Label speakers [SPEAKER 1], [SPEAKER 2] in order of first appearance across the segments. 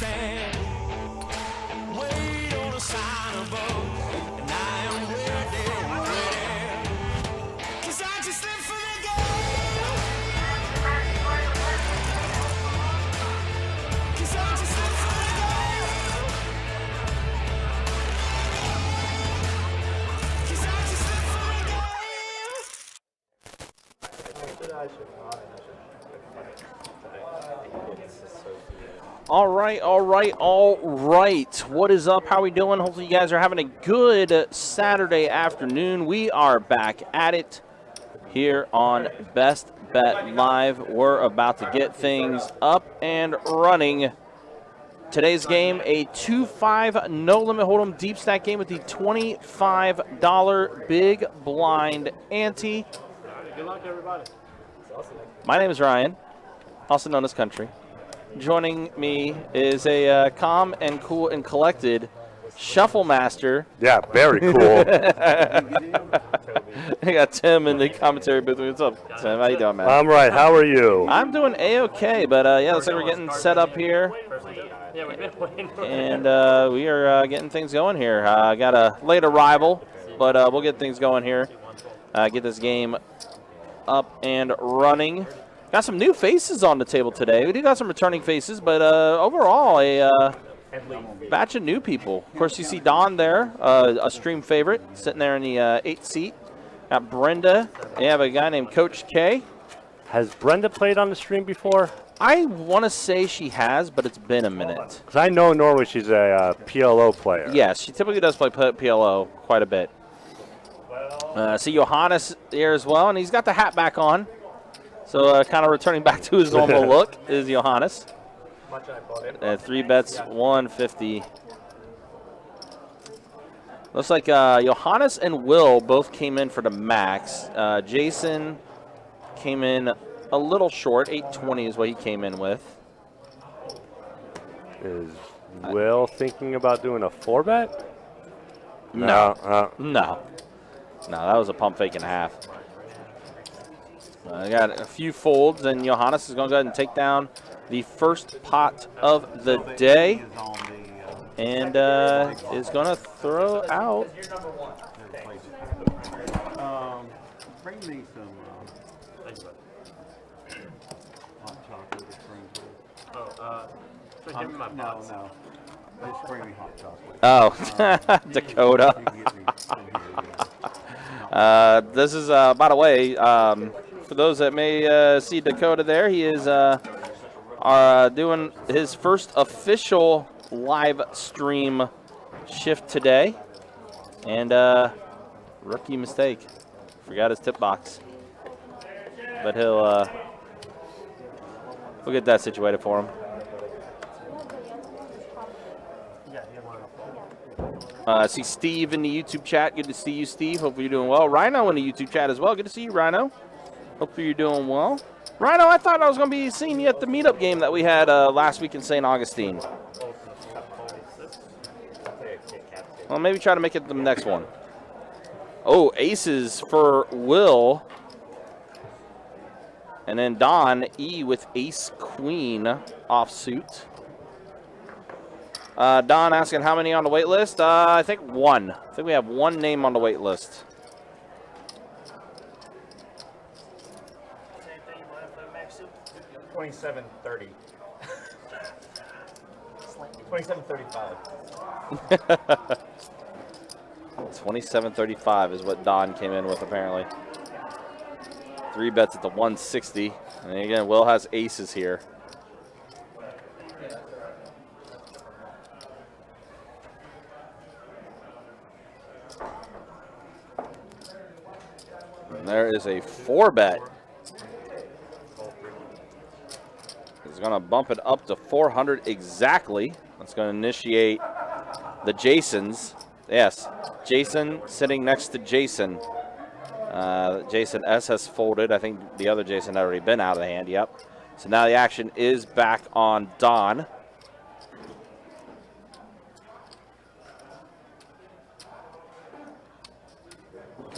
[SPEAKER 1] stand. Wait on a sign above, and I am ready, ready. 'Cause I just live for the game. 'Cause I just live for the game. 'Cause I just live for the game.
[SPEAKER 2] All right. What is up? How we doing? Hopefully you guys are having a good Saturday afternoon. We are back at it here on Best Bet Live. We're about to get things up and running. Today's game, a 2-5 no-limit hold'em deep stack game with the $25 big blind ante.
[SPEAKER 3] Good luck, everybody.
[SPEAKER 2] My name is Ryan, also known as Country. Joining me is a calm and cool and collected shuffle master.
[SPEAKER 4] Yeah, very cool.
[SPEAKER 2] I got Tim in the commentary booth. What's up, Tim? How you doing, man?
[SPEAKER 4] I'm right. How are you?
[SPEAKER 2] I'm doing A-okay, but yeah, looks like we're getting set up here. And we are getting things going here. I got a late arrival, but we'll get things going here. Get this game up and running. Got some new faces on the table today. We do got some returning faces, but overall, a batch of new people. Of course, you see Don there, a stream favorite, sitting there in the 8th seat. Got Brenda. You have a guy named Coach K.
[SPEAKER 4] Has Brenda played on the stream before?
[SPEAKER 2] I want to say she has, but it's been a minute.
[SPEAKER 4] Because I know normally she's a PLO player.
[SPEAKER 2] Yes, she typically does play PLO quite a bit. See Johannes here as well, and he's got the hat back on. So kind of returning back to his normal look is Johannes. 3 bets, 150. Looks like Johannes and Will both came in for the max. Jason came in a little short. 820 is what he came in with.
[SPEAKER 4] Is Will thinking about doing a 4-bet?
[SPEAKER 2] No. No, that was a pump fake and a half. I got a few folds, and Johannes is going to go ahead and take down the first pot of the day, and is going to throw out.
[SPEAKER 5] Bring me some hot chocolate or spring roll. No. Just bring me hot chocolate.
[SPEAKER 2] Oh, Dakota. This is, by the way, for those that may see Dakota there, he is doing his first official live stream shift today. And rookie mistake. Forgot his tip box. But we'll get that situated for him. I see Steve in the YouTube chat. Good to see you, Steve. Hopefully you're doing well. Rhino in the YouTube chat as well. Good to see you, Rhino. Hopefully you're doing well. Rhino, I thought I was going to be seeing you at the meetup game that we had last week in St. Augustine. Well, maybe try to make it the next one. Oh, aces for Will. And then Don E with ace queen offsuit. Don asking how many on the wait list. I think one. I think we have one name on the wait list.
[SPEAKER 3] $27.30. $27.35.
[SPEAKER 2] $27.35 is what Don came in with apparently. 3 bets at the 160. And again, Will has aces here. And there is a 4-bet. He's going to bump it up to 400 exactly. That's going to initiate the Jasons. Yes, Jason sitting next to Jason. Jason S has folded. I think the other Jason had already been out of the hand. Yep. So now the action is back on Don.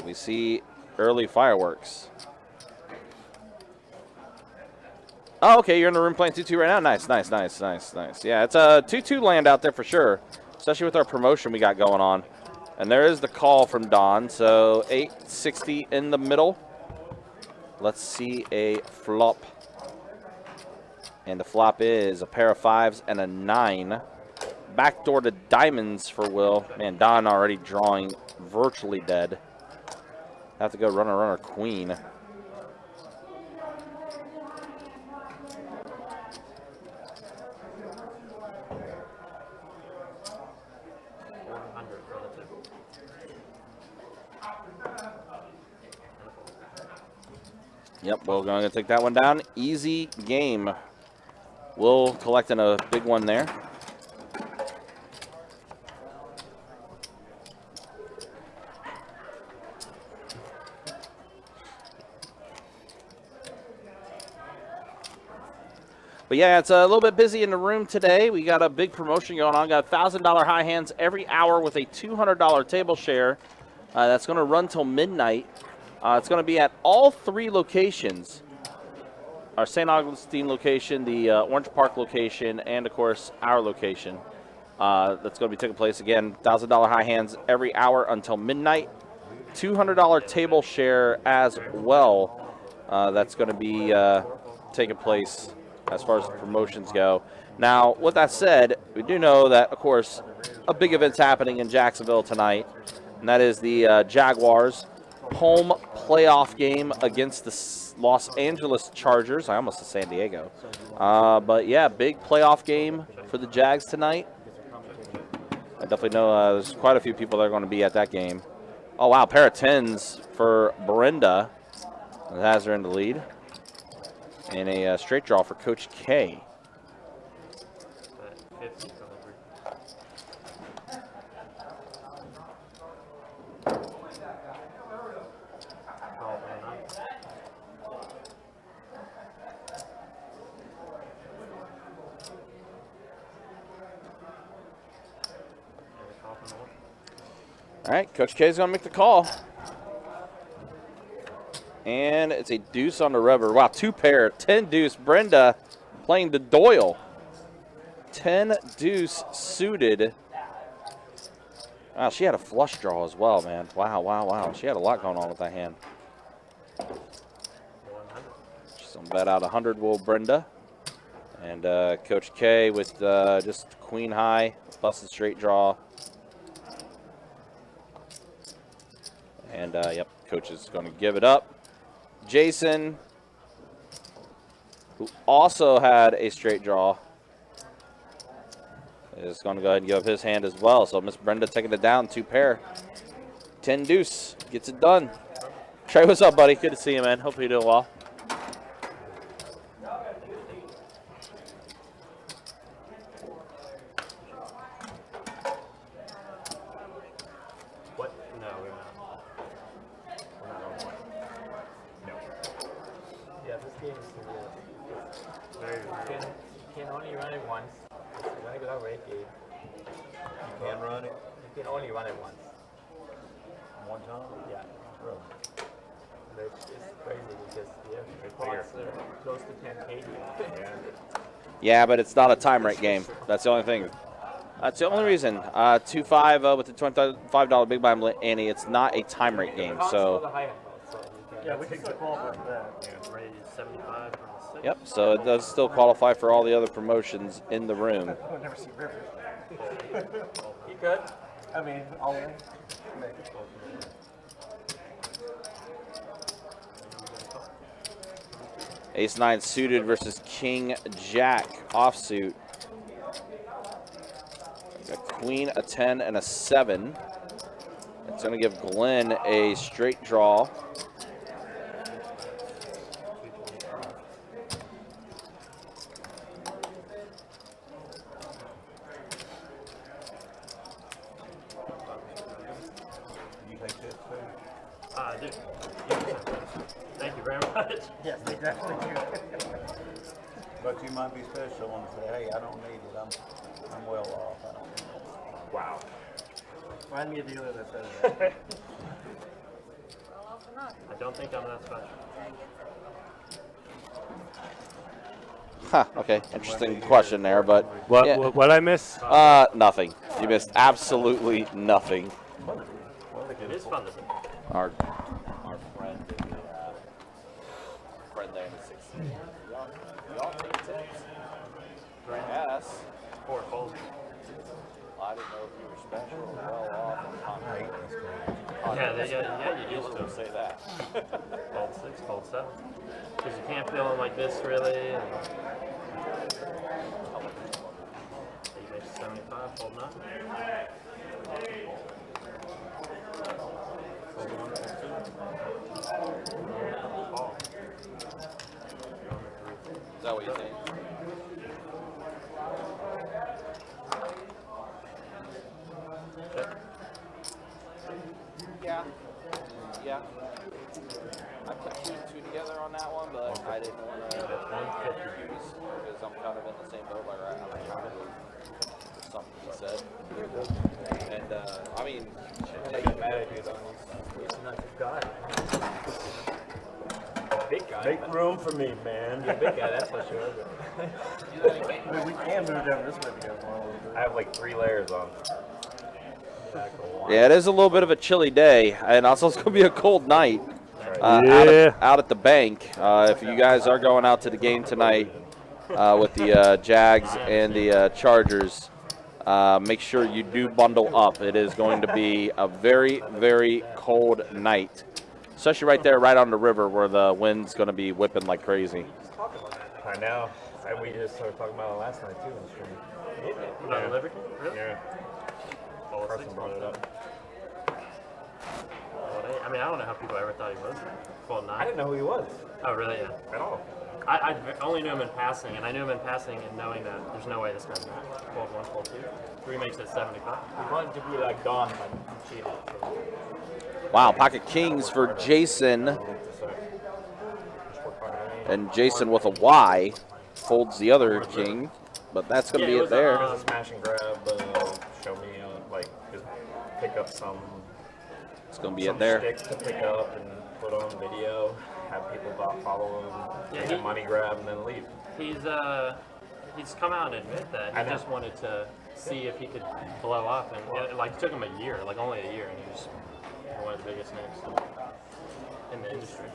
[SPEAKER 2] We see early fireworks. Oh, okay, you're in the room playing 2-2 right now? Nice, nice, nice, nice, nice. Yeah, it's a 2-2 land out there for sure, especially with our promotion we got going on. And there is the call from Don, so 860 in the middle. Let's see a flop. And the flop is a pair of 5s and a 9. Backdoor to diamonds for Will. Man, Don already drawing virtually dead. Have to go runner, queen. Yep, we're going to take that one down. Easy game. Will collecting a big one there. But yeah, it's a little bit busy in the room today. We got a big promotion going on. Got $1,000 high hands every hour with a $200 table share. That's going to run till midnight. It's going to be at all 3 locations. Our St. Augustine location, the Orange Park location, and of course our location. That's going to be taking place again. $1,000 high hands every hour until midnight. $200 table share as well. That's going to be taking place as far as the promotions go. Now, with that said, we do know that, of course, a big event's happening in Jacksonville tonight, and that is the Jaguars home playoff game against the Los Angeles Chargers. I almost said San Diego. But, yeah, big playoff game for the Jags tonight. I definitely know there's quite a few people that are going to be at that game. Oh, wow, pair of 10s for Brenda. That has her in the lead. And a straight draw for Coach K. All right, Coach K is going to make the call. And it's a deuce on the rubber. Wow, 2 pair, 10 deuce. Brenda playing the Doyle. 10 deuce suited. Wow, she had a flush draw as well, man. Wow, wow, wow. She had a lot going on with that hand. She's going to bet out 100 will Brenda. And Coach K with just queen high, busted straight draw. And, yep, Coach is going to give it up. Jason, who also had a straight draw, is going to go ahead and give up his hand as well. So Miss Brenda taking it down, 2 pair. 10 deuce, gets it done. Trey, what's up, buddy? Good to see you, man. Hopefully you're doing well. Yeah, but it's not a time rate game. That's the only thing. That's the only reason. 2-5 with the $25 big buy Annie. It's not a time rate game. So.
[SPEAKER 3] Yeah, we can still qualify for that. Yeah, raise 75 from the 6.
[SPEAKER 2] Yep. So it does still qualify for all the other promotions in the room.
[SPEAKER 5] I'll never see Rivers.
[SPEAKER 3] You good?
[SPEAKER 5] I mean, I'll make it.
[SPEAKER 2] Ace-9 suited versus King-Jack offsuit. A queen, a 10, and a 7. It's going to give Glenn a straight draw.
[SPEAKER 3] Dude. Thank you very much.
[SPEAKER 5] Yes, they definitely do. But you might be special and say, hey, I don't need it. I'm well off. I don't need it.
[SPEAKER 3] Wow.
[SPEAKER 5] Find me a dealer that says that.
[SPEAKER 3] I don't think I'm that special.
[SPEAKER 2] Huh, okay, interesting question there, but
[SPEAKER 4] What
[SPEAKER 2] yeah.
[SPEAKER 4] what I miss?
[SPEAKER 2] Nothing. You missed absolutely nothing.
[SPEAKER 3] It is fun to do.
[SPEAKER 2] Our friend there in the 16. Y'all take tips? Yes.
[SPEAKER 3] 4 folds.
[SPEAKER 2] I didn't know if you were special or well off.
[SPEAKER 3] Yeah, you used to
[SPEAKER 2] say that.
[SPEAKER 3] fold 6, fold 7. Because you can't feel them like this really. And you make 75, fold 9. Fold 1, fold 2. Fall.
[SPEAKER 2] Is that what you think? Yeah. I put 2 and 2 together on that one, but I didn't want to confuse because I'm kind of in the same boat. Like, I'm trying to something he said. And I mean, taking mad at you, he's not a guy. Big guy.
[SPEAKER 6] Make room for me, man.
[SPEAKER 3] You're a big guy, that's for sure.
[SPEAKER 6] We can move down this way together.
[SPEAKER 3] I have like 3 layers on.
[SPEAKER 2] Yeah, it is a little bit of a chilly day, and also it's going to be a cold night
[SPEAKER 4] Yeah.
[SPEAKER 2] out at the bank. If you guys are going out to the game tonight with the Jags and the Chargers, make sure you do bundle up. It is going to be a very, very cold night, especially right there, right on the river where the wind's going to be whipping like crazy.
[SPEAKER 6] I know. And we just started talking about it last night, too, in the stream.
[SPEAKER 3] Not Liberty? Really?
[SPEAKER 6] Yeah.
[SPEAKER 3] Fold 6,
[SPEAKER 6] Carson brought
[SPEAKER 3] fold
[SPEAKER 6] it up.
[SPEAKER 3] 7. I mean, I don't know how people ever thought he was. Fold 9.
[SPEAKER 6] I didn't know who he was
[SPEAKER 3] Oh, really? Yeah.
[SPEAKER 6] at all.
[SPEAKER 3] I only knew him in passing, and I knew him in passing and knowing that there's no way this guy's not. Fold 1, fold 2. 3 makes it 75.
[SPEAKER 6] He wanted to be like Don, but he cheated.
[SPEAKER 2] Wow, pocket kings for Jason, and Jason with a Y folds the other king, but that's going to be it there.
[SPEAKER 6] It was a smash and grab, show me, like, just pick up some
[SPEAKER 2] It's going to be it there.
[SPEAKER 6] sticks to pick up and put on video, have people follow him,
[SPEAKER 3] Yeah,
[SPEAKER 6] make a money grab, and then leave.
[SPEAKER 3] He's come out and admit that he just wanted to see if he could blow up, and it took him a year, like only a year, and he was one of the biggest names in the industry.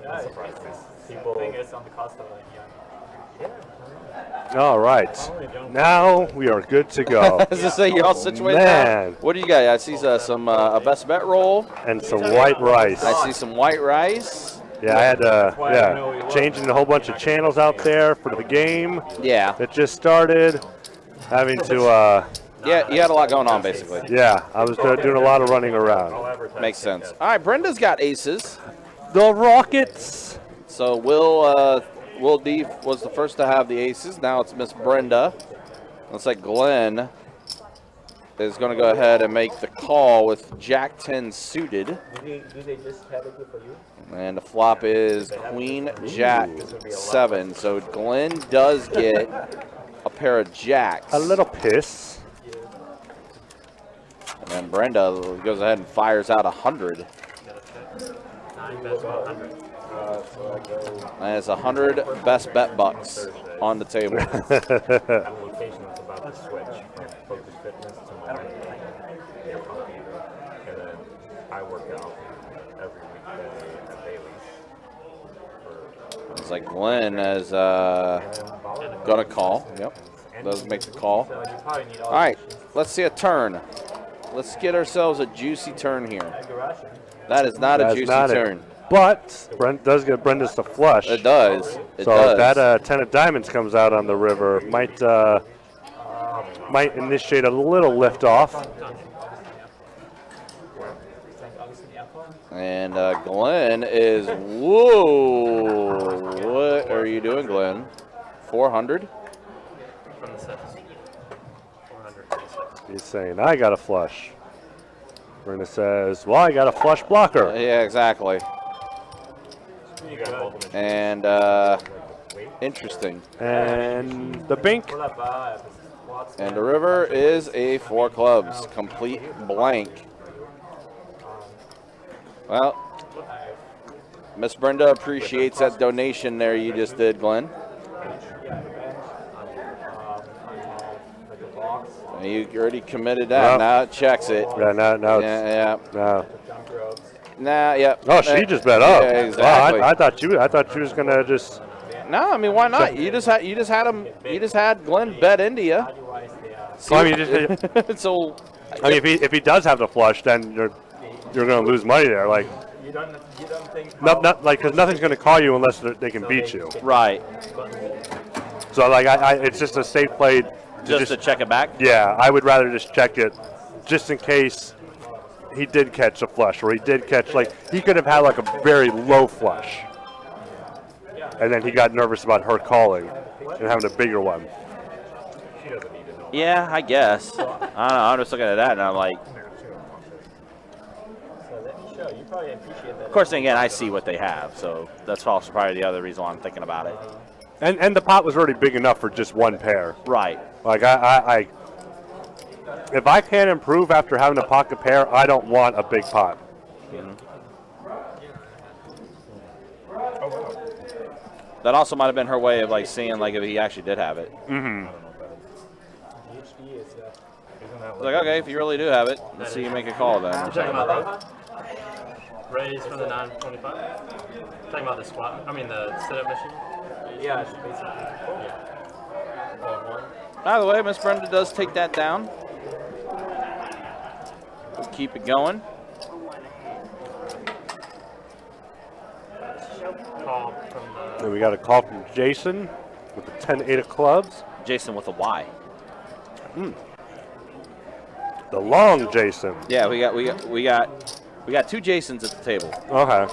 [SPEAKER 6] That surprised me. People think it's on the cost of like young.
[SPEAKER 4] All right. Now we are good to go.
[SPEAKER 2] As I say, you're all situated
[SPEAKER 4] Man.
[SPEAKER 2] now. What do you got? I see some a best bet roll.
[SPEAKER 4] And some white rice.
[SPEAKER 2] I see some white rice.
[SPEAKER 4] Yeah, I had changing a whole bunch of channels out there for the game.
[SPEAKER 2] Yeah.
[SPEAKER 4] It just started. Having to,
[SPEAKER 2] Yeah, you had a lot going on, basically.
[SPEAKER 4] yeah, I was doing a lot of running around.
[SPEAKER 2] Makes sense. All right, Brenda's got aces.
[SPEAKER 4] The Rockets.
[SPEAKER 2] So Will Dee was the first to have the aces. Now it's Miss Brenda. Looks like Glenn is going to go ahead and make the call with Jack 10 suited.
[SPEAKER 6] Do they just have it for you?
[SPEAKER 2] And the flop is Queen Jack 7. So Glenn does get a pair of jacks.
[SPEAKER 4] A little piss.
[SPEAKER 2] And then Brenda goes ahead and fires out 100.
[SPEAKER 3] 9 bets 100.
[SPEAKER 2] And it's 100 best bet bucks on the table.
[SPEAKER 6] I'm location that's about to switch from Focus Fitness to my computer. And then I work out every weekday at Bailey's.
[SPEAKER 2] It's like Glenn is going to call. Yep. Does make the call.
[SPEAKER 6] So you probably need
[SPEAKER 2] All right. Let's see a turn. Let's get ourselves a juicy turn here. That is not a
[SPEAKER 4] That's
[SPEAKER 2] juicy
[SPEAKER 4] not it.
[SPEAKER 2] turn.
[SPEAKER 4] But Brent does get Brenda's to flush.
[SPEAKER 2] It does. It
[SPEAKER 4] So
[SPEAKER 2] does.
[SPEAKER 4] if that 10 of diamonds comes out on the river, might initiate a little lift off.
[SPEAKER 2] And Glenn is, whoa. What are you doing, Glenn? 400?
[SPEAKER 3] From the sets. 426.
[SPEAKER 4] He's saying, I got a flush. Brenda says, well, I got a flush blocker.
[SPEAKER 2] Yeah, exactly. And interesting.
[SPEAKER 4] And the bink.
[SPEAKER 2] And the river is a 4 clubs, complete blank. Well, Miss Brenda appreciates that donation there you just did, Glenn. You already committed that.
[SPEAKER 4] Well,
[SPEAKER 2] Now it checks it.
[SPEAKER 4] Yeah, no,
[SPEAKER 2] Yeah, yeah.
[SPEAKER 4] no.
[SPEAKER 2] Nah, yeah.
[SPEAKER 4] Oh, she just bet up.
[SPEAKER 2] Yeah, exactly.
[SPEAKER 4] Wow, I thought she was gonna just.
[SPEAKER 2] No, I mean, why not? You just had him. You just had Glenn bet India.
[SPEAKER 4] So, I mean,
[SPEAKER 2] So,
[SPEAKER 4] I mean, if he does have the flush, then you're gonna lose money there. Like,
[SPEAKER 6] You don't think
[SPEAKER 4] not like because nothing's gonna call you unless they can beat you.
[SPEAKER 2] right.
[SPEAKER 4] So like, it's just a safe play.
[SPEAKER 2] Just to check it back.
[SPEAKER 4] Yeah, I would rather just check it, just in case he did catch a flush, or he did catch he could have had like a very low flush, and then he got nervous about her calling and having a bigger one.
[SPEAKER 2] Yeah, I guess. I don't know. I'm just looking at that and I'm like. Of course, then again, I see what they have, so that's also probably the other reason why I'm thinking about it.
[SPEAKER 4] And the pot was already big enough for just one pair.
[SPEAKER 2] Right.
[SPEAKER 4] Like I if I can't improve after having a pocket pair, I don't want a big pot.
[SPEAKER 2] That also might have been her way of like seeing like if he actually did have it.
[SPEAKER 4] Mm-hmm.
[SPEAKER 2] Like, okay, if you really do have it, let's see you make a call then.
[SPEAKER 3] Talking about those? Raise for the 925? Talking about the squat, I mean the sit-up machine?
[SPEAKER 6] Yeah, it's basically.
[SPEAKER 3] Yeah. 12-1.
[SPEAKER 2] By the way, Miss Brenda does take that down. We'll keep it going.
[SPEAKER 3] Call from the...
[SPEAKER 4] And we got a call from Jason with the 10-8 of clubs.
[SPEAKER 2] Jason with a Y.
[SPEAKER 4] The long Jason.
[SPEAKER 2] Yeah, we got two Jasons at the table.
[SPEAKER 4] Okay.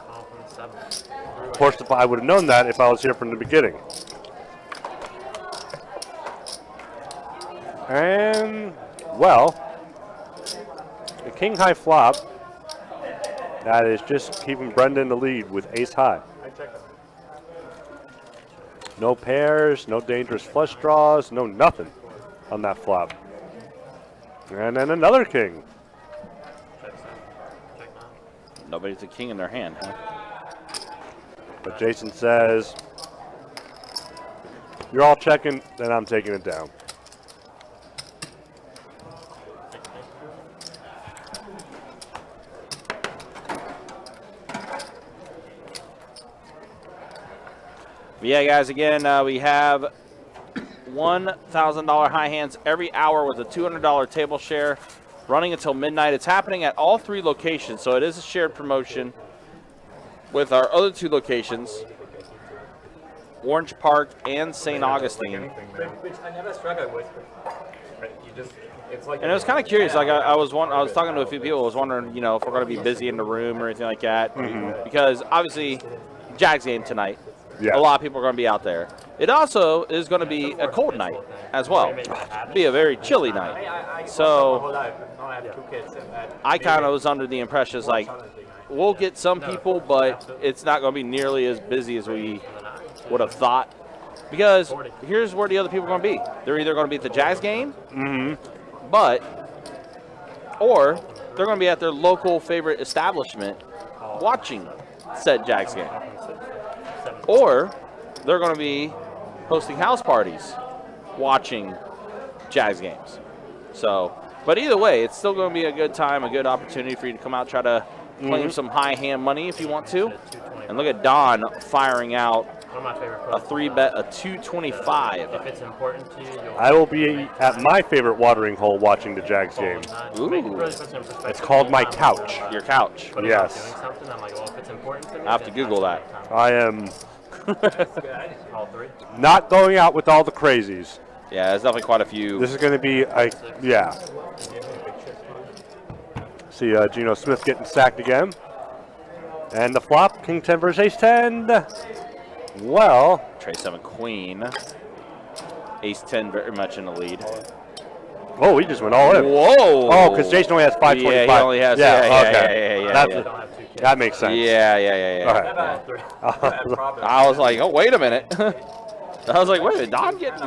[SPEAKER 3] Call from the 7.
[SPEAKER 4] Of course, if I would have known that if I was here from the beginning. And, well, the king high flop. That is just keeping Brenda in the lead with ace high. No pairs, no dangerous flush draws, no nothing on that flop. And then another king.
[SPEAKER 2] Nobody's a king in their hand, huh?
[SPEAKER 4] But Jason says, you're all checking, then I'm taking it down.
[SPEAKER 2] But yeah, guys, again, we have $1,000 high hands every hour with a $200 table share running until midnight. It's happening at all 3 locations, so it is a shared promotion with our other 2 locations, Orange Park and St. Augustine.
[SPEAKER 6] Which I never struggled with. You just, it's like.
[SPEAKER 2] And I was kind of curious. Like I was talking to a few people. I was wondering, if we're going to be busy in the room or anything like that, because obviously, Jags game tonight.
[SPEAKER 4] Yeah.
[SPEAKER 2] A lot of people are going to be out there. It also is going to be a cold night as well. It'll be a very chilly night. So I kind of was under the impression it's like we'll get some people, but it's not going to be nearly as busy as we would have thought. Because here's where the other people are going to be. They're either going to be at the Jags game, or they're going to be at their local favorite establishment watching said Jags game. Or they're going to be hosting house parties watching Jags games. So, but either way, it's still going to be a good time, a good opportunity for you to come out, try to claim some high hand money if you want to. And look at Don firing out
[SPEAKER 3] One of my favorite
[SPEAKER 2] a 3-bet, a 225.
[SPEAKER 3] If it's important to you, you'll
[SPEAKER 4] I will be at my favorite watering hole watching the Jags game.
[SPEAKER 2] Ooh.
[SPEAKER 4] It's called my couch.
[SPEAKER 2] Your couch.
[SPEAKER 3] But if I'm
[SPEAKER 4] Yes.
[SPEAKER 3] doing something, I'm like, well, if it's important to me,
[SPEAKER 2] I have to
[SPEAKER 3] then
[SPEAKER 2] Google
[SPEAKER 3] that's
[SPEAKER 2] that.
[SPEAKER 3] my time.
[SPEAKER 4] I am
[SPEAKER 3] All 3.
[SPEAKER 4] not going out with all the crazies.
[SPEAKER 2] Yeah, there's definitely quite a few.
[SPEAKER 4] This is going to be, yeah. See Geno Smith getting sacked again. And the flop, King 10 versus Ace 10. Well,
[SPEAKER 2] Trey 7 Queen. Ace 10 very much in the lead.
[SPEAKER 4] oh, he just went all in.
[SPEAKER 2] Whoa!
[SPEAKER 4] Oh, because Jason only has 525.
[SPEAKER 2] Yeah, he only has. Yeah.
[SPEAKER 4] That's- That makes sense.
[SPEAKER 2] Yeah.
[SPEAKER 4] All right.
[SPEAKER 2] I was like, oh, wait a minute. I was like, wait a minute, Don getting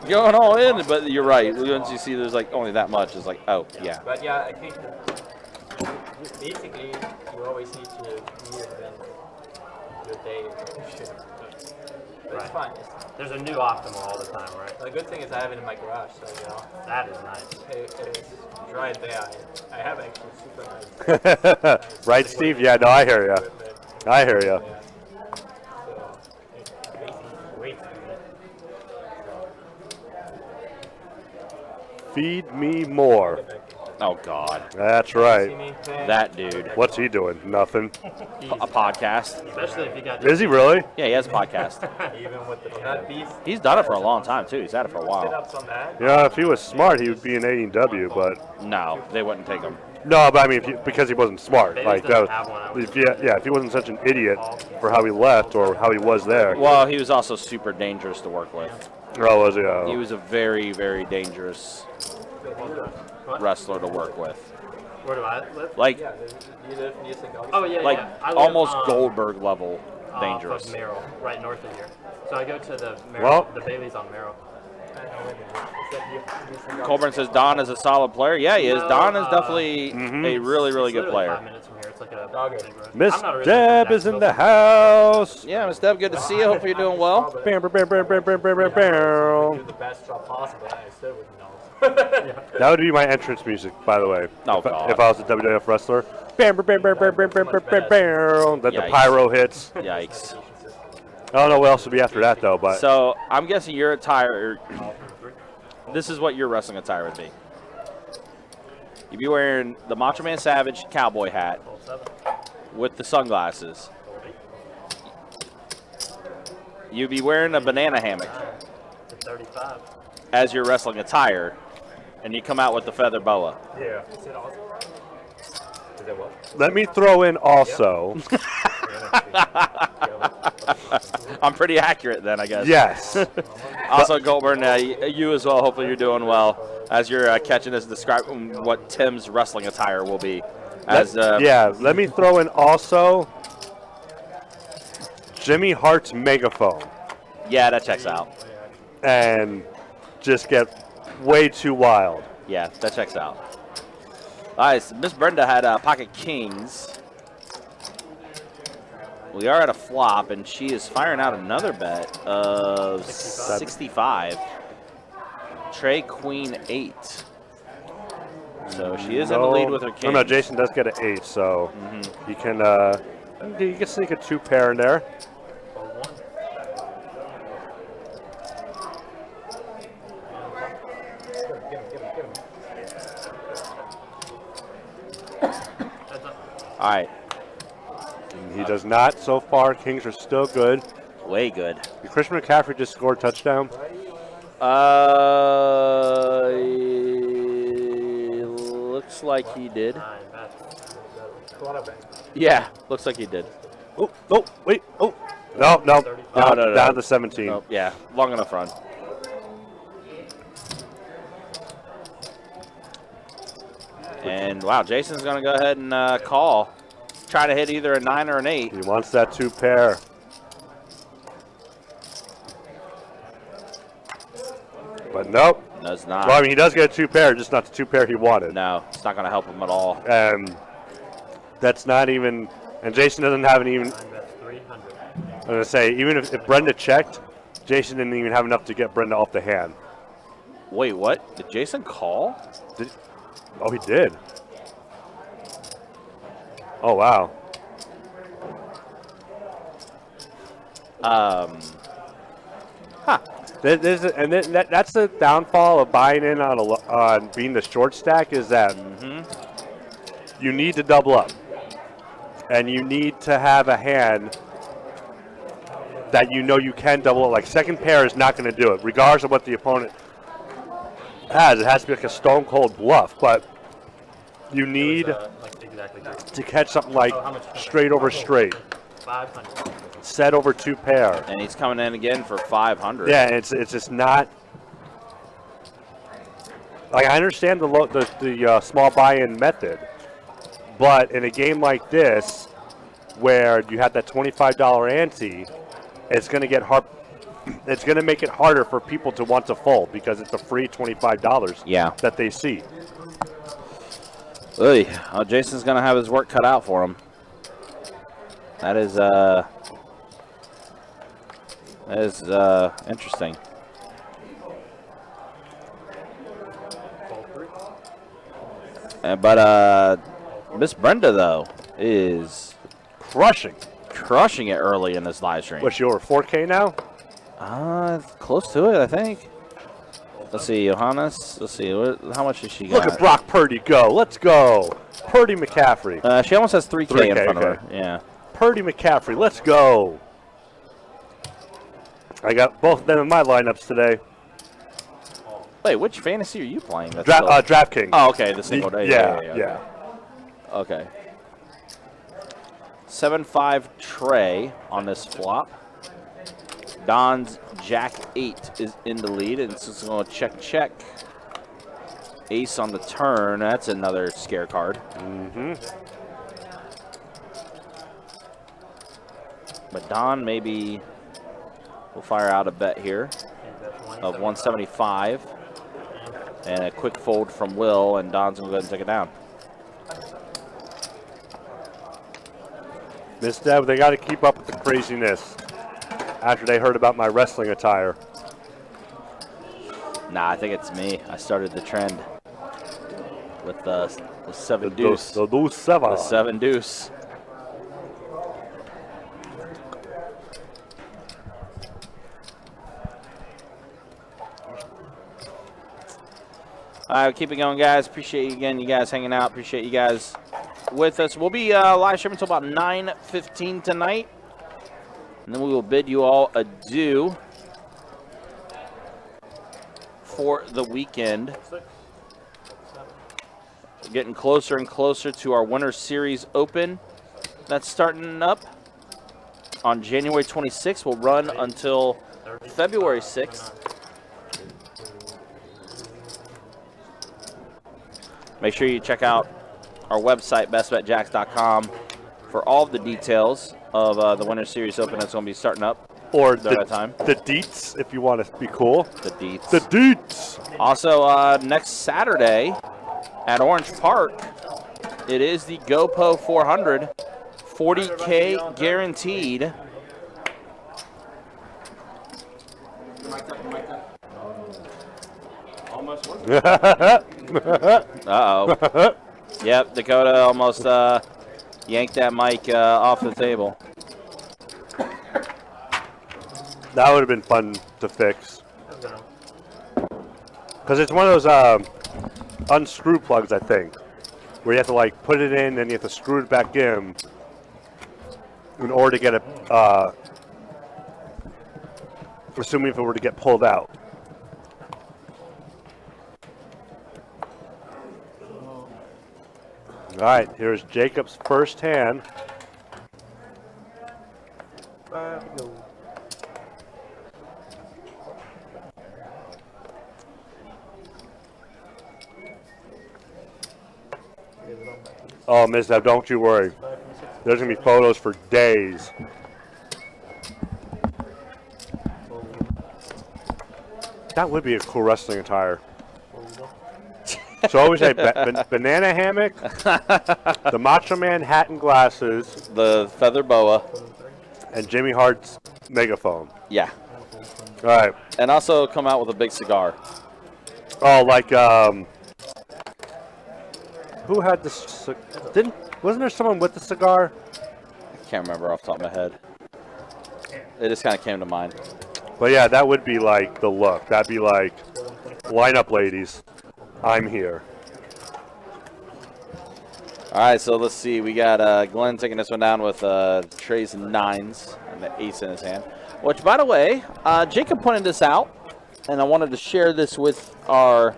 [SPEAKER 2] going all in, but you're right. Once you see there's like only that much, it's like, oh, yeah.
[SPEAKER 6] But yeah, I think basically you always need to reinvent your day.
[SPEAKER 7] It's fine.
[SPEAKER 3] There's a new optimal all the time, right?
[SPEAKER 7] The good thing is I have it in my garage, so you know,
[SPEAKER 3] That is nice.
[SPEAKER 7] it's dry day. I have actually super nice.
[SPEAKER 4] Right, Steve? Yeah, no, I hear you. I hear you.
[SPEAKER 7] Yeah. So it's basically way too good.
[SPEAKER 4] Feed me more.
[SPEAKER 2] Oh, God.
[SPEAKER 4] That's
[SPEAKER 7] See
[SPEAKER 4] right.
[SPEAKER 7] me?
[SPEAKER 2] That dude.
[SPEAKER 4] What's he doing? Nothing.
[SPEAKER 2] A podcast.
[SPEAKER 3] Especially if you got
[SPEAKER 4] Is he really?
[SPEAKER 2] Yeah, he has a podcast.
[SPEAKER 6] Even with the
[SPEAKER 7] That beast
[SPEAKER 2] He's done it for a long time, too. He's had it for a
[SPEAKER 7] sit
[SPEAKER 2] while.
[SPEAKER 7] ups on that.
[SPEAKER 4] Yeah, if he was smart, he would be in AEW, but
[SPEAKER 2] No, they wouldn't take him.
[SPEAKER 4] no, but I mean, because he wasn't smart.
[SPEAKER 3] They
[SPEAKER 4] Like
[SPEAKER 3] just
[SPEAKER 4] that.
[SPEAKER 3] don't have one, I would
[SPEAKER 4] If he wasn't such an idiot for how he left or how he was there.
[SPEAKER 2] Well, he was also super dangerous to work with.
[SPEAKER 4] Oh, was he?
[SPEAKER 2] He was a very, very dangerous wrestler to work with.
[SPEAKER 3] Where do I live?
[SPEAKER 2] Like,
[SPEAKER 3] Oh yeah,
[SPEAKER 2] like
[SPEAKER 3] yeah. I live,
[SPEAKER 2] almost Goldberg level
[SPEAKER 3] off
[SPEAKER 2] dangerous.
[SPEAKER 3] of Merrill, right north of here. So I go to the Merrill,
[SPEAKER 4] Well-
[SPEAKER 3] the Bailey's on Merrill.
[SPEAKER 2] Colburn says Don is a solid player. Yeah, he is.
[SPEAKER 3] No,
[SPEAKER 2] Don is definitely a really, really
[SPEAKER 3] It's
[SPEAKER 2] good
[SPEAKER 3] literally
[SPEAKER 2] player.
[SPEAKER 3] 5 minutes from here. It's like a big road.
[SPEAKER 4] Miss
[SPEAKER 3] I'm not originally
[SPEAKER 4] Deb
[SPEAKER 3] from
[SPEAKER 4] is in the
[SPEAKER 3] Jacksonville.
[SPEAKER 4] house.
[SPEAKER 2] Yeah, Miss Deb, good to see you. Hope you're doing well.
[SPEAKER 4] Bam, bam, bam, bam, bam, bam, bam, bam,
[SPEAKER 7] Do
[SPEAKER 4] bam.
[SPEAKER 7] the best job possible. I still wouldn't know.
[SPEAKER 4] That would be my entrance music, by the way.
[SPEAKER 2] Oh,
[SPEAKER 4] if,
[SPEAKER 2] God.
[SPEAKER 4] if I was a WWF wrestler. Bam, bam, bam, bam, bam, bam, bam, bam, bam, bam. Then the
[SPEAKER 2] Yikes.
[SPEAKER 4] pyro hits.
[SPEAKER 2] Yikes.
[SPEAKER 4] I don't know what else would be after that, though, but
[SPEAKER 2] So I'm guessing your attire. This is what your wrestling attire would be. You'd be wearing the Macho Man Savage cowboy hat with the sunglasses. You'd be wearing a banana hammock
[SPEAKER 3] To 35.
[SPEAKER 2] as your wrestling attire, and you come out with the feather boa.
[SPEAKER 7] Yeah. Is it awesome? Is it what?
[SPEAKER 4] let me throw in also.
[SPEAKER 2] I'm pretty accurate then, I guess.
[SPEAKER 4] Yes.
[SPEAKER 2] Also, Goldberg, you as well. Hopefully, you're doing well as you're catching this, describing what Tim's wrestling attire will be. As
[SPEAKER 4] Yeah, let me throw in also Jimmy Hart's megaphone
[SPEAKER 2] yeah, that checks out.
[SPEAKER 4] and just get way too wild.
[SPEAKER 2] Yeah, that checks out. All right, so Miss Brenda had pocket kings. We are at a flop, and she is firing out another bet of 65. Trey Queen 8. So she is in the lead with her king.
[SPEAKER 4] No, Jason does get an 8, so he can sneak a 2 pair in there.
[SPEAKER 2] All right,
[SPEAKER 4] He does not so far. Kings are still good.
[SPEAKER 2] way good.
[SPEAKER 4] Christian McCaffrey just scored a touchdown.
[SPEAKER 2] Looks like he did.
[SPEAKER 3] 9 bets.
[SPEAKER 2] Yeah, looks like he did.
[SPEAKER 4] Oh, no, wait, oh. No.
[SPEAKER 2] No.
[SPEAKER 4] Down to 17.
[SPEAKER 2] Oh, yeah, long enough run. And wow, Jason's gonna go ahead and call. Try to hit either a 9 or an 8.
[SPEAKER 4] He wants that 2 pair. But nope.
[SPEAKER 2] Does not.
[SPEAKER 4] Well, I mean, he does get a 2 pair, just not the 2 pair he wanted.
[SPEAKER 2] No, it's not gonna help him at all.
[SPEAKER 4] And that's not even. And Jason doesn't have an even.
[SPEAKER 3] 9 bets, 300.
[SPEAKER 4] I'm gonna say even if Brenda checked, Jason didn't even have enough to get Brenda off the hand.
[SPEAKER 2] Wait, what? Did Jason call?
[SPEAKER 4] Oh, he did. Oh wow.
[SPEAKER 2] Huh.
[SPEAKER 4] That's the downfall of buying in on being the short stack is that you need to double up, and you need to have a hand that you know you can double up. Like second pair is not going to do it, regardless of what the opponent has. It has to be like a stone cold bluff, but you need
[SPEAKER 3] Like exactly
[SPEAKER 4] to catch something like
[SPEAKER 3] how much?
[SPEAKER 4] straight over straight,
[SPEAKER 3] 500.
[SPEAKER 4] set over 2 pair.
[SPEAKER 2] And he's coming in again for 500.
[SPEAKER 4] Yeah, it's just not. Like I understand the small buy-in method, but in a game like this, where you have that $25 ante, it's going to get hard. It's going to make it harder for people to want to fold because it's a free $25
[SPEAKER 2] Yeah.
[SPEAKER 4] that they see.
[SPEAKER 2] Oy. Oh, Jason's gonna have his work cut out for him. That is That is interesting. But Miss Brenda, though, is
[SPEAKER 4] Crushing.
[SPEAKER 2] crushing it early in this live stream.
[SPEAKER 4] What's she over 4K now?
[SPEAKER 2] Close to it, I think. Let's see, Johannes. Let's see, how much does she got?
[SPEAKER 4] Look at Brock Purdy go. Let's go. Purdy McCaffrey.
[SPEAKER 2] She almost has 3K in
[SPEAKER 4] 3K,
[SPEAKER 2] front of
[SPEAKER 4] okay.
[SPEAKER 2] her. Yeah.
[SPEAKER 4] Purdy McCaffrey. Let's go. I got both of them in my lineups today.
[SPEAKER 2] Wait, which fantasy are you playing? That's
[SPEAKER 4] DraftKings.
[SPEAKER 2] Oh, okay, the single day.
[SPEAKER 4] Yeah.
[SPEAKER 2] Okay. 7-5 Trey on this flop. Don's Jack 8 is in the lead, and it's going to check. Ace on the turn. That's another scare card.
[SPEAKER 4] Mm-hmm.
[SPEAKER 2] But Don maybe will fire out a bet here of 175. And a quick fold from Will, and Don's going to go ahead and take it down.
[SPEAKER 4] Miss Deb, they got to keep up with the craziness after they heard about my wrestling attire.
[SPEAKER 2] Nah, I think it's me. I started the trend with the 7 deuce.
[SPEAKER 4] The deuce 7.
[SPEAKER 2] The 7 deuce. All right, keep it going, guys. Appreciate you guys hanging out. Appreciate you guys with us. We'll be live streaming until about 9:15 tonight. And then we will bid you all adieu for the weekend. We're getting closer and closer to our Winter Series Open. That's starting up on January 26th. We'll run until February 6th. Make sure you check out our website, bestbetjacks.com, for all of the details of the Winter Series Open that's going to be starting up.
[SPEAKER 4] Or
[SPEAKER 2] that time.
[SPEAKER 4] The deets, if you want to be cool.
[SPEAKER 2] The deets.
[SPEAKER 4] The deets.
[SPEAKER 2] Also, next Saturday at Orange Park, it is the GoPro 400, 40K guaranteed. Uh-oh. Yep, Dakota almost yanked that mic off the table.
[SPEAKER 4] That would have been fun to fix. Because it's one of those unscrew plugs, I think, where you have to like put it in and you have to screw it back in order to get it, assuming if it were to get pulled out. All right, here's Jacob's first hand. Oh, Ms. Deb, don't you worry. There's going to be photos for days. That would be a cool wrestling attire. So always say banana hammock, the Macho Man hat and glasses,
[SPEAKER 2] The feather boa.
[SPEAKER 4] and Jimmy Hart's megaphone.
[SPEAKER 2] Yeah.
[SPEAKER 4] All right.
[SPEAKER 2] And also come out with a big cigar.
[SPEAKER 4] Oh, like who had this? Wasn't there someone with the cigar?
[SPEAKER 2] I can't remember off the top of my head. It just kind of came to mind.
[SPEAKER 4] But yeah, that would be like the look. That'd be like, line up, ladies. I'm here.
[SPEAKER 2] All right, so let's see. We got Glenn taking this one down with Trey's 9s and the ace in his hand. Which, by the way, Jacob pointed this out, and I wanted to share this with our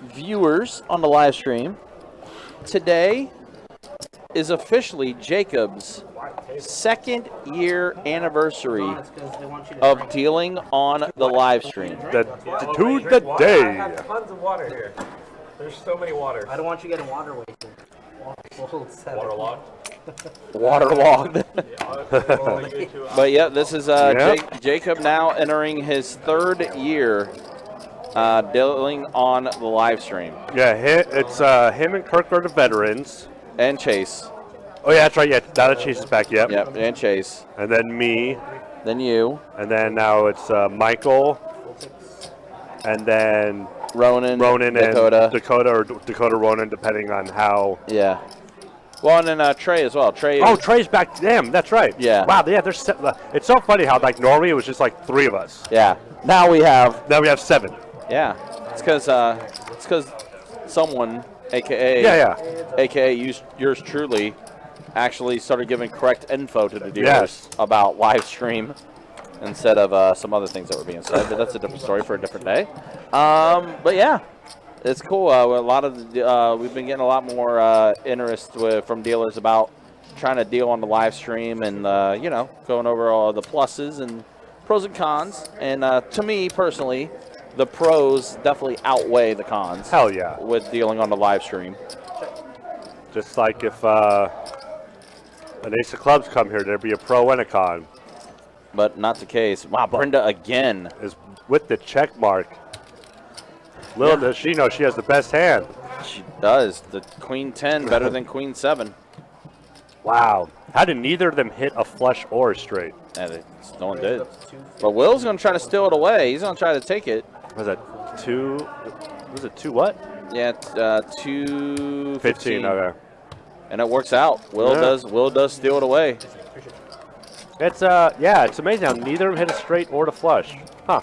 [SPEAKER 2] viewers on the live stream. Today is officially Jacob's 2nd year anniversary of dealing on the live stream.
[SPEAKER 4] To the day.
[SPEAKER 7] Tons of water here. There's so many waters.
[SPEAKER 8] I don't want you getting water wasted.
[SPEAKER 7] Waterlogged.
[SPEAKER 2] Waterlogged. But yeah, this is Jacob now entering his 3rd year dealing on the live stream.
[SPEAKER 4] Yeah, it's him and Kirk are the veterans.
[SPEAKER 2] And Chase.
[SPEAKER 4] Oh yeah, that's right. Yeah, now that Chase is back. Yep.
[SPEAKER 2] Yep, and Chase.
[SPEAKER 4] And then me
[SPEAKER 2] Then you.
[SPEAKER 4] And then now it's Michael. And then
[SPEAKER 2] Ronan
[SPEAKER 4] Dakota. And Dakota or Dakota Ronan, depending on how.
[SPEAKER 2] Yeah. Well, and then Trey as well.
[SPEAKER 4] Trey's back. Damn, that's right.
[SPEAKER 2] Yeah.
[SPEAKER 4] Wow. Yeah. It's so funny how like normally it was just like 3 of us.
[SPEAKER 2] Yeah. Now we have
[SPEAKER 4] 7.
[SPEAKER 2] Yeah. It's because someone, aka aka yours truly, actually started giving correct info to the dealers about live stream instead of some other things that were being said. But that's a different story for a different day. But yeah. It's cool. A lot of we've been getting a lot more interest from dealers about trying to deal on the live stream and going over all the pluses and pros and cons. And to me personally, the pros definitely outweigh the cons.
[SPEAKER 4] Hell yeah!
[SPEAKER 2] With dealing on the live stream.
[SPEAKER 4] Just like if an Ace of Clubs come here, there'd be a pro and a con.
[SPEAKER 2] But not the case. Wow, Brenda again
[SPEAKER 4] is with the check mark. Little does she know she has the best hand.
[SPEAKER 2] She does. The Queen 10 better than Queen 7.
[SPEAKER 4] Wow. How did neither of them hit a flush or a straight?
[SPEAKER 2] No one did. But Will's going to try to steal it away. He's going to try to take it.
[SPEAKER 4] Was it 2? Was it 2 what?
[SPEAKER 2] Yeah, 215.
[SPEAKER 4] Okay.
[SPEAKER 2] And it works out. Will does steal it away.
[SPEAKER 4] It's it's amazing how neither of them hit a straight or a flush. Huh.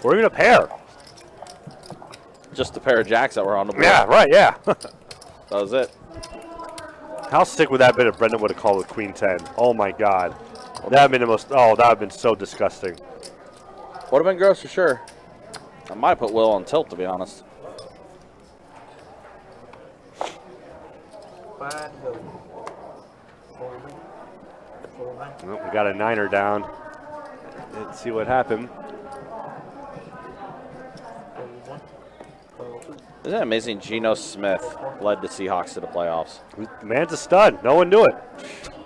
[SPEAKER 4] Or even a pair.
[SPEAKER 2] Just the pair of jacks that were on the board.
[SPEAKER 4] Yeah, right, yeah.
[SPEAKER 2] That was it.
[SPEAKER 4] How sick would that have been if Brenda would have called with Queen 10? Oh my God. That would have been that would have been so disgusting.
[SPEAKER 2] Would have been gross for sure. I might have put Will on tilt, to be honest.
[SPEAKER 4] Well, we got a 9er down. Let's see what happened.
[SPEAKER 2] Isn't it amazing Geno Smith led the Seahawks to the playoffs?
[SPEAKER 4] The man's a stud. No one knew it.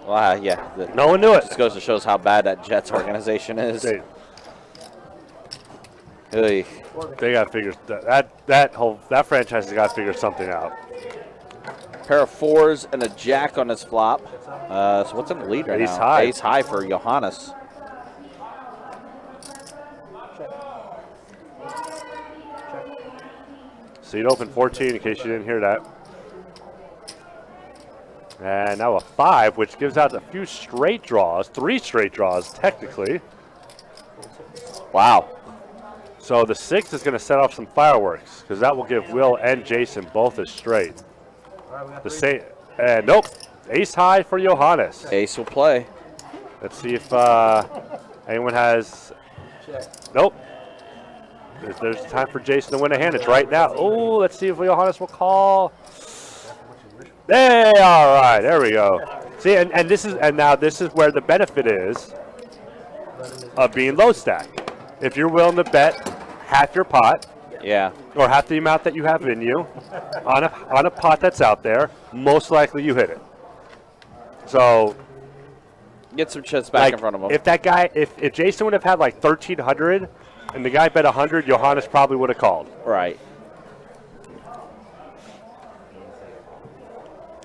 [SPEAKER 2] Well, yeah.
[SPEAKER 4] No one knew it.
[SPEAKER 2] Just goes to show how bad that Jets organization is.
[SPEAKER 4] They got to figure that franchise has got to figure something out.
[SPEAKER 2] Pair of 4s and a jack on his flop. So what's in the lead right now?
[SPEAKER 4] Ace high.
[SPEAKER 2] Ace high for Johannes.
[SPEAKER 4] Seat open 14 in case you didn't hear that. And now a 5, which gives out a few straight draws, 3 straight draws technically.
[SPEAKER 2] Wow.
[SPEAKER 4] So the 6 is going to set off some fireworks because that will give Will and Jason both a straight. Nope. Ace high for Johannes.
[SPEAKER 2] Ace will play.
[SPEAKER 4] Let's see if anyone has. Nope. There's time for Jason to win a hand. It's right now. Oh, let's see if Johannes will call. Hey, all right, there we go. See, and now this is where the benefit is of being low stack. If you're willing to bet half your pot, or half the amount that you have in you, on a pot that's out there, most likely you hit it. So
[SPEAKER 2] get some chips back in front of him.
[SPEAKER 4] If that guy, if Jason would have had like 1,300, and the guy bet 100, Johannes probably would have called.
[SPEAKER 2] Right.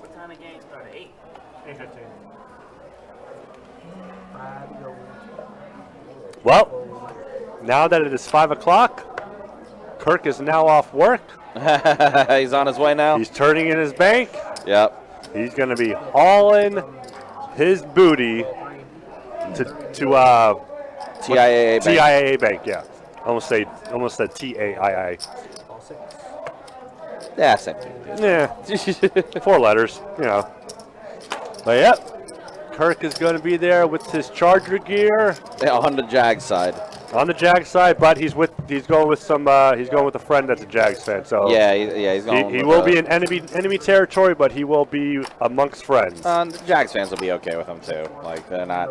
[SPEAKER 7] What time of game started? 8?
[SPEAKER 3] 8:15.
[SPEAKER 4] Well, now that it is 5 o'clock, Kirk is now off work.
[SPEAKER 2] He's on his way now.
[SPEAKER 4] He's turning in his bank.
[SPEAKER 2] Yep.
[SPEAKER 4] He's going to be hauling his booty to
[SPEAKER 2] TIAA Bank.
[SPEAKER 4] TIAA Bank, yeah. Almost said TAII.
[SPEAKER 2] Yeah, same.
[SPEAKER 4] Yeah. 4 letters, you know. But yep, Kirk is going to be there with his Charger gear.
[SPEAKER 2] Yeah, on the Jag side.
[SPEAKER 4] On the Jags side, but he's going with a friend that's a Jags fan. So
[SPEAKER 2] yeah, he's going.
[SPEAKER 4] He will be in enemy territory, but he will be amongst friends.
[SPEAKER 2] The Jags fans will be okay with him too. Like they're not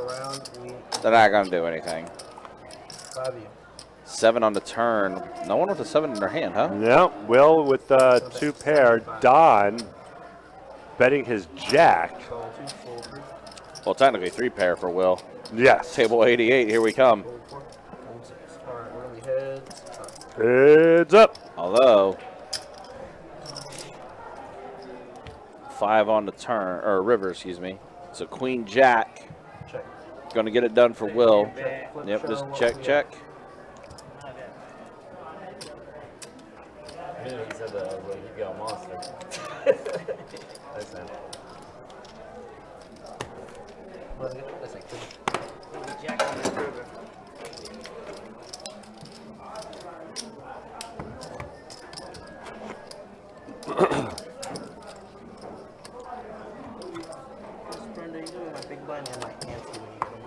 [SPEAKER 2] going to do anything. 7 on the turn. No one with a 7 in their hand, huh?
[SPEAKER 4] Yeah, Will with 2 pair. Don betting his Jack.
[SPEAKER 2] Well, technically 3 pair for Will.
[SPEAKER 4] Yes.
[SPEAKER 2] Table 88. Here we come.
[SPEAKER 4] Heads up.
[SPEAKER 2] Although 5 on the turn, or river, excuse me. So Queen Jack Going to get it done for Will. Yep, just check, check.
[SPEAKER 6] He said that I was like, you got a monster. That's him.
[SPEAKER 7] That's like two. Brenda, you doing my big blind and my Ante when you get them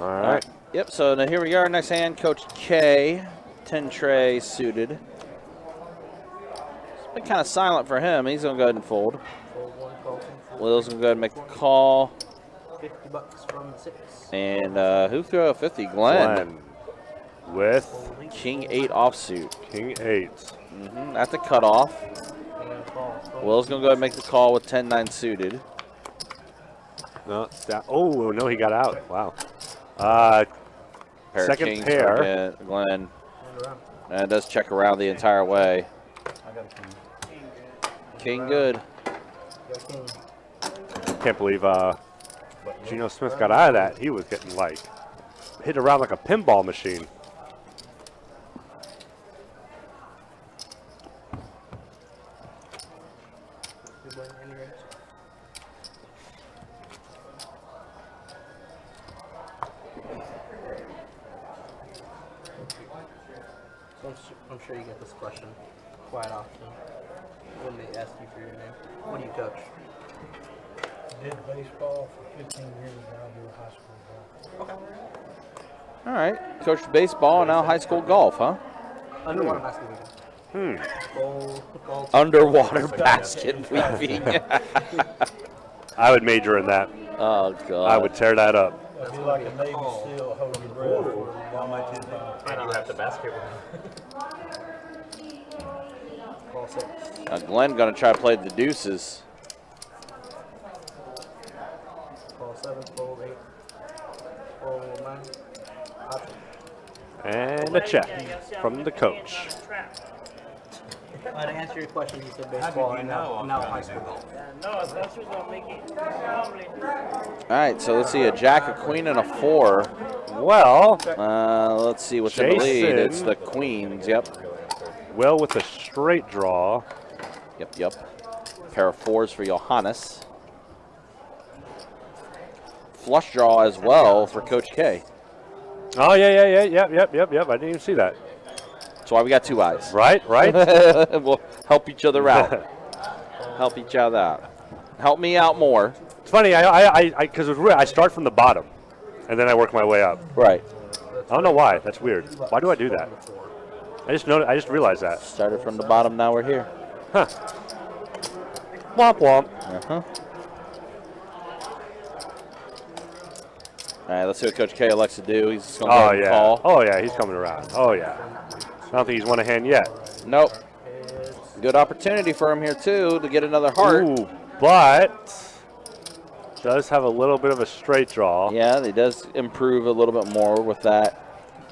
[SPEAKER 7] on.
[SPEAKER 4] All right.
[SPEAKER 2] Yep, so now here we are. Next hand, Coach K. 10 tray suited. It's been kind of silent for him. He's going to go ahead and fold.
[SPEAKER 7] Fold one, call two, fold
[SPEAKER 2] Will's going to go ahead and make the call.
[SPEAKER 7] $50 from 6.
[SPEAKER 2] And who threw a 50? Glenn.
[SPEAKER 4] With
[SPEAKER 2] King 8 offsuit.
[SPEAKER 4] King 8.
[SPEAKER 2] At the cutoff.
[SPEAKER 7] And call.
[SPEAKER 2] Will's going to go ahead and make the call with 10-9 suited.
[SPEAKER 4] No, oh, no, he got out. Wow.
[SPEAKER 2] Pair of
[SPEAKER 4] Second
[SPEAKER 2] kings
[SPEAKER 4] pair.
[SPEAKER 2] for Glenn. And it does check around the entire way.
[SPEAKER 5] I got a king.
[SPEAKER 2] King good.
[SPEAKER 4] Can't believe Geno Smith got out of that. He was getting, like, hit around like a pinball machine.
[SPEAKER 7] I'm sure you get this question quite often when they ask you for your name. What do you coach?
[SPEAKER 8] Did baseball for 15 years, now I do high school ball.
[SPEAKER 7] Okay.
[SPEAKER 2] All right. Coached baseball and now high school golf, huh?
[SPEAKER 7] Underwater basket weaving. Bowl,
[SPEAKER 2] Underwater basket weaving.
[SPEAKER 4] I would major in that.
[SPEAKER 2] Oh, God.
[SPEAKER 4] I would tear that up.
[SPEAKER 8] It'd be like a Navy SEAL holding your breath for how much is
[SPEAKER 6] And you have the basket with
[SPEAKER 7] ball 6.
[SPEAKER 2] Glenn going to try to play the deuces.
[SPEAKER 7] Ball 7, fold 8. Fold 9. Option.
[SPEAKER 4] And a check from the coach.
[SPEAKER 7] To answer your question, you said baseball and now high school.
[SPEAKER 2] All right, so let's see. A jack, a queen, and a 4.
[SPEAKER 4] Well,
[SPEAKER 2] Let's see what's in the lead.
[SPEAKER 4] Jason.
[SPEAKER 2] It's the queens, yep.
[SPEAKER 4] Will with a straight draw.
[SPEAKER 2] Yep. Pair of 4s for Johannes. Flush draw as well for Coach K.
[SPEAKER 4] Oh, yeah, yep. I didn't even see that.
[SPEAKER 2] That's why we got 2 eyes.
[SPEAKER 4] Right.
[SPEAKER 2] We'll help each other out. Help each other out. Help me out more.
[SPEAKER 4] It's funny, because I start from the bottom, and then I work my way up.
[SPEAKER 2] Right.
[SPEAKER 4] I don't know why. That's weird. Why do I do that? I just realized that.
[SPEAKER 2] Started from the bottom, now we're here.
[SPEAKER 4] Huh. Womp womp.
[SPEAKER 2] Uh-huh. All right, let's see what Coach K elects to do. He's going to
[SPEAKER 4] Oh
[SPEAKER 2] go
[SPEAKER 4] yeah.
[SPEAKER 2] call.
[SPEAKER 4] Oh yeah, he's coming around. Oh yeah. I don't think he's won a hand yet.
[SPEAKER 2] Nope. Good opportunity for him here, too, to get another heart.
[SPEAKER 4] Ooh, but does have a little bit of a straight draw.
[SPEAKER 2] Yeah, he does improve a little bit more with that.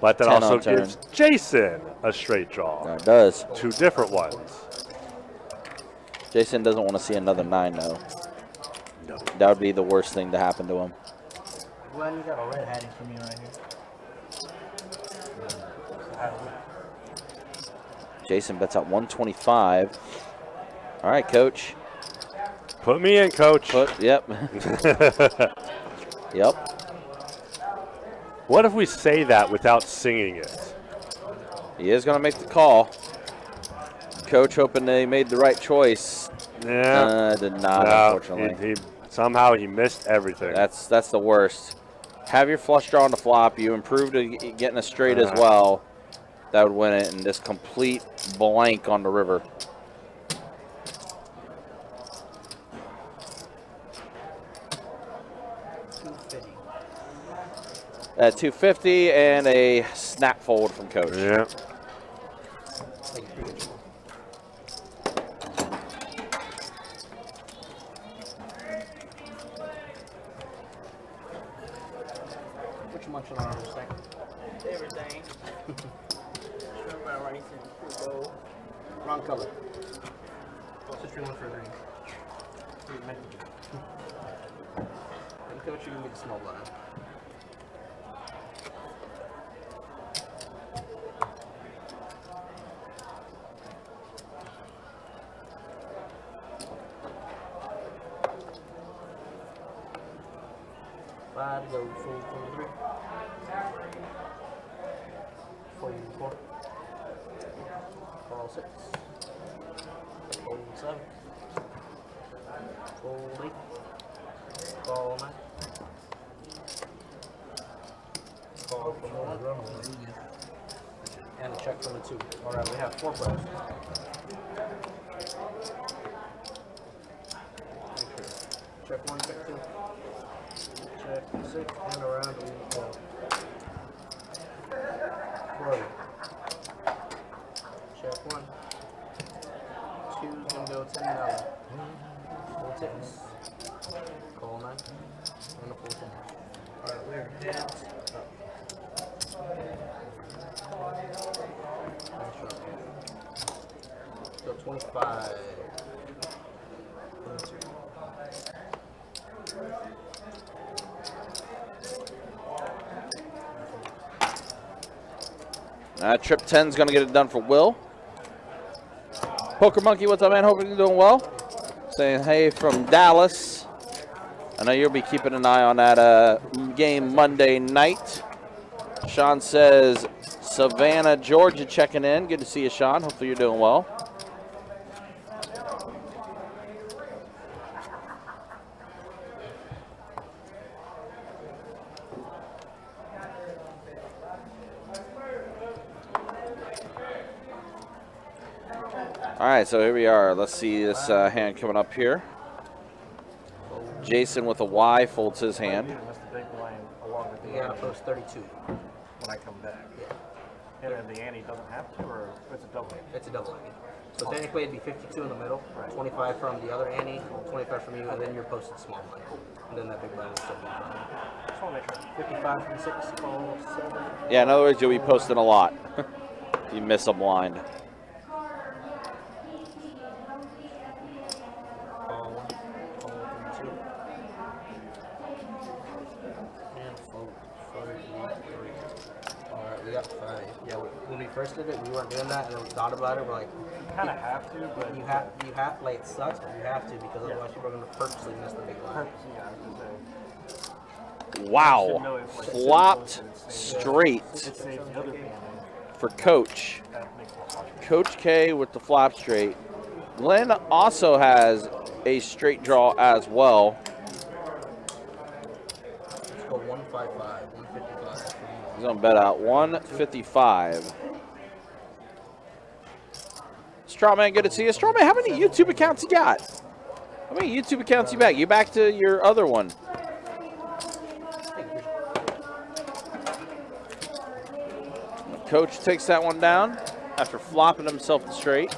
[SPEAKER 4] But that
[SPEAKER 2] 10
[SPEAKER 4] also
[SPEAKER 2] on turn.
[SPEAKER 4] gives Jason a straight draw.
[SPEAKER 2] It does.
[SPEAKER 4] 2 different ones.
[SPEAKER 2] Jason doesn't want to see another 9, though.
[SPEAKER 4] No.
[SPEAKER 2] That would be the worst thing to happen to him.
[SPEAKER 7] Glenn, you got a red hattie for me right here.
[SPEAKER 2] Jason bets out 125. All right, Coach.
[SPEAKER 4] Put me in, coach.
[SPEAKER 2] Yep. Yep.
[SPEAKER 4] What if we say that without singing it?
[SPEAKER 2] He is going to make the call. Coach hoping they made the right choice.
[SPEAKER 4] Yeah.
[SPEAKER 2] Did not,
[SPEAKER 4] No,
[SPEAKER 2] unfortunately.
[SPEAKER 4] somehow he missed everything.
[SPEAKER 2] That's the worst. Have your flush draw on the flop. You improve to getting a straight as well. That would win it, and just complete blank on the river. $250 and a snap fold from Coach.
[SPEAKER 4] Yeah.
[SPEAKER 7] What you munching on everything?
[SPEAKER 9] Everything. Shrimp fried rice and fruit bowl.
[SPEAKER 7] Wrong color. Switch me one for 3. And coach, you give me the small blind. Five, go full 23. 44. Call 6. Fold 7. Fold 8. Call 9. Call from 1. And a check from the 2. Alright, we have 4 players. Check 1, check 2. Check 6, and around to 12. 4. Check 1. 2 is going to go $10. Full 6. Call 9. And a full 10. Alright, we're heads up. Nice shot. So 25.
[SPEAKER 2] Trip 10's going to get it done for Will. Poker Monkey, what's up, man? Hoping you're doing well. Saying hey from Dallas. I know you'll be keeping an eye on that game Monday night. Sean says Savannah, Georgia checking in. Good to see you, Sean. Hopefully you're doing well. All right, so here we are. Let's see this hand coming up here. Jason with a Y folds his hand.
[SPEAKER 6] That's the big line along with the
[SPEAKER 7] You gotta
[SPEAKER 6] ante
[SPEAKER 7] post 32.
[SPEAKER 6] when I come back. And then the ante doesn't have to, or it's a double ante?
[SPEAKER 7] It's a double ante. So technically it'd be 52 in the middle, 25 from the other ante, 25 from you, and then you're posted small blind. And then that big blind will still be in front of you.
[SPEAKER 6] Just want to make sure.
[SPEAKER 7] 55 from 6, call 7.
[SPEAKER 2] Yeah, in other words, you'll be posting a lot. You miss a blind.
[SPEAKER 7] Call 1, call 32. And fold 43. Alright, we got 5. Yeah, when we first did it, we weren't doing that, and then we thought about it, we're like,
[SPEAKER 6] You kind of have to, but
[SPEAKER 7] you have, like, it sucks, but you have to, because otherwise people are going to purposely miss the big line.
[SPEAKER 6] yeah, I was gonna say.
[SPEAKER 2] Wow. Flopped straight
[SPEAKER 6] It saves the other family.
[SPEAKER 2] for Coach.
[SPEAKER 6] That makes it harder.
[SPEAKER 2] Coach K with the flop straight. Glenn also has a straight draw as well.
[SPEAKER 7] Let's go 155, 155.
[SPEAKER 2] He's going to bet out 155. Strawman, good to see you. Strawman, how many YouTube accounts you got? How many YouTube accounts you back? You back to your other one? Coach takes that one down after flopping himself to straight.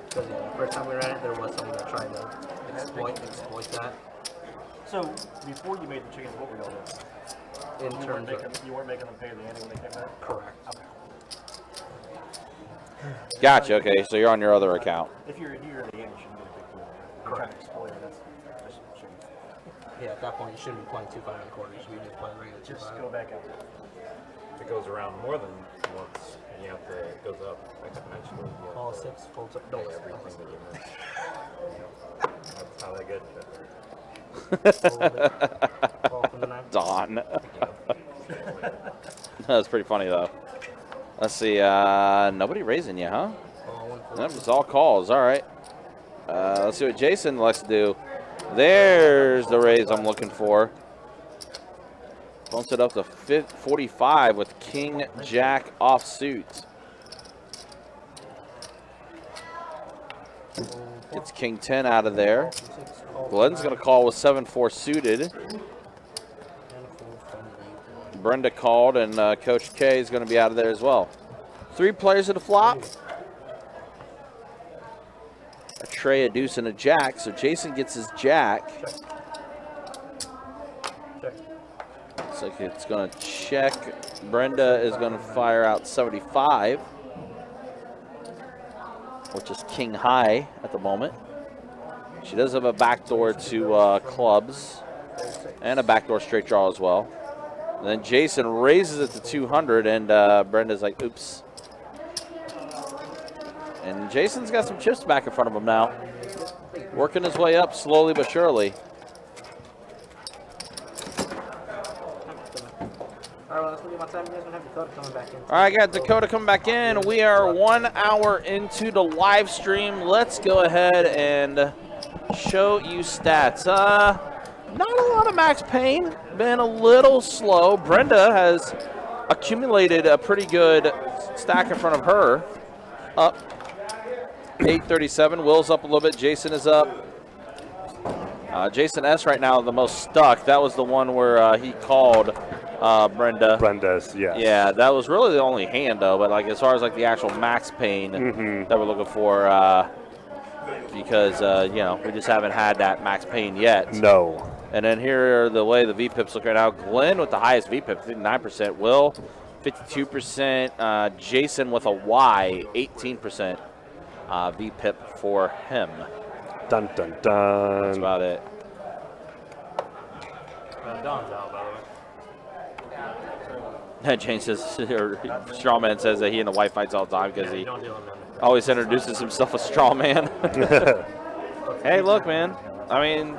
[SPEAKER 7] Because the first time we ran it, there was someone that tried to exploit that.
[SPEAKER 6] So, before you made the chickens, what were y'all doing?
[SPEAKER 7] In
[SPEAKER 6] You
[SPEAKER 7] terms
[SPEAKER 6] weren't,
[SPEAKER 7] of
[SPEAKER 6] you weren't making them pay the ante when they came back?
[SPEAKER 7] correct.
[SPEAKER 2] Gotcha. Okay, so you're on your other account.
[SPEAKER 6] If you're here in the ante, you shouldn't get a big deal. You're trying to exploit it, that's just chickens.
[SPEAKER 7] Yeah, at that point you shouldn't be playing 2-5 and a quarter. You should be just playing regular 2-5.
[SPEAKER 6] Just go back out there.
[SPEAKER 9] If it goes around more than once, and you have to, it goes up exponentially. You have
[SPEAKER 7] All
[SPEAKER 9] to
[SPEAKER 7] 6 folds up.
[SPEAKER 9] pay
[SPEAKER 7] Don't
[SPEAKER 9] everything that you miss. That's how they get you.
[SPEAKER 7] Call from the 9.
[SPEAKER 2] Don. That's pretty funny, though. Let's see. Nobody raising you, huh?
[SPEAKER 7] Call 1
[SPEAKER 2] Nope, it's all calls. All right. Let's see what Jason likes to do. There's the raise I'm looking for. Bumps it up to 45 with King Jack offsuit. Gets King 10 out of there. Glenn's going to call with 7-4 suited. Brenda called, and Coach K is going to be out of there as well. 3 players at the flop. A tray, a deuce, and a jack. So Jason gets his jack. Looks like it's going to check. Brenda is going to fire out 75. which is king high at the moment. She does have a backdoor to clubs and a backdoor straight draw as well. And then Jason raises it to 200, and Brenda's like, oops. And Jason's got some chips back in front of him now. Working his way up slowly but surely.
[SPEAKER 7] All right, well, that's going to be my time. You guys going to have Dakota coming back in.
[SPEAKER 2] All right, got Dakota coming back in. We are 1 hour into the live stream. Let's go ahead and show you stats. Not a lot of Max Payne. Been a little slow. Brenda has accumulated a pretty good stack in front of her. Up 837. Will's up a little bit. Jason is up. Jason S. right now the most stuck. That was the one where he called Brenda.
[SPEAKER 4] Brenda's, yes.
[SPEAKER 2] Yeah, that was really the only hand though. But like as far as like the actual Max Payne that we're looking for, because you know we just haven't had that Max Payne yet.
[SPEAKER 4] No.
[SPEAKER 2] And then here are the way the VPIPs look right now. Glenn with the highest VPIP, 59%. Will, 52%. Jason with a Y, 18% VPIP for him.
[SPEAKER 4] Dun, dun, dun.
[SPEAKER 2] That's about it.
[SPEAKER 3] Don's out, by the way.
[SPEAKER 2] Jane says, or Strawman says that he and the wife fights all the time because he
[SPEAKER 3] Don't deal with them.
[SPEAKER 2] always introduces himself as Strawman. Hey, look, man. I mean,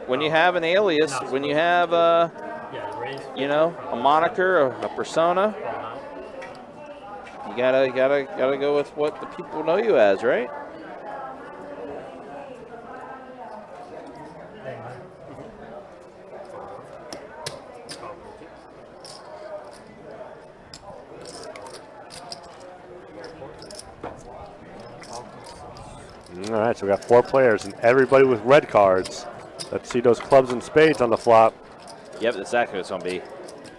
[SPEAKER 2] when you have an alias, when you have you know, a moniker, a persona, you gotta go with what the people know you as, right?
[SPEAKER 4] All right, so we got 4 players and everybody with red cards. Let's see those clubs and spades on the flop.
[SPEAKER 2] Yep, that's exactly what it's gonna be.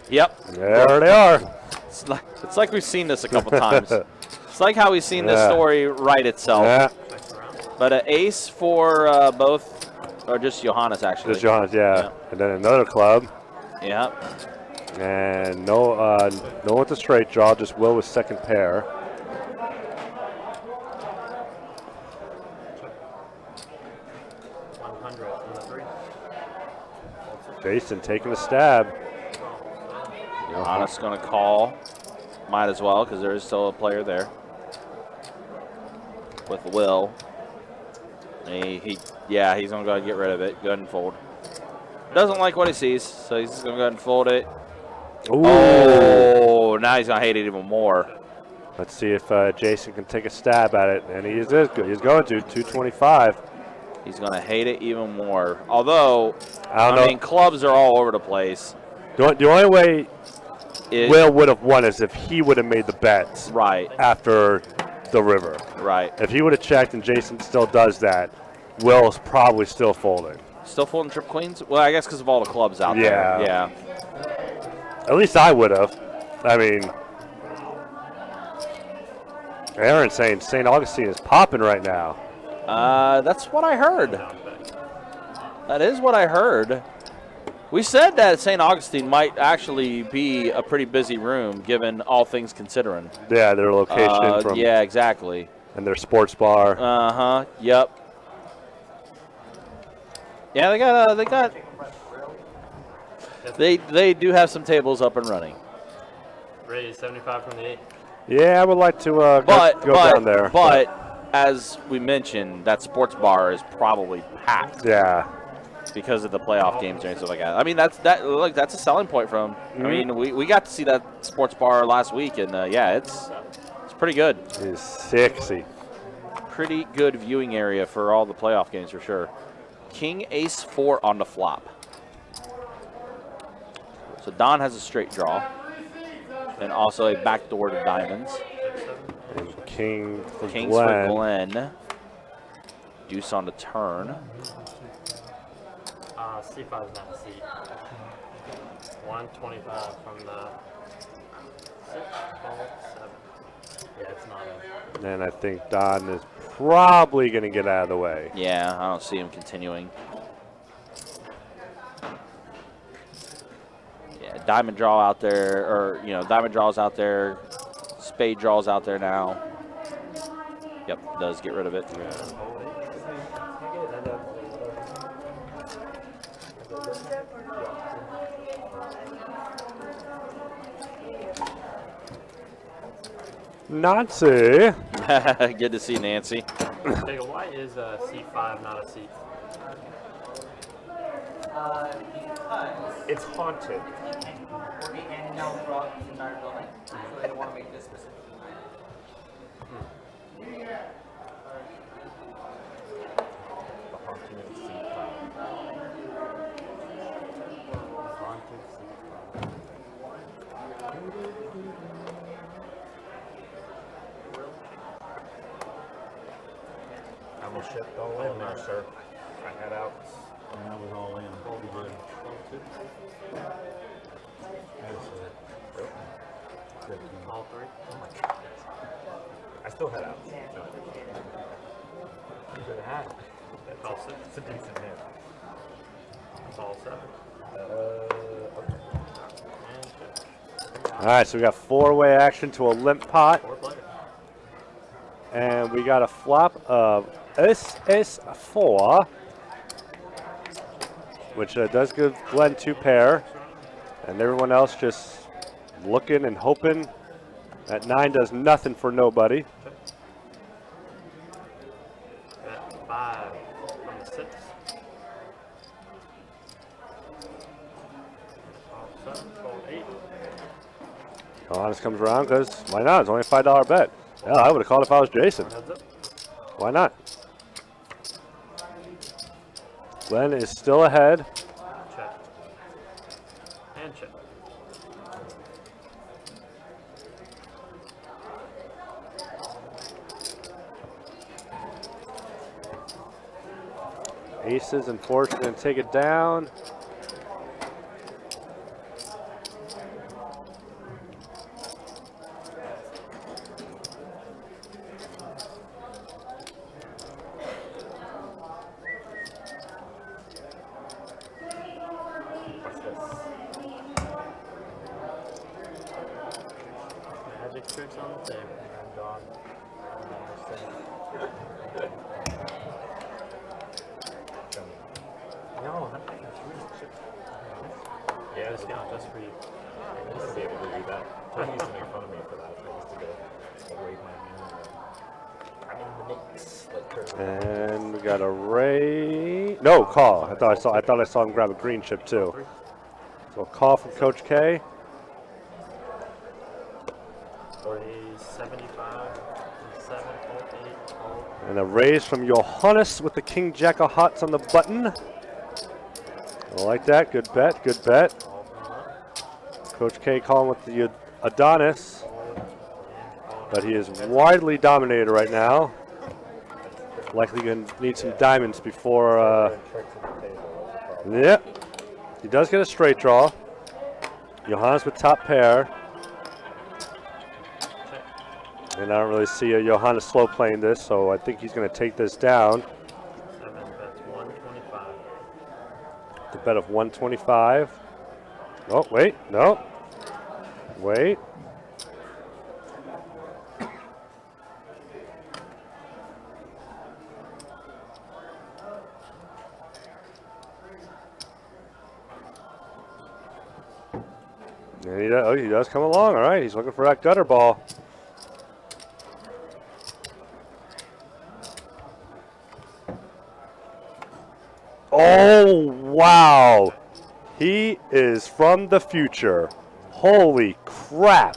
[SPEAKER 2] Yep.
[SPEAKER 4] There they are.
[SPEAKER 2] It's like we've seen this a couple times. It's like how we've seen this story write itself.
[SPEAKER 4] Yeah.
[SPEAKER 2] But an ace for both, or just Johannes actually.
[SPEAKER 4] Just Johannes, yeah. And then another club.
[SPEAKER 2] Yep.
[SPEAKER 4] And no with the straight draw, just Will with second pair. Jason taking a stab.
[SPEAKER 2] Johannes going to call. Might as well, because there is still a player there. With Will. He's going to go ahead and get rid of it. Go ahead and fold. Doesn't like what he sees, so he's going to go ahead and fold it.
[SPEAKER 4] Ooh.
[SPEAKER 2] Oh, now he's going to hate it even more.
[SPEAKER 4] Let's see if Jason can take a stab at it. And he is good. He's going to 225.
[SPEAKER 2] He's going to hate it even more. Although,
[SPEAKER 4] I
[SPEAKER 2] mean, clubs are all over the place.
[SPEAKER 4] The only way Will would have won is if he would have made the bets after the river.
[SPEAKER 2] Right.
[SPEAKER 4] If he would have checked and Jason still does that, Will's probably still folding.
[SPEAKER 2] Still folding trip queens? Well, I guess because of all the clubs out there. Yeah.
[SPEAKER 4] At least I would have. I mean, Aaron's saying St. Augustine is popping right now.
[SPEAKER 2] That's what I heard. That is what I heard. We said that St. Augustine might actually be a pretty busy room, given all things considering.
[SPEAKER 4] Yeah, their location.
[SPEAKER 2] Yeah, exactly.
[SPEAKER 4] And their sports bar.
[SPEAKER 2] Yep. Yeah, they do have some tables up and running.
[SPEAKER 3] Raise 75 from the 8.
[SPEAKER 4] Yeah, I would like to go down there.
[SPEAKER 2] But as we mentioned, that sports bar is probably packed.
[SPEAKER 4] Yeah.
[SPEAKER 2] Because of the playoff games and stuff like that. I mean, that's a selling point from. I mean, we got to see that sports bar last week, and it's pretty good.
[SPEAKER 4] It's sexy.
[SPEAKER 2] Pretty good viewing area for all the playoff games for sure. King Ace 4 on the flop. So Don has a straight draw, and also a backdoor to diamonds.
[SPEAKER 4] And Kings for
[SPEAKER 2] Glenn. Deuce on the turn.
[SPEAKER 3] C5 is not a seat. 125 from the 6, 12, 7. Yeah, it's not a.
[SPEAKER 4] And I think Don is probably going to get out of the way.
[SPEAKER 2] Yeah, I don't see him continuing. Yeah, diamond draw out there, or diamond draws out there, spade draws out there now. Yep, does get rid of it.
[SPEAKER 4] Nazi.
[SPEAKER 2] Good to see Nancy.
[SPEAKER 3] Jacob, why is C5 not a seat?
[SPEAKER 7] Because
[SPEAKER 6] It's haunted.
[SPEAKER 7] we're handing out throughout the entire building, so they don't want to make this specific.
[SPEAKER 6] The haunting of C5. Haunted C5. I almost shipped all in there, sir. I had outs.
[SPEAKER 5] And I was all in. Pretty good. That's it. 15.
[SPEAKER 3] All three?
[SPEAKER 6] Oh my god. I still had outs. No, I didn't. You should have had it. That's
[SPEAKER 3] All six?
[SPEAKER 6] It's a decent hand.
[SPEAKER 3] It's all seven.
[SPEAKER 6] Okay.
[SPEAKER 3] And check.
[SPEAKER 4] All right, so we got 4-way action to a limp pot,
[SPEAKER 3] 4 players.
[SPEAKER 4] and we got a flop of SS4, which does give Glenn 2 pair, and everyone else just looking and hoping. That 9 does nothing for nobody.
[SPEAKER 3] Bet 5 from the 6. All 7, fold 8.
[SPEAKER 4] Honest comes around because why not? It's only a $5 bet. Yeah, I would have called if I was Jason.
[SPEAKER 3] Heads up.
[SPEAKER 4] Why not? Glenn is still ahead.
[SPEAKER 3] Check. And check.
[SPEAKER 4] Aces and 4s are going to take it down.
[SPEAKER 6] What's this?
[SPEAKER 3] Magic tricks on the table.
[SPEAKER 6] And on. No, I'm not making 3 chips.
[SPEAKER 3] Yeah, discount just for you.
[SPEAKER 6] I used to be able to do that. Tony used to make fun of me for that. I used to go wave my hand. I'm in the mix. Like her.
[SPEAKER 4] And we got a Ray. No, call. I thought I saw him grab a green chip too. So a call from Coach K.
[SPEAKER 3] 75, 7, fold 8, fold.
[SPEAKER 4] And a raise from Johannes with the King Jack of Hearts on the button. I like that. Good bet. Good bet.
[SPEAKER 3] All from up.
[SPEAKER 4] Coach K calling with the Adonis. But he is widely dominated right now. Likely going to need some diamonds before.
[SPEAKER 6] Tricks on the table. That's the problem.
[SPEAKER 4] Yep. He does get a straight draw. Johannes with top pair. And I don't really see a Johannes slow playing this, so I think he's going to take this down.
[SPEAKER 3] 7 bets 125.
[SPEAKER 4] The bet of 125. Oh, wait. No. Wait. And he does come along. All right, he's looking for that gutter ball. Oh, wow. He is from the future. Holy crap.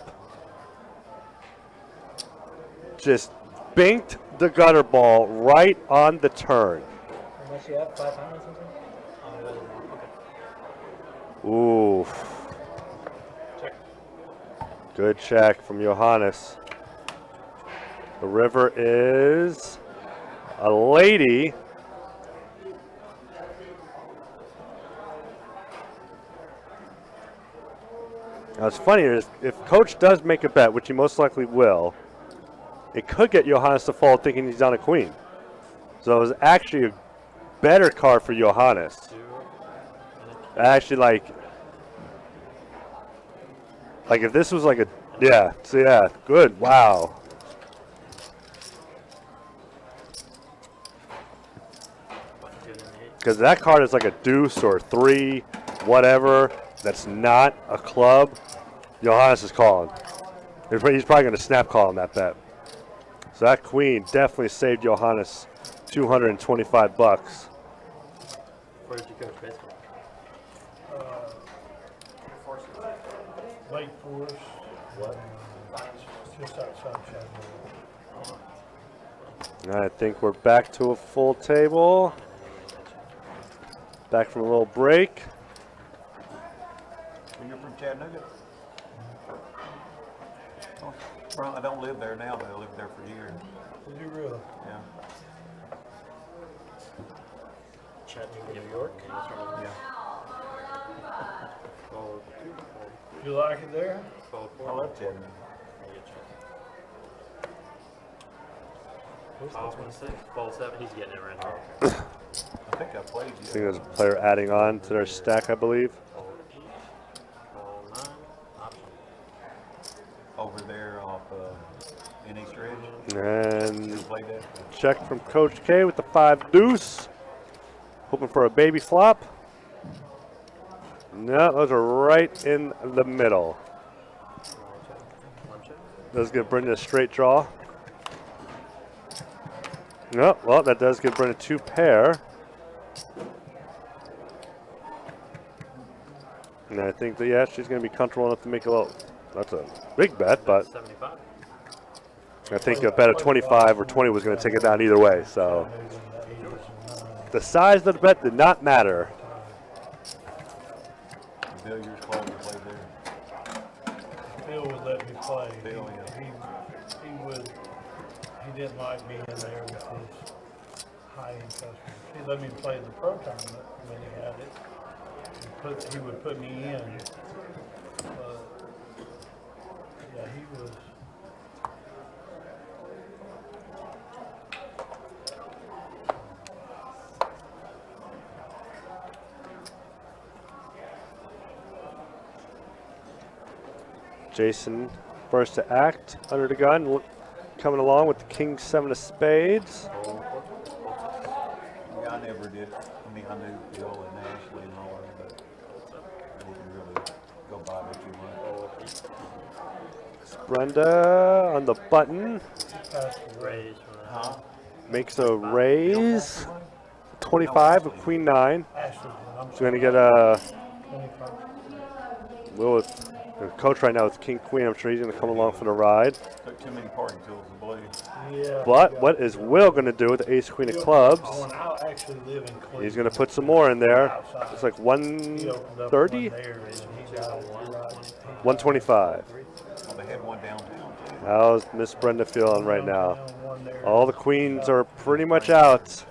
[SPEAKER 4] Just binked the gutter ball right on the turn.
[SPEAKER 8] Unless you have 500 or something?
[SPEAKER 4] Ooh. Good check from Johannes. The river is a lady. Now, what's funny is if Coach does make a bet, which he most likely will, it could get Johannes to fold thinking he's on a queen. So it was actually a better card for Johannes. Actually, like if this was like a, yeah, so yeah, good, wow. Because that card is like a deuce or 3, whatever. That's not a club. Johannes is calling. He's probably going to snap call on that bet. So that queen definitely saved Johannes $225.
[SPEAKER 3] Where did you coach baseball?
[SPEAKER 8] Lake Forest. What? Just outside Chattanooga.
[SPEAKER 4] I think we're back to a full table. Back from a little break.
[SPEAKER 5] You're from Chattanooga? Oh, well, I don't live there now, but I lived there for years.
[SPEAKER 8] Did you really?
[SPEAKER 5] Yeah.
[SPEAKER 3] Chattanooga, New York.
[SPEAKER 5] Yeah.
[SPEAKER 8] You like it there?
[SPEAKER 5] I love Chattanooga.
[SPEAKER 3] Hoffman 6, ball 7. He's getting it right now.
[SPEAKER 5] I think I played
[SPEAKER 4] I
[SPEAKER 5] you.
[SPEAKER 4] think there's a player adding on to their stack, I believe.
[SPEAKER 3] Ball 9. Option.
[SPEAKER 5] Over there off in East Ridge.
[SPEAKER 4] And
[SPEAKER 5] Played that.
[SPEAKER 4] check from Coach K with the 5 deuce. Hoping for a baby flop. No, those are right in the middle. Does give Brenda a straight draw. No, well, that does give Brenda 2 pair. And I think that, yeah, she's going to be comfortable enough to make a little, that's a big bet, but
[SPEAKER 3] 75.
[SPEAKER 4] I think a bet of 25 or 20 was going to take it down either way. So the size of the bet did not matter.
[SPEAKER 5] Billiards club you played there.
[SPEAKER 8] Phil would let me play.
[SPEAKER 5] Phil,
[SPEAKER 8] He didn't like being there with his high-end customers. He let me play the pro tournament when he had it. He would put me in. Yeah, he was.
[SPEAKER 4] Jason first to act under the gun, coming along with the King 7 of spades.
[SPEAKER 5] Yeah, I never did. I mean, I knew Bill and Ashley and all that, but I didn't really go by what you want.
[SPEAKER 4] Brenda on the button.
[SPEAKER 3] Raise.
[SPEAKER 5] Huh?
[SPEAKER 4] Makes a raise. 25 with Queen 9.
[SPEAKER 8] Ashley,
[SPEAKER 4] She's going to get a
[SPEAKER 8] 25.
[SPEAKER 4] Will with the coach right now with King Queen. I'm sure he's going to come along for the ride.
[SPEAKER 5] Took too many party tools to believe.
[SPEAKER 8] Yeah.
[SPEAKER 4] But what is Will going to do with the Ace Queen of clubs?
[SPEAKER 8] I'll actually live in Cleveland.
[SPEAKER 4] He's going to put some more in there. It's like
[SPEAKER 8] He
[SPEAKER 4] 130,
[SPEAKER 8] opened up one there, and he got it right.
[SPEAKER 4] 125.
[SPEAKER 5] Well, they had one downtown too.
[SPEAKER 4] How's Miss Brenda feeling right now?
[SPEAKER 8] One there.
[SPEAKER 4] All the queens are pretty much out.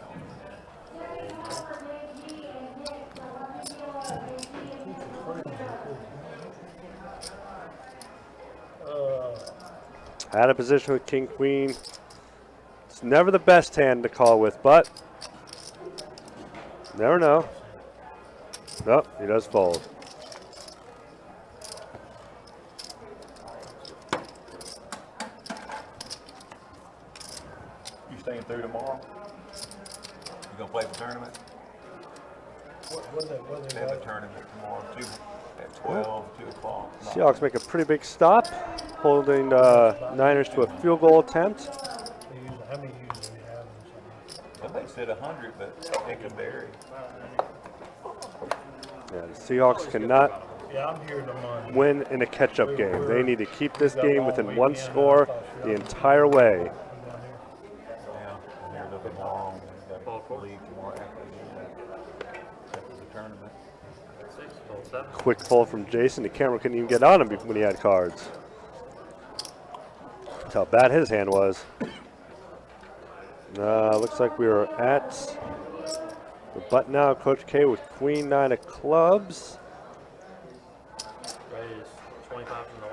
[SPEAKER 4] Out of position with King Queen. It's never the best hand to call with, but never know. Nope, he does fold.
[SPEAKER 5] You staying through tomorrow? You gonna play the tournament?
[SPEAKER 8] What
[SPEAKER 5] They have a tournament tomorrow too, at 12, 2 o'clock.
[SPEAKER 4] Seahawks make a pretty big stop, holding Niners to a field goal attempt.
[SPEAKER 8] How many users do we have? Or
[SPEAKER 5] Somebody said 100, but it could vary.
[SPEAKER 4] Yeah, the Seahawks cannot
[SPEAKER 8] something? Yeah, I'm here tomorrow.
[SPEAKER 4] win in a catch-up game. They need to keep this game within 1 score the entire way.
[SPEAKER 5] Yeah, and they're looking long. They've got to leave tomorrow after the tournament.
[SPEAKER 3] 6, ball 7.
[SPEAKER 4] Quick fold from Jason. The camera couldn't even get on him when he had cards. That's how bad his hand was. Looks like we are at the button now. Coach K with Queen 9 of clubs.
[SPEAKER 3] Raise 25 from the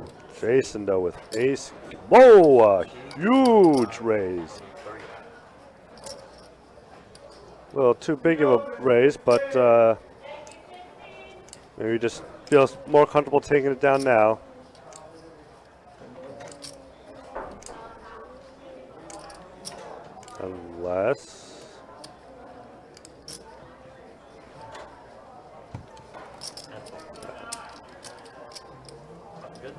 [SPEAKER 3] 1.
[SPEAKER 4] Jason though with ace. Whoa, a huge raise. A little too big of a raise, but maybe just feels more comfortable taking it down now. less.
[SPEAKER 3] Good.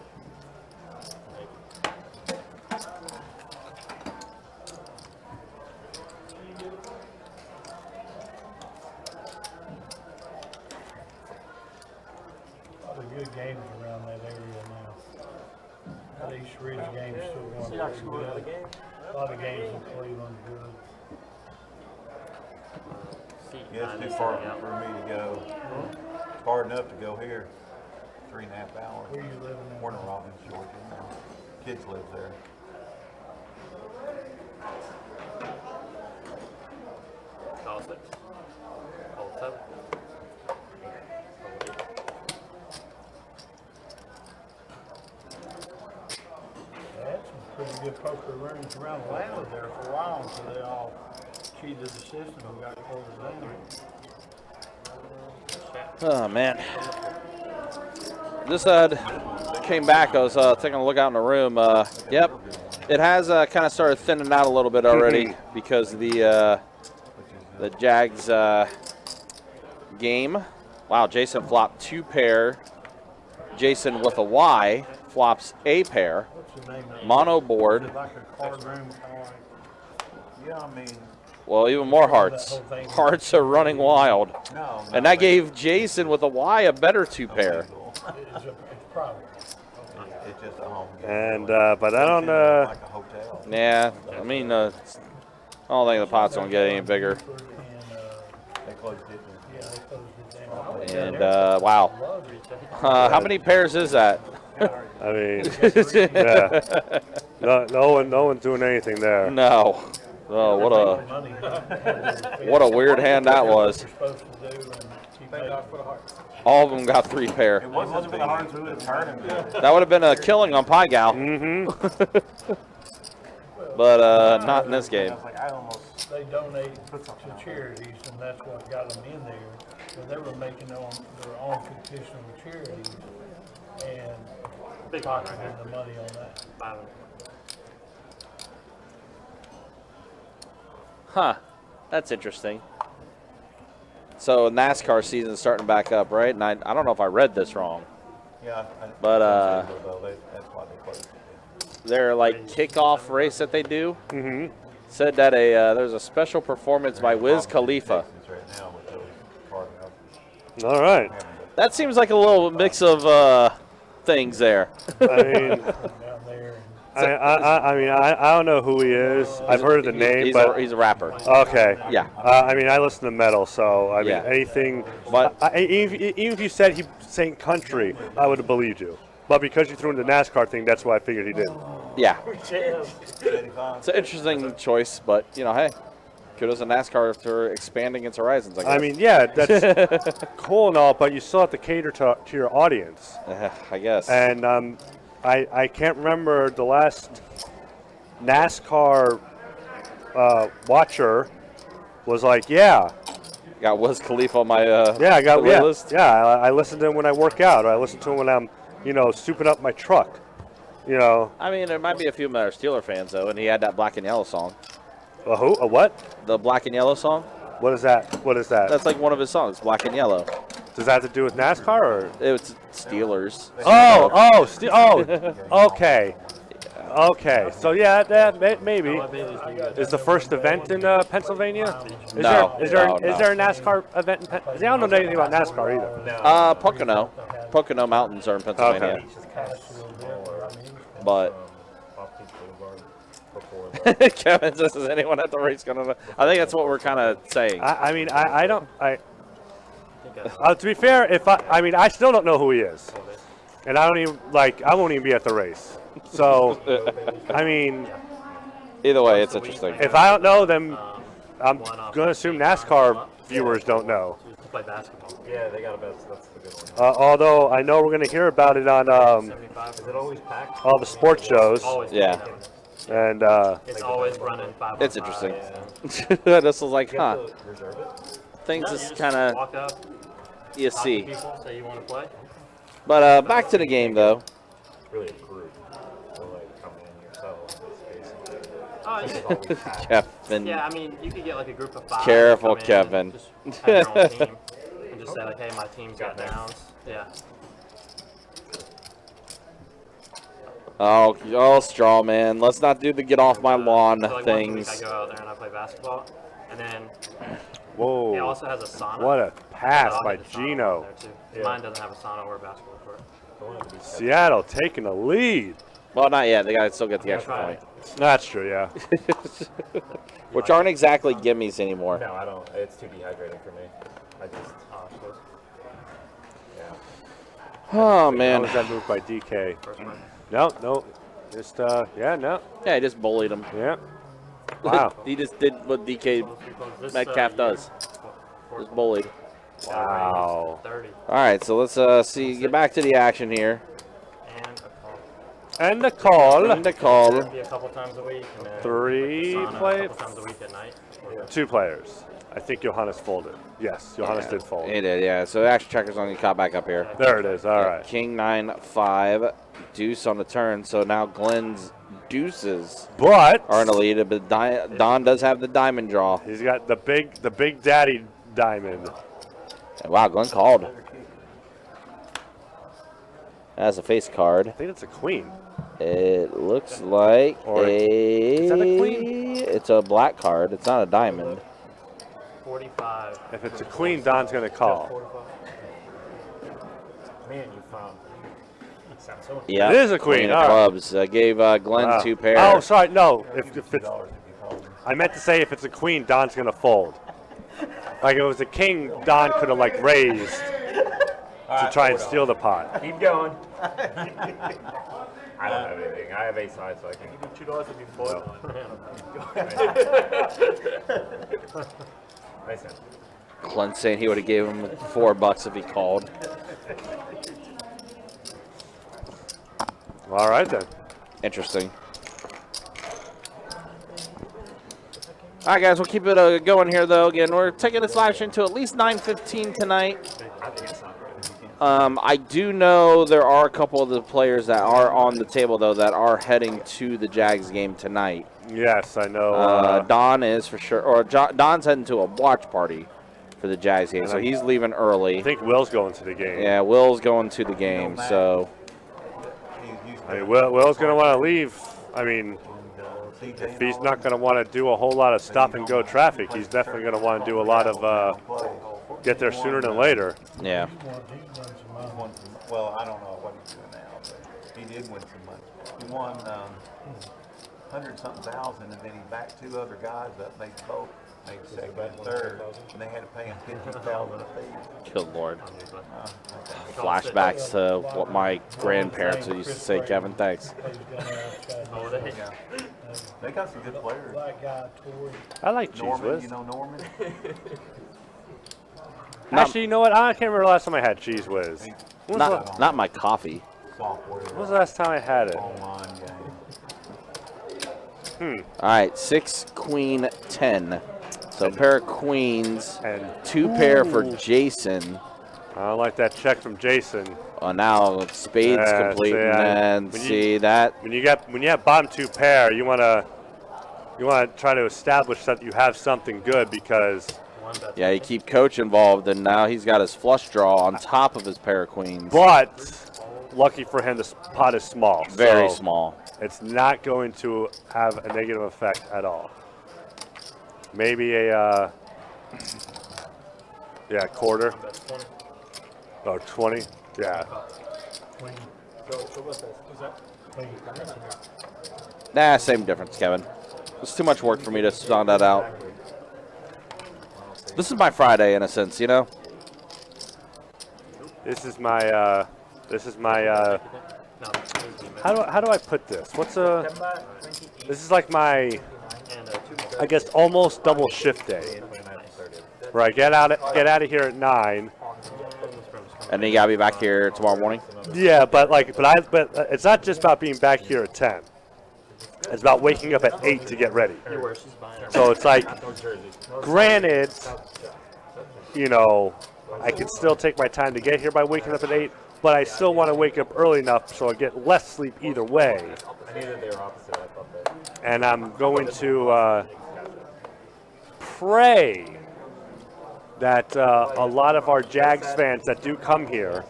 [SPEAKER 8] A lot of good games around that area now. That East Ridge game's still going pretty good. A lot of games in Cleveland good.
[SPEAKER 5] Yeah, it's too far for me to go. It's far enough to go here. 3.5 hours.
[SPEAKER 8] Where you living in?
[SPEAKER 5] Warner Robins, Georgia. Kids live there.
[SPEAKER 3] Call 6. Call 7.
[SPEAKER 8] They had some pretty good poker rooms around Atlanta there for a while until they all cheated the system and got closed down.
[SPEAKER 2] Oh, man. This came back. I was taking a look out in the room. Yep. It has kind of started thinning out a little bit already because the Jags game. Wow, Jason flopped 2 pair. Jason with a Y flops a pair.
[SPEAKER 8] What's the name of it?
[SPEAKER 2] Mono
[SPEAKER 8] Is
[SPEAKER 2] board.
[SPEAKER 8] it like a card room, kind of like?
[SPEAKER 5] Yeah, I mean,
[SPEAKER 2] Well, even more hearts. Hearts are running wild.
[SPEAKER 5] no.
[SPEAKER 2] And that gave Jason with a Y a better 2 pair.
[SPEAKER 8] It's private.
[SPEAKER 5] It's just a home game.
[SPEAKER 4] And but I don't.
[SPEAKER 5] Like a hotel.
[SPEAKER 2] Yeah, I mean, I don't think the pot's gonna get any bigger.
[SPEAKER 8] And,
[SPEAKER 5] They closed it.
[SPEAKER 8] yeah, they closed it down.
[SPEAKER 2] And wow, how many pairs is that?
[SPEAKER 4] I mean, yeah. No one's doing anything there.
[SPEAKER 2] No. Oh,
[SPEAKER 8] Money.
[SPEAKER 2] what a weird hand that was.
[SPEAKER 8] Supposed to do and keep making.
[SPEAKER 2] All of them got 3 pair.
[SPEAKER 5] It wasn't for the Hearts who would have turned him.
[SPEAKER 2] That would have been a killing on Pie Gal. But not in this game.
[SPEAKER 5] I almost.
[SPEAKER 8] They donate to charities, and that's what got them in there. So they were making their own petition with charities and
[SPEAKER 3] Big one right
[SPEAKER 8] pocketing
[SPEAKER 3] here.
[SPEAKER 8] the money on that.
[SPEAKER 3] 5.
[SPEAKER 2] Huh. That's interesting. So NASCAR season's starting back up, right? And I don't know if I read this wrong.
[SPEAKER 5] Yeah.
[SPEAKER 2] But,
[SPEAKER 5] That's why they closed it.
[SPEAKER 2] Their like kickoff race that they do said that there's a special performance by Wiz Khalifa.
[SPEAKER 5] Right now with those card houses.
[SPEAKER 4] All right.
[SPEAKER 2] That seems like a little mix of things there.
[SPEAKER 4] I mean,
[SPEAKER 8] Down there.
[SPEAKER 4] I mean, I don't know who he is. I've heard of the name, but
[SPEAKER 2] he's a rapper.
[SPEAKER 4] okay.
[SPEAKER 2] Yeah.
[SPEAKER 4] I mean, I listen to metal, so I mean,
[SPEAKER 2] Yeah.
[SPEAKER 4] anything.
[SPEAKER 2] But-
[SPEAKER 4] even if you said he sang country, I would have believed you. But because you threw in the NASCAR thing, that's why I figured he did.
[SPEAKER 2] Yeah. It's an interesting choice, but hey, kudos to NASCAR for expanding its horizons. I guess.
[SPEAKER 4] I mean, yeah, that's cool and all, but you still have to cater to your audience.
[SPEAKER 2] I guess.
[SPEAKER 4] And I can't remember the last NASCAR watcher was like, yeah,
[SPEAKER 2] got Wiz Khalifa on my
[SPEAKER 4] I got
[SPEAKER 2] list.
[SPEAKER 4] I listen to him when I work out, or I listen to him when I'm souping up my truck.
[SPEAKER 2] I mean, there might be a few that are Steeler fans though, and he had that Black and Yellow song.
[SPEAKER 4] A who? A what?
[SPEAKER 2] The Black and Yellow song.
[SPEAKER 4] What is that? What is that?
[SPEAKER 2] That's like one of his songs, Black and Yellow.
[SPEAKER 4] Does that have to do with NASCAR or?
[SPEAKER 2] It's Steelers.
[SPEAKER 4] Okay. Okay. So yeah, that maybe is the first event in Pennsylvania. Is
[SPEAKER 2] No,
[SPEAKER 4] there a NASCAR event in Pennsylvania? I don't know anything about NASCAR either.
[SPEAKER 2] Pocono Mountains are in Pennsylvania. But Kevin says, "Is anyone at the race going to?" I think that's what we're kind of saying.
[SPEAKER 4] I mean, I don't. To be fair, I still don't know who he is, and I don't even I won't even be at the race. So, I mean,
[SPEAKER 2] Either way, it's interesting.
[SPEAKER 4] if I don't know, then I'm gonna assume NASCAR viewers don't know.
[SPEAKER 3] To play basketball.
[SPEAKER 9] Yeah, they got a bet. That's the good one.
[SPEAKER 4] Although I know we're gonna hear about it on
[SPEAKER 3] 75.
[SPEAKER 9] Is it always packed?
[SPEAKER 4] all the sports shows,
[SPEAKER 3] Always.
[SPEAKER 2] Yeah.
[SPEAKER 4] and
[SPEAKER 3] It's always running 5.
[SPEAKER 2] It's interesting.
[SPEAKER 3] Yeah.
[SPEAKER 2] This was like,
[SPEAKER 9] You
[SPEAKER 2] huh?
[SPEAKER 9] have to reserve it?
[SPEAKER 2] Things
[SPEAKER 3] No, you
[SPEAKER 2] just
[SPEAKER 3] just
[SPEAKER 2] kind of
[SPEAKER 3] walk up,
[SPEAKER 2] you
[SPEAKER 3] talk to
[SPEAKER 2] see.
[SPEAKER 3] people, say you want to play.
[SPEAKER 2] But back to the game though.
[SPEAKER 9] Really a group. So like come in yourself. Basically.
[SPEAKER 3] Oh,
[SPEAKER 6] This is
[SPEAKER 3] yeah.
[SPEAKER 6] all we have.
[SPEAKER 2] Kevin.
[SPEAKER 3] Yeah, I mean, you could get like a group of 5.
[SPEAKER 2] Careful,
[SPEAKER 3] come in
[SPEAKER 2] Kevin.
[SPEAKER 3] and Just have your own team and just say like, hey, my team's got downs. Yeah.
[SPEAKER 2] Oh, straw man. Let's not do the get off my lawn
[SPEAKER 3] So, like,
[SPEAKER 2] things.
[SPEAKER 3] Once a week I go out there and I play basketball, and then
[SPEAKER 4] Whoa.
[SPEAKER 3] it also has a sauna.
[SPEAKER 4] What a pass
[SPEAKER 3] So I'll
[SPEAKER 4] by
[SPEAKER 3] hit the sauna
[SPEAKER 4] Gino.
[SPEAKER 3] there, too. Mine doesn't have a sauna or a basketball court.
[SPEAKER 4] Seattle taking the lead.
[SPEAKER 2] Well, not yet. They got to still get the extra
[SPEAKER 3] Right.
[SPEAKER 2] point,
[SPEAKER 4] That's true, yeah.
[SPEAKER 2] which aren't exactly gimmies anymore.
[SPEAKER 6] No, I don't. It's too dehydrating for me. I just. Yeah.
[SPEAKER 2] Oh
[SPEAKER 4] How
[SPEAKER 2] man.
[SPEAKER 4] was that move by DK?
[SPEAKER 3] First one.
[SPEAKER 4] No. Just, yeah, no.
[SPEAKER 2] Yeah, he just bullied him.
[SPEAKER 4] Yeah. Wow.
[SPEAKER 2] He just did what DK
[SPEAKER 3] This,
[SPEAKER 2] Metcalf
[SPEAKER 3] year,
[SPEAKER 2] does. Just bullied.
[SPEAKER 4] Wow.
[SPEAKER 3] 30
[SPEAKER 2] All right, so let's see. Get back to the action here.
[SPEAKER 3] and a call.
[SPEAKER 4] And the call.
[SPEAKER 2] And the call.
[SPEAKER 3] Be a couple times a week. And then
[SPEAKER 4] 3
[SPEAKER 3] sauna a
[SPEAKER 4] plays.
[SPEAKER 3] couple times a week at night.
[SPEAKER 4] 2 players. I think Johannes folded. Yes, Johannes did fold.
[SPEAKER 2] He did, yeah. So the action checker's on the caught back up here.
[SPEAKER 4] There it is. All right.
[SPEAKER 2] King 9-5, deuce on the turn. So now Glenn's deuces
[SPEAKER 4] But
[SPEAKER 2] are in the lead. But Don does have the diamond draw.
[SPEAKER 4] he's got the big daddy diamond.
[SPEAKER 2] Wow, Glenn called. That's a face card.
[SPEAKER 4] I think it's a queen.
[SPEAKER 2] It looks like
[SPEAKER 4] Is that a queen?
[SPEAKER 2] It's a black card. It's not a diamond.
[SPEAKER 3] 45.
[SPEAKER 4] If it's a queen, Don's going to call.
[SPEAKER 3] 45.
[SPEAKER 6] Man, you found. Sounds so.
[SPEAKER 2] Yeah,
[SPEAKER 4] It is a queen,
[SPEAKER 2] of
[SPEAKER 4] all right.
[SPEAKER 2] clubs. I gave Glenn
[SPEAKER 4] Wow.
[SPEAKER 2] 2 pairs.
[SPEAKER 4] Oh, sorry. No. If it's,
[SPEAKER 5] $50 if you call them.
[SPEAKER 4] I meant to say if it's a queen, Don's going to fold. Like if it was a king, Don could have like raised to try and steal the pot.
[SPEAKER 6] Keep going. I don't have anything. I have ace high, so I can.
[SPEAKER 3] $2 if you fold.
[SPEAKER 6] Nice hand.
[SPEAKER 2] Glenn saying he would have gave him $4 if he called.
[SPEAKER 4] All right then.
[SPEAKER 2] Interesting. All right, guys, we'll keep it going here, though. Again, we're taking this live stream to at least 9:15 tonight. I do know there are a couple of the players that are on the table, though, that are heading to the Jags game tonight.
[SPEAKER 4] Yes, I know.
[SPEAKER 2] Don is for sure, or Don's heading to a watch party for the Jags game, so he's leaving early.
[SPEAKER 4] I think Will's going to the game.
[SPEAKER 2] Yeah, Will's going to the game, so.
[SPEAKER 4] I mean, Will's going to want to leave. I mean, if he's not going to want to do a whole lot of stop and go traffic, he's definitely going to want to do a lot of get there sooner than later.
[SPEAKER 2] Yeah.
[SPEAKER 5] Well, I don't know what he's doing now, but he did win some money. He won 100-something thousand, and then he backed 2 other guys up. They both made second and third, and they had to pay him $50,000 a fee.
[SPEAKER 2] Good Lord.
[SPEAKER 5] Okay.
[SPEAKER 2] Flashbacks to what my grandparents used to say, Kevin. Thanks.
[SPEAKER 3] Oh, they.
[SPEAKER 5] Yeah. They got some good players.
[SPEAKER 8] Black guy, Tory.
[SPEAKER 4] I like Cheese
[SPEAKER 5] Norman,
[SPEAKER 4] Whiz.
[SPEAKER 5] you know Norman?
[SPEAKER 4] Actually, you know what? I can't remember the last time I had Cheese Whiz. When was
[SPEAKER 2] Not my coffee.
[SPEAKER 5] Software.
[SPEAKER 4] when was the last time I had it?
[SPEAKER 5] Online game.
[SPEAKER 2] All right, 6, queen, 10. So a pair of queens,
[SPEAKER 4] And
[SPEAKER 2] 2 pair for Jason.
[SPEAKER 4] I don't like that check from Jason.
[SPEAKER 2] Now spades
[SPEAKER 4] Yeah,
[SPEAKER 2] complete,
[SPEAKER 4] see,
[SPEAKER 2] and
[SPEAKER 4] when you-
[SPEAKER 2] see that.
[SPEAKER 4] When you have bottom 2 pair, you want to try to establish that you have something good because
[SPEAKER 2] Yeah, you keep coach involved, and now he's got his flush draw on top of his pair of queens.
[SPEAKER 4] But lucky for him, this pot is small.
[SPEAKER 2] Very
[SPEAKER 4] so
[SPEAKER 2] small.
[SPEAKER 4] It's not going to have a negative effect at all. Maybe a quarter or 20. Yeah.
[SPEAKER 2] Nah, same difference, Kevin. It's too much work for me to sound that out. This is my Friday, in a sense, you know?
[SPEAKER 4] This is my how do I put this? This is like my, I guess, almost double shift day. Where I get out of here at 9.
[SPEAKER 2] And then you gotta be back here tomorrow morning.
[SPEAKER 4] Yeah, but it's not just about being back here at 10. It's about waking up at 8 to get ready. So it's like, granted, you know, I can still take my time to get here by waking up at 8, but I still want to wake up early enough so I get less sleep either way.
[SPEAKER 6] I knew that they were opposite. I thought that.
[SPEAKER 4] and I'm going to pray that a lot of our Jags fans that do come here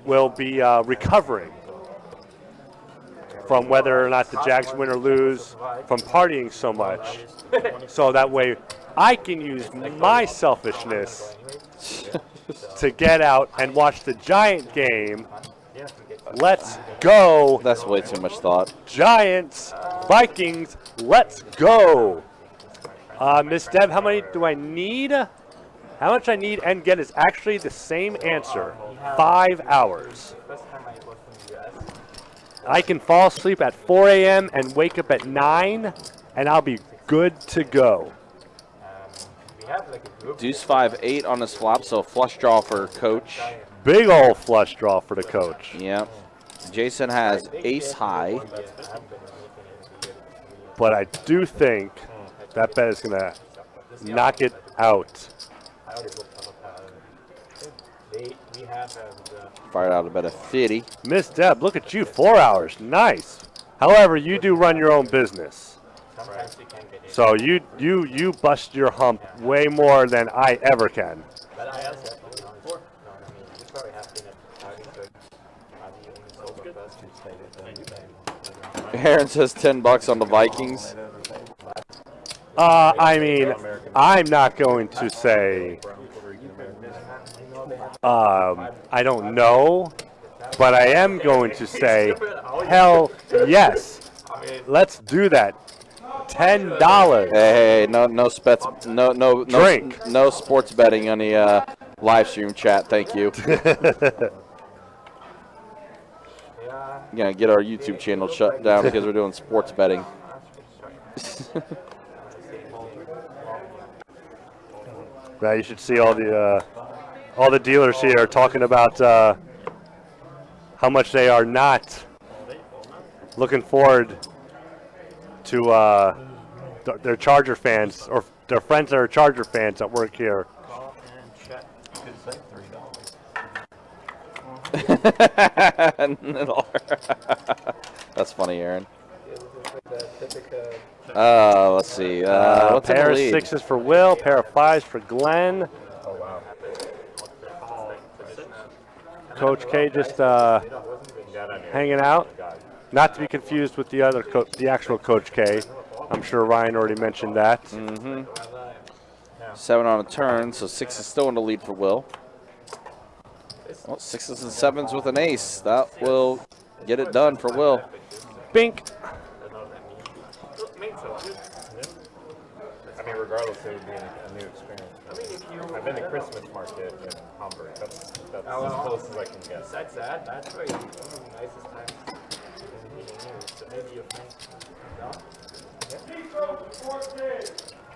[SPEAKER 4] will be recovering from whether or not the Jags win or lose from partying so much, so that way I can use my selfishness to get out and watch the Giant game. Let's go.
[SPEAKER 2] That's way too much thought.
[SPEAKER 4] Giants, Vikings, let's go. Miss Deb, how many do I need? How much I need and get is actually the same answer. 5 hours. I can fall asleep at 4 a.m. and wake up at 9, and I'll be good to go.
[SPEAKER 2] Deuce 5-8 on this flop, so flush draw for coach.
[SPEAKER 4] Big old flush draw for the coach.
[SPEAKER 2] Yep. Jason has ace high.
[SPEAKER 4] But I do think that bet is going to knock it out.
[SPEAKER 2] Fired out a bet of 50.
[SPEAKER 4] Miss Deb, look at you, 4 hours. Nice. However, you do run your own business. So you bust your hump way more than I ever can.
[SPEAKER 2] Aaron says $10 on the Vikings.
[SPEAKER 4] I mean, I'm not going to say I don't know, but I am going to say hell yes. Let's do that. $10.
[SPEAKER 2] Hey, no spets, no
[SPEAKER 4] Drink.
[SPEAKER 2] no sports betting on the live stream chat. Thank you. Gonna get our YouTube channel shut down because we're doing sports betting.
[SPEAKER 4] Now you should see all the dealers here talking about how much they are not looking forward to their Charger fans or their friends that are Charger fans that work here.
[SPEAKER 2] That's funny, Aaron. Let's see. What's
[SPEAKER 4] Pair
[SPEAKER 2] in
[SPEAKER 4] of
[SPEAKER 2] the lead?
[SPEAKER 4] sixes for Will, pair of fives for Glenn. Coach K just hanging out. Not to be confused with the other, the actual Coach K. I'm sure Ryan already mentioned that.
[SPEAKER 2] 7 on a turn, so 6 is still in the lead for Will. Well, 6s and 7s with an ace. That will get it done for Will.
[SPEAKER 4] Bink.
[SPEAKER 6] I mean, regardless, it would be a new experience. I've been to Christmas market in Hamburg. That's as close as I can get.
[SPEAKER 7] Besides that, that's probably one of the nicest times in meeting you. So maybe you'll think, no?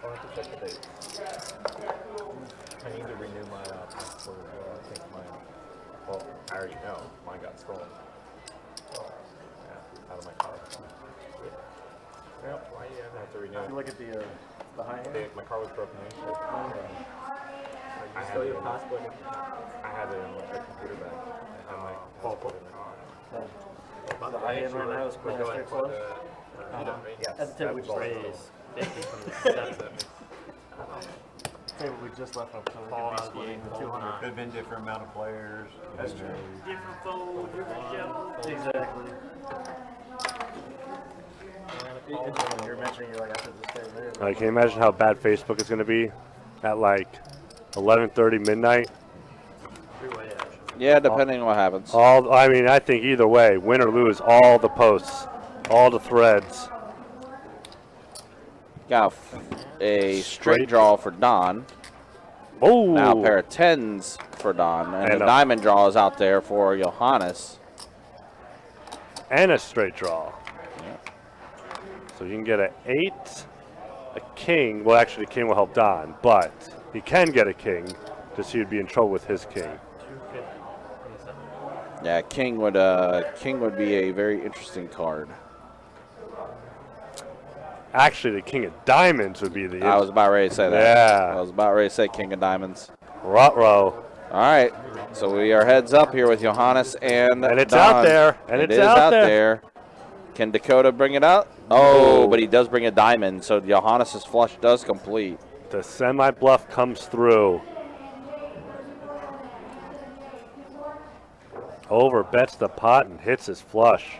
[SPEAKER 6] I'll have to check the dates. I need to renew my passport as well. I think mine, well, I already know. Mine got stolen. Yeah, out of my car. Well, why do you have to renew it?
[SPEAKER 5] Look at the high end.
[SPEAKER 6] My car was broken into.
[SPEAKER 7] I still your passport.
[SPEAKER 6] I had it in my computer bag. I had my passport in there.
[SPEAKER 5] The high end right now is
[SPEAKER 3] We're
[SPEAKER 5] quite
[SPEAKER 3] going
[SPEAKER 5] close.
[SPEAKER 3] for the
[SPEAKER 6] Yes,
[SPEAKER 5] That's the table we
[SPEAKER 3] raise 50 from the 7.
[SPEAKER 5] table we just left up, so we
[SPEAKER 3] All
[SPEAKER 5] could be
[SPEAKER 3] out the
[SPEAKER 5] splitting the
[SPEAKER 3] 8,
[SPEAKER 5] 200.
[SPEAKER 3] nine.
[SPEAKER 5] Could have been different amount of players. That's true. Different fold, different show. Exactly. You're mentioning you're like after this day later.
[SPEAKER 4] Can you imagine how bad Facebook is going to be at like 11:30 midnight?
[SPEAKER 2] Yeah, depending on what happens.
[SPEAKER 4] I mean, I think either way, win or lose, all the posts, all the threads.
[SPEAKER 2] Got a straight draw for Don.
[SPEAKER 4] Oh,
[SPEAKER 2] Now a pair of 10s for Don. And
[SPEAKER 4] And
[SPEAKER 2] the
[SPEAKER 4] a-
[SPEAKER 2] diamond draw is out there for Johannes.
[SPEAKER 4] and a straight draw. So you can get an 8, a king. Well, actually, the king will help Don, but he can get a king, just he would be in trouble with his king.
[SPEAKER 2] Yeah, king would be a very interesting card.
[SPEAKER 4] Actually, the king of diamonds would be the.
[SPEAKER 2] I was about ready to say that.
[SPEAKER 4] Yeah.
[SPEAKER 2] I was about ready to say king of diamonds.
[SPEAKER 4] Ruh-roh.
[SPEAKER 2] All right, so we are heads up here with Johannes and
[SPEAKER 4] And it's
[SPEAKER 2] Don.
[SPEAKER 4] out there. And
[SPEAKER 2] It
[SPEAKER 4] it's
[SPEAKER 2] is
[SPEAKER 4] out
[SPEAKER 2] out
[SPEAKER 4] there.
[SPEAKER 2] there. Can Dakota bring it out? Oh, but he does bring a diamond, so Johannes' flush does complete.
[SPEAKER 4] The semi-bluff comes through. Over bets the pot and hits his flush.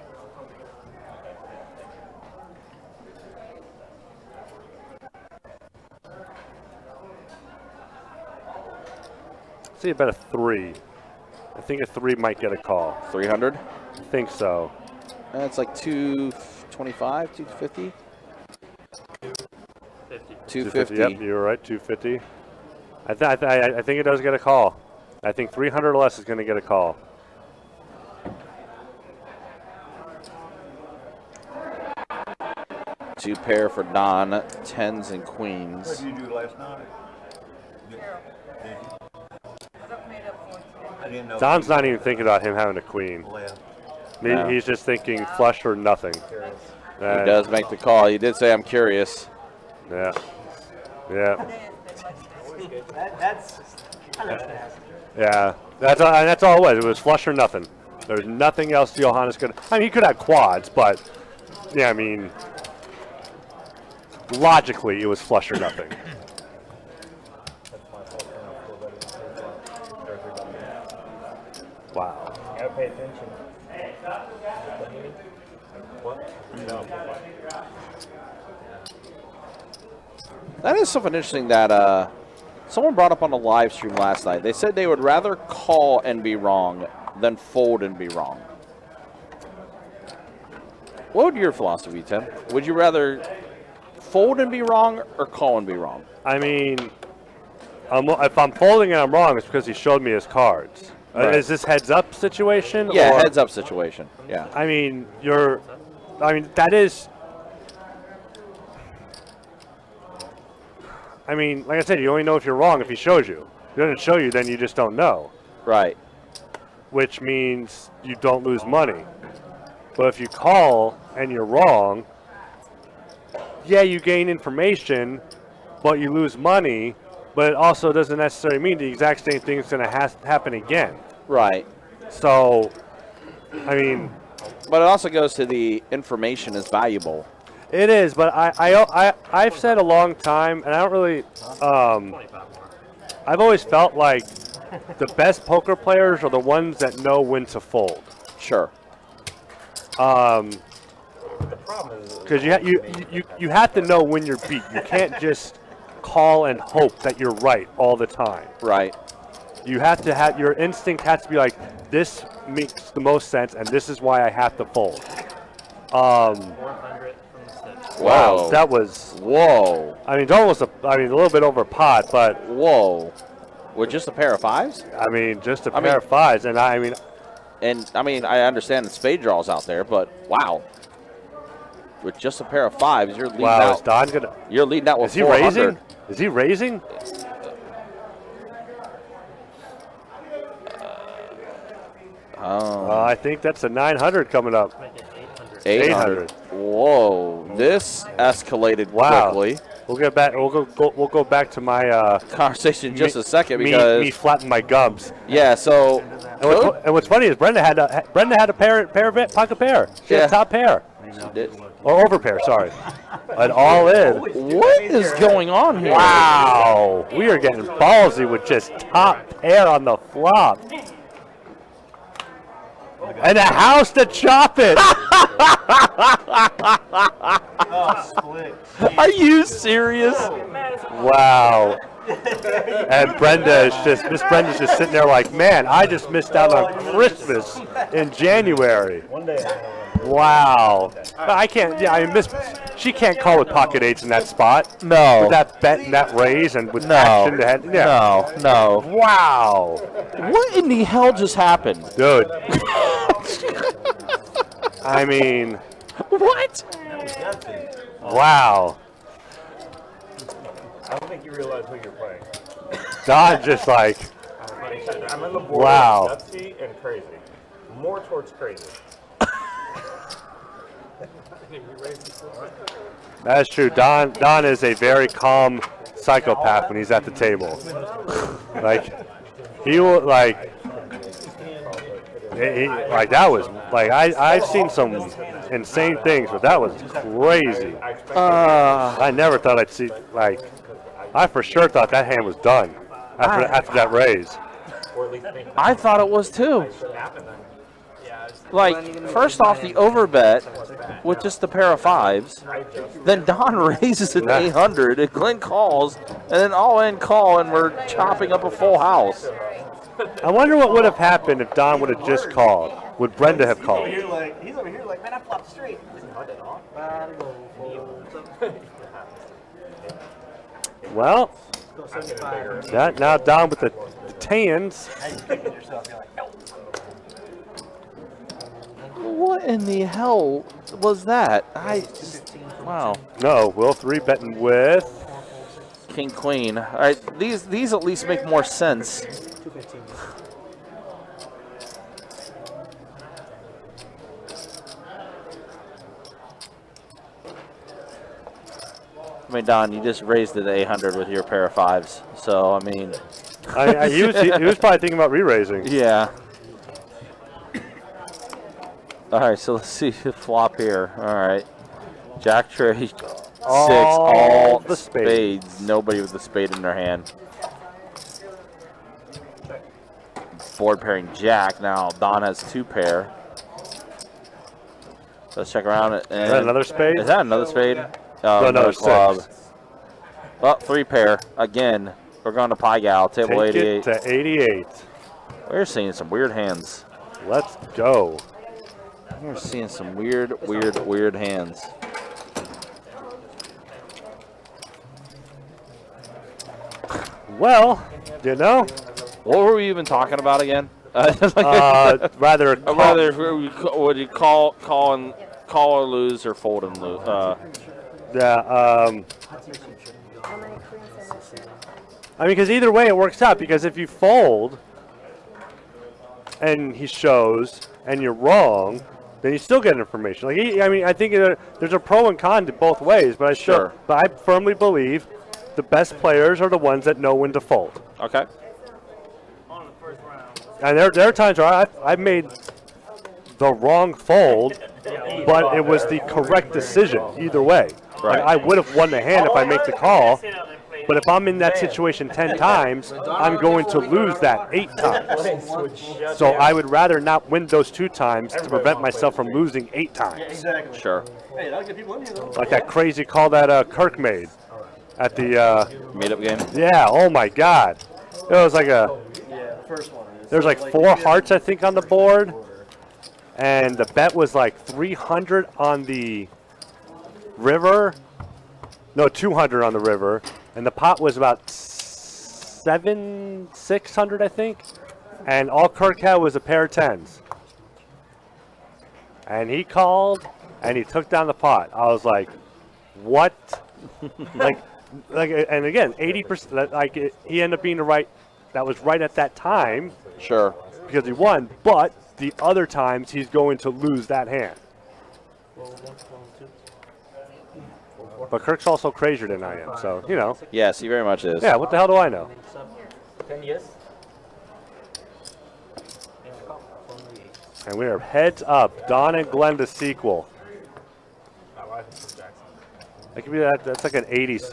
[SPEAKER 4] See, about a 3. I think a 3 might get a call.
[SPEAKER 2] 300?
[SPEAKER 4] I think so.
[SPEAKER 2] That's like 225, 250? 250.
[SPEAKER 4] Yep, you're right, 250. I think it does get a call. I think 300 or less is going to get a call.
[SPEAKER 2] Two pair for Don, 10s and queens.
[SPEAKER 5] What did you do last night? I didn't know.
[SPEAKER 4] Don's not even thinking about him having a queen.
[SPEAKER 2] No.
[SPEAKER 4] He's just thinking flush or nothing.
[SPEAKER 2] He does make the call. He did say, I'm curious.
[SPEAKER 4] Yeah. Yeah. Yeah. That's all it was. It was flush or nothing. There's nothing else Johannes could. I mean, he could have quads, but yeah, I mean, logically, it was flush or nothing. Wow.
[SPEAKER 6] Gotta pay attention. What? No.
[SPEAKER 2] That is something interesting that someone brought up on the live stream last night. They said they would rather call and be wrong than fold and be wrong. What would your philosophy be, Tim? Would you rather fold and be wrong or call and be wrong?
[SPEAKER 4] I mean, if I'm folding and I'm wrong, it's because he showed me his cards.
[SPEAKER 2] Right.
[SPEAKER 4] Is this heads up situation?
[SPEAKER 2] Yeah,
[SPEAKER 4] or?
[SPEAKER 2] heads up situation. Yeah.
[SPEAKER 4] I mean, that is. I mean, like I said, you only know if you're wrong if he shows you. If he doesn't show you, then you just don't know.
[SPEAKER 2] Right.
[SPEAKER 4] Which means you don't lose money. But if you call and you're wrong, yeah, you gain information, but you lose money. But it also doesn't necessarily mean the exact same thing is going to happen again.
[SPEAKER 2] Right.
[SPEAKER 4] So, I mean.
[SPEAKER 2] But it also goes to the information is valuable.
[SPEAKER 4] It is, but I've said a long time, and I don't really. I've always felt like the best poker players are the ones that know when to fold.
[SPEAKER 2] Sure.
[SPEAKER 6] The problem is
[SPEAKER 4] Because you have to know when you're beat. You can't just call and hope that you're right all the time.
[SPEAKER 2] Right.
[SPEAKER 4] You have to have your instinct has to be like, this makes the most sense, and this is why I have to fold.
[SPEAKER 3] 400 from the 6.
[SPEAKER 4] Wow,
[SPEAKER 2] Whoa.
[SPEAKER 4] that was.
[SPEAKER 2] Whoa.
[SPEAKER 4] I mean, it's almost a little bit over pot, but
[SPEAKER 2] Whoa. With just a pair of fives?
[SPEAKER 4] I mean, just a pair of fives, and I mean,
[SPEAKER 2] I understand the spade draws out there, but wow. With just a pair of fives, you're leading
[SPEAKER 4] wow, is
[SPEAKER 2] out.
[SPEAKER 4] Don gonna?
[SPEAKER 2] You're leading out with
[SPEAKER 4] Is he
[SPEAKER 2] 400.
[SPEAKER 4] raising? Is he raising? I think that's a 900 coming up.
[SPEAKER 3] Make it 800.
[SPEAKER 4] 800.
[SPEAKER 2] Whoa. This escalated
[SPEAKER 4] Wow.
[SPEAKER 2] quickly.
[SPEAKER 4] We'll get back. We'll go back to my
[SPEAKER 2] Conversation in just a second
[SPEAKER 4] me
[SPEAKER 2] because
[SPEAKER 4] flatten my gums.
[SPEAKER 2] yeah. So
[SPEAKER 4] And what's funny is Brenda had a pair of pocket pair. She had
[SPEAKER 2] Yeah.
[SPEAKER 4] a top pair
[SPEAKER 2] she did.
[SPEAKER 4] or over pair. Sorry, an all in.
[SPEAKER 2] What is going on here?
[SPEAKER 4] Wow, we are getting ballsy with just top pair on the flop. And a house to chop it.
[SPEAKER 2] Are you serious?
[SPEAKER 4] Wow. And Brenda's just sitting there like, man, I just missed out on Christmas in January. Wow. But I can't. Yeah, I miss. She can't call with pocket eights in that spot.
[SPEAKER 2] No.
[SPEAKER 4] With that bet and that raise and with
[SPEAKER 2] No.
[SPEAKER 4] action to head. Yeah.
[SPEAKER 2] No.
[SPEAKER 4] Wow.
[SPEAKER 2] What in the hell just happened?
[SPEAKER 4] Dude. I mean,
[SPEAKER 2] What?
[SPEAKER 4] wow.
[SPEAKER 6] I don't think you realize who you're playing.
[SPEAKER 4] Don just like,
[SPEAKER 6] I'm in the board
[SPEAKER 4] Wow.
[SPEAKER 6] gutsy and crazy. More towards crazy.
[SPEAKER 4] that's true. Don is a very calm psychopath when he's at the table. Like, he will, like, Like that was like I've seen some insane things, but that was crazy. I never thought I'd see like I for sure thought that hand was done after that raise.
[SPEAKER 2] I thought it was too. Like, first off, the overbet with just a pair of fives. Then Don raises it to 800, and Glenn calls, and then all-in call, and we're chopping up a full house.
[SPEAKER 4] I wonder what would have happened if Don would have just called. Would Brenda have called?
[SPEAKER 7] He's over here like, man, I flopped straight.
[SPEAKER 4] Well, now Don with the tens.
[SPEAKER 2] What in the hell was that? Wow.
[SPEAKER 4] No, Will 3 betting with
[SPEAKER 2] King Queen. All right, these at least make more sense. I mean, Don, you just raised it to 800 with your pair of fives. So, I mean,
[SPEAKER 4] he was probably thinking about re-raising.
[SPEAKER 2] Yeah. All right, so let's see the flop here. All right. Jack trade, 6, all
[SPEAKER 4] the
[SPEAKER 2] spades. Nobody with the spade in their hand. Board pairing Jack. Now Don has 2 pair. Let's check around it.
[SPEAKER 4] Is that another spade?
[SPEAKER 2] Is that another spade?
[SPEAKER 4] No,
[SPEAKER 2] another club.
[SPEAKER 4] 6.
[SPEAKER 2] Well, 3 pair. Again, we're going to Pie Gal, table
[SPEAKER 4] Take
[SPEAKER 2] 88.
[SPEAKER 4] it to 88.
[SPEAKER 2] We're seeing some weird hands.
[SPEAKER 4] Let's go.
[SPEAKER 2] We're seeing some weird hands.
[SPEAKER 4] Well, you know.
[SPEAKER 2] What were we even talking about again?
[SPEAKER 4] Rather
[SPEAKER 2] would you call or lose or fold and lose?
[SPEAKER 4] Yeah. I mean, because either way it works out. Because if you fold and he shows and you're wrong, then you still get information. Like I think there's a pro and con to both ways. But I firmly believe the best players are the ones that know when to fold.
[SPEAKER 2] Okay.
[SPEAKER 4] And there are times where I've made the wrong fold, but it was the correct decision either way.
[SPEAKER 2] Right.
[SPEAKER 4] Like I would have won the hand if I make the call, but if I'm in that situation 10 times, I'm going to lose that 8 times. So I would rather not win those 2 times to prevent myself from losing 8 times.
[SPEAKER 2] Sure.
[SPEAKER 4] Like that crazy call that Kirk made at the
[SPEAKER 2] meetup game.
[SPEAKER 4] Yeah. Oh my God. It was like there's like 4 hearts I think on the board, and the bet was like 300 on the river. No, 200 on the river, and the pot was about 600 I think, and all Kirk had was a pair of 10s. And he called, and he took down the pot. I was like, what? like, and again, 80%. Like he ended up being that was right at that time.
[SPEAKER 2] Sure.
[SPEAKER 4] Because he won, but the other times he's going to lose that hand. But Kirk's also crazier than I am, so, you know.
[SPEAKER 2] Yes, he very much is.
[SPEAKER 4] Yeah, what the hell do I know?
[SPEAKER 7] 10 yes.
[SPEAKER 4] And we are heads up. Don and Glenn, the sequel. That could be that's like an 80s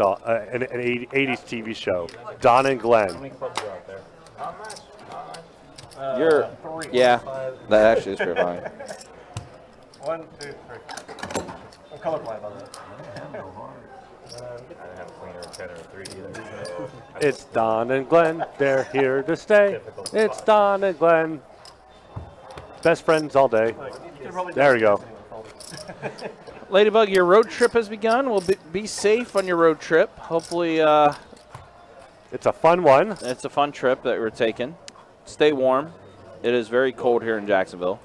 [SPEAKER 4] an 80s TV show. Don and Glenn.
[SPEAKER 9] How many clubs are out there?
[SPEAKER 2] Yeah, that actually is pretty funny.
[SPEAKER 7] 1, 2, 3. I'm colorblind on that.
[SPEAKER 9] I didn't have a queen or a 10 or a 3 either.
[SPEAKER 4] It's Don and Glenn. They're here to stay. It's Don and Glenn. Best friends all day. There we go.
[SPEAKER 2] Ladybug, your road trip has begun. Well, be safe on your road trip. Hopefully,
[SPEAKER 4] it's a fun one.
[SPEAKER 2] It's a fun trip that we're taking. Stay warm. It is very cold here in Jacksonville.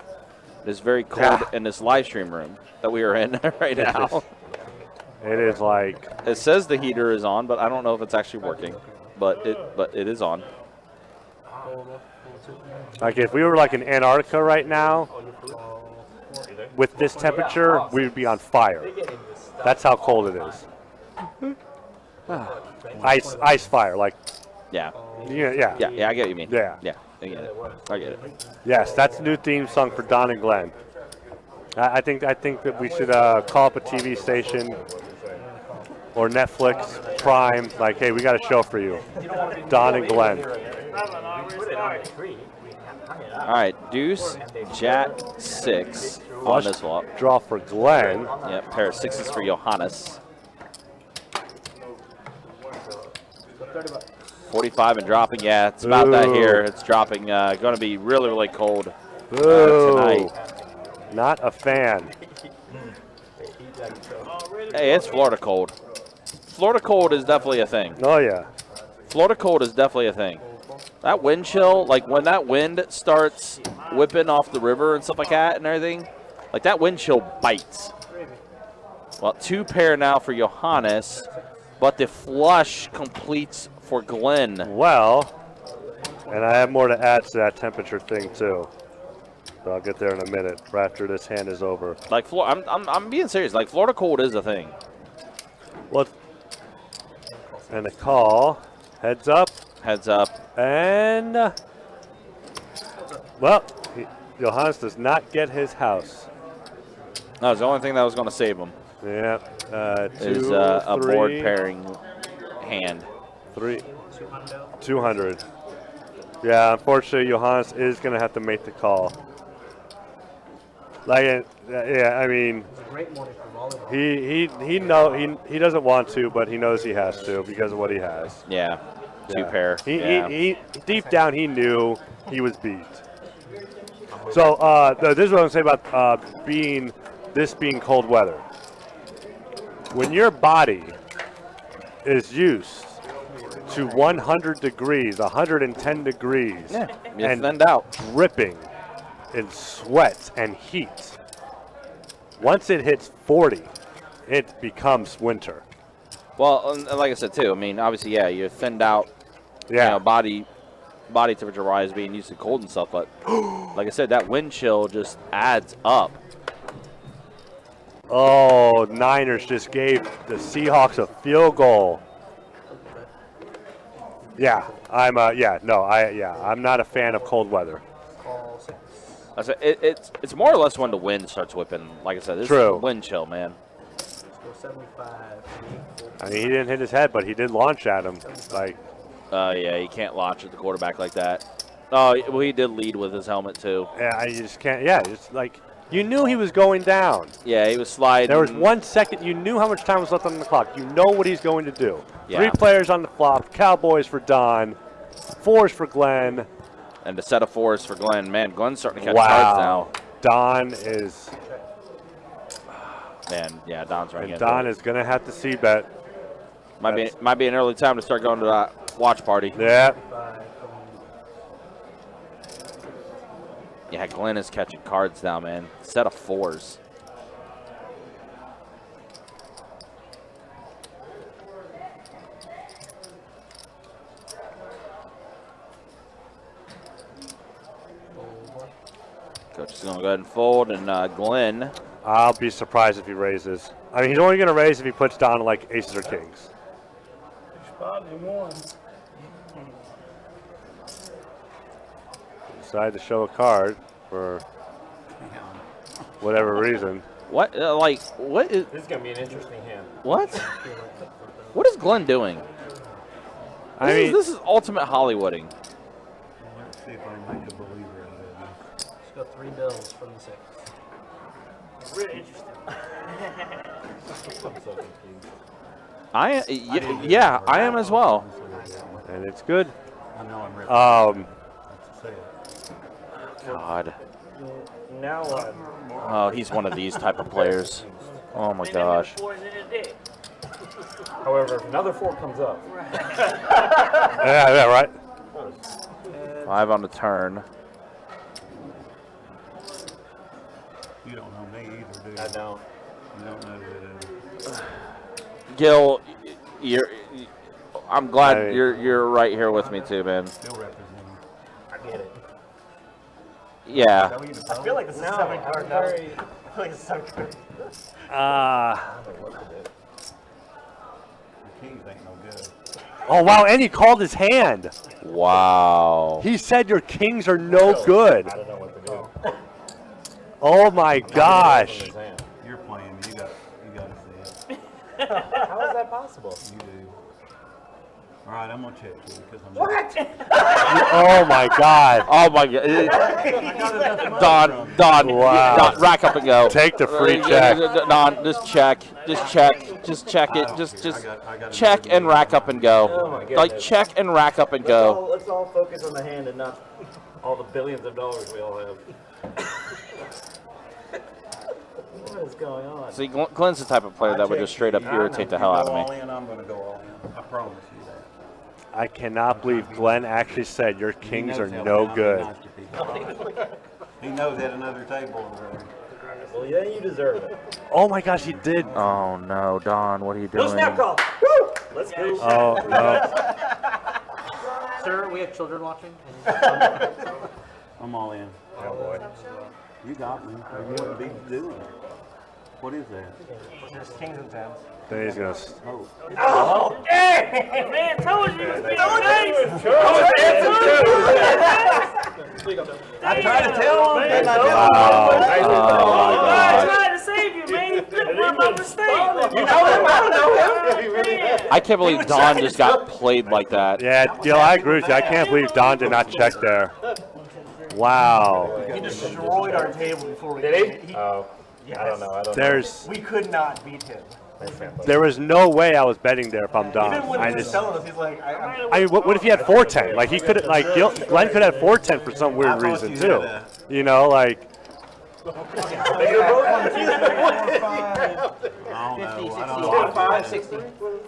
[SPEAKER 2] It is very cold in this live stream room that we are in right now.
[SPEAKER 4] It is like
[SPEAKER 2] it says the heater is on, but I don't know if it's actually working. But it is on.
[SPEAKER 4] Like if we were like in Antarctica right now, with this temperature, we would be on fire. That's how cold it is. Ice fire, like.
[SPEAKER 2] Yeah.
[SPEAKER 4] Yeah.
[SPEAKER 2] I get what you mean.
[SPEAKER 4] Yeah.
[SPEAKER 2] Yeah. I get it. I get it.
[SPEAKER 4] Yes, that's the new theme song for Don and Glenn. I think that we should call up a TV station or Netflix Prime. Like, hey, we got a show for you, Don and Glenn.
[SPEAKER 2] All right, deuce, jack, 6 on this flop.
[SPEAKER 4] Draw for Glenn.
[SPEAKER 2] Yep, pair of 6s for Johannes. 45 and dropping. Yeah, it's about that here. It's dropping. Going to be really, really cold tonight.
[SPEAKER 4] Not a fan.
[SPEAKER 2] Hey, it's Florida cold. Florida cold is definitely a thing.
[SPEAKER 4] Oh, yeah.
[SPEAKER 2] Florida cold is definitely a thing. That wind chill, like when that wind starts whipping off the river and stuff like that and everything, like that wind chill bites. Well, 2 pair now for Johannes, but the flush completes for Glenn.
[SPEAKER 4] Well, and I have more to add to that temperature thing too. So I'll get there in a minute after this hand is over.
[SPEAKER 2] Like I'm being serious. Like Florida cold is a thing.
[SPEAKER 4] Well, and a call. Heads up.
[SPEAKER 2] Heads up.
[SPEAKER 4] And well, Johannes does not get his house.
[SPEAKER 2] That was the only thing that was going to save him.
[SPEAKER 4] Yeah.
[SPEAKER 2] Is a board pairing hand.
[SPEAKER 4] 200. Yeah, unfortunately, Johannes is going to have to make the call. Like, yeah, I mean, he doesn't want to, but he knows he has to because of what he has.
[SPEAKER 2] Yeah, 2
[SPEAKER 4] Yeah.
[SPEAKER 2] pair.
[SPEAKER 4] He deep down he knew he was beat. So this is what I'm saying about being cold weather. When your body is used to 100 degrees, 110 degrees,
[SPEAKER 2] and thinned out,
[SPEAKER 4] dripping in sweat and heat. Once it hits 40, it becomes winter.
[SPEAKER 2] Well, and like I said too, I mean, obviously, yeah, you're thinned out.
[SPEAKER 4] Yeah.
[SPEAKER 2] You know, body temperature rise, being used to cold and stuff, but like I said, that wind chill just adds up.
[SPEAKER 4] Oh, Niners just gave the Seahawks a field goal. Yeah, I'm not a fan of cold weather.
[SPEAKER 2] I said it's more or less when the wind starts whipping. Like I said, this
[SPEAKER 4] True.
[SPEAKER 2] is wind chill, man.
[SPEAKER 4] I mean, he didn't hit his head, but he did launch at him. Like,
[SPEAKER 2] Yeah, you can't launch at the quarterback like that. Oh, well, he did lead with his helmet too.
[SPEAKER 4] yeah, I just can't. Yeah, it's like you knew he was going down.
[SPEAKER 2] Yeah, he was sliding.
[SPEAKER 4] There was 1 second. You knew how much time was left on the clock. You know what he's going to do.
[SPEAKER 2] Yeah.
[SPEAKER 4] 3 players on the flop. Cowboys for Don. 4s for Glenn.
[SPEAKER 2] And a set of 4s for Glenn. Man, Glenn's starting to catch cards now.
[SPEAKER 4] Don is.
[SPEAKER 2] Man, yeah, Don's right.
[SPEAKER 4] And Don is going to have to see bet.
[SPEAKER 2] Might be an early time to start going to that watch party.
[SPEAKER 4] Yeah.
[SPEAKER 2] Yeah, Glenn is catching cards now, man. Set of 4s. Coach is going to go ahead and fold, and Glenn.
[SPEAKER 4] I'll be surprised if he raises. I mean, he's only going to raise if he puts down like aces or kings.
[SPEAKER 8] Spot in one.
[SPEAKER 4] Decided to show a card for whatever reason.
[SPEAKER 2] What? What is?
[SPEAKER 9] This is going to be an interesting hand.
[SPEAKER 2] What? What is Glenn doing? This is ultimate Hollywooding.
[SPEAKER 5] Let's see if I make a believer out of it.
[SPEAKER 7] Just got 3 bills from the 6. Really interesting.
[SPEAKER 2] I am as well.
[SPEAKER 4] And it's good.
[SPEAKER 5] I know I'm ready. To say it.
[SPEAKER 2] God.
[SPEAKER 9] Now what?
[SPEAKER 2] Oh, he's one of these type of players. Oh my gosh.
[SPEAKER 9] However, if another 4 comes up.
[SPEAKER 4] Yeah, right.
[SPEAKER 2] 5 on the turn.
[SPEAKER 5] You don't know me either, do you?
[SPEAKER 9] I don't.
[SPEAKER 5] You don't know that.
[SPEAKER 2] Gil, I'm glad you're right here with me too, man.
[SPEAKER 5] Still representing.
[SPEAKER 9] I get it.
[SPEAKER 2] Yeah.
[SPEAKER 9] I feel like this is 7 card now. I feel like it's 7 card.
[SPEAKER 5] The Kings ain't no good.
[SPEAKER 4] Oh, wow, and he called his hand.
[SPEAKER 2] Wow.
[SPEAKER 4] He said your kings are no good.
[SPEAKER 6] I don't know what to do.
[SPEAKER 4] Oh, my gosh.
[SPEAKER 6] His hand.
[SPEAKER 5] You're playing. You got to see it.
[SPEAKER 6] How is that possible?
[SPEAKER 5] You do. All right, I'm gonna check you because I'm.
[SPEAKER 4] Oh, my God.
[SPEAKER 2] Oh my God. Don,
[SPEAKER 4] Wow.
[SPEAKER 2] Don, rack up and go.
[SPEAKER 4] Take the free check.
[SPEAKER 2] Don, just check it. Just check and rack up and go. Like check and rack up and go.
[SPEAKER 7] Let's all focus on the hand and not all the billions of dollars we all have. What is going on?
[SPEAKER 2] See, Glenn's the type of player that would just straight up irritate the hell out of me.
[SPEAKER 5] I'm gonna go all in. I promise you that.
[SPEAKER 4] I cannot believe Glenn actually said your kings are no good.
[SPEAKER 5] He knows at another table.
[SPEAKER 7] Well, yeah, you deserve it.
[SPEAKER 4] Oh, my gosh, he did.
[SPEAKER 2] Oh no, Don, what are you
[SPEAKER 7] No
[SPEAKER 2] doing?
[SPEAKER 7] snap call. Woo! Let's go.
[SPEAKER 4] Oh, no.
[SPEAKER 7] Sir, we have children watching.
[SPEAKER 5] I'm all in.
[SPEAKER 6] Oh boy.
[SPEAKER 5] You got me. You wouldn't be doing it. What is that?
[SPEAKER 7] There's kings and tens.
[SPEAKER 4] Then he's going to.
[SPEAKER 5] Oh.
[SPEAKER 7] Oh, hey! Man, told you it was being nice. I tried to tell him. Didn't I tell him?
[SPEAKER 2] Oh,
[SPEAKER 7] I tried to save you, man. You couldn't run my mistake. You know him? I don't know him.
[SPEAKER 2] I can't believe Don just got played like that.
[SPEAKER 4] Yeah, Gil, I agree with you. I can't believe Don did not check there. Wow.
[SPEAKER 10] He destroyed our table before we
[SPEAKER 6] Did he? Oh. I don't know.
[SPEAKER 4] There's.
[SPEAKER 10] We could not beat him.
[SPEAKER 4] There was no way I was betting there if I'm Don.
[SPEAKER 10] Even when
[SPEAKER 4] I
[SPEAKER 10] he was
[SPEAKER 4] just.
[SPEAKER 10] telling us, he's like,
[SPEAKER 4] I mean, what if he had 410? Like he could, like Glenn could have 410 for some weird reason too. You know, like.
[SPEAKER 5] I
[SPEAKER 7] 60.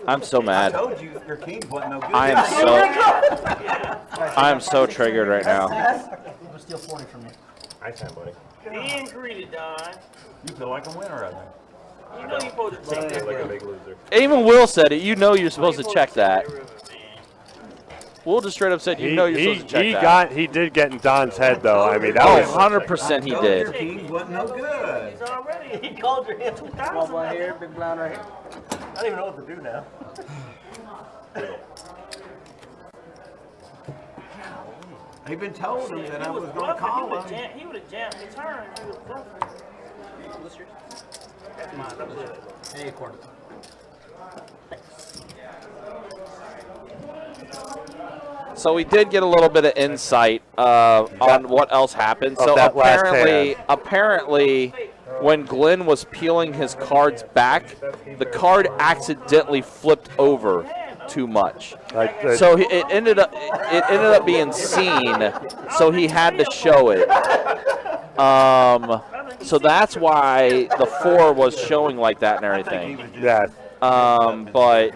[SPEAKER 2] I'm so mad.
[SPEAKER 5] told you your king wasn't no good.
[SPEAKER 2] I am so triggered right now.
[SPEAKER 10] he was steal 40 from me.
[SPEAKER 6] Nice hand, buddy.
[SPEAKER 7] He ain't greedy, Don.
[SPEAKER 5] You feel like a winner, I think.
[SPEAKER 7] You know you're supposed to take that.
[SPEAKER 6] Like a big loser.
[SPEAKER 2] Even Will said it. You know you're supposed to check that. Will just straight up said you know you're supposed to check that.
[SPEAKER 4] He did get in Don's head though. I mean, that
[SPEAKER 2] Oh,
[SPEAKER 4] was.
[SPEAKER 2] 100% he
[SPEAKER 5] Your
[SPEAKER 2] did.
[SPEAKER 5] king wasn't no good.
[SPEAKER 7] He's already. He called your hand 2,000.
[SPEAKER 10] Small blonde hair, big blonde right here. I don't even know what to do now.
[SPEAKER 5] He been told him that I was gonna call him.
[SPEAKER 7] He would have jammed the turn. He was bluffing. That's mine. That was it.
[SPEAKER 10] Hey, quarter.
[SPEAKER 2] So we did get a little bit of insight on what else happened. So
[SPEAKER 4] that last
[SPEAKER 2] apparently, when Glenn was peeling his cards back, the card accidentally flipped over too much. So it ended up being seen. So he had to show it. So that's why the 4 was showing like that and everything.
[SPEAKER 4] Yeah.
[SPEAKER 2] But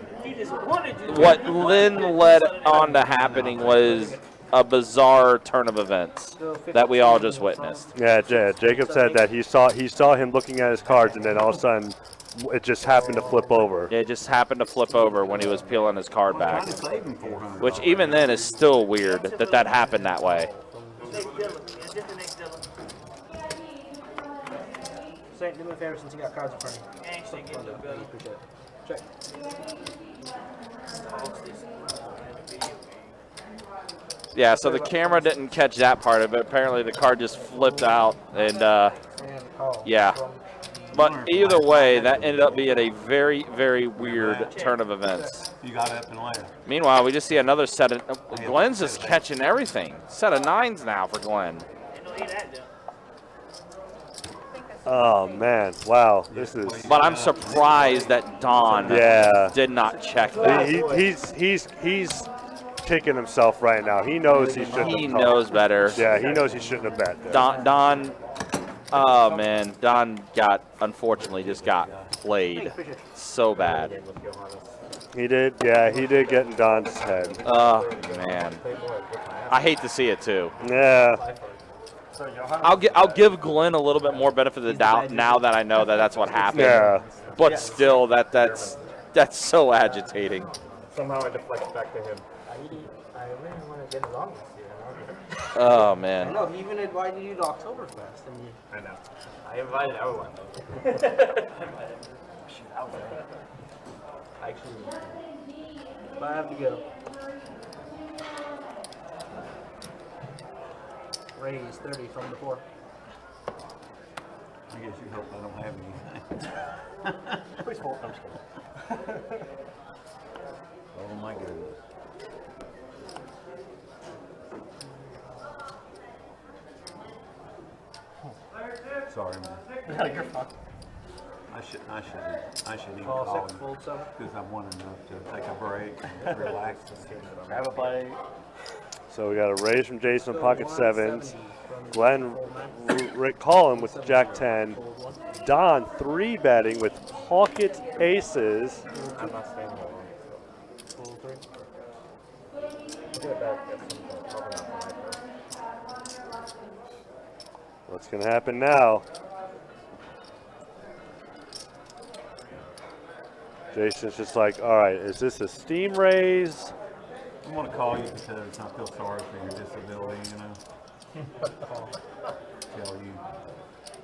[SPEAKER 2] what Lynn led on to happening was a bizarre turn of events that we all just witnessed.
[SPEAKER 4] Yeah, Jacob said that he saw him looking at his cards, and then all of a sudden, it just happened to flip over.
[SPEAKER 2] It just happened to flip over when he was peeling his card back,
[SPEAKER 5] Trying to save him $400.
[SPEAKER 2] which even then is still weird that happened that way.
[SPEAKER 10] Saint, do me a favor since you got cards in front of you. Appreciate it. Check.
[SPEAKER 2] Yeah, so the camera didn't catch that part of it. Apparently the card just flipped out, and yeah. But either way, that ended up being a very, very weird turn of events.
[SPEAKER 5] You got up and left.
[SPEAKER 2] Meanwhile, we just see another set of Glenn's just catching everything. Set of 9s now for Glenn.
[SPEAKER 4] Oh man, wow, this is.
[SPEAKER 2] But I'm surprised that Don did not check that.
[SPEAKER 4] He's kicking himself right now. He knows he shouldn't.
[SPEAKER 2] He knows better.
[SPEAKER 4] Yeah, he knows he shouldn't have bet there.
[SPEAKER 2] Don. Oh man, Don unfortunately just got played so bad.
[SPEAKER 4] He did, yeah, he did get in Don's head.
[SPEAKER 2] Oh man, I hate to see it too.
[SPEAKER 4] Yeah.
[SPEAKER 2] I'll give Glenn a little bit more benefit of the doubt now that I know that that's what happened.
[SPEAKER 4] Yeah.
[SPEAKER 2] But still, that's so agitating.
[SPEAKER 6] Somehow it deflects back to him.
[SPEAKER 7] I really want to get along with you.
[SPEAKER 2] Oh
[SPEAKER 7] I
[SPEAKER 2] man.
[SPEAKER 7] know, he even invited you to Oktoberfest. And you,
[SPEAKER 6] I know.
[SPEAKER 7] I invited everyone. Actually,
[SPEAKER 10] 5 to go. Raise 30 from the 4.
[SPEAKER 5] I guess you hope I don't have anything.
[SPEAKER 3] Please hold. I'm just kidding.
[SPEAKER 5] Oh my goodness. Sorry, man.
[SPEAKER 3] No, you're fine.
[SPEAKER 5] I should even
[SPEAKER 10] Call
[SPEAKER 5] call
[SPEAKER 10] 6,
[SPEAKER 5] him
[SPEAKER 10] fold 7.
[SPEAKER 5] because I want enough to take a break and relax.
[SPEAKER 3] Grab a bite.
[SPEAKER 4] So we got a raise from Jason on pocket 7s.
[SPEAKER 10] 170 from the
[SPEAKER 4] Glenn
[SPEAKER 10] fold 9.
[SPEAKER 4] Rick Collin with Jack 10.
[SPEAKER 10] Fold 1.
[SPEAKER 4] Don 3 betting with pocket aces.
[SPEAKER 6] I'm not staying that long.
[SPEAKER 10] Fold 3.
[SPEAKER 6] I'll do it back at some point. Probably not for my turn.
[SPEAKER 4] What's going to happen now? Jason's just like, all right, is this a steam raise?
[SPEAKER 5] I want to call you because I feel sorry for your disability, you know. Tell you.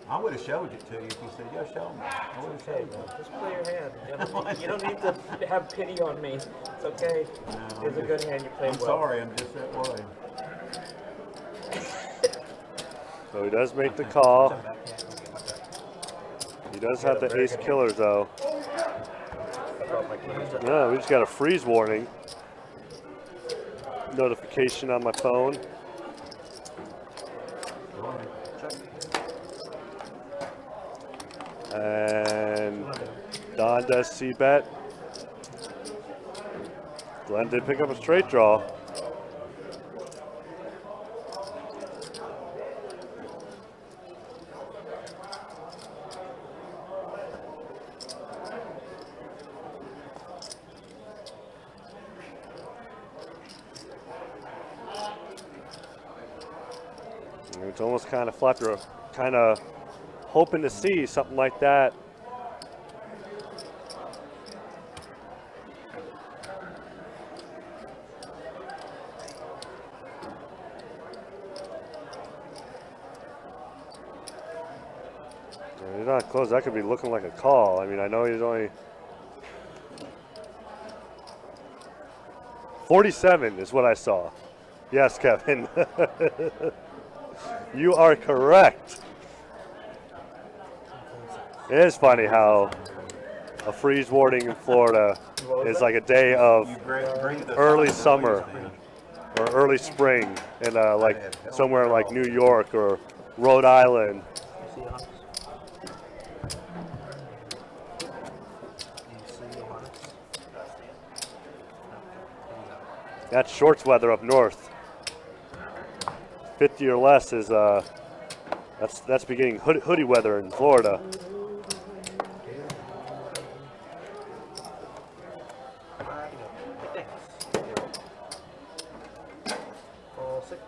[SPEAKER 5] I would have showed it to you if you said, yeah, show me. I would have showed you.
[SPEAKER 6] Just play your hand. You don't need to have pity on me. It's okay.
[SPEAKER 5] No,
[SPEAKER 6] It's a good hand. You played
[SPEAKER 5] I'm
[SPEAKER 6] well.
[SPEAKER 5] sorry, I'm just that way.
[SPEAKER 4] So he does make the call. He does have the ace killers though.
[SPEAKER 6] I thought my keys are
[SPEAKER 4] No, we just got a freeze warning notification on my phone. And Don does c-bet. Glenn did pick up a straight draw. And it's almost kind of flat. You're kind of hoping to see something like that. He's not close. That could be looking like a call. I mean, I know he's only 47 is what I saw. Yes, Kevin. You are correct. It is funny how a freeze warning in Florida is like a day of early summer or early spring in like somewhere like New York or Rhode Island.
[SPEAKER 10] You see a hunts? You see a hunts?
[SPEAKER 4] That's shorts weather up north. 50 or less is that's beginning hoodie weather in Florida.
[SPEAKER 10] Call 6,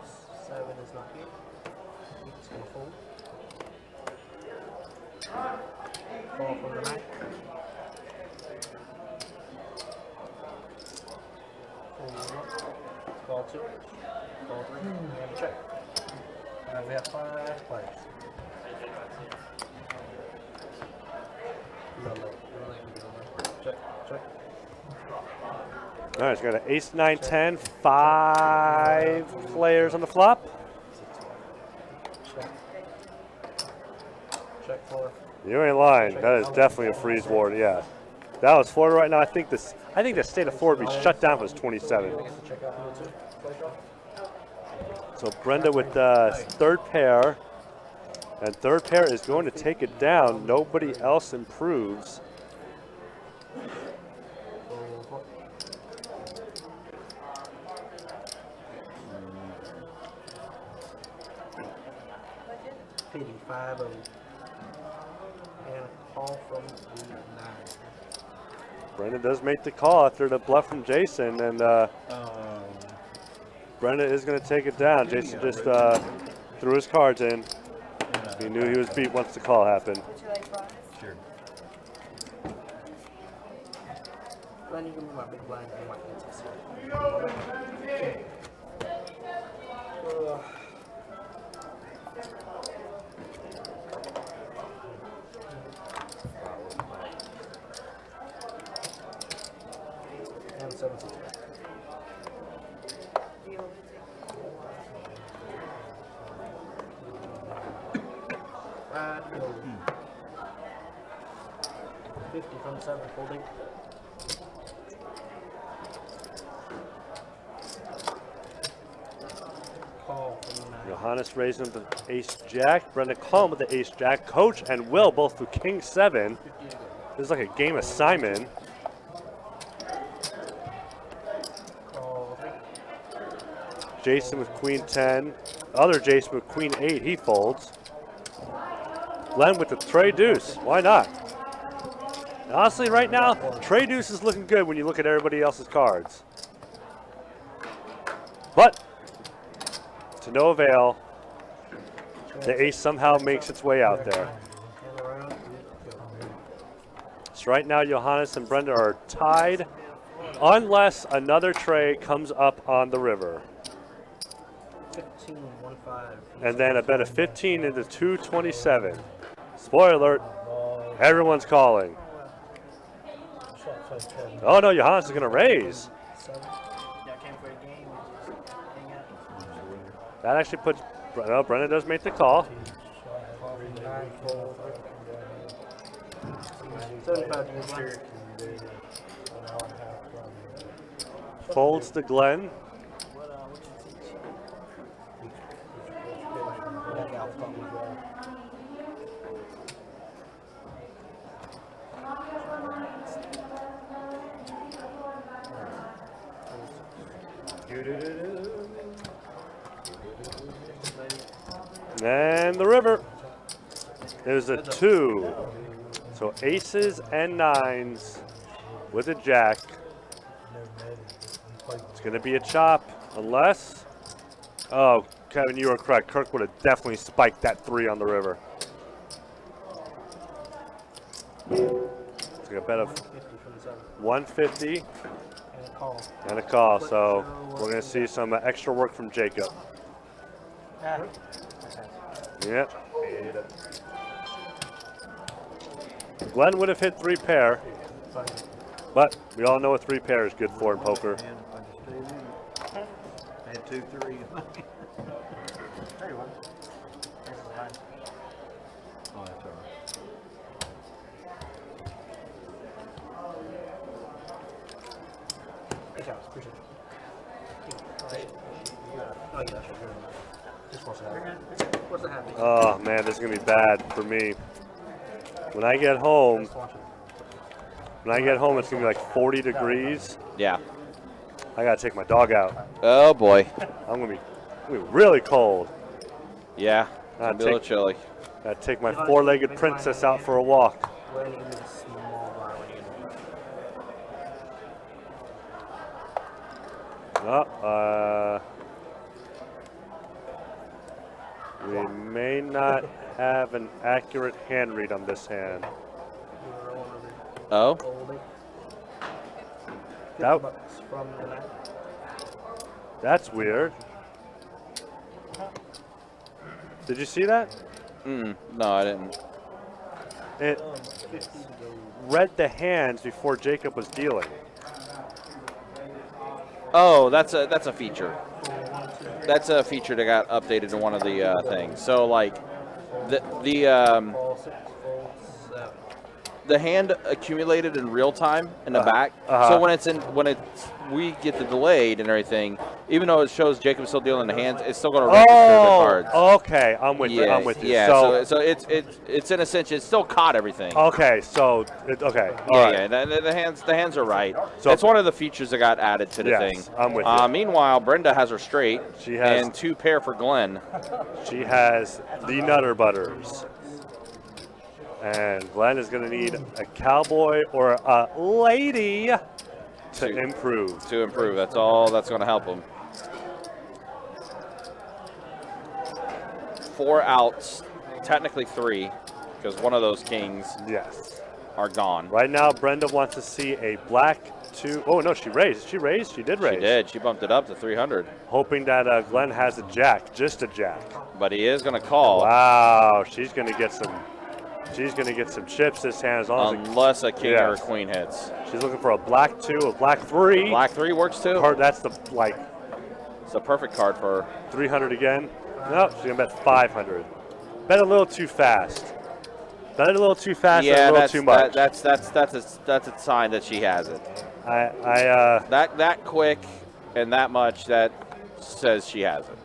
[SPEAKER 10] 7 is not here. It's gonna fold. Call from the 9. Call 2. Call 3. We have a check. We have 5 players. Check, check.
[SPEAKER 4] All right, it's got an ace, 9, 10, 5 players on the flop.
[SPEAKER 10] Check. Check 4.
[SPEAKER 4] You ain't lying. That is definitely a freeze ward. Yeah, that was Florida right now. I think the state of Florida would be shut down if it was 27.
[SPEAKER 10] Check out number 2.
[SPEAKER 4] So Brenda with the third pair, and third pair is going to take it down. Nobody else improves.
[SPEAKER 10] Pity 5 of and a call from the 9.
[SPEAKER 4] Brenda does make the call after the bluff from Jason, and Brenda is going to take it down. Jason just threw his cards in. He knew he was beat once the call happened.
[SPEAKER 11] Would you like fries?
[SPEAKER 5] Sure.
[SPEAKER 10] Glenn, you can move my big blind and my antics. And 7-6. 5 go. 50 from 7, folding. Call from 9.
[SPEAKER 4] Johannes raising the ace jack. Brenda calling with the ace jack. Coach and Will both through king 7. This is like a game of Simon.
[SPEAKER 10] Call.
[SPEAKER 4] Jason with queen 10. Other Jason with queen 8. He folds. Glenn with the tray deuce. Why not? Honestly, right now, tray deuce is looking good when you look at everybody else's cards. But to no avail. The ace somehow makes its way out there.
[SPEAKER 10] And around. Go.
[SPEAKER 4] So right now, Johannes and Brenda are tied unless another tray comes up on the river.
[SPEAKER 10] 15, 1, 5.
[SPEAKER 4] And then a bet of 15 into 227. Spoiler alert, everyone's calling. Oh no, Johannes is going to raise.
[SPEAKER 10] 7. Yeah, I came for a game. Just hang out.
[SPEAKER 4] That actually puts, no, Brenda does make the call.
[SPEAKER 10] 9, fold. 75 years.
[SPEAKER 4] Folds to Glenn. And the river. There's a 2. So aces and 9s with a jack. It's going to be a chop unless. Oh, Kevin, you were correct. Kirk would have definitely spiked that 3 on the river. It's like a bet of 150 and a call. So we're going to see some extra work from Jacob. Yep. Glenn would have hit 3 pair, but we all know what 3 pair is good for in poker.
[SPEAKER 5] I had 2, 3. Oh, that's all right.
[SPEAKER 10] Good job, appreciate it. Oh, yeah, sure. Just what's happening? What's the happening?
[SPEAKER 4] Oh man, this is gonna be bad for me. When I get home, it's gonna be like 40 degrees.
[SPEAKER 2] Yeah.
[SPEAKER 4] I gotta take my dog out.
[SPEAKER 2] Oh boy.
[SPEAKER 4] I'm gonna be really cold.
[SPEAKER 2] Yeah. It's gonna be a little chilly.
[SPEAKER 4] Gotta take my 4-legged princess out for a walk.
[SPEAKER 10] When you need a small bar when you
[SPEAKER 4] We may not have an accurate hand read on this hand.
[SPEAKER 2] Oh?
[SPEAKER 4] That,
[SPEAKER 10] from the night.
[SPEAKER 4] that's weird. Did you see that?
[SPEAKER 2] No, I didn't.
[SPEAKER 4] It read the hands before Jacob was dealing.
[SPEAKER 2] Oh, that's a feature. That's a feature that got updated in one of the things. So like the hand accumulated in real time in the back. So when we get the delayed and everything, even though it shows Jacob still dealing the hands, it's still going to register the cards.
[SPEAKER 4] Okay, I'm with you. I'm with you.
[SPEAKER 2] Yeah, so it's in a sense it still caught everything.
[SPEAKER 4] Okay, so okay.
[SPEAKER 2] Yeah. The hands are right. So it's one of the features that got added to the thing.
[SPEAKER 4] I'm with you.
[SPEAKER 2] Meanwhile, Brenda has her straight.
[SPEAKER 4] She has
[SPEAKER 2] and 2 pair for Glenn.
[SPEAKER 4] She has the Nutter Butters. And Glenn is going to need a cowboy or a lady to improve.
[SPEAKER 2] To improve. That's all that's going to help him. 4 outs, technically 3, because one of those kings are gone.
[SPEAKER 4] Right now, Brenda wants to see a black 2. Oh, no, she raised. She raised? She did raise.
[SPEAKER 2] She did. She bumped it up to 300.
[SPEAKER 4] Hoping that Glenn has a jack, just a jack.
[SPEAKER 2] But he is going to call.
[SPEAKER 4] Wow, she's going to get some. She's going to get some chips this hand as long as
[SPEAKER 2] unless a king or a queen hits.
[SPEAKER 4] She's looking for a black 2, a black 3.
[SPEAKER 2] Black 3 works too.
[SPEAKER 4] That's the
[SPEAKER 2] It's a perfect card for her.
[SPEAKER 4] 300 again. No, she's going to bet 500. Bet a little too fast. Bet a little too fast and a
[SPEAKER 2] Yeah,
[SPEAKER 4] little too much.
[SPEAKER 2] that's a sign that she has it. That quick and that much, that says she has it.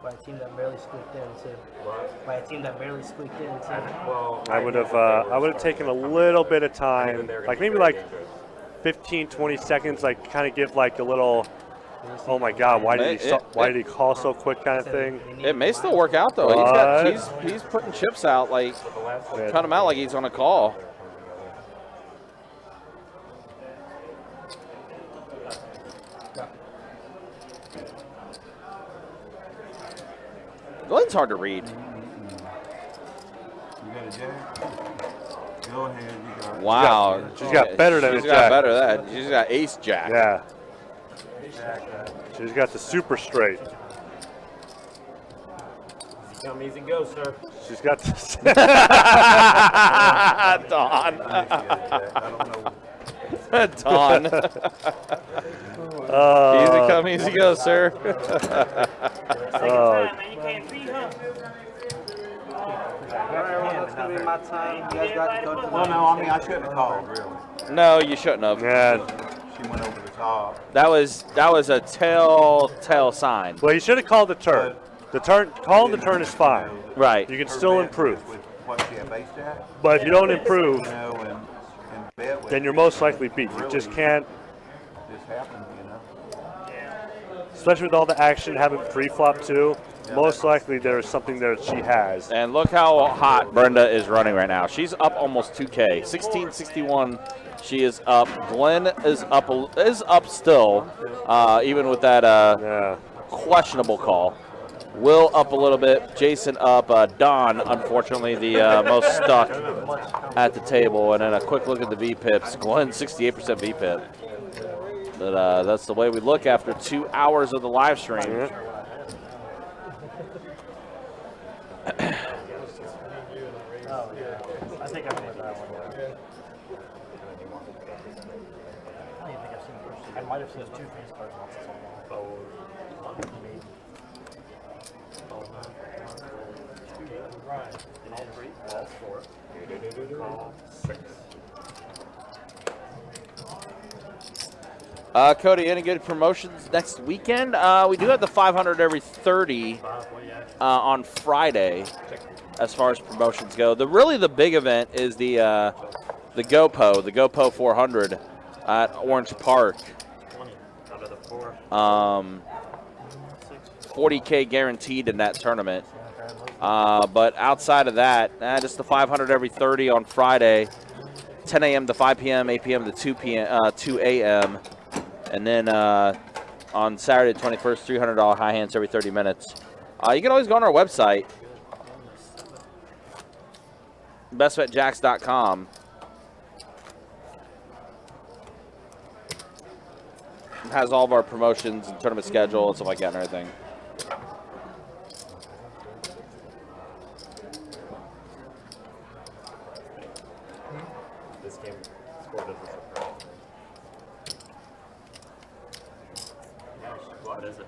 [SPEAKER 7] By a team that barely squeaked in, too. By a team that barely squeaked in, too.
[SPEAKER 6] Well,
[SPEAKER 4] I would have taken a little bit of time, like maybe like 15, 20 seconds, like kind of give like a little, oh my God, why did he call so quick kind of thing.
[SPEAKER 2] It may still work out though. He's putting chips out, like cut him out like he's on a call. Glenn's hard to read.
[SPEAKER 5] You got a jack? Go ahead, you got it.
[SPEAKER 2] Wow.
[SPEAKER 4] She's got better than a
[SPEAKER 2] She's
[SPEAKER 4] jack.
[SPEAKER 2] got better than that. She's got ace jack.
[SPEAKER 4] Yeah. She's got the super straight.
[SPEAKER 6] Come easy go, sir.
[SPEAKER 4] She's got the
[SPEAKER 2] Don. Don. Easy come, easy go, sir.
[SPEAKER 4] Oh.
[SPEAKER 5] Well, no, I mean, I shouldn't have called, really.
[SPEAKER 2] No, you shouldn't have.
[SPEAKER 4] Yeah.
[SPEAKER 5] She went over the top.
[SPEAKER 2] That was a telltale sign.
[SPEAKER 4] Well, you should have called the turn. Calling the turn is fine.
[SPEAKER 2] Right.
[SPEAKER 4] You can still improve.
[SPEAKER 5] With what she had based at,
[SPEAKER 4] But if you don't improve,
[SPEAKER 5] you know, and bet with
[SPEAKER 4] then you're most likely beat. You just can't,
[SPEAKER 5] this happened, you know.
[SPEAKER 4] especially with all the action having pre-flop too. Most likely there is something there that she has.
[SPEAKER 2] And look how hot Brenda is running right now. She's up almost 2K. 1661. She is up. Glenn is up still, even with that questionable call. Will up a little bit. Jason up. Don, unfortunately, the most stuck at the table. And then a quick look at the VPIPs. Glenn, 68% VPIP. But that's the way we look after 2 hours of the live stream.
[SPEAKER 8] I think I know that one. I don't even think I've seen the I might have seen 2 face cards once. Maybe.
[SPEAKER 2] Cody, any good promotions next weekend? We do have the 500 every 30 on Friday, as far as promotions go. The big event is the GoPo 400 at Orange Park. 40K guaranteed in that tournament. But outside of that, just the 500 every 30 on Friday, 10 a.m. to 5 p.m., 8 p.m. to 2 a.m. And then on Saturday the 21st, $300 high hands every 30 minutes. You can always go on our website, bestbetjacks.com. It has all of our promotions and tournament schedule and stuff like that and everything.
[SPEAKER 6] This game score doesn't surprise.
[SPEAKER 3] What is it?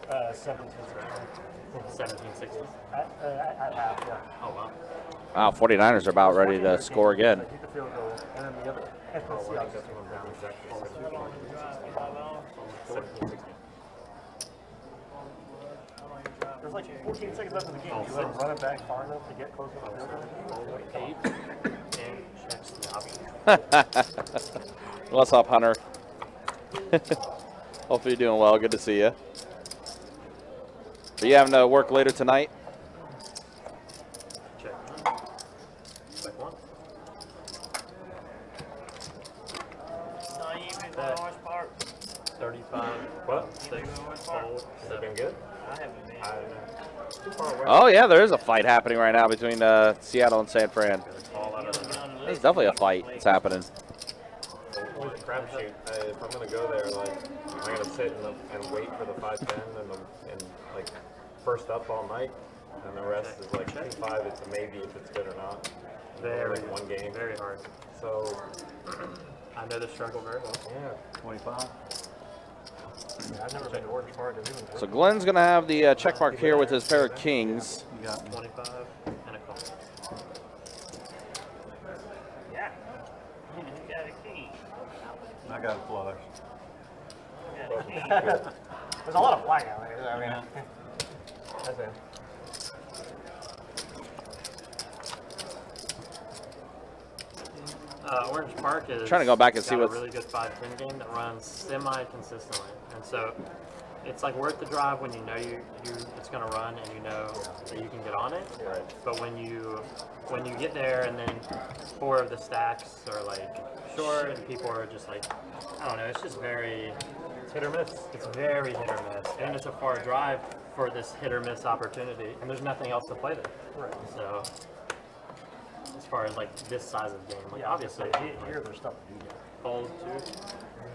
[SPEAKER 3] 1760.
[SPEAKER 8] At half, yeah.
[SPEAKER 3] Oh, wow.
[SPEAKER 2] Wow, 49ers are about ready to score again.
[SPEAKER 8] Kick the field goal, and then the other. There's like 14 seconds left in the game. You let him run it back far enough to get close to the field goal?
[SPEAKER 2] What's up, Hunter? Hopefully you're doing well. Good to see you. Are you having to work later tonight?
[SPEAKER 3] Check. Check one.
[SPEAKER 10] Not even for the most part.
[SPEAKER 3] 35.
[SPEAKER 6] What?
[SPEAKER 3] 6. Fold.
[SPEAKER 6] Has it been good?
[SPEAKER 10] I haven't been.
[SPEAKER 6] I don't know. It's too far away.
[SPEAKER 2] Oh, yeah, there is a fight happening right now between Seattle and San Fran.
[SPEAKER 3] All out of the
[SPEAKER 2] There's definitely a fight that's happening.
[SPEAKER 6] Crapshoot. If I'm gonna go there, like, I'm gonna sit and wait for the 5-10 and like first up all night, and the rest is like 2-5. It's a maybe if it's good or not.
[SPEAKER 3] Very,
[SPEAKER 6] like one game.
[SPEAKER 3] Very hard.
[SPEAKER 6] So
[SPEAKER 3] I know the struggle very well.
[SPEAKER 6] yeah,
[SPEAKER 5] 25.
[SPEAKER 10] I've never been to Orange Park.
[SPEAKER 2] So Glenn's going to have the check mark here with his pair of kings.
[SPEAKER 5] You got me.
[SPEAKER 3] 25 and a call.
[SPEAKER 7] Yeah. You got a king.
[SPEAKER 5] I got a flush.
[SPEAKER 7] You got a king. There's a lot of black out there. I mean, that's it.
[SPEAKER 3] Orange Park is
[SPEAKER 2] Trying to go back and see
[SPEAKER 3] got a
[SPEAKER 2] what's-
[SPEAKER 3] really good 5-10 game that runs semi-consistently, and so it's like worth the drive when you know you it's going to run and you know that you can get on it.
[SPEAKER 6] Right.
[SPEAKER 3] But when you get there and then 4 of the stacks are like short and people are just like, I don't know, it's just very
[SPEAKER 6] Hit or miss.
[SPEAKER 3] it's very hit or miss, and it's a far drive for this hit or miss opportunity, and there's nothing else to play there.
[SPEAKER 10] Right.
[SPEAKER 3] So as far as like this size of game, like
[SPEAKER 10] Yeah,
[SPEAKER 3] obviously
[SPEAKER 10] here there's stuff to do.
[SPEAKER 3] fold 2,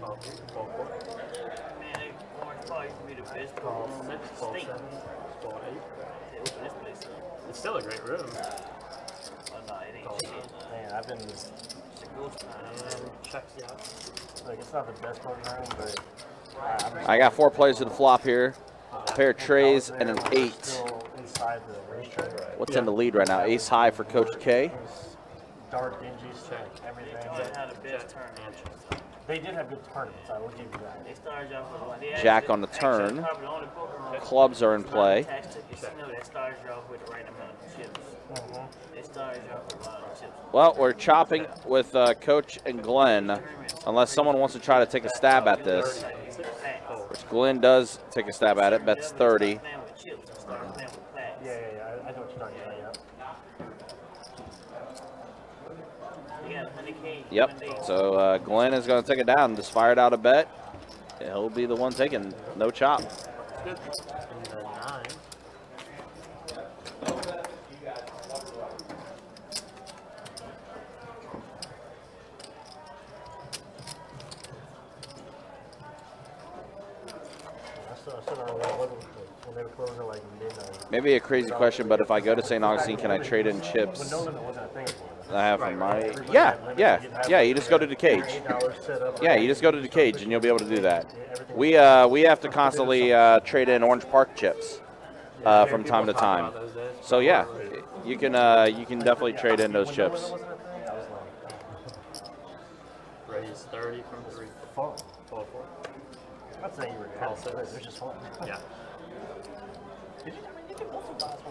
[SPEAKER 3] fold 3, fold 4.
[SPEAKER 7] Man, Orange Park used to be the best
[SPEAKER 3] Fold
[SPEAKER 7] room in
[SPEAKER 3] 6,
[SPEAKER 7] the
[SPEAKER 3] fold
[SPEAKER 7] state.
[SPEAKER 3] 7, fold 8.
[SPEAKER 7] They opened this place up.
[SPEAKER 3] It's still a great room.
[SPEAKER 7] Oh no, it ain't shit.
[SPEAKER 10] Man, I've been,
[SPEAKER 7] It's a ghost town.
[SPEAKER 3] And checks you out.
[SPEAKER 10] like, it's not the best program, but
[SPEAKER 2] I got 4 plays to the flop here. A pair of trays and an 8.
[SPEAKER 10] still inside the racetrack.
[SPEAKER 2] What's in the lead right now? Ace high for Coach K.
[SPEAKER 10] It was dark, dingy, everything.
[SPEAKER 7] They had the best tournament.
[SPEAKER 10] They did have good tournaments, I will give you that.
[SPEAKER 7] They started off with one. They
[SPEAKER 2] Jack
[SPEAKER 7] actually-
[SPEAKER 2] on the turn.
[SPEAKER 7] actually probably the only poker room
[SPEAKER 2] Clubs are in play.
[SPEAKER 7] tax took casino that started you off with the right amount of chips. They started you off with a lot of chips.
[SPEAKER 2] Well, we're chopping with Coach and Glenn, unless someone wants to try to take a stab at this. Which Glenn does take a stab at it, bets 30.
[SPEAKER 7] Playing with chips and started playing with plaques.
[SPEAKER 10] Yeah, I know what you're talking about, yeah.
[SPEAKER 7] They got 100K.
[SPEAKER 2] Yep, so Glenn is going to take it down. Just fired out a bet. He'll be the one taking no chop.
[SPEAKER 3] Good. And the 9.
[SPEAKER 10] I still don't know when they were closing like midnight.
[SPEAKER 2] Maybe a crazy question, but if I go to St. Augustine, can I trade in chips
[SPEAKER 10] When no limit wasn't a thing for them.
[SPEAKER 2] I have from my... Yeah, you just go to the cage.
[SPEAKER 10] $8 set up.
[SPEAKER 2] Yeah, you just go to the cage and you'll be able to do that. We have to constantly trade in Orange Park chips from time to time. So yeah, you can definitely trade in those chips.
[SPEAKER 3] Raise 30 from 3.
[SPEAKER 10] Fun.
[SPEAKER 3] Fold 4.
[SPEAKER 10] I'm not saying you were
[SPEAKER 3] Call
[SPEAKER 10] good,
[SPEAKER 3] six.
[SPEAKER 10] they're just fun.
[SPEAKER 3] Yeah.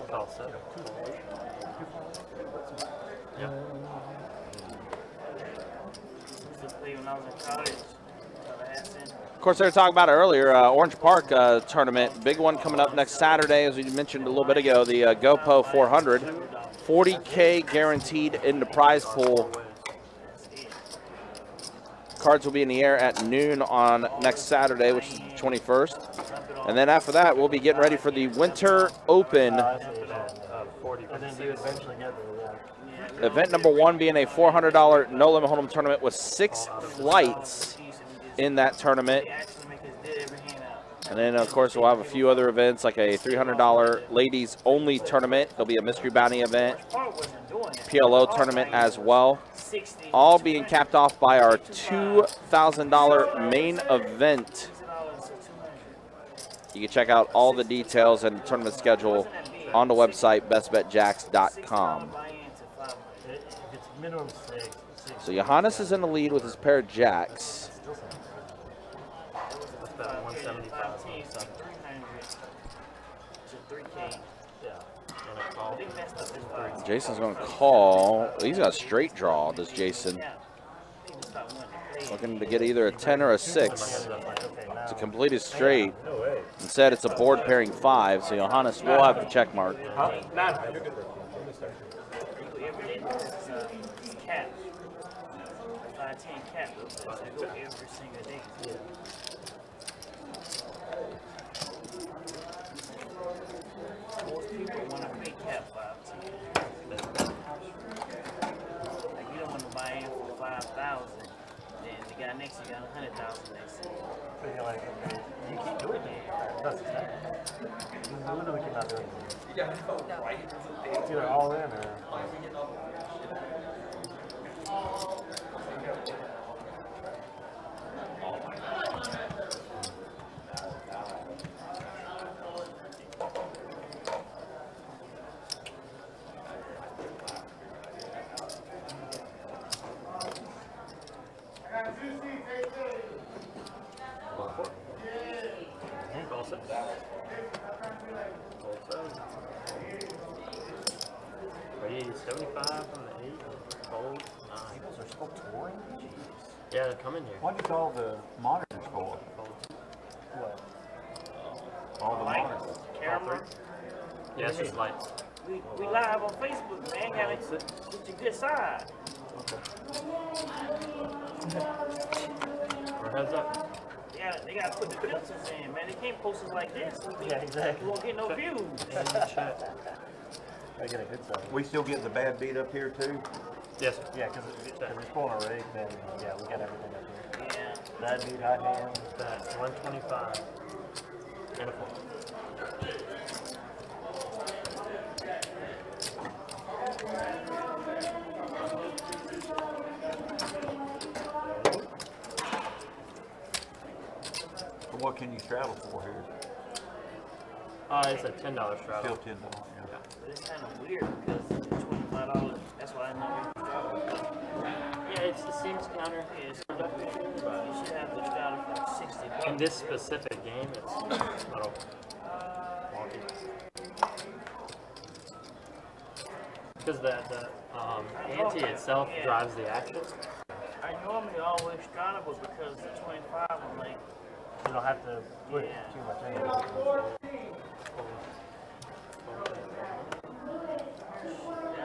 [SPEAKER 3] Call 7. Yeah.
[SPEAKER 7] Used to play when I was in college.
[SPEAKER 2] Of course, they were talking about it earlier. Orange Park tournament, big one coming up next Saturday, as we mentioned a little bit ago. The GoPro 400, 40K guaranteed in the prize pool. Cards will be in the air at noon on next Saturday, which is the 21st. And then after that, we'll be getting ready for the Winter Open.
[SPEAKER 3] 40
[SPEAKER 10] And then you eventually get there, yeah.
[SPEAKER 2] Event number 1 being a $400 no limit hold'em tournament with 6 flights in that tournament. And then, of course, we'll have a few other events like a $300 ladies only tournament. There'll be a mystery bounty event, PLO tournament as well. All being capped off by our $2,000 main event. You can check out all the details and tournament schedule on the website, bestbetjacks.com.
[SPEAKER 10] If it's minimum 6.
[SPEAKER 2] So Johannes is in the lead with his pair of jacks.
[SPEAKER 3] That's about 175. And a call.
[SPEAKER 2] Jason's going to call. He's got a straight draw, does Jason. Looking to get either a 10 or a 6 to complete his straight. Instead, it's a board pairing 5, so Johannes will have the check mark.
[SPEAKER 7] Most people want to pay cap 510. Like you don't want to buy in for 5,000. Then the guy next to you got 100,000 next to you.
[SPEAKER 10] So you're like, okay, you keep doing it. That's the thing. You literally cannot do anything. It's either all in or...
[SPEAKER 3] 75 from the 8. Fold. 9.
[SPEAKER 10] Eagles are still touring? Jeez.
[SPEAKER 3] Yeah, they're coming here.
[SPEAKER 5] What did all the monitors for?
[SPEAKER 10] What?
[SPEAKER 5] All the
[SPEAKER 7] Light,
[SPEAKER 5] monitors.
[SPEAKER 7] camera.
[SPEAKER 3] Yeah, it's just lights.
[SPEAKER 7] We live on Facebook, man. Gotta get your good side.
[SPEAKER 3] Or heads up.
[SPEAKER 7] They gotta put the filters in, man. They can't post it like this.
[SPEAKER 10] Yeah, exactly.
[SPEAKER 7] We won't get no views.
[SPEAKER 10] I get a good side.
[SPEAKER 5] We still get the bad beat up here too?
[SPEAKER 3] Yes, sir.
[SPEAKER 10] Yeah, because it's pulling a rig, then yeah, we got everything up here.
[SPEAKER 7] Yeah.
[SPEAKER 10] Bad beat, hot hand.
[SPEAKER 3] That's 125. And a 4.
[SPEAKER 5] So what can you straddle for here?
[SPEAKER 3] It's a $10 straddle.
[SPEAKER 5] Still $10, yeah.
[SPEAKER 7] But it's kind of weird because $25. That's why I know you straddle.
[SPEAKER 3] Yeah, it seems counter.
[SPEAKER 7] Yeah, it's kind of weird. You should have the straddle for like $60.
[SPEAKER 3] In this specific game, it's a little wonky. Because the ante itself drives the action.
[SPEAKER 7] I normally always straddle, but because the 25, I'm like,
[SPEAKER 10] You don't have to put too much in it.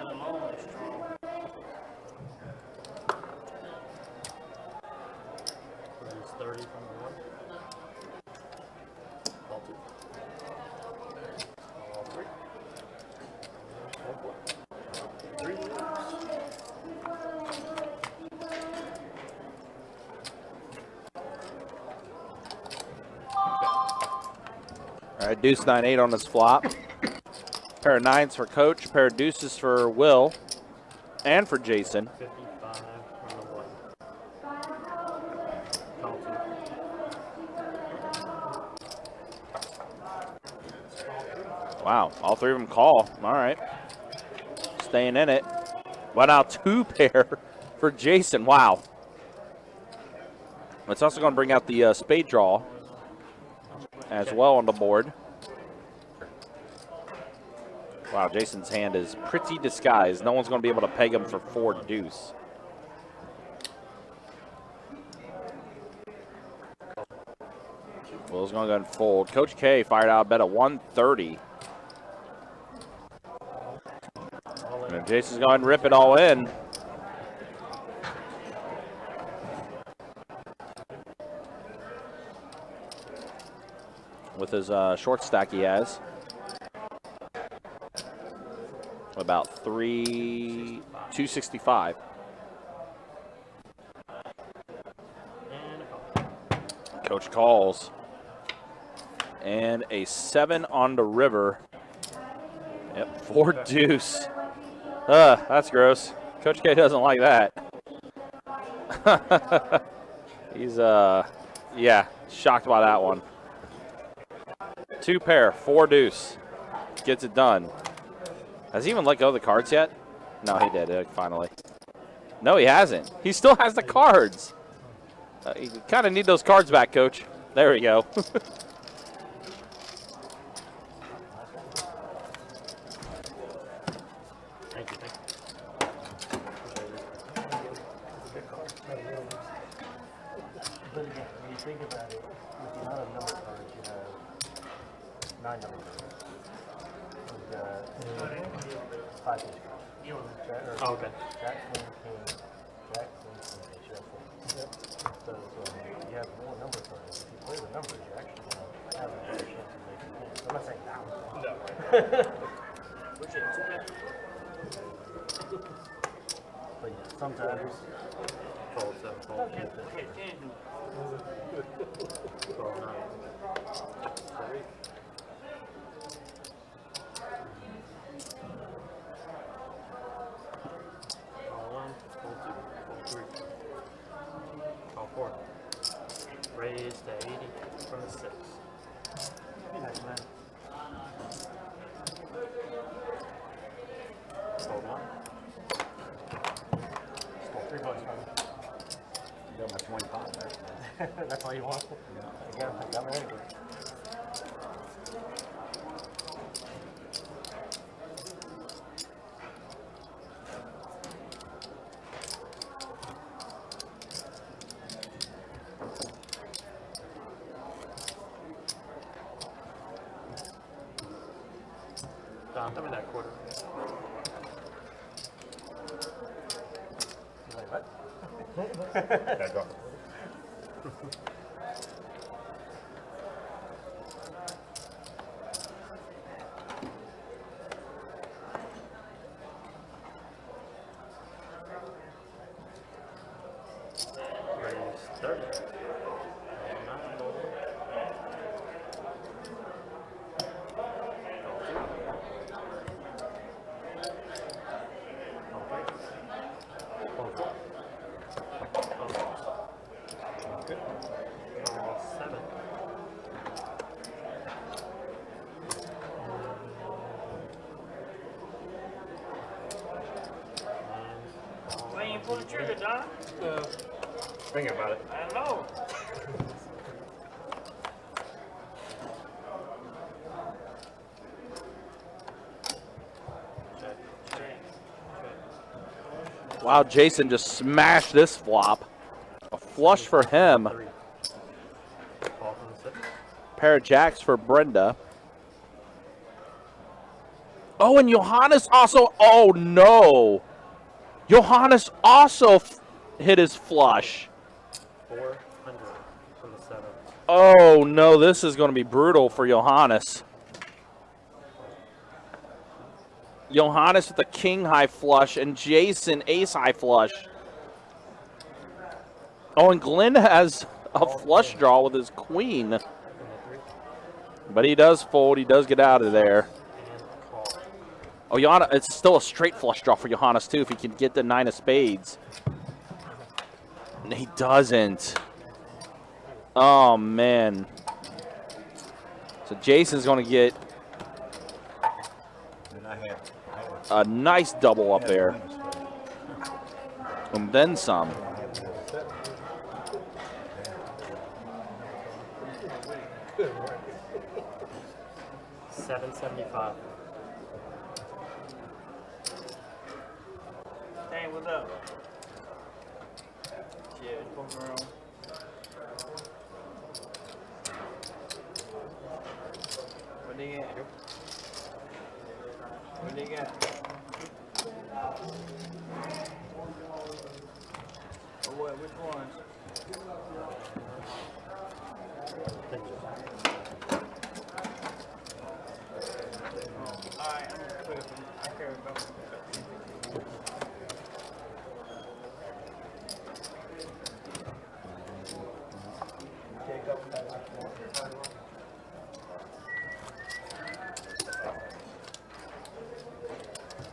[SPEAKER 7] that alone is strong.
[SPEAKER 3] It's 30 from the 1. All 2. All 3.
[SPEAKER 2] All right, deuce 9-8 on this flop. Pair of 9s for Coach, pair of deuces for Will, and for Jason.
[SPEAKER 3] 55 from the 1. All 2.
[SPEAKER 2] Wow, all 3 of them call. All right. Staying in it. Well, now 2 pair for Jason. Wow. It's also going to bring out the spade draw as well on the board. Wow, Jason's hand is pretty disguised. No one's going to be able to peg him for 4 deuce. Will's going to go ahead and fold. Coach K fired out a bet at 130. And Jason's going to rip it all in. With his short stack he has. About 265. Coach calls. And a 7 on the river. Yep, 4 deuce. That's gross. Coach K doesn't like that. He's, yeah, shocked by that one. 2 pair, 4 deuce. Gets it done. Has he even let go of the cards yet? No, he did, finally. No, he hasn't. He still has the cards. You kind of need those cards back, Coach. There we go.
[SPEAKER 3] Thank you.
[SPEAKER 10] But again, when you think about it, with the amount of number cards you have, 9 number cards. We've got 5 ace cards.
[SPEAKER 3] Oh, okay.
[SPEAKER 10] Jack, Queen, King, Jack, Queen, King, shuffle. So you have more number cards. If you play the numbers, you're actually going to have a better chance of making points. I'm not saying now. No.
[SPEAKER 7] Which is too bad.
[SPEAKER 10] But yeah, sometimes.
[SPEAKER 3] Fold 7, fold.
[SPEAKER 7] Okay, can do.
[SPEAKER 3] 12, 9. 3. All 1, fold 2, fold 3. All 4. Raise to 80 from the 6.
[SPEAKER 10] Nice, man.
[SPEAKER 3] Fold 1.
[SPEAKER 10] Stole $3 from me.
[SPEAKER 5] You got my 25 there.
[SPEAKER 10] That's all you want? Yeah. I got me anyway.
[SPEAKER 3] Don, tell me that quarter.
[SPEAKER 10] Wait, what?
[SPEAKER 6] Yeah, go.
[SPEAKER 3] Raise 30. Nine, roll. Seven.
[SPEAKER 7] Why you pull the trigger, Don?
[SPEAKER 6] Thinking about it.
[SPEAKER 7] I don't know.
[SPEAKER 2] Wow, Jason just smashed this flop. A flush for him.
[SPEAKER 3] Three. Call from the 6.
[SPEAKER 2] Pair of jacks for Brenda. Oh, and Johannes also. Oh, no. Johannes also hit his flush.
[SPEAKER 3] 400 from the 7.
[SPEAKER 2] Oh, no. This is going to be brutal for Johannes. Johannes with the king high flush and Jason ace high flush. Oh, and Glenn has a flush draw with his queen. But he does fold. He does get out of there.
[SPEAKER 3] And call.
[SPEAKER 2] Oh, Johannes, it's still a straight flush draw for Johannes, too, if he can get the 9 of spades. And he doesn't. Oh, man. So Jason's going to get
[SPEAKER 5] And I had
[SPEAKER 2] a nice double up there. And then some.
[SPEAKER 3] 775.
[SPEAKER 7] Hey, what's up? Yeah, poker room. What do you got? What do you got? Oh, what? Which ones? Alright, I'm gonna put it from. I care about.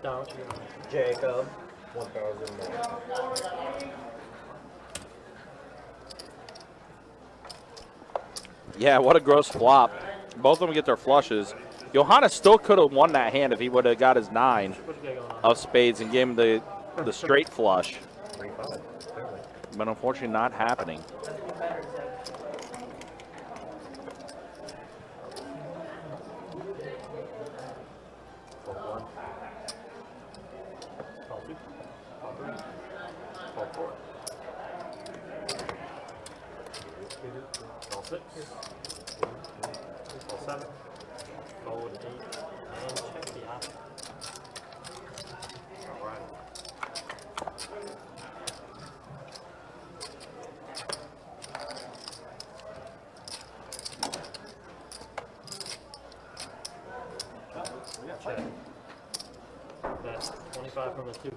[SPEAKER 3] Don, what you got?
[SPEAKER 6] Jacob, 1,000 more.
[SPEAKER 2] Yeah, what a gross flop. Both of them get their flushes. Johannes still could have won that hand if he would have got his 9
[SPEAKER 3] What you got going on?
[SPEAKER 2] of spades and gave him the straight flush.
[SPEAKER 6] 3-5, clearly.
[SPEAKER 2] But unfortunately not happening.
[SPEAKER 3] Fold 1. Call 2. Call 3. Call 4. Call 6. Call 7. Fold 8. And check the option. Alright. Check. That's 25 from the 2.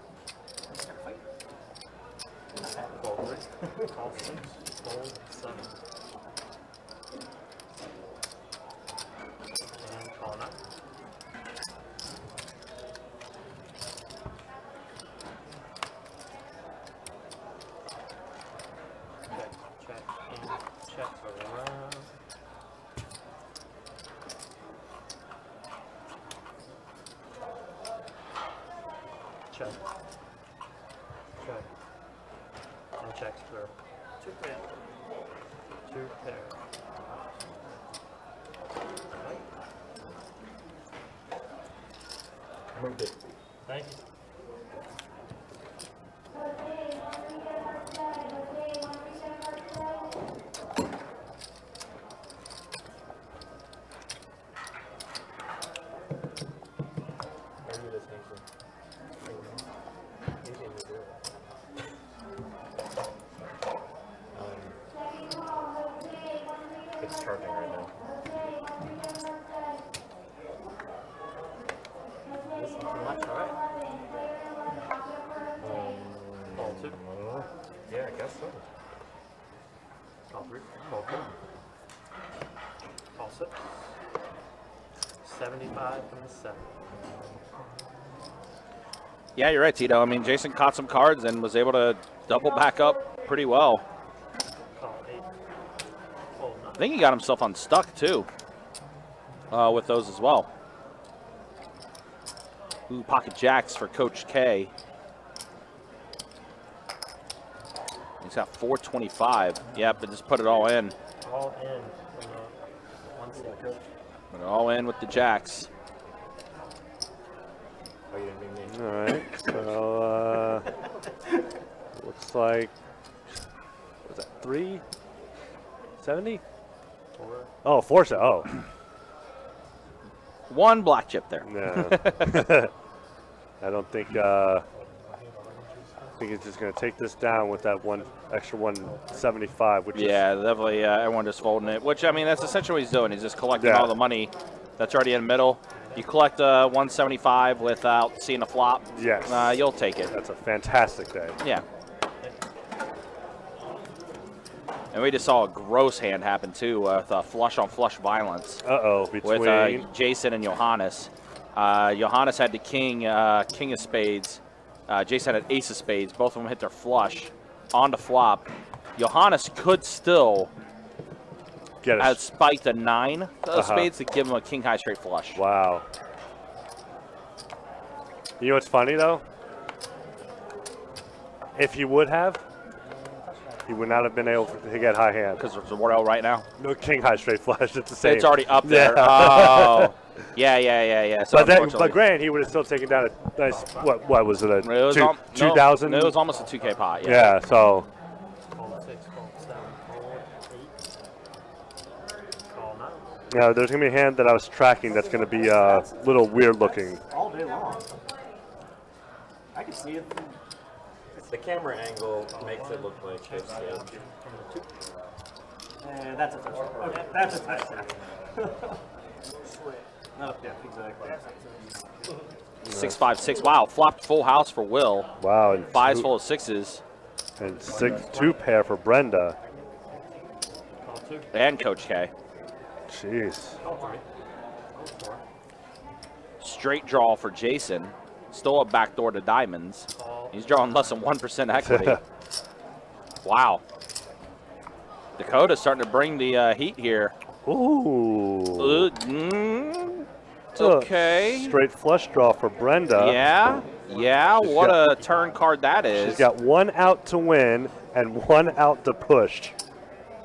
[SPEAKER 3] Fold 3. Call 6. Fold 7. And call 9. Check, and check around. Check. Check. And checks through.
[SPEAKER 7] 2 pair.
[SPEAKER 3] 2 pair.
[SPEAKER 6] Moved it.
[SPEAKER 3] Thank you. Call 2. Call 6. 75 from the 7.
[SPEAKER 2] Yeah, you're right, Tito. I mean, Jason caught some cards and was able to double back up pretty well.
[SPEAKER 3] Call 8. Fold 9.
[SPEAKER 2] I think he got himself unstuck, too, with those as well. Ooh, pocket jacks for Coach K. He's got 425. Yep, but just put it all in.
[SPEAKER 3] All in from the 1 6.
[SPEAKER 2] Put it all in with the jacks.
[SPEAKER 6] Oh, you didn't mean me.
[SPEAKER 4] All right. So looks like was that 370?
[SPEAKER 3] 4.
[SPEAKER 4] Oh, 4. Oh,
[SPEAKER 2] One black chip there.
[SPEAKER 4] no. I don't think. I think he's just going to take this down with that extra 175, which
[SPEAKER 2] Yeah, definitely. Everyone just folding it. Which, I mean, that's essentially what he's doing. He's just collecting
[SPEAKER 4] Yeah.
[SPEAKER 2] all the money that's already in the middle. You collect 175 without seeing a flop.
[SPEAKER 4] Yes.
[SPEAKER 2] You'll take it.
[SPEAKER 4] That's a fantastic day.
[SPEAKER 2] Yeah. And we just saw a gross hand happen, too, with flush on flush violence
[SPEAKER 4] Uh-oh, between.
[SPEAKER 2] with Jason and Johannes. Johannes had the king of spades. Jason had ace of spades. Both of them hit their flush on the flop. Johannes could still
[SPEAKER 4] Get it.
[SPEAKER 2] outspike the 9 of spades to give him a king high straight flush.
[SPEAKER 4] Wow. You know what's funny, though? If he would have, he would not have been able to get high hand.
[SPEAKER 2] Because there's a Wardell right now.
[SPEAKER 4] No king high straight flush. It's the same.
[SPEAKER 2] It's already up there.
[SPEAKER 4] Yeah.
[SPEAKER 2] Oh. Yeah. So
[SPEAKER 4] But granted, he would have still taken down a nice, what was it,
[SPEAKER 2] it was
[SPEAKER 4] 2,000?
[SPEAKER 2] No, it was almost a 2K pot.
[SPEAKER 4] Yeah, so.
[SPEAKER 3] Call 6, call 7, call 8. Call 9.
[SPEAKER 4] Yeah, there's going to be a hand that I was tracking that's going to be a little weird looking.
[SPEAKER 10] All day long. I can see it.
[SPEAKER 6] The camera angle makes it look like this.
[SPEAKER 10] And that's a touchdown. Okay, that's a touchdown. No, yeah, exactly.
[SPEAKER 2] 6-5-6. Wow, flopped full house for Will.
[SPEAKER 4] Wow. And
[SPEAKER 2] Fives full of sixes.
[SPEAKER 4] And 6-2 pair for Brenda.
[SPEAKER 3] Call 2.
[SPEAKER 2] And Coach K.
[SPEAKER 4] Jeez.
[SPEAKER 3] Call 3. Call 4.
[SPEAKER 2] Straight draw for Jason. Still a backdoor to diamonds.
[SPEAKER 3] Call.
[SPEAKER 2] He's drawing less than 1% equity. Wow. Dakota's starting to bring the heat here.
[SPEAKER 4] Ooh.
[SPEAKER 2] It's okay.
[SPEAKER 4] Straight flush draw for Brenda.
[SPEAKER 2] Yeah. What a turn card that is.
[SPEAKER 4] She's got 1 out to win and 1 out to push.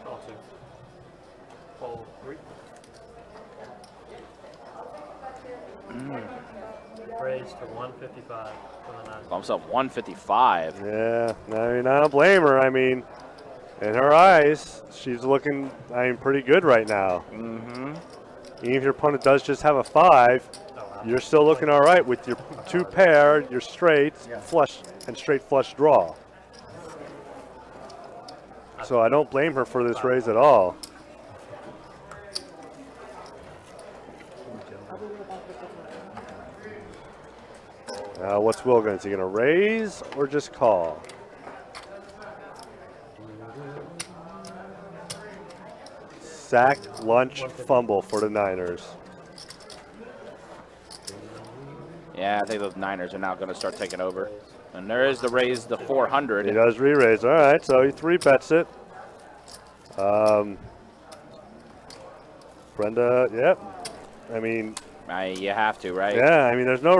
[SPEAKER 3] Call 2. Call 3. Raise to 155 for the 9.
[SPEAKER 2] Bumps up 155.
[SPEAKER 4] Yeah, I mean, I don't blame her. I mean, in her eyes, she's looking, pretty good right now.
[SPEAKER 2] Mm-hmm.
[SPEAKER 4] Even if your opponent does just have a 5, you're still looking all right with your 2 pair, your straight, flush, and straight flush draw. So I don't blame her for this raise at all. What's Will going to do? Is he going to raise or just call? Sack, lunch, fumble for the Niners.
[SPEAKER 2] Yeah, I think those Niners are now going to start taking over. And there is the raise to 400.
[SPEAKER 4] He does re-raise. All right, so he 3-bets it. Brenda, yep. I mean,
[SPEAKER 2] You have to, right?
[SPEAKER 4] yeah. I mean, there's no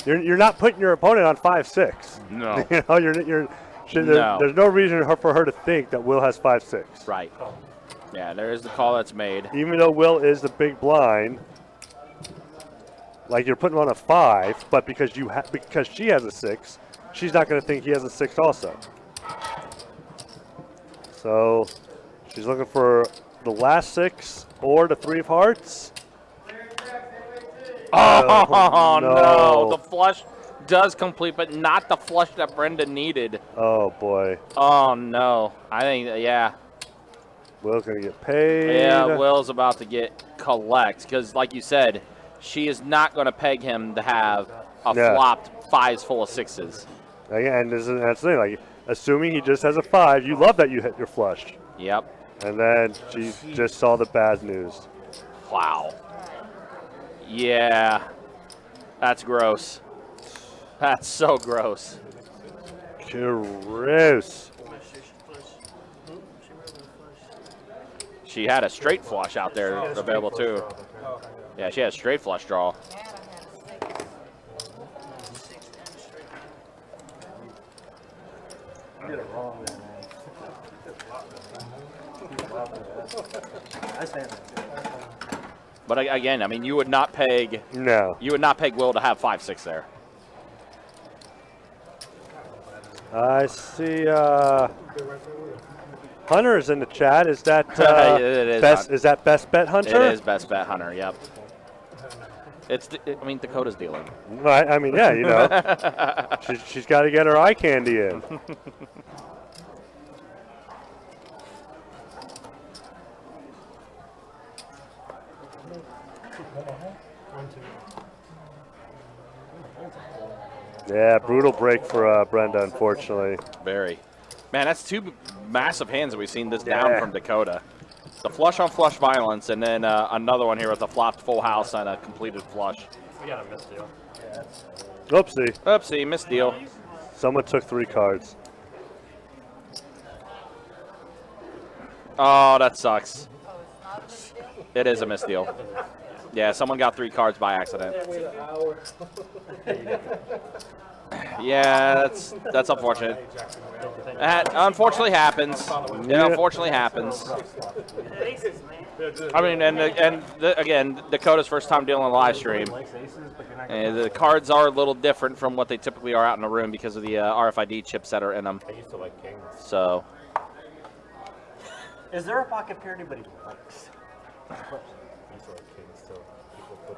[SPEAKER 4] you're not putting your opponent on 5-6.
[SPEAKER 2] No.
[SPEAKER 4] You know, there's no reason for her to think that Will has 5-6.
[SPEAKER 2] Right. Yeah, there is the call that's made.
[SPEAKER 4] Even though Will is the big blind, like you're putting him on a 5, but because she has a 6, she's not going to think he has a 6 also. So she's looking for the last 6 or the 3 of hearts.
[SPEAKER 2] Oh, no. The flush does complete, but not the flush that Brenda needed.
[SPEAKER 4] Oh, boy.
[SPEAKER 2] Oh, no. I think, yeah.
[SPEAKER 4] Will's going to get paid.
[SPEAKER 2] Yeah, Will's about to get collect because, like you said, she is not going to peg him to have a flopped 5s full of 6s.
[SPEAKER 4] And that's the thing. Like, assuming he just has a 5, you love that you hit your flush.
[SPEAKER 2] Yep.
[SPEAKER 4] And then she just saw the bad news.
[SPEAKER 2] Wow. Yeah. That's gross. That's so gross.
[SPEAKER 4] Gross.
[SPEAKER 2] She had a straight flush out there available too. Yeah, she had a straight flush draw.
[SPEAKER 10] You did it wrong there, man. I stand there.
[SPEAKER 2] But again, I mean, you would not peg.
[SPEAKER 4] No.
[SPEAKER 2] You would not peg Will to have 5-6 there.
[SPEAKER 4] I see Hunter's in the chat. Is that
[SPEAKER 2] It is
[SPEAKER 4] best? Is that best bet Hunter?
[SPEAKER 2] It is best bet Hunter. Yep. I mean, Dakota's dealing.
[SPEAKER 4] Right. I mean, yeah, you know, she's got to get her eye candy in. Yeah, brutal break for Brenda, unfortunately.
[SPEAKER 2] Very. Man, that's two massive hands that we've seen this down from Dakota. The flush on flush violence, and then another one here with a flopped full house and a completed flush.
[SPEAKER 3] We got a misdeal.
[SPEAKER 4] Oopsie.
[SPEAKER 2] Oopsie, misdeal.
[SPEAKER 4] Someone took 3 cards.
[SPEAKER 2] Oh, that sucks. It is a misdeal. Yeah, someone got 3 cards by accident. Yeah, that's unfortunate. That unfortunately happens. It unfortunately happens. I mean, again, Dakota's first time dealing with live stream. And the cards are a little different from what they typically are out in the room because of the RFID chips that are in them.
[SPEAKER 6] I used to like kings.
[SPEAKER 2] So.
[SPEAKER 10] Is there a pocket pair anybody likes?
[SPEAKER 6] I used to like kings too. People put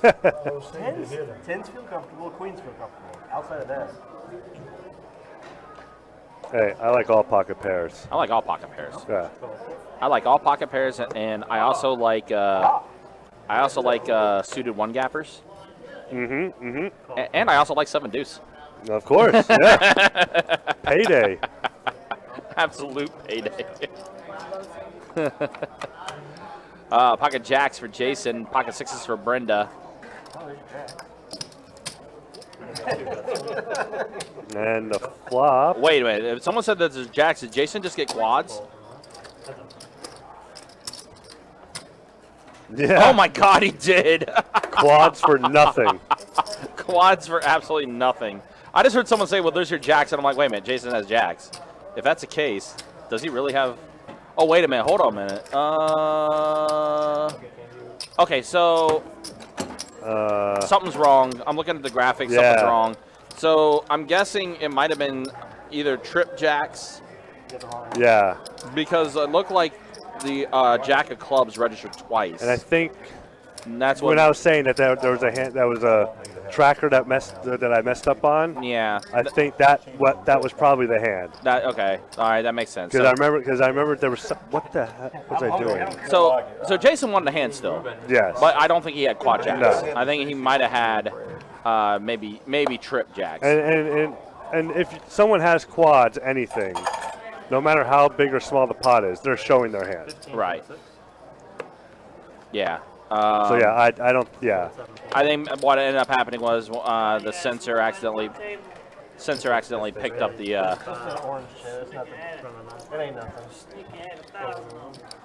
[SPEAKER 6] them there.
[SPEAKER 10] Tens feel comfortable, queens feel comfortable. Outside of that.
[SPEAKER 4] Hey, I like all pocket pairs.
[SPEAKER 2] I like all pocket pairs.
[SPEAKER 4] Yeah.
[SPEAKER 2] I like all pocket pairs, and I also like suited one gappers. And I also like 7 deuce.
[SPEAKER 4] Of course, yeah. Payday.
[SPEAKER 2] Absolute payday. Pocket jacks for Jason. Pocket 6s for Brenda.
[SPEAKER 4] And the flop.
[SPEAKER 2] Wait a minute. If someone said that there's jacks, did Jason just get quads?
[SPEAKER 4] Yeah.
[SPEAKER 2] Oh my God, he did.
[SPEAKER 4] Quads for nothing.
[SPEAKER 2] Quads for absolutely nothing. I just heard someone say, well, there's your jacks. And I'm like, wait a minute. Jason has jacks. If that's the case, does he really have... Oh, wait a minute. Hold on a minute. Okay, so... something's wrong. I'm looking at the graphics.
[SPEAKER 4] Yeah.
[SPEAKER 2] Something's wrong. So I'm guessing it might have been either trip jacks.
[SPEAKER 4] Yeah.
[SPEAKER 2] Because it looked like the jack of clubs registered twice.
[SPEAKER 4] And I think
[SPEAKER 2] that's
[SPEAKER 4] when I was saying that there was a hand, that was a tracker that I messed up on.
[SPEAKER 2] Yeah.
[SPEAKER 4] I think that was probably the hand.
[SPEAKER 2] Okay. All right, that makes sense.
[SPEAKER 4] Because I remember there was some, what the heck was I doing?
[SPEAKER 2] So Jason wanted a hand still.
[SPEAKER 4] Yes.
[SPEAKER 2] But I don't think he had quad jacks.
[SPEAKER 4] No.
[SPEAKER 2] I think he might have had maybe trip jacks.
[SPEAKER 4] And if someone has quads, anything, no matter how big or small the pot is, they're showing their hand.
[SPEAKER 2] Right. Yeah.
[SPEAKER 4] So yeah, I don't. Yeah.
[SPEAKER 2] I think what ended up happening was the sensor accidentally picked up the.
[SPEAKER 10] It's an orange shit. It's nothing. It ain't nothing.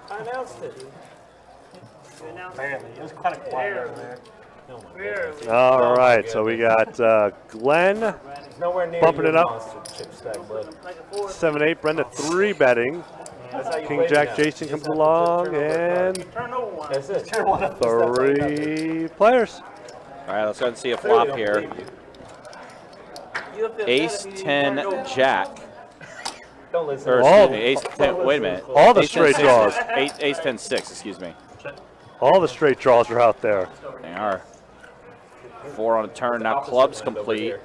[SPEAKER 6] I announced it.
[SPEAKER 10] Apparently, it was kind of quiet over there.
[SPEAKER 4] All right, so we got Glenn
[SPEAKER 6] Nowhere near
[SPEAKER 4] bumping
[SPEAKER 6] your
[SPEAKER 4] it up.
[SPEAKER 6] monster chip stack, bud.
[SPEAKER 4] 7-8, Brenda 3 betting.
[SPEAKER 6] That's how you
[SPEAKER 4] King
[SPEAKER 6] play
[SPEAKER 4] Jack
[SPEAKER 6] now.
[SPEAKER 4] Jason
[SPEAKER 6] You
[SPEAKER 4] comes
[SPEAKER 6] just have to
[SPEAKER 4] along,
[SPEAKER 6] turn over a
[SPEAKER 4] and
[SPEAKER 6] card. That's it.
[SPEAKER 4] 3 players.
[SPEAKER 2] All right, let's go ahead and see a flop here. Ace 10 Jack.
[SPEAKER 6] Don't listen.
[SPEAKER 2] Or excuse me, Ace 10. Wait a minute.
[SPEAKER 4] All the
[SPEAKER 2] Ace 10
[SPEAKER 4] straight
[SPEAKER 2] six.
[SPEAKER 4] draws.
[SPEAKER 2] Ace 10 6. Excuse me.
[SPEAKER 4] All the straight draws are out there.
[SPEAKER 2] They are. 4 on a turn. Now club's complete.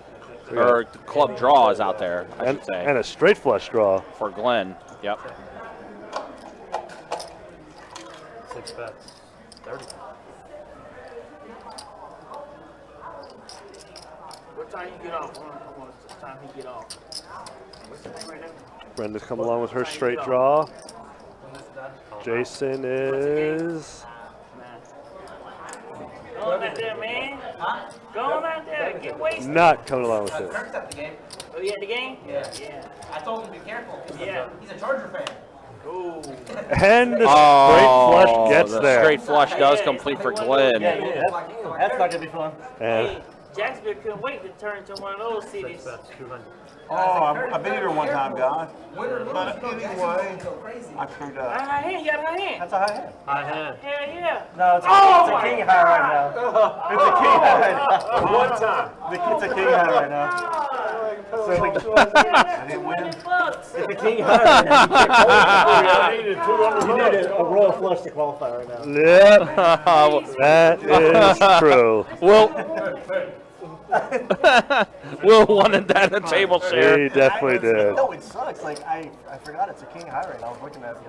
[SPEAKER 2] Or the club draw is out there, I should say.
[SPEAKER 4] And a straight flush draw.
[SPEAKER 2] For Glenn. Yep.
[SPEAKER 3] 6 bets. 30.
[SPEAKER 7] What time you get off? What time he get off?
[SPEAKER 4] Brenda's come along with her straight draw. Jason is
[SPEAKER 7] Go on out there, man. Huh? Go on out there. Get wasted.
[SPEAKER 4] not coming along with this.
[SPEAKER 10] Kirk's at the game.
[SPEAKER 7] Oh, you at the game?
[SPEAKER 10] Yeah. I told him to be careful.
[SPEAKER 7] Yeah.
[SPEAKER 10] He's a Charger fan.
[SPEAKER 7] Ooh.
[SPEAKER 4] And the straight flush gets
[SPEAKER 2] the
[SPEAKER 4] there.
[SPEAKER 2] straight flush does complete for Glenn.
[SPEAKER 10] That's not going to be fun.
[SPEAKER 4] And
[SPEAKER 7] Hey, Jacksonville couldn't wait to turn into one of those cities.
[SPEAKER 3] That's 200.
[SPEAKER 5] Oh, I've been here one time, guys.
[SPEAKER 10] Winter
[SPEAKER 5] But anyway, I screwed up.
[SPEAKER 7] High hand, you got a high hand.
[SPEAKER 5] That's a high hand.
[SPEAKER 3] High hand.
[SPEAKER 7] Hell yeah.
[SPEAKER 10] No, it's a king high right now. It's a king high right now.
[SPEAKER 6] One time.
[SPEAKER 10] It's a king high right now.
[SPEAKER 5] I didn't win.
[SPEAKER 10] It's a king high right now. You need a royal flush to qualify right now.
[SPEAKER 4] yep, that is true.
[SPEAKER 2] Will wanted that in a table share.
[SPEAKER 4] He definitely did.
[SPEAKER 10] No, it sucks. Like, I forgot it's a king high right now. I was looking at it.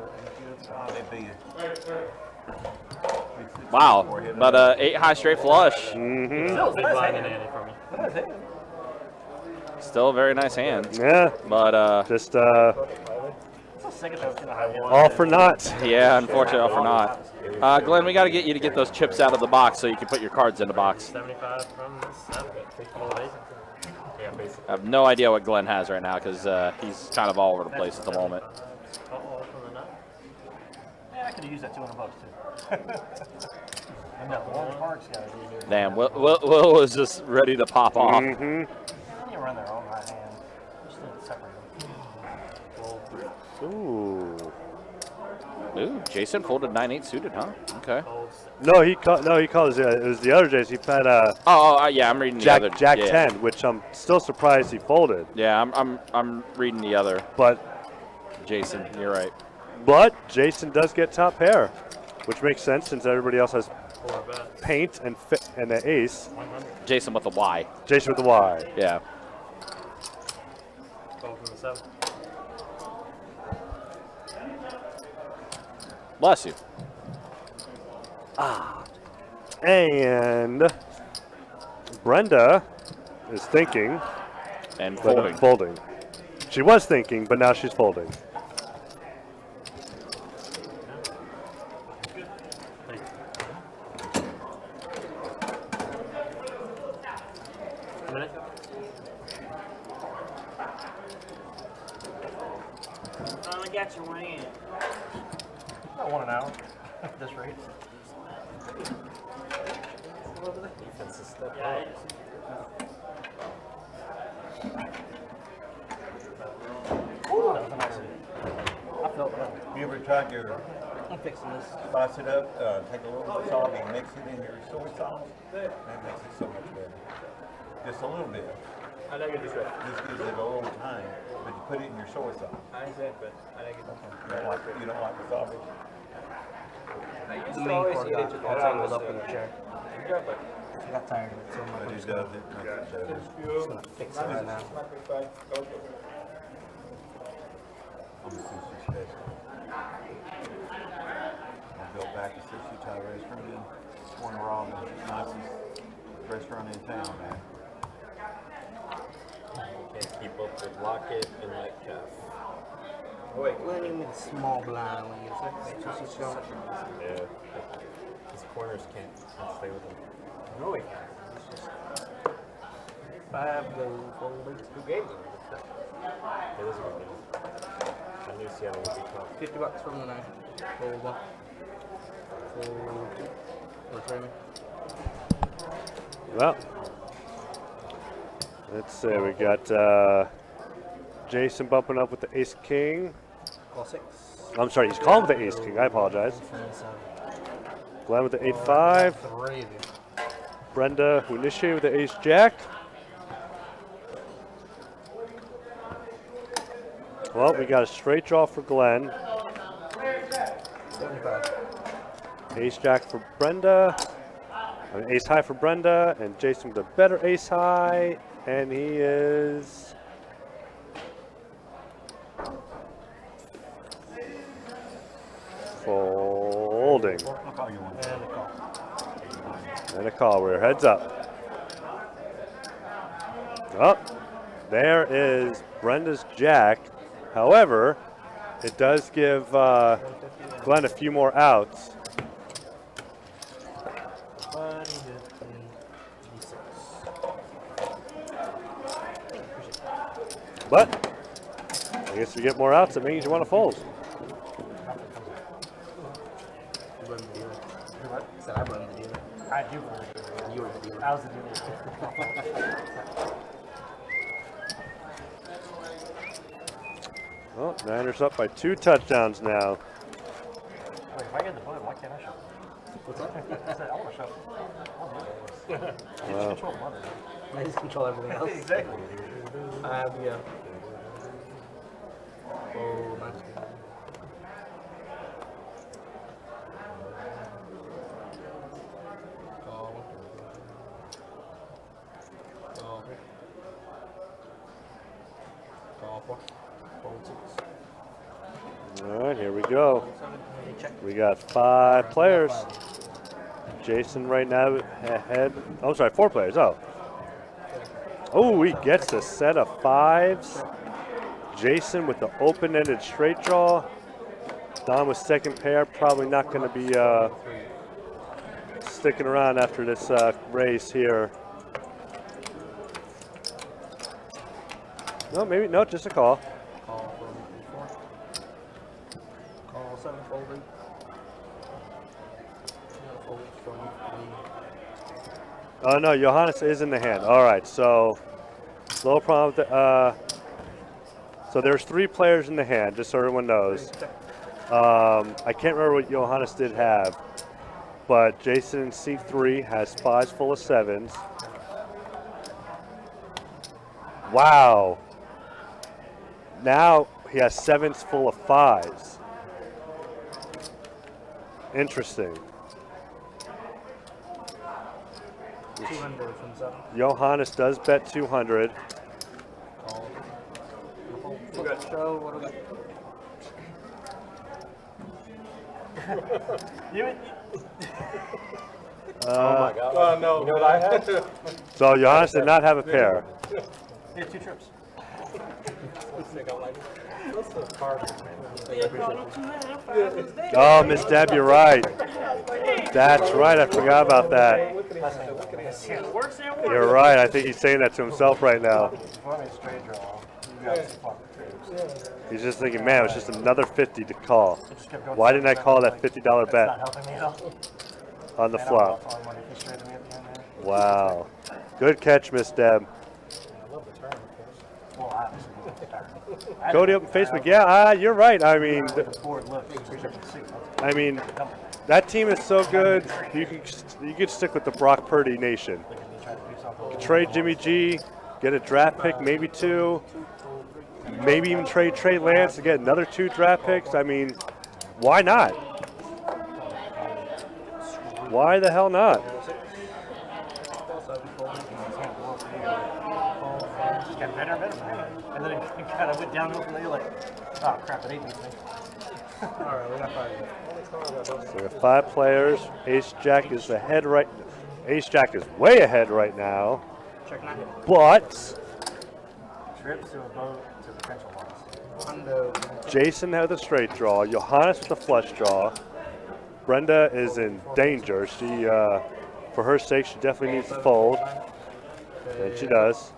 [SPEAKER 5] They beat it.
[SPEAKER 2] Wow, but 8 high straight flush.
[SPEAKER 3] Big blind and Annie for me.
[SPEAKER 2] Still a very nice hand,
[SPEAKER 4] Yeah,
[SPEAKER 2] but
[SPEAKER 4] just
[SPEAKER 10] Second time king high one.
[SPEAKER 4] all for naught.
[SPEAKER 2] yeah, unfortunately, all for naught. Glenn, we got to get you to get those chips out of the box so you can put your cards in the box.
[SPEAKER 3] 75 from this side. Yeah, basically.
[SPEAKER 2] I have no idea what Glenn has right now because he's kind of all over the place at the moment.
[SPEAKER 3] Uh-oh, from the nut.
[SPEAKER 10] Yeah, I could have used that $200 too. And that long parks guy.
[SPEAKER 2] Damn, Will was just ready to pop off.
[SPEAKER 10] They run their own high hand. Just separate them.
[SPEAKER 4] Ooh.
[SPEAKER 2] Ooh, Jason folded 9-8 suited, huh? Okay.
[SPEAKER 4] No, he called. It was the other Jason. He had
[SPEAKER 2] Yeah, I'm reading the
[SPEAKER 4] Jack
[SPEAKER 2] other.
[SPEAKER 4] Jack
[SPEAKER 2] yeah.
[SPEAKER 4] 10, which I'm still surprised he folded.
[SPEAKER 2] Yeah, I'm reading the other.
[SPEAKER 4] But
[SPEAKER 2] Jason, you're right.
[SPEAKER 4] Jason does get top pair, which makes sense since everybody else has paint and the ace.
[SPEAKER 2] Jason with a Y.
[SPEAKER 4] Jason with the Y.
[SPEAKER 2] Yeah.
[SPEAKER 3] 12 from the 7.
[SPEAKER 2] Bless you.
[SPEAKER 4] And Brenda is thinking,
[SPEAKER 2] And
[SPEAKER 4] but
[SPEAKER 2] folding.
[SPEAKER 4] folding. She was thinking, but now she's folding.
[SPEAKER 3] A minute.
[SPEAKER 7] Finally got your one in.
[SPEAKER 10] About 1 an hour at this rate.
[SPEAKER 7] Yeah,
[SPEAKER 10] That was a nice hit. I felt that.
[SPEAKER 5] You ever tried your
[SPEAKER 10] I'm fixing this.
[SPEAKER 5] spice it up, take a little wasabi and mix it in your soy sauce? That makes it so much better. Just a little bit.
[SPEAKER 3] I think it's good.
[SPEAKER 5] Just gives it a little time, but you put it in your soy sauce.
[SPEAKER 3] I said, but I think it's
[SPEAKER 5] You don't like wasabi?
[SPEAKER 10] The main core got all tangled up in the chair. I got tired of it so
[SPEAKER 5] But
[SPEAKER 10] much.
[SPEAKER 5] it does, it makes it better.
[SPEAKER 10] I'm gonna fix it right now.
[SPEAKER 5] I'm a sushi specialist. I built back a sushi Thai restaurant in Warner Robins, nicest restaurant in town, man.
[SPEAKER 6] Can't keep up with Lockett and Metcalf.
[SPEAKER 10] Glenn, you made a small blind when you said sushi shop.
[SPEAKER 6] Yeah. His corners can't stay with him.
[SPEAKER 10] No, he can't. It's just 5 goes forward.
[SPEAKER 6] Who gave them? It was one. I knew Seattle would be tough.
[SPEAKER 10] $50 from the 9. Fold 1. Fold 2. Or 3.
[SPEAKER 4] Well, let's see. We got Jason bumping up with the ace king.
[SPEAKER 10] Call 6.
[SPEAKER 4] I'm sorry, he's calling with the ace king. I apologize. Glenn with the 8-5.
[SPEAKER 10] 3 of you.
[SPEAKER 4] Brenda, who initiated with the ace jack. Well, we got a straight draw for Glenn.
[SPEAKER 10] 75.
[SPEAKER 4] Ace jack for Brenda. An ace high for Brenda. And Jason with a better ace high. And he is folding.
[SPEAKER 5] I'll call you one.
[SPEAKER 10] And a call.
[SPEAKER 4] And a call. We're heads up. Up. There is Brenda's jack. However, It does give Glenn a few more outs.
[SPEAKER 7] 156.
[SPEAKER 4] But I guess if you get more outs, it means you want to fold.
[SPEAKER 7] You blame the dealer. I said I blame the dealer.
[SPEAKER 10] I do believe it.
[SPEAKER 7] You were the dealer.
[SPEAKER 10] I was the dealer.
[SPEAKER 4] Well, Niners up by 2 touchdowns now.
[SPEAKER 10] Wait, if I get the blue, why can't I shuffle?
[SPEAKER 7] What's up?
[SPEAKER 10] I said, I want to shuffle. You just control the money.
[SPEAKER 7] I just control everything else.
[SPEAKER 10] Exactly.
[SPEAKER 7] Yeah. Oh, nice. Call. Call. Call for. Fold 6.
[SPEAKER 4] All right, here we go. We got 5 players. Jason right now ahead. Oh, sorry, 4 players. Oh, he gets a set of 5s. Jason with the open-ended straight draw. Don with second pair. Probably not going to be sticking around after this race here. No, maybe no, just a call.
[SPEAKER 7] Call from 4. Call 7 folded. Fold from 3.
[SPEAKER 4] Oh no, Johannes is in the hand. All right, so little problem with the, so there's 3 players in the hand, just so everyone knows. I can't remember what Johannes did have, but Jason in C3 has 5s full of 7s. Wow. Now he has 7s full of 5s. Interesting.
[SPEAKER 7] 200 from 7.
[SPEAKER 4] Johannes does bet 200.
[SPEAKER 7] Call. Show. What do we got?
[SPEAKER 6] Oh no. You know what I had?
[SPEAKER 4] So Johannes did not have a pair.
[SPEAKER 10] You have 2 trips.
[SPEAKER 4] Oh, Miss Deb, you're right. That's right, I forgot about that. You're right, I think he's saying that to himself right now. He's just thinking, man, it was just another 50 to call. Why didn't I call that $50 bet on the flop? Wow. Good catch, Miss Deb. Cody up on Facebook. Yeah, you're right. I mean, that team is so good. You could stick with the Brock Purdy nation. You could trade Jimmy G, get a draft pick, maybe 2. Maybe even trade Trey Lance to get another 2 draft picks. I mean, why not? Why the hell not?
[SPEAKER 10] And then it kind of went downhill from there. You're like, oh crap, it ain't me.
[SPEAKER 7] Alright, we got 5.
[SPEAKER 4] So we have 5 players. Ace Jack is ahead right. Ace Jack is way ahead right now.
[SPEAKER 7] Check 9.
[SPEAKER 4] But
[SPEAKER 10] Trips to a boat to potential loss.
[SPEAKER 7] Hundo.
[SPEAKER 4] Jason had the straight draw. Johannes with the flush draw. Brenda is in danger. She, for her sake, she definitely needs to fold, and she does.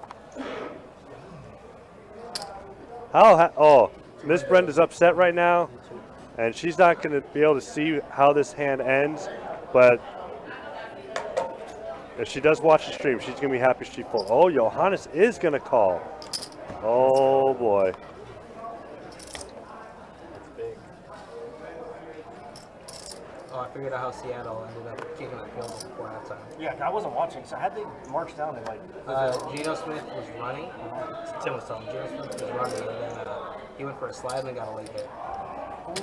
[SPEAKER 4] Oh, Miss Brenda's upset right now, and she's not going to be able to see how this hand ends, but if she does watch the stream, she's going to be happy she folds. Oh, Johannes is going to call. Oh, boy.
[SPEAKER 7] Oh, I figured out how Seattle ended up kicking that field goal before halftime.
[SPEAKER 10] Yeah, I wasn't watching. So had they marched down and like,
[SPEAKER 7] Geno Smith was running. Tim was telling me Geno Smith was running, and then he went for a slide and got a late hit.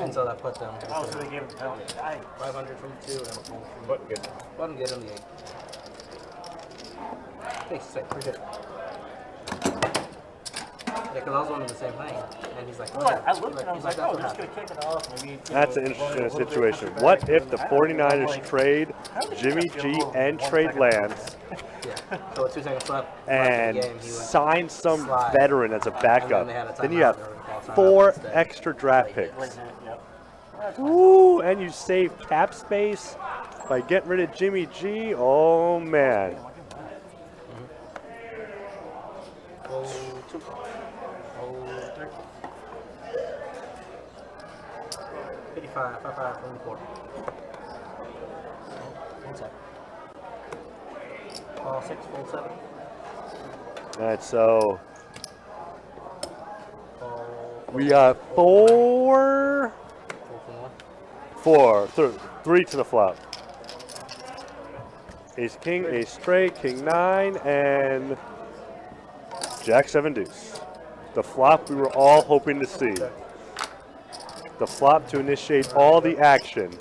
[SPEAKER 7] And so that put them.
[SPEAKER 10] oh, so they gave him the penalty.
[SPEAKER 7] 500 from 2 and a full from
[SPEAKER 6] But good.
[SPEAKER 7] let him get him the 8. Thanks, sick. Appreciate it. Yeah, because I was wondering the same thing. And he's like,
[SPEAKER 10] Well, I looked and I was like, oh, they're just going to kick it off. Maybe,
[SPEAKER 4] That's an interesting situation. What if the 49ers trade Jimmy G and trade Lance
[SPEAKER 7] Yeah. So with 2 seconds left
[SPEAKER 4] and
[SPEAKER 7] left in the game, he went
[SPEAKER 4] sign some
[SPEAKER 7] slide.
[SPEAKER 4] veteran as a backup?
[SPEAKER 7] And then they had a
[SPEAKER 4] Then you
[SPEAKER 7] timeout
[SPEAKER 4] have
[SPEAKER 7] and they were gonna call
[SPEAKER 4] 4 extra draft picks. Ooh, and you save cap space by getting rid of Jimmy G. Oh man.
[SPEAKER 7] Oh, 2. Oh, 3. 55, 55, 24. One second. 6, full 7.
[SPEAKER 4] All right, so we got 4, 3 to the flop. Ace King, Ace Straight, King 9, and Jack 7 Deuce. The flop we were all hoping to see. The flop to initiate all the action.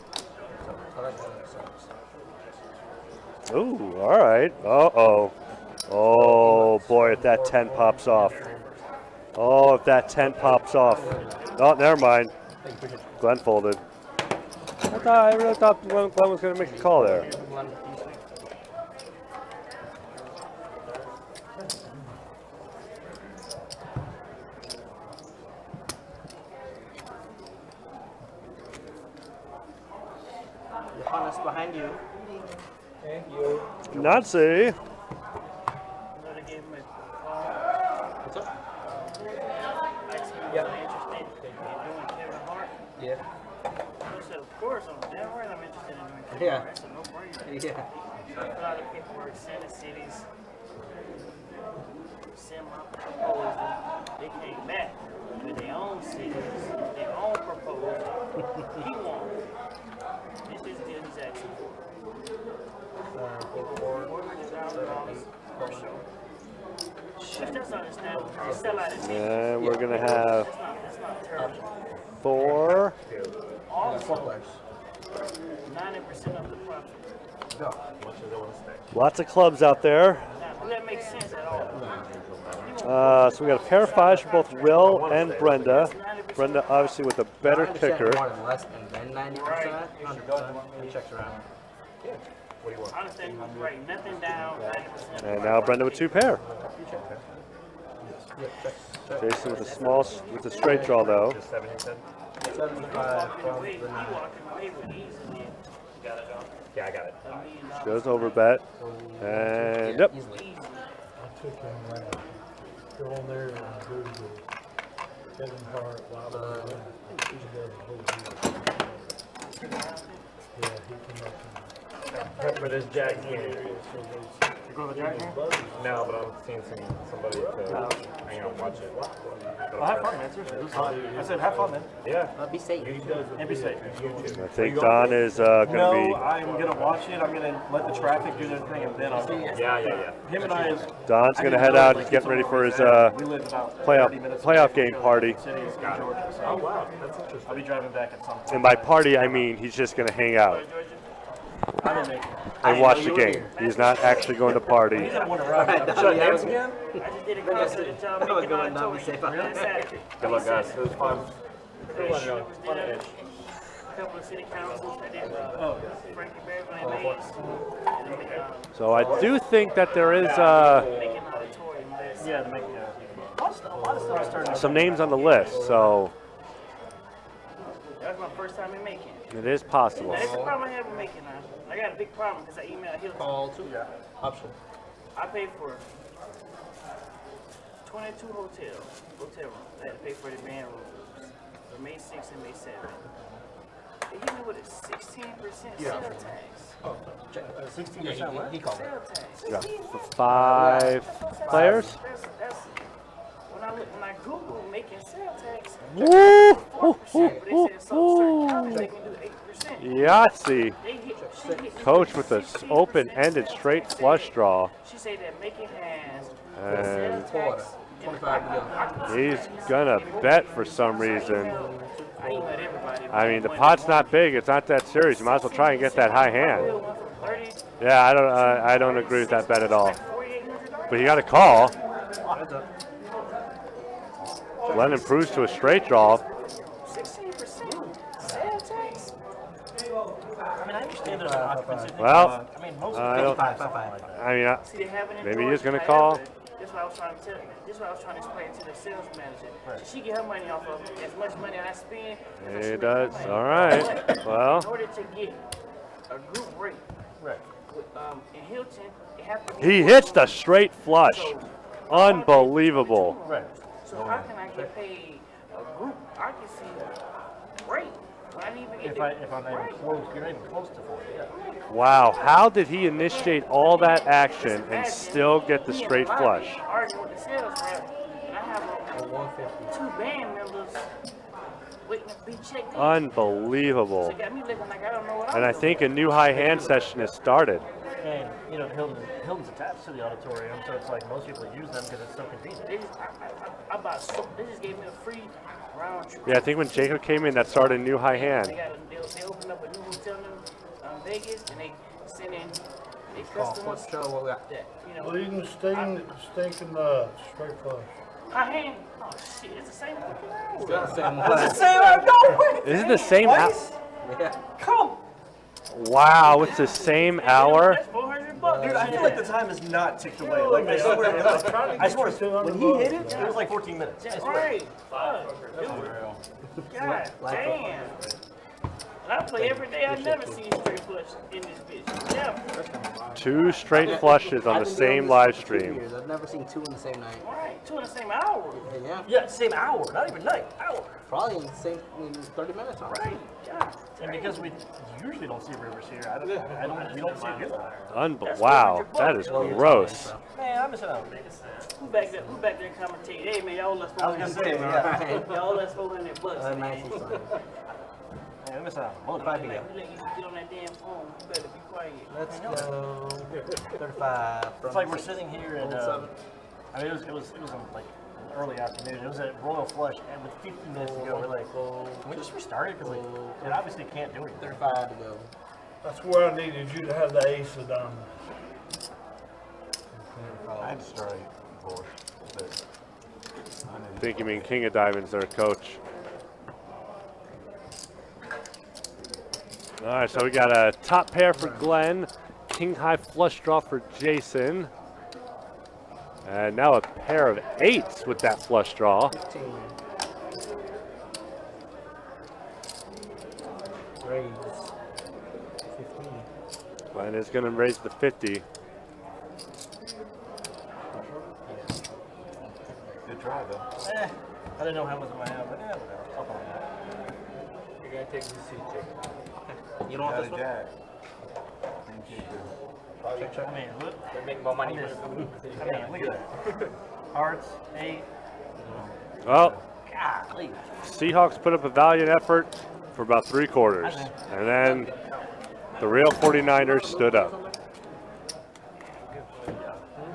[SPEAKER 4] Ooh, all right. Uh-oh. Oh, boy, if that 10 pops off. Oh, if that 10 pops off. Oh, never mind. Glenn folded. I really thought Glenn was going to make a call there.
[SPEAKER 7] Johannes behind you.
[SPEAKER 10] Thank you.
[SPEAKER 4] Nazi.
[SPEAKER 7] What's up?
[SPEAKER 10] Yeah. Yeah.
[SPEAKER 11] I said, of course, I'm damn right I'm interested in doing
[SPEAKER 7] Yeah.
[SPEAKER 11] I said, no brainer.
[SPEAKER 7] Yeah.
[SPEAKER 11] So I put out the paperwork, send the cities, send my proposal. They came back with their own cities, their own proposal. He won. This is the deal he's asking for. $400,000 per show. If that's understandable, just sell out at me.
[SPEAKER 4] And we're going to have
[SPEAKER 11] That's not terrible.
[SPEAKER 4] 4.
[SPEAKER 11] Also, 90% of the profit.
[SPEAKER 4] Lots of clubs out there.
[SPEAKER 11] Now, does that make sense at all?
[SPEAKER 4] So we got a pair of 5s for both Will and Brenda. Brenda obviously with a better kicker.
[SPEAKER 7] More than less and then 90%. 100%. He checks around.
[SPEAKER 11] I understand you write nothing down, 90%.
[SPEAKER 4] And now Brenda with 2 pair.
[SPEAKER 7] Yeah, check.
[SPEAKER 4] Jason with a small, with a straight draw though.
[SPEAKER 7] 75 from
[SPEAKER 11] Wait,
[SPEAKER 7] the
[SPEAKER 11] you
[SPEAKER 7] 9.
[SPEAKER 11] walking away with easily. Got it, John?
[SPEAKER 6] Yeah, I got it.
[SPEAKER 11] $1 million.
[SPEAKER 4] Goes over bet. And yep.
[SPEAKER 7] Easily.
[SPEAKER 8] I took him around. Go on there and Google Kevin Hart, Lava. He does a whole deal. Yeah, he came up
[SPEAKER 6] For this Jack game.
[SPEAKER 8] You going to Jack game?
[SPEAKER 6] No, but I'm seeing somebody to hang out and watch it.
[SPEAKER 10] Well, have fun, man. Seriously. I said, have fun, man.
[SPEAKER 6] Yeah.
[SPEAKER 7] Be safe.
[SPEAKER 10] And be safe.
[SPEAKER 4] I think Don is going
[SPEAKER 10] No,
[SPEAKER 4] to
[SPEAKER 10] I'm going to watch it. I'm going to let the traffic do their thing, and then I'll go.
[SPEAKER 6] Yeah.
[SPEAKER 10] Him and I,
[SPEAKER 4] be. Don's going to head out. He's getting ready for his
[SPEAKER 10] we live about 30 minutes
[SPEAKER 4] playoff
[SPEAKER 10] away
[SPEAKER 4] game
[SPEAKER 10] from
[SPEAKER 4] party.
[SPEAKER 10] City in Georgia, so
[SPEAKER 6] Oh, wow. That's interesting.
[SPEAKER 10] I'll be driving back at some point.
[SPEAKER 4] And by party, I mean he's just going to hang out
[SPEAKER 10] I'm in Macon.
[SPEAKER 4] and watch the game. He's not actually going to party.
[SPEAKER 10] He's at one around.
[SPEAKER 7] Shut hands again?
[SPEAKER 11] I just did a concert in town.
[SPEAKER 7] That was going down. Be safe out there.
[SPEAKER 11] Saturday.
[SPEAKER 6] Good luck, guys. It was fun.
[SPEAKER 11] A couple of city councils. I did Frankie Beverly and Mays.
[SPEAKER 4] So I do think that there is
[SPEAKER 11] Making auditorium.
[SPEAKER 10] Yeah, to make a lot of stuff is starting to
[SPEAKER 4] some names on the list. So
[SPEAKER 11] That was my first time in Macon.
[SPEAKER 4] it is possible.
[SPEAKER 11] That's the problem I have with Macon now. I got a big problem because I emailed Hilton.
[SPEAKER 7] Call 2. Option.
[SPEAKER 11] I paid for 22 hotel rooms. I had to pay for the band rooms for May 6th and May 7th. They hit me with a 16% sale tax.
[SPEAKER 7] 16%. What? He called it.
[SPEAKER 11] Sale tax.
[SPEAKER 4] Yeah, for 5 players.
[SPEAKER 11] That's when I Google making sale tax.
[SPEAKER 4] Woo!
[SPEAKER 11] 4%, but they said so certain counties they can do 8%.
[SPEAKER 4] Yahtzee.
[SPEAKER 11] They hit, she hit me
[SPEAKER 4] Coach
[SPEAKER 11] with
[SPEAKER 4] with a
[SPEAKER 11] 16%
[SPEAKER 4] open-ended
[SPEAKER 11] sale
[SPEAKER 4] straight
[SPEAKER 11] tax.
[SPEAKER 4] flush draw.
[SPEAKER 11] She said that making hands
[SPEAKER 4] And
[SPEAKER 11] sale tax.
[SPEAKER 7] 25 to go.
[SPEAKER 4] he's gonna bet for some reason.
[SPEAKER 11] I emailed everybody.
[SPEAKER 4] I mean, the pot's not big. It's not that serious. You might as well try and get that high hand. Yeah, I don't agree with that bet at all. But you got to call. Lennon proves to a straight draw.
[SPEAKER 11] 16% sale tax.
[SPEAKER 10] I mean, I understand there's an occupancy thing.
[SPEAKER 4] Well,
[SPEAKER 10] I mean, most
[SPEAKER 4] I don't.
[SPEAKER 7] 55.
[SPEAKER 4] I mean,
[SPEAKER 11] See, they have it in
[SPEAKER 4] maybe he
[SPEAKER 11] Georgia,
[SPEAKER 4] is gonna
[SPEAKER 11] I
[SPEAKER 4] call.
[SPEAKER 11] have it. That's what I was trying to tell you. This is what I was trying to explain to the sales manager. She get her money off of as much money I spend. as I
[SPEAKER 4] It
[SPEAKER 11] spend her
[SPEAKER 4] does.
[SPEAKER 11] money.
[SPEAKER 4] All right.
[SPEAKER 11] But
[SPEAKER 4] Well.
[SPEAKER 11] in order to get a group rate,
[SPEAKER 10] Right.
[SPEAKER 11] in Hilton, it has to be.
[SPEAKER 4] He hits the straight flush. Unbelievable.
[SPEAKER 10] Right.
[SPEAKER 11] So how can I get paid a group? I can see rate. When I didn't even get
[SPEAKER 10] If I'm even close, you're not even close to 40. Yeah.
[SPEAKER 4] Wow. How did he initiate all that action and still get the straight flush?
[SPEAKER 11] Arguing with the sales rep, and I have
[SPEAKER 10] At 150.
[SPEAKER 11] 2 band members waiting to be checked in.
[SPEAKER 4] Unbelievable.
[SPEAKER 11] So it got me looking like I don't know what I'm
[SPEAKER 4] And I
[SPEAKER 11] doing.
[SPEAKER 4] think a new high hand session has started.
[SPEAKER 10] And, you know, Hilton's attached to the auditorium, so it's like most people use them because it's so convenient.
[SPEAKER 11] They just, I bought so, they just gave me a free round trip.
[SPEAKER 4] Yeah, I think when Jacob came in, that started a new high hand.
[SPEAKER 11] They opened up a new hotel in Vegas, and they sent in their customers
[SPEAKER 7] What we got?
[SPEAKER 11] that, you know,
[SPEAKER 8] Leading stinking straight flush.
[SPEAKER 11] high hand. Oh shit, it's the same fucking hour.
[SPEAKER 4] Is it the same hour?
[SPEAKER 7] Yeah.
[SPEAKER 11] Come.
[SPEAKER 4] Wow, it's the same hour?
[SPEAKER 11] That's $400.
[SPEAKER 12] Dude, I feel like the time has not ticked away. Like I swear,
[SPEAKER 10] I swear, when he hit it was like 14 minutes. I swear.
[SPEAKER 11] Right. God damn. And I play every day. I never see a straight flush in this bitch. Never.
[SPEAKER 4] 2 straight flushes on the same live stream.
[SPEAKER 7] I've never seen 2 in the same night.
[SPEAKER 11] Right. 2 in the same hour.
[SPEAKER 7] Yeah.
[SPEAKER 10] Yeah, same hour, not even night, hour.
[SPEAKER 7] Probably in the same in 30 minutes. Huh?
[SPEAKER 11] Right. God
[SPEAKER 10] And because we usually don't see rivers here, we don't see it here.
[SPEAKER 4] Wow, that is gross.
[SPEAKER 10] Man, I'm missing out.
[SPEAKER 11] Who back there commentating? Hey man, y'all left
[SPEAKER 10] I was gonna say, yeah.
[SPEAKER 11] Y'all left $400, man.
[SPEAKER 10] Man, I'm missing out.
[SPEAKER 11] We let you get on that damn phone. You better be quiet.
[SPEAKER 7] Let's go. 35.
[SPEAKER 10] It's like we're sitting here and I mean it was in like early afternoon. It was at Royal Flush, and with 50 minutes to go, we're like, can we just restart it? Because like, it obviously can't do anything.
[SPEAKER 7] 35 to go.
[SPEAKER 8] That's where I needed you to have the ace of diamonds.
[SPEAKER 5] I had to straight bush, but
[SPEAKER 4] I think you mean King of Diamonds there, coach. All right, so we got a top pair for Glenn, king high flush draw for Jason. And now a pair of 8s with that flush draw.
[SPEAKER 7] 15. Raise. 15.
[SPEAKER 4] Glenn is going to raise the 50.
[SPEAKER 5] good try though.
[SPEAKER 10] I didn't know how much I have, but yeah, whatever. I'll find out.
[SPEAKER 12] You're gonna take the seat, Jake.
[SPEAKER 7] You don't want
[SPEAKER 5] Got
[SPEAKER 7] this
[SPEAKER 5] a
[SPEAKER 7] one?
[SPEAKER 5] jack. Thank you.
[SPEAKER 10] I mean, look.
[SPEAKER 12] They make more money.
[SPEAKER 10] I mean, look at that. Hearts, 8.
[SPEAKER 4] Well,
[SPEAKER 10] Golly.
[SPEAKER 4] Seahawks put up a valiant effort for about 3 quarters. And then the real 49ers stood up.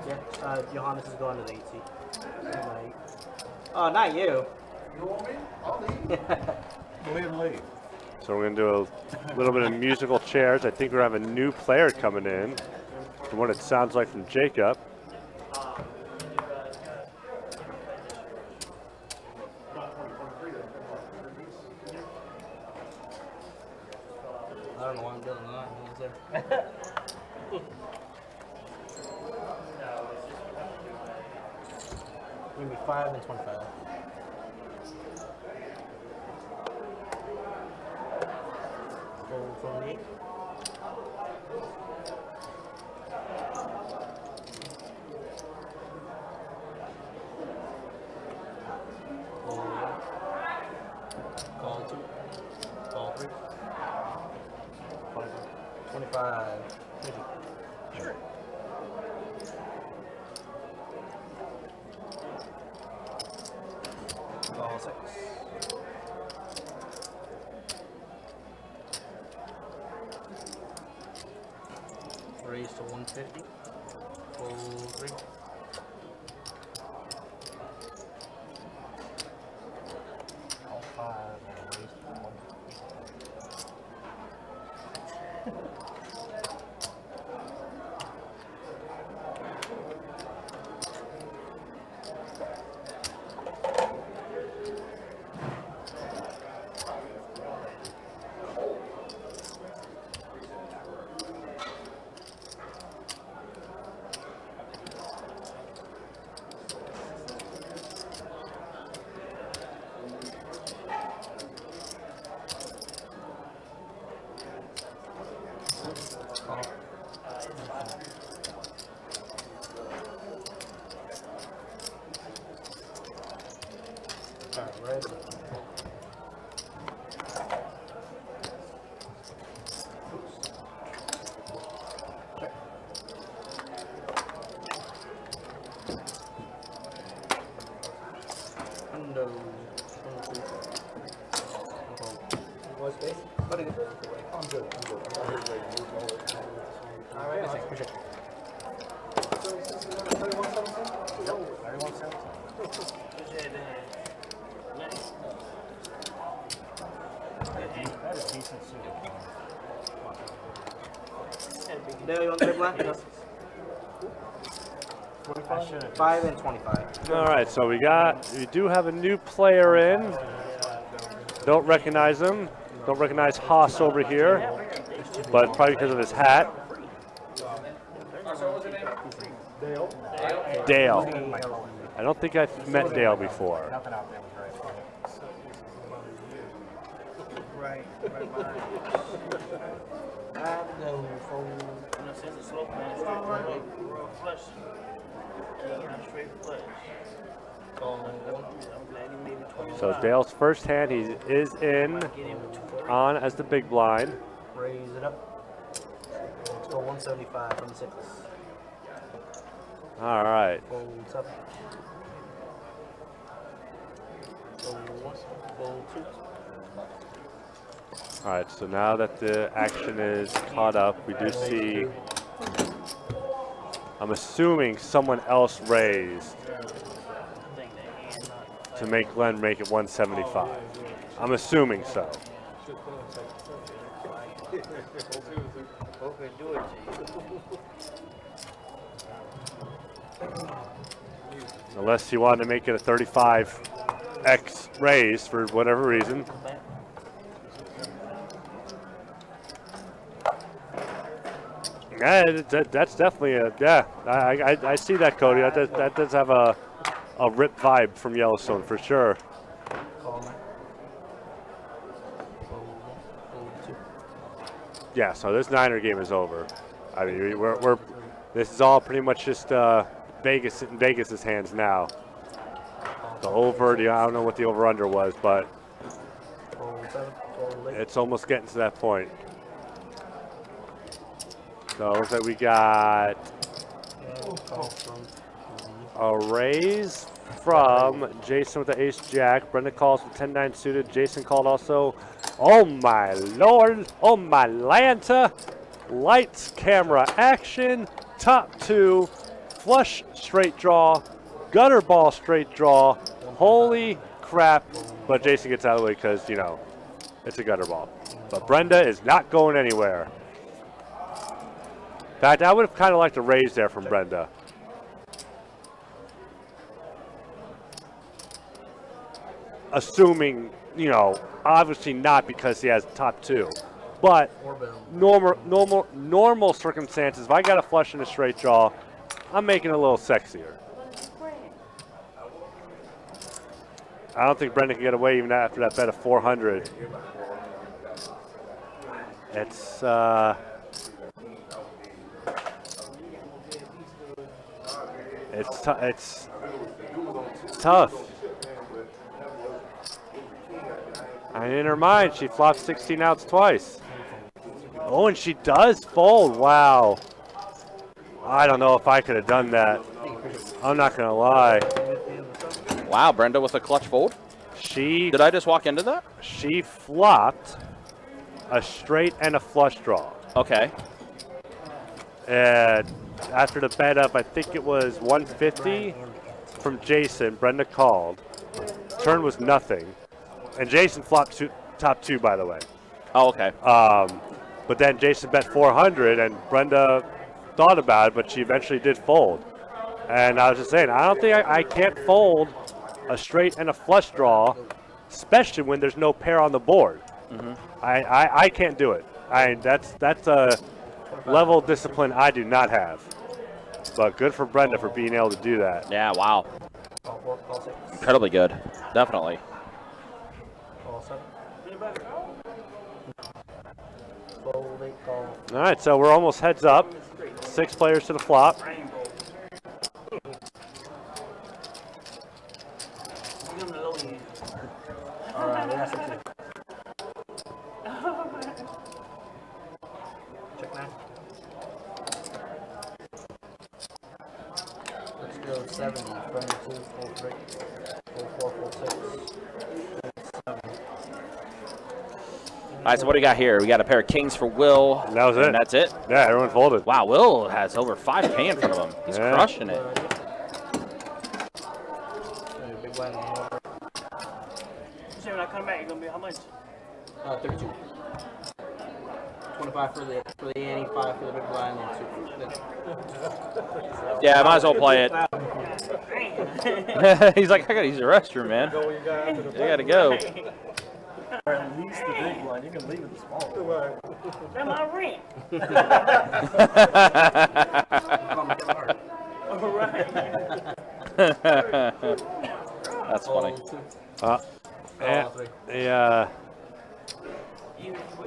[SPEAKER 7] Yeah, Johannes is going to the 8 seat. Oh, not you.
[SPEAKER 5] You want me? I'll leave. Go ahead and leave.
[SPEAKER 4] So we're going to do a little bit of musical chairs. I think we have a new player coming in, from what it sounds like from Jacob.
[SPEAKER 7] I don't know why I'm doing that. Give me 5 and 25. From me. Call 2. Call 3. 25. Sure. Call 6. Raise to 150. Call 3.
[SPEAKER 10] All 5 and raise to 1.
[SPEAKER 7] Red. Window. What space? I'm good. I'm good. All right, thanks. Appreciate it. 3117? No, 3117. That is decent suited.
[SPEAKER 11] Dale, you want the big line?
[SPEAKER 7] 25?
[SPEAKER 11] 5 and 25.
[SPEAKER 4] All right, so we do have a new player in. Don't recognize him. Don't recognize Haas over here, but probably because of his hat. Dale. I don't think I've met Dale before.
[SPEAKER 10] Nothing out there was right.
[SPEAKER 11] Right behind. I go for, since it's slow, man, straight flush. Straight flush. I'm glad he made me 25.
[SPEAKER 4] So Dale's first hand, he is in on as the big blind.
[SPEAKER 7] Raise it up. Let's go 175 from the sixes.
[SPEAKER 4] All right.
[SPEAKER 7] Folds up. Fold two.
[SPEAKER 4] All right, so now that the action is caught up, we do see, I'm assuming someone else raised to make Glenn make it 175. I'm assuming so. Unless he wanted to make it a 35x raise for whatever reason. Yeah, that's definitely a, yeah, I see that, Cody. That does have a rip vibe from Yellowstone for sure. Yeah, so this Niner game is over. I mean, this is all pretty much just Vegas in Vegas's hands now. The over, I don't know what the over/under was, but it's almost getting to that point. So it looks like we got a raise from Jason with the ace-jack. Brenda calls from 10-9 suited. Jason called also. Oh my lord! Oh my Lanta! Lights, camera, action. Top two, flush straight draw, gutter ball straight draw. Holy crap! But Jason gets out of the way because, you know, it's a gutter ball. But Brenda is not going anywhere. In fact, I would have kind of liked a raise there from Brenda. Assuming, you know, obviously not because he has top two. But normal circumstances, if I got a flush and a straight draw, I'm making it a little sexier. I don't think Brenda can get away even after that bet of 400. It's tough. And in her mind, she flopped 16 outs twice. Oh, and she does fold. Wow. I don't know if I could have done that. I'm not going to lie.
[SPEAKER 2] Wow, Brenda with a clutch fold? Did I just walk into that?
[SPEAKER 4] She flopped a straight and a flush draw.
[SPEAKER 2] Okay.
[SPEAKER 4] And after the bet up, I think it was 150 from Jason, Brenda called. Turn was nothing. And Jason flopped top two, by the way.
[SPEAKER 2] Oh, okay.
[SPEAKER 4] But then Jason bet 400, and Brenda thought about it, but she eventually did fold. And I was just saying, I don't think I can't fold a straight and a flush draw, especially when there's no pair on the board.
[SPEAKER 2] Mm-hmm.
[SPEAKER 4] I can't do it. That's a level of discipline I do not have. But good for Brenda for being able to do that.
[SPEAKER 2] Yeah, wow. Incredibly good. Definitely.
[SPEAKER 4] All right, so we're almost heads up. 6 players to the flop.
[SPEAKER 7] Alright, we got 60. Check 9. Let's go 70 from the 2, full 3, full 4, full 6.
[SPEAKER 2] All right, so what do we got here? We got a pair of kings for Will.
[SPEAKER 4] And that was it.
[SPEAKER 2] And that's it?
[SPEAKER 4] Yeah, everyone folded.
[SPEAKER 2] Wow, Will has over 5K in front of him. He's crushing it.
[SPEAKER 7] Big blind.
[SPEAKER 11] So when I come back, it's gonna be how much?
[SPEAKER 7] 32. 25 for the ante, 5 for the big blind, and 2.
[SPEAKER 2] Yeah, might as well play it. He's like, I gotta use the restroom, man. I gotta go.
[SPEAKER 12] Or at least the big one. You can leave it the small one.
[SPEAKER 11] That's my rent. All right.
[SPEAKER 2] That's funny.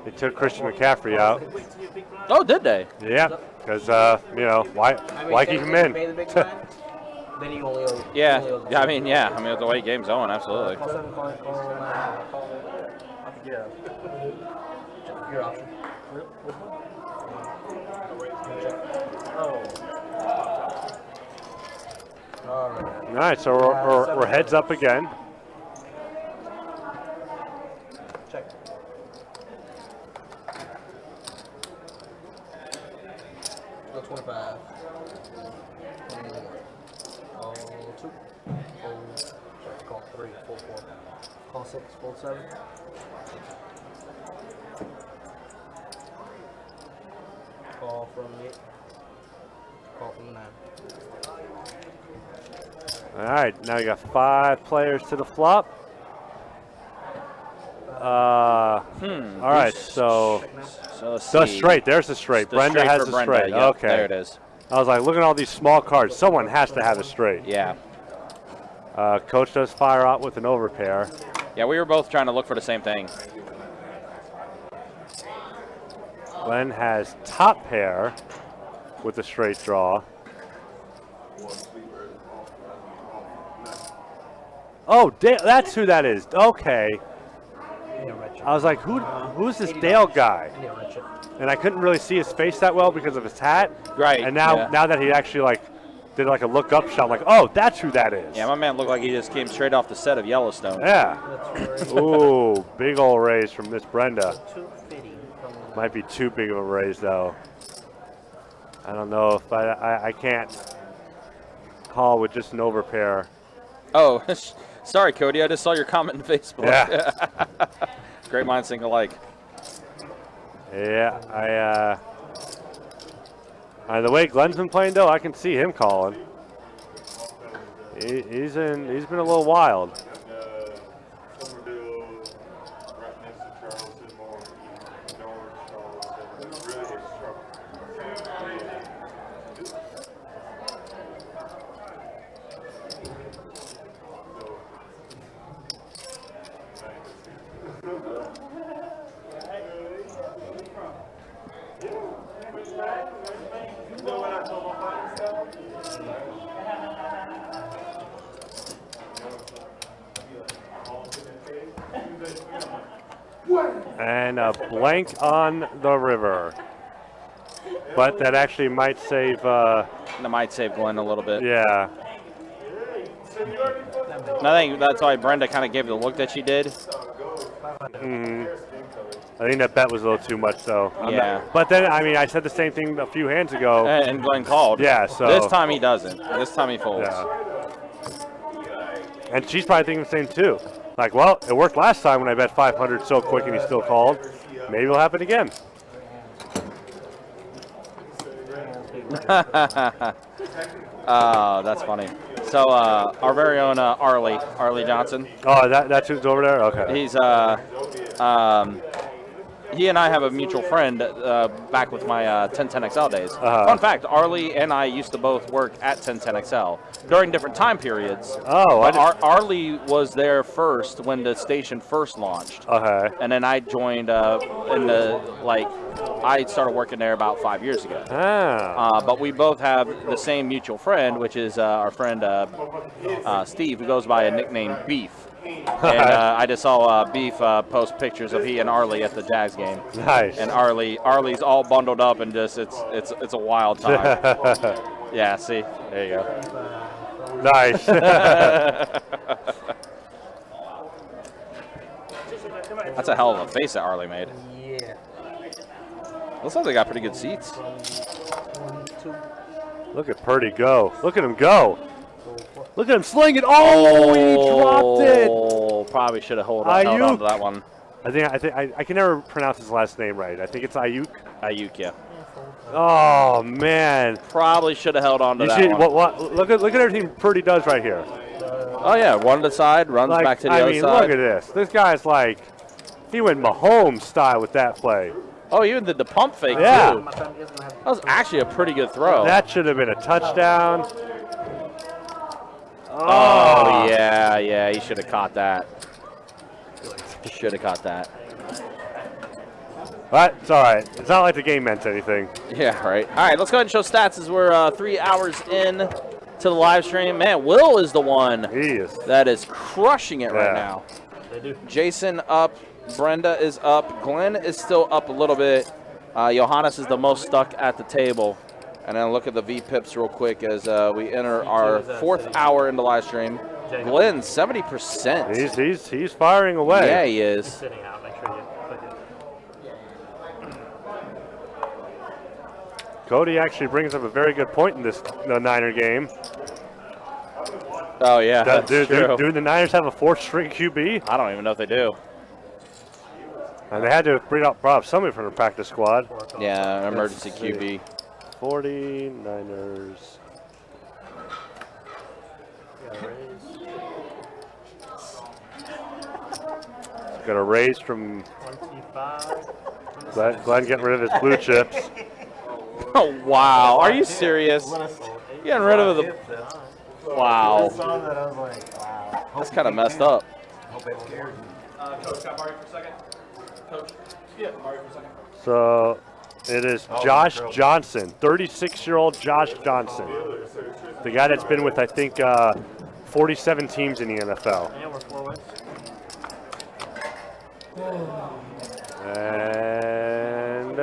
[SPEAKER 4] They took Christian McCaffrey out.
[SPEAKER 2] Oh, did they?
[SPEAKER 4] Yeah, because why keep him in?
[SPEAKER 7] Then you only owe.
[SPEAKER 2] Yeah, I mean, with the way game's going, absolutely.
[SPEAKER 12] Yeah.
[SPEAKER 7] Your option.
[SPEAKER 12] Oh.
[SPEAKER 7] All
[SPEAKER 4] right, so we're heads up again.
[SPEAKER 7] Check. Go 25. Call 2. Call 3. Full 4. Call 6. Full 7. Call from 8. Call from 9.
[SPEAKER 4] All right, now you got 5 players to the flop. All right, so the straight. There's the straight. Brenda has the straight.
[SPEAKER 2] Yep,
[SPEAKER 4] okay,
[SPEAKER 2] there it is.
[SPEAKER 4] I was like, look at all these small cards. Someone has to have a straight.
[SPEAKER 2] Yeah.
[SPEAKER 4] Coach does fire out with an overpair.
[SPEAKER 2] Yeah, we were both trying to look for the same thing.
[SPEAKER 4] Glenn has top pair with a straight draw. Oh, that's who that is. Okay. I was like, who's this Dale guy? And I couldn't really see his face that well because of his hat.
[SPEAKER 2] Right.
[SPEAKER 4] And now that he actually did a look up shot, I'm like, oh, that's who that is.
[SPEAKER 2] Yeah, my man looked like he just came straight off the set of Yellowstone.
[SPEAKER 4] Yeah. Ooh, big old raise from Miss Brenda. Might be too big of a raise though. I don't know if I can't call with just an overpair.
[SPEAKER 2] Oh, sorry, Cody. I just saw your comment on Facebook.
[SPEAKER 4] Yeah.
[SPEAKER 2] Great minds think alike.
[SPEAKER 4] Yeah, the way Glenn's been playing though, I can see him calling. He's been a little wild. And a blank on the river. But that actually might save... that
[SPEAKER 2] might save Glenn a little bit.
[SPEAKER 4] Yeah.
[SPEAKER 2] And I think that's why Brenda kind of gave the look that she did.
[SPEAKER 4] I think that bet was a little too much, though.
[SPEAKER 2] Yeah.
[SPEAKER 4] But then, I mean, I said the same thing a few hands ago.
[SPEAKER 2] And Glenn called.
[SPEAKER 4] Yeah, so...
[SPEAKER 2] This time he doesn't. This time he folds.
[SPEAKER 4] Yeah. And she's probably thinking the same, too. Like, well, it worked last time when I bet 500 so quick and he still called. Maybe it'll happen again.
[SPEAKER 2] Oh, that's funny. So our very own Arlie Johnson.
[SPEAKER 4] Oh, that's who's over there? Okay.
[SPEAKER 2] He's he and I have a mutual friend back with my 1010XL days. Fun fact, Arlie and I used to both work at 1010XL during different time periods.
[SPEAKER 4] Oh,
[SPEAKER 2] but Arlie was there first when the station first launched.
[SPEAKER 4] Okay.
[SPEAKER 2] And then I joined I started working there about 5 years ago. But we both have the same mutual friend, which is our friend Steve, who goes by a nickname Beef. And I just saw Beef post pictures of he and Arlie at the Jags game.
[SPEAKER 4] Nice.
[SPEAKER 2] And Arlie's all bundled up and just it's a wild time. Yeah, see, there you go.
[SPEAKER 4] Nice.
[SPEAKER 2] That's a hell of a face that Arlie made.
[SPEAKER 7] Yeah.
[SPEAKER 2] Looks like they got pretty good seats.
[SPEAKER 4] Look at Purdy go. Look at him go. Look at him sling it. Oh, he dropped it.
[SPEAKER 2] Oh, probably should have held on to that one.
[SPEAKER 4] I can never pronounce his last name right. I think it's Ayuk.
[SPEAKER 2] Ayuk, yeah.
[SPEAKER 4] Oh man.
[SPEAKER 2] Probably should have held on to that one.
[SPEAKER 4] Look at everything Purdy does right here.
[SPEAKER 2] Oh yeah, one to the side, runs back to the other side.
[SPEAKER 4] Look at this. This guy's like, he went Mahomes style with that play.
[SPEAKER 2] Oh, even did the pump fake too. That was actually a pretty good throw.
[SPEAKER 4] That should have been a touchdown.
[SPEAKER 2] Oh yeah, he should have caught that. Should have caught that.
[SPEAKER 4] But it's all right. It's not like the game meant anything.
[SPEAKER 2] Yeah, right. All right, let's go ahead and show stats as we're 3 hours in to the live stream. Man, Will is the one that is crushing it right now. Jason up. Brenda is up. Glenn is still up a little bit. Johannes is the most stuck at the table. And then look at the V-Pips real quick as we enter our 4th hour into live stream. Glenn, 70%.
[SPEAKER 4] He's firing away.
[SPEAKER 2] Yeah, he is.
[SPEAKER 3] Sitting out. Make sure you click it.
[SPEAKER 4] Cody actually brings up a very good point in this Niner game.
[SPEAKER 2] Oh, yeah, that's true.
[SPEAKER 4] Do the Niners have a 4th string QB?
[SPEAKER 2] I don't even know if they do.
[SPEAKER 4] And they had to bring up somebody from the practice squad.
[SPEAKER 2] Yeah, an emergency QB.
[SPEAKER 4] 49ers. Got a raise from
[SPEAKER 3] 25.
[SPEAKER 4] Glenn getting rid of his blue chips.
[SPEAKER 2] Oh, wow. Are you serious? Getting rid of the... Wow. That's kind of messed up.
[SPEAKER 12] Coach, can I borrow you for a second? Coach? Yeah, borrow you for a second.
[SPEAKER 4] So it is Josh Johnson, 36-year-old Josh Johnson. The guy that's been with, I think, 47 teams in the NFL.
[SPEAKER 3] Yeah, we're 4 wins.
[SPEAKER 4] And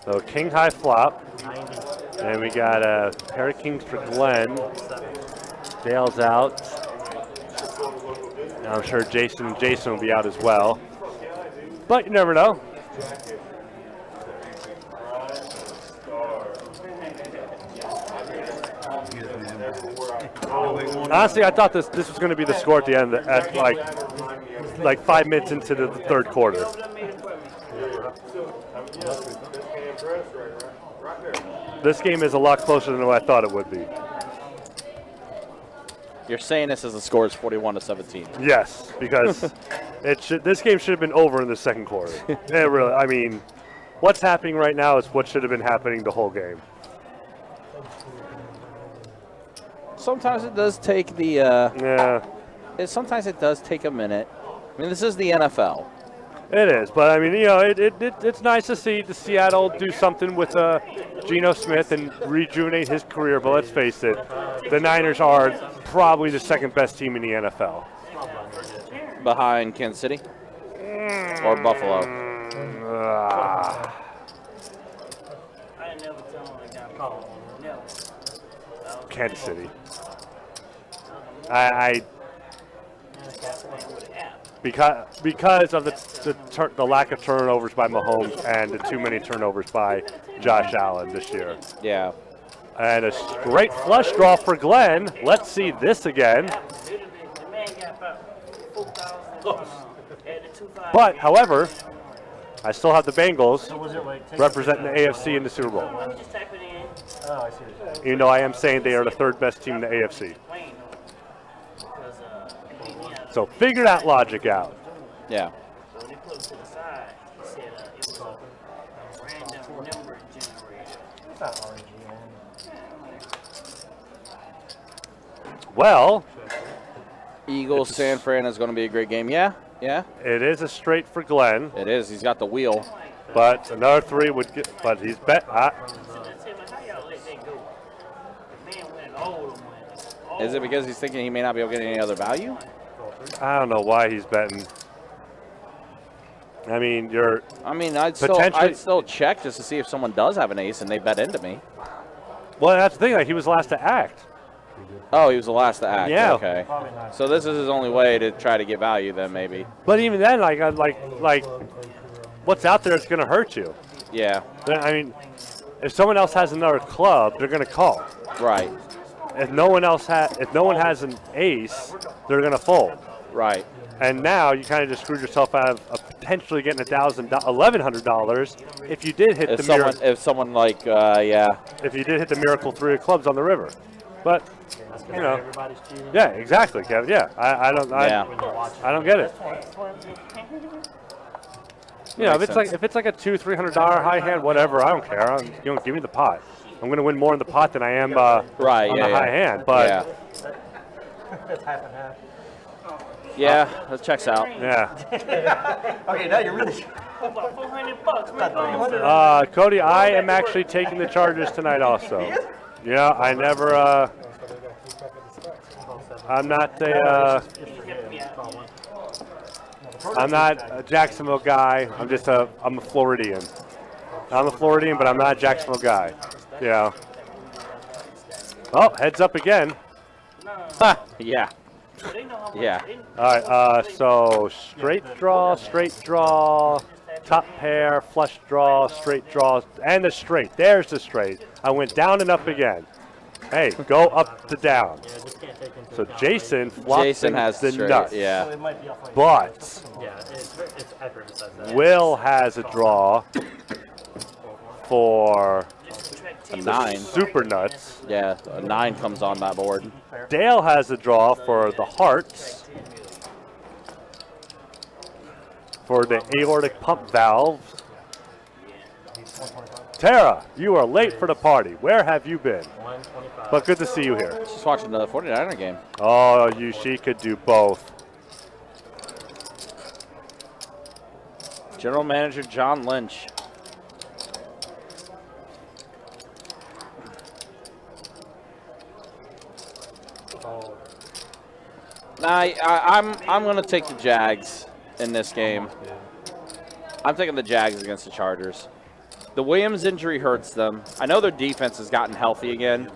[SPEAKER 4] so king high flop.
[SPEAKER 3] 90.
[SPEAKER 4] And we got a pair of kings for Glenn. Dale's out. Now I'm sure Jason will be out as well. But you never know. Honestly, I thought this was going to be the score at the end at like 5 minutes into the 3rd quarter. This game is a lot closer than what I thought it would be.
[SPEAKER 2] You're saying this as the score is 41-17.
[SPEAKER 4] Yes, because this game should have been over in the 2nd quarter. Yeah, really. I mean, what's happening right now is what should have been happening the whole game.
[SPEAKER 2] Sometimes it does take sometimes it does take a minute. I mean, this is the NFL.
[SPEAKER 4] It is, but I mean, you know, it's nice to see Seattle do something with Geno Smith and rejuvenate his career. But let's face it, the Niners are probably the 2nd best team in the NFL.
[SPEAKER 2] Behind Kansas City or Buffalo.
[SPEAKER 4] Kansas City. Because of the lack of turnovers by Mahomes and the too many turnovers by Josh Allen this year.
[SPEAKER 2] Yeah.
[SPEAKER 4] And a great flush draw for Glenn. Let's see this again. But, however, I still have the Bengals representing the AFC in the Super Bowl. Even though I am saying they are the 3rd best team in the AFC. So figure that logic out.
[SPEAKER 2] Yeah.
[SPEAKER 4] Well,
[SPEAKER 2] Eagles, San Fran is going to be a great game. Yeah. Yeah,
[SPEAKER 4] It is a straight for Glenn,
[SPEAKER 2] it is. He's got the wheel.
[SPEAKER 4] but another 3 would get. But he's bet.
[SPEAKER 2] Is it because he's thinking he may not be able to get any other value?
[SPEAKER 4] I don't know why he's betting. I mean,
[SPEAKER 2] I'd still check just to see if someone does have an ace and they bet into me.
[SPEAKER 4] Well, that's the thing. Like, he was last to act.
[SPEAKER 2] Oh, he was the last to act.
[SPEAKER 4] Yeah.
[SPEAKER 2] Okay. So this is his only way to try to get value, then maybe.
[SPEAKER 4] But even then, like what's out there is going to hurt you.
[SPEAKER 2] Yeah.
[SPEAKER 4] I mean, if someone else has another club, they're going to call.
[SPEAKER 2] Right.
[SPEAKER 4] If no one has an ace, they're going to fold.
[SPEAKER 2] Right.
[SPEAKER 4] And now you kind of just screwed yourself out of potentially getting $1,100 if you did hit
[SPEAKER 2] If
[SPEAKER 4] you did hit the miracle 3 of clubs on the river. But you know,
[SPEAKER 7] Everybody's cheating.
[SPEAKER 4] yeah, exactly, Kevin. Yeah, I don't get it. You know, if it's like a $200-300 high hand, whatever, I don't care. You know, give me the pot. I'm going to win more in the pot than I am on the high hand. But
[SPEAKER 10] That's half and half.
[SPEAKER 2] yeah, that checks out.
[SPEAKER 4] Yeah.
[SPEAKER 10] Okay, now you're really.
[SPEAKER 7] About $400.
[SPEAKER 4] Cody, I am actually taking the Chargers tonight also. Yeah, I never. I'm not a Jacksonville guy. I'm a Floridian. I'm a Floridian, but I'm not a Jacksonville guy. Yeah. Oh, heads up again.
[SPEAKER 2] Yeah. Yeah.
[SPEAKER 4] All right. So straight draw, top pair, flush draw, straight draw, and a straight. There's the straight. I went down and up again. Hey, go up to down. So Jason flops
[SPEAKER 2] has
[SPEAKER 4] the
[SPEAKER 2] straight,
[SPEAKER 4] nuts.
[SPEAKER 2] yeah.
[SPEAKER 4] But
[SPEAKER 3] it's accurate besides that.
[SPEAKER 4] Will has a draw for
[SPEAKER 2] a 9.
[SPEAKER 4] super nuts.
[SPEAKER 2] Yeah, a 9 comes on that board.
[SPEAKER 4] Dale has a draw for the hearts. For the aortic pump valve. Tara, you are late for the party. Where have you been? But good to see you here.
[SPEAKER 2] Just watching another 49er game.
[SPEAKER 4] Oh, she could do both.
[SPEAKER 2] General Manager John Lynch. I'm going to take the Jags in this game. I'm taking the Jags against the Chargers. The Williams injury hurts them. I know their defense has gotten healthy again.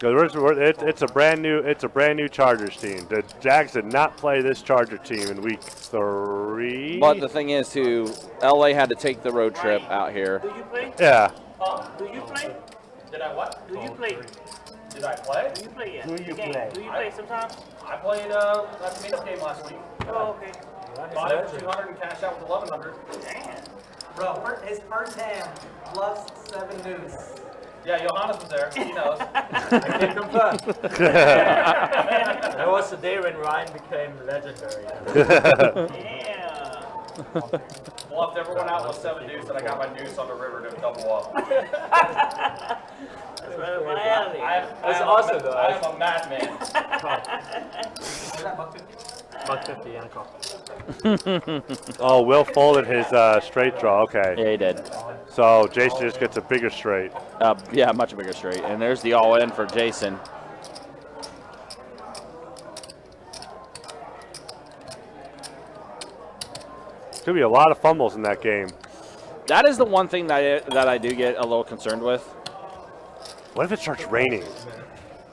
[SPEAKER 4] It's a brand new Chargers team. The Jags did not play this Charger team in week 3.
[SPEAKER 2] But the thing is, too, LA had to take the road trip out here.
[SPEAKER 7] Do you play?
[SPEAKER 4] Yeah.
[SPEAKER 7] Do you play?
[SPEAKER 12] Did I what?
[SPEAKER 7] Do you play?
[SPEAKER 12] Did I play?
[SPEAKER 7] Do you play yet?
[SPEAKER 10] Do you play?
[SPEAKER 7] Do you play sometimes?
[SPEAKER 12] I played a made-up game last week.
[SPEAKER 7] Oh, okay.
[SPEAKER 12] Bought it for 200 and cashed out with 1100.
[SPEAKER 7] Damn.
[SPEAKER 13] Bro, his first hand plus 7 deuce.
[SPEAKER 12] Yeah, Johannes was there. He knows.
[SPEAKER 10] I can confirm. That was the day when Ryan became legendary.
[SPEAKER 7] Yeah.
[SPEAKER 12] Bluffed everyone out with 7 deuce, and I got my deuce on the river to double up.
[SPEAKER 7] That's right up my alley.
[SPEAKER 10] That's awesome, though.
[SPEAKER 12] I am a madman.
[SPEAKER 3] $150 and a call.
[SPEAKER 4] Oh, Will folded his straight draw. Okay.
[SPEAKER 2] Yeah, he did.
[SPEAKER 4] So Jason just gets a bigger straight.
[SPEAKER 2] Yeah, much bigger straight. And there's the all-in for Jason.
[SPEAKER 4] Could be a lot of fumbles in that game.
[SPEAKER 2] That is the one thing that I do get a little concerned with.
[SPEAKER 4] What if it starts raining?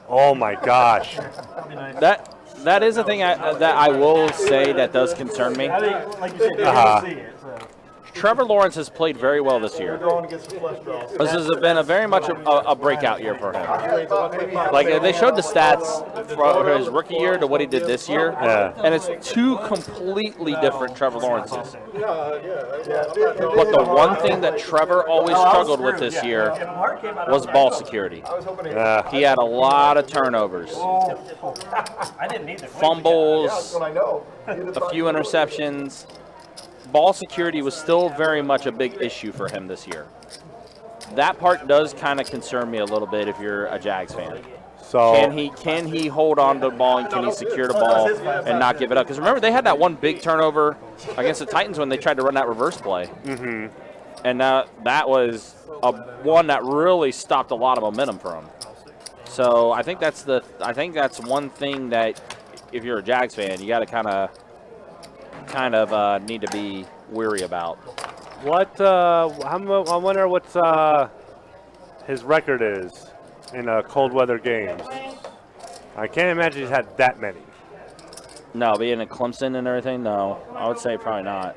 [SPEAKER 4] Oh my gosh.
[SPEAKER 2] That is a thing that I will say that does concern me.
[SPEAKER 10] I think, like you said, they didn't see it. So.
[SPEAKER 2] Trevor Lawrence has played very well this year. This has been a very much a breakout year for him. Like they showed the stats for his rookie year to what he did this year, and it's 2 completely different Trevor Lawrences. But the one thing that Trevor always struggled with this year was ball security. He had a lot of turnovers, fumbles, a few interceptions. Ball security was still very much a big issue for him this year. That part does kind of concern me a little bit if you're a Jags fan.
[SPEAKER 4] So
[SPEAKER 2] Can he hold on to the ball and can he secure the ball and not give it up? Because remember, they had that one big turnover against the Titans when they tried to run that reverse play.
[SPEAKER 4] Mm-hmm.
[SPEAKER 2] And that was one that really stopped a lot of momentum for him. So I think that's one thing that if you're a Jags fan, you got to kind of need to be weary about.
[SPEAKER 4] What? I wonder what his record is in cold weather games. I can't imagine he's had that many.
[SPEAKER 2] No, being in Clemson and everything, no. I would say probably not.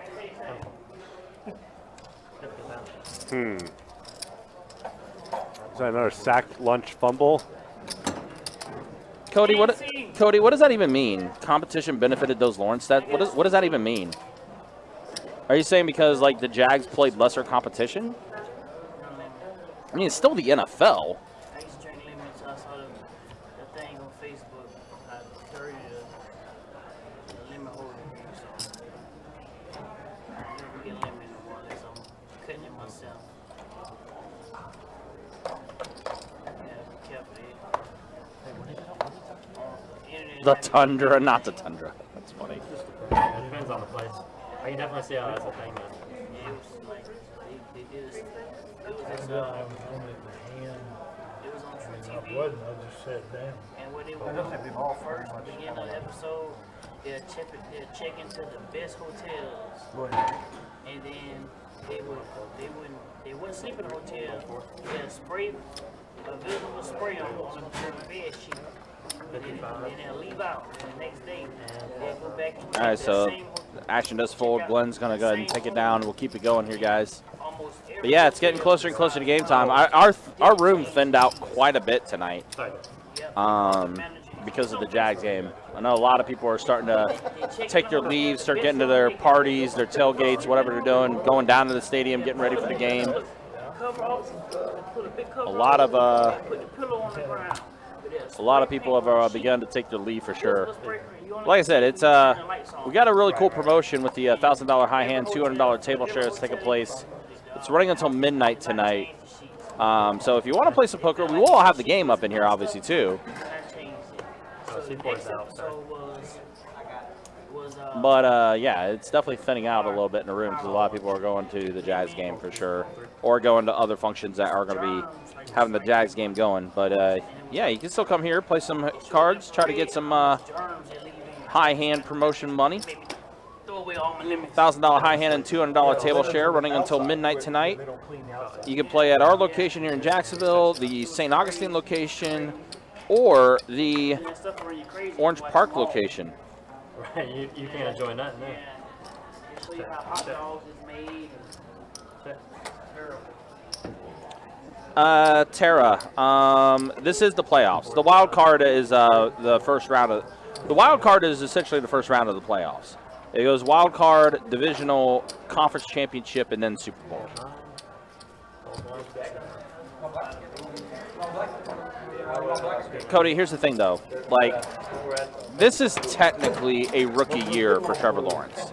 [SPEAKER 4] Is that another sacked lunch fumble?
[SPEAKER 2] Cody, what does that even mean? Competition benefited those Lawrence stats? What does that even mean? Are you saying because like the Jags played lesser competition? I mean, it's still the NFL.
[SPEAKER 11] I used to drink lemons. I saw the thing on Facebook. I dirty the lemon holder. So I never get lemon anymore unless I'm cutting it myself. Yeah, be careful.
[SPEAKER 2] The Tundra, not the Tundra. That's funny.
[SPEAKER 3] It depends on the place. I can definitely see how that's a thing.
[SPEAKER 11] Yeah, it was like they did this. It was
[SPEAKER 8] I
[SPEAKER 11] this.
[SPEAKER 8] was on it in hand.
[SPEAKER 11] It was on True
[SPEAKER 8] I
[SPEAKER 11] TV.
[SPEAKER 8] wasn't, I just sat down.
[SPEAKER 11] And when they were first beginning of the episode, they'll check into the best hotels. And then they wouldn't sleep in the hotel. They'll spray a visible spray on the bed sheet. And then they'll leave out. And the next day, they'll go back to
[SPEAKER 2] All right, so
[SPEAKER 11] same
[SPEAKER 2] action does fold. Glenn's going to go ahead and take it down. We'll keep it going here, guys. But yeah, it's getting closer and closer to game time. Our room thinned out quite a bit tonight because of the Jags game. I know a lot of people are starting to take their leaves, start getting to their parties, their tailgates, whatever they're doing, going down to the stadium, getting ready for the game. A lot of people have begun to take their leave for sure. Like I said, it's we got a really cool promotion with the $1,000 high hand, $200 table share that's taking place. It's running until midnight tonight. So if you want to play some poker, we will all have the game up in here, obviously, too. But, yeah, it's definitely thinning out a little bit in the room because a lot of people are going to the Jags game for sure or going to other functions that are going to be having the Jags game going. But, yeah, you can still come here, play some cards, try to get some high hand promotion money. $1,000 high hand and $200 table share running until midnight tonight. You can play at our location here in Jacksonville, the St. Augustine location, or the Orange Park location.
[SPEAKER 3] Right, you can't enjoy nothing there.
[SPEAKER 2] Tara, this is the playoffs. The wild card is the first round of. The wild card is essentially the first round of the playoffs. It goes wild card, divisional, conference championship, and then Super Bowl. Cody, here's the thing, though. Like, this is technically a rookie year for Trevor Lawrence.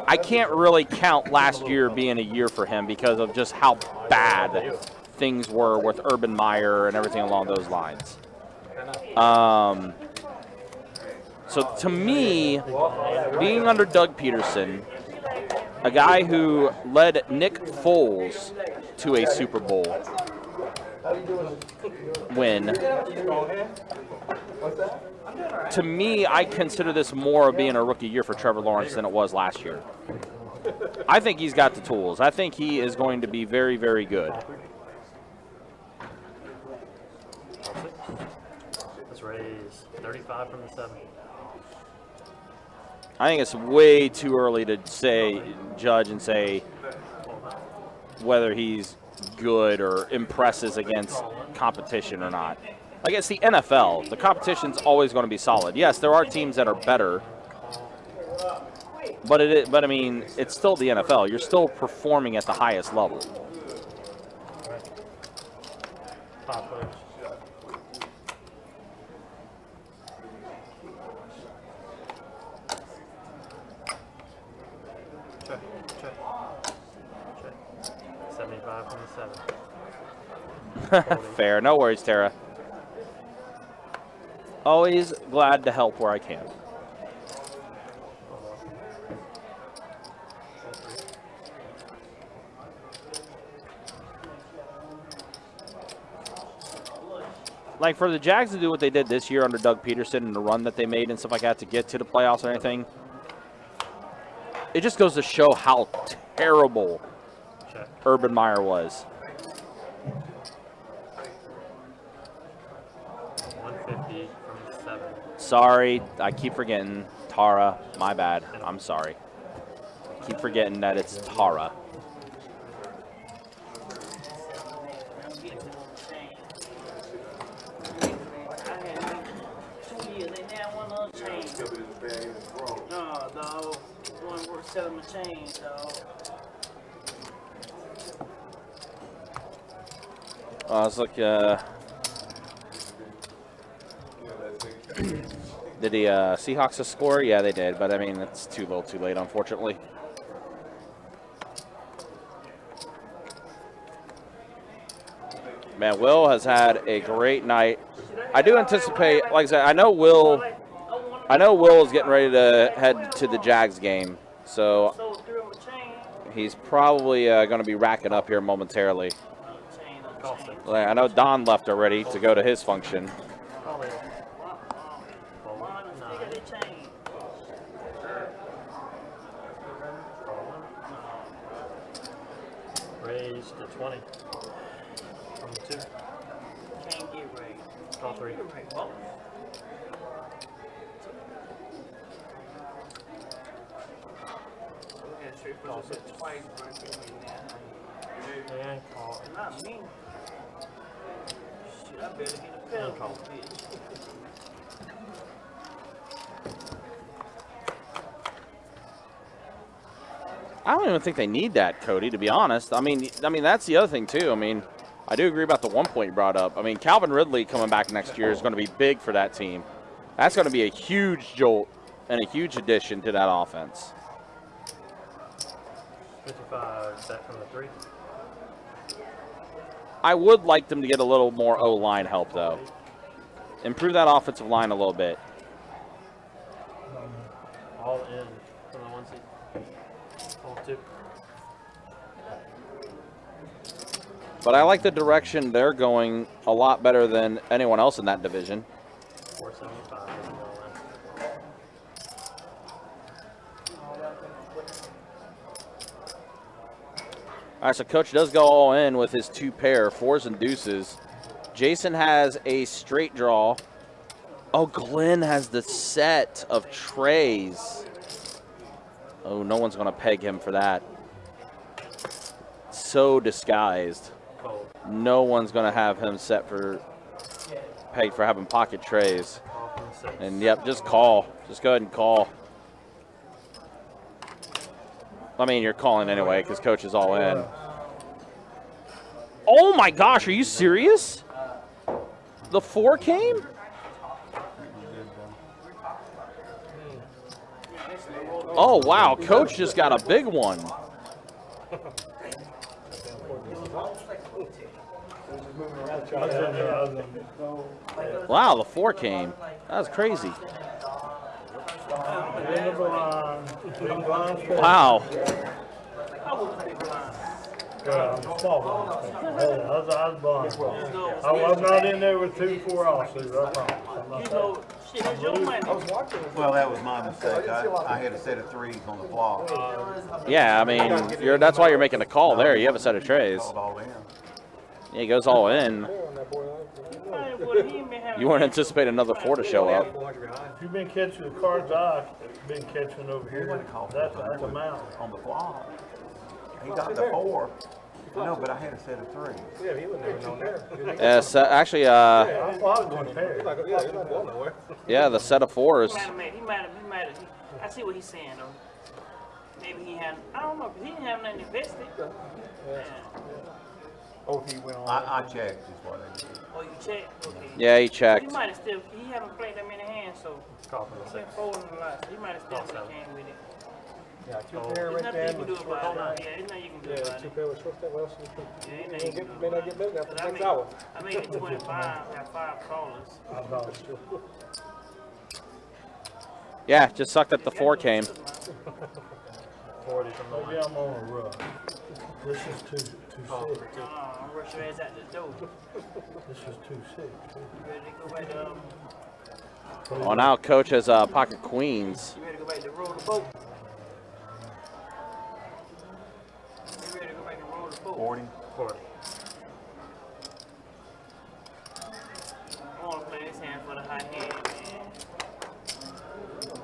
[SPEAKER 2] I can't really count last year being a year for him because of just how bad things were with Urban Meyer and everything along those lines. So to me, being under Doug Peterson, a guy who led Nick Foles to a Super Bowl win, to me, I consider this more of being a rookie year for Trevor Lawrence than it was last year. I think he's got the tools. I think he is going to be very, very good.
[SPEAKER 3] Let's raise 35 from the 7.
[SPEAKER 2] I think it's way too early to judge and say whether he's good or impresses against competition or not. Like, it's the NFL. The competition's always going to be solid. Yes, there are teams that are better, but I mean, it's still the NFL. You're still performing at the highest level.
[SPEAKER 3] Check. 75 from the 7.
[SPEAKER 2] Fair. No worries, Tara. Always glad to help where I can. Like for the Jags to do what they did this year under Doug Peterson and the run that they made and stuff like that to get to the playoffs or anything, it just goes to show how terrible Urban Meyer was.
[SPEAKER 3] 150 from 7.
[SPEAKER 2] Sorry, I keep forgetting. Tara, my bad. I'm sorry. I keep forgetting that it's Tara.
[SPEAKER 11] No, dog. One worth selling my chain, dog.
[SPEAKER 2] Let's look. Did the Seahawks just score? Yeah, they did, but I mean, it's too little too late, unfortunately. Man, Will has had a great night. I do anticipate, like I said, I know Will is getting ready to head to the Jags game, so he's probably going to be racking up here momentarily. I know Don left already to go to his function.
[SPEAKER 3] Raised to 20. From 2.
[SPEAKER 11] Can't get raised.
[SPEAKER 3] Call 3.
[SPEAKER 11] Call 6. Twice,
[SPEAKER 3] And call.
[SPEAKER 11] not me. Shit, I better get a pedal, bitch.
[SPEAKER 2] I don't even think they need that, Cody, to be honest. I mean that's the other thing too. I mean, I do agree about the 1 point you brought up. I mean, Calvin Ridley coming back next year is going to be big for that team. That's going to be a huge jolt and a huge addition to that offense.
[SPEAKER 3] 55 set from the 3.
[SPEAKER 2] I would like them to get a little more O-line help, though. Improve that offensive line a little bit.
[SPEAKER 3] All in from the 1 seat. All 2.
[SPEAKER 2] But I like the direction they're going a lot better than anyone else in that division.
[SPEAKER 3] 475 is all in.
[SPEAKER 2] All right, so Coach does go all in with his 2 pair, 4s and deuces. Jason has a straight draw. Oh, Glenn has the set of trays. Oh, no one's going to peg him for that. So disguised. No one's going to have him set for pegged for having pocket trays. And, yep, just call. Just go ahead and call. I mean, you're calling anyway because Coach is all in. Oh, my gosh. Are you serious? The 4 came? Oh, wow. Coach just got a big one. Wow, the 4 came. That was crazy. Wow.
[SPEAKER 8] I'm not in there with 2-4 officers, I promise.
[SPEAKER 5] Well, that was my mistake. I had a set of 3s on the block.
[SPEAKER 2] Yeah, I mean, that's why you're making the call there. You have a set of trays. Yeah, he goes all in. You weren't anticipating another 4 to show up.
[SPEAKER 8] If you've been catching the cards I've been catching over here, that's a mountain.
[SPEAKER 5] On the block. He got the 4. No, but I had a set of 3.
[SPEAKER 10] Yeah, he wouldn't have known that.
[SPEAKER 2] Yeah, so actually,
[SPEAKER 8] Yeah, I was going to pair.
[SPEAKER 2] yeah, the set of 4s.
[SPEAKER 11] He might have. I see what he's saying, though. Maybe he had, I don't know, because he didn't have nothing invested. Yeah.
[SPEAKER 5] Oh, he went on. I checked, is what I did.
[SPEAKER 11] Oh, you checked? Okay.
[SPEAKER 2] Yeah, he checked.
[SPEAKER 11] He might have still, he haven't played that many hands, so he's been folding a lot. He might have still came with it.
[SPEAKER 10] Yeah, two
[SPEAKER 3] Oh.
[SPEAKER 10] pair
[SPEAKER 11] There's
[SPEAKER 10] right
[SPEAKER 11] nothing
[SPEAKER 10] there
[SPEAKER 11] you can
[SPEAKER 10] with
[SPEAKER 11] do
[SPEAKER 10] short
[SPEAKER 11] about
[SPEAKER 10] down.
[SPEAKER 11] it. Yeah, there's nothing you can do
[SPEAKER 10] Yeah,
[SPEAKER 11] about
[SPEAKER 10] two
[SPEAKER 11] it.
[SPEAKER 10] pair with short down. Well, you
[SPEAKER 11] Yeah, ain't
[SPEAKER 10] may
[SPEAKER 11] nothing you can do
[SPEAKER 10] may not
[SPEAKER 11] about
[SPEAKER 10] get
[SPEAKER 11] it.
[SPEAKER 10] big after
[SPEAKER 11] 'Cause
[SPEAKER 10] the next hour.
[SPEAKER 11] I made it 25, got 5 callers.
[SPEAKER 8] I volunteer.
[SPEAKER 2] Yeah, just sucked that the 4 came.
[SPEAKER 3] 40 from the
[SPEAKER 8] Maybe
[SPEAKER 3] line.
[SPEAKER 8] I'm on a run. This is two
[SPEAKER 3] Oh,
[SPEAKER 8] six.
[SPEAKER 3] for 2.
[SPEAKER 11] I'm rushing your ass out the door.
[SPEAKER 8] This is 2-6.
[SPEAKER 11] You ready to go back to,
[SPEAKER 2] Well, now Coach has pocket queens.
[SPEAKER 11] you ready to go back to roll the boat? You ready to go back and roll the boat?
[SPEAKER 3] 40.
[SPEAKER 11] I want to play this hand for the high hand, man.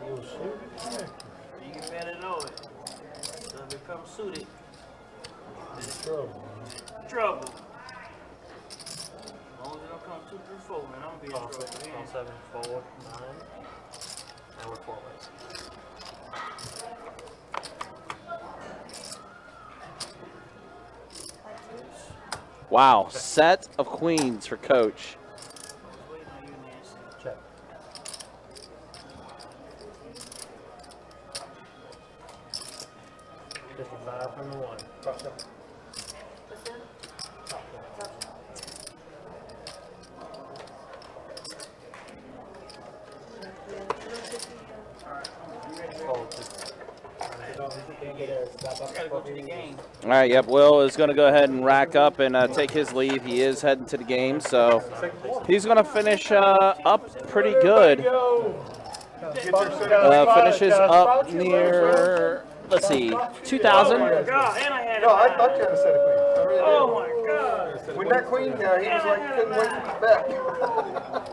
[SPEAKER 8] Little suited character.
[SPEAKER 11] You can better know it. So if it comes suited,
[SPEAKER 8] Trouble.
[SPEAKER 11] trouble. As long as it don't come 2 through 4, man, I'm gonna be in
[SPEAKER 3] Call
[SPEAKER 11] trouble.
[SPEAKER 3] 6,
[SPEAKER 11] Man.
[SPEAKER 3] call 7, fold 9. And we're 4 ways.
[SPEAKER 2] Wow, set of queens for Coach.
[SPEAKER 11] Waiting on you, Nancy.
[SPEAKER 3] Check. $55 from the 1. Fold 2.
[SPEAKER 11] Gotta go to the game.
[SPEAKER 2] All right, yep, Will is going to go ahead and rack up and take his leave. He is heading to the game, so he's going to finish up pretty good. Finishes up near, let's see, 2,000.
[SPEAKER 11] God, and I had it.
[SPEAKER 10] No, I thought you had a set of queens. I really
[SPEAKER 11] Oh my God.
[SPEAKER 10] did. When that queen, he was like, he couldn't wait to get back.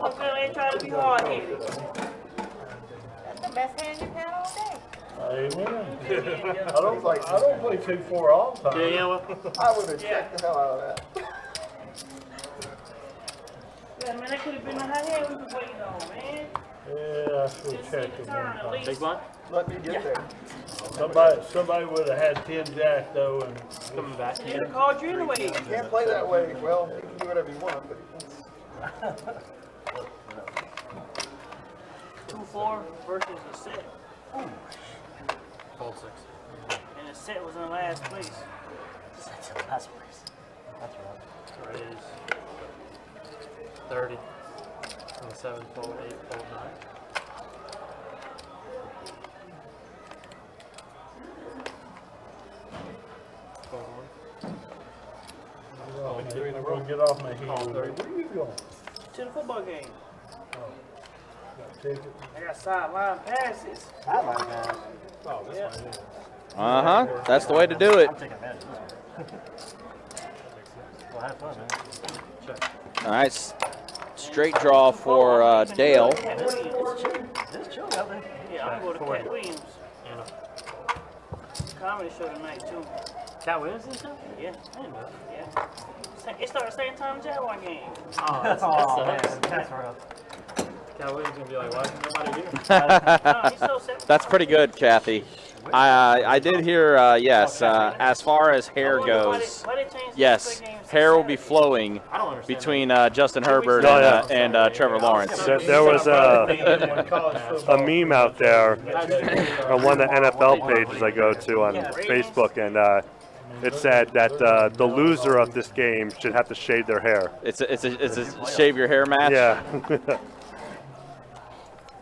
[SPEAKER 11] I'm feeling ain't trying to be hard headed.
[SPEAKER 13] That's the best hand you've had all day.
[SPEAKER 8] Amen. I don't play 2-4 all the time.
[SPEAKER 3] Yeah, well.
[SPEAKER 10] I would have checked the hell out of that.
[SPEAKER 11] Yeah, man, that could have been the high hand we was waiting on, man.
[SPEAKER 8] Yeah, I should
[SPEAKER 11] Just
[SPEAKER 8] have
[SPEAKER 11] see
[SPEAKER 8] checked
[SPEAKER 11] the
[SPEAKER 8] it
[SPEAKER 11] turn
[SPEAKER 8] one
[SPEAKER 11] at
[SPEAKER 8] time.
[SPEAKER 11] least.
[SPEAKER 3] Big blind?
[SPEAKER 10] Let me get there.
[SPEAKER 8] Somebody would have had 10 jack though, and
[SPEAKER 3] Coming back.
[SPEAKER 11] They'd have called you anyway.
[SPEAKER 10] You can't play that way. Well, you can do whatever you want, but
[SPEAKER 11] 2-4 versus a set.
[SPEAKER 3] Fold 6.
[SPEAKER 11] And the set was in last place.
[SPEAKER 10] that's the last place. That's right.
[SPEAKER 3] So it is 30. And 7, fold 8, fold 9. Fold 1.
[SPEAKER 8] I'm gonna get off my heels. Where are you going?
[SPEAKER 11] To the football game.
[SPEAKER 8] Got tickets?
[SPEAKER 11] I got sideline passes.
[SPEAKER 10] Sideline pass.
[SPEAKER 3] Oh, this
[SPEAKER 11] Yeah.
[SPEAKER 3] one.
[SPEAKER 2] Uh-huh, that's the way to do it.
[SPEAKER 10] I'm taking advantage of this one. Well, have fun, man.
[SPEAKER 3] Check.
[SPEAKER 2] All right, straight draw for Dale.
[SPEAKER 11] Cat Williams.
[SPEAKER 10] It's chill out there.
[SPEAKER 11] Yeah, I'm gonna go to Cat Williams.
[SPEAKER 3] And a
[SPEAKER 11] Comedy show tonight too.
[SPEAKER 3] Cat Williams this time?
[SPEAKER 11] Yeah,
[SPEAKER 3] I didn't know.
[SPEAKER 11] yeah. It started same time Jaguar game.
[SPEAKER 3] Oh, that sucks.
[SPEAKER 10] That's rough.
[SPEAKER 3] Cat Williams gonna be like, why isn't nobody here?
[SPEAKER 11] No, he's so set.
[SPEAKER 2] That's pretty good, Kathy. I did hear, yes, as far as hair goes, yes, hair will be flowing
[SPEAKER 3] I don't understand.
[SPEAKER 2] between Justin Herbert
[SPEAKER 4] Oh, yeah.
[SPEAKER 2] and Trevor Lawrence.
[SPEAKER 4] There was a meme out there on one of the NFL pages I go to on Facebook, and it said that the loser of this game should have to shave their hair.
[SPEAKER 2] It's a shave your hair match.
[SPEAKER 4] Yeah.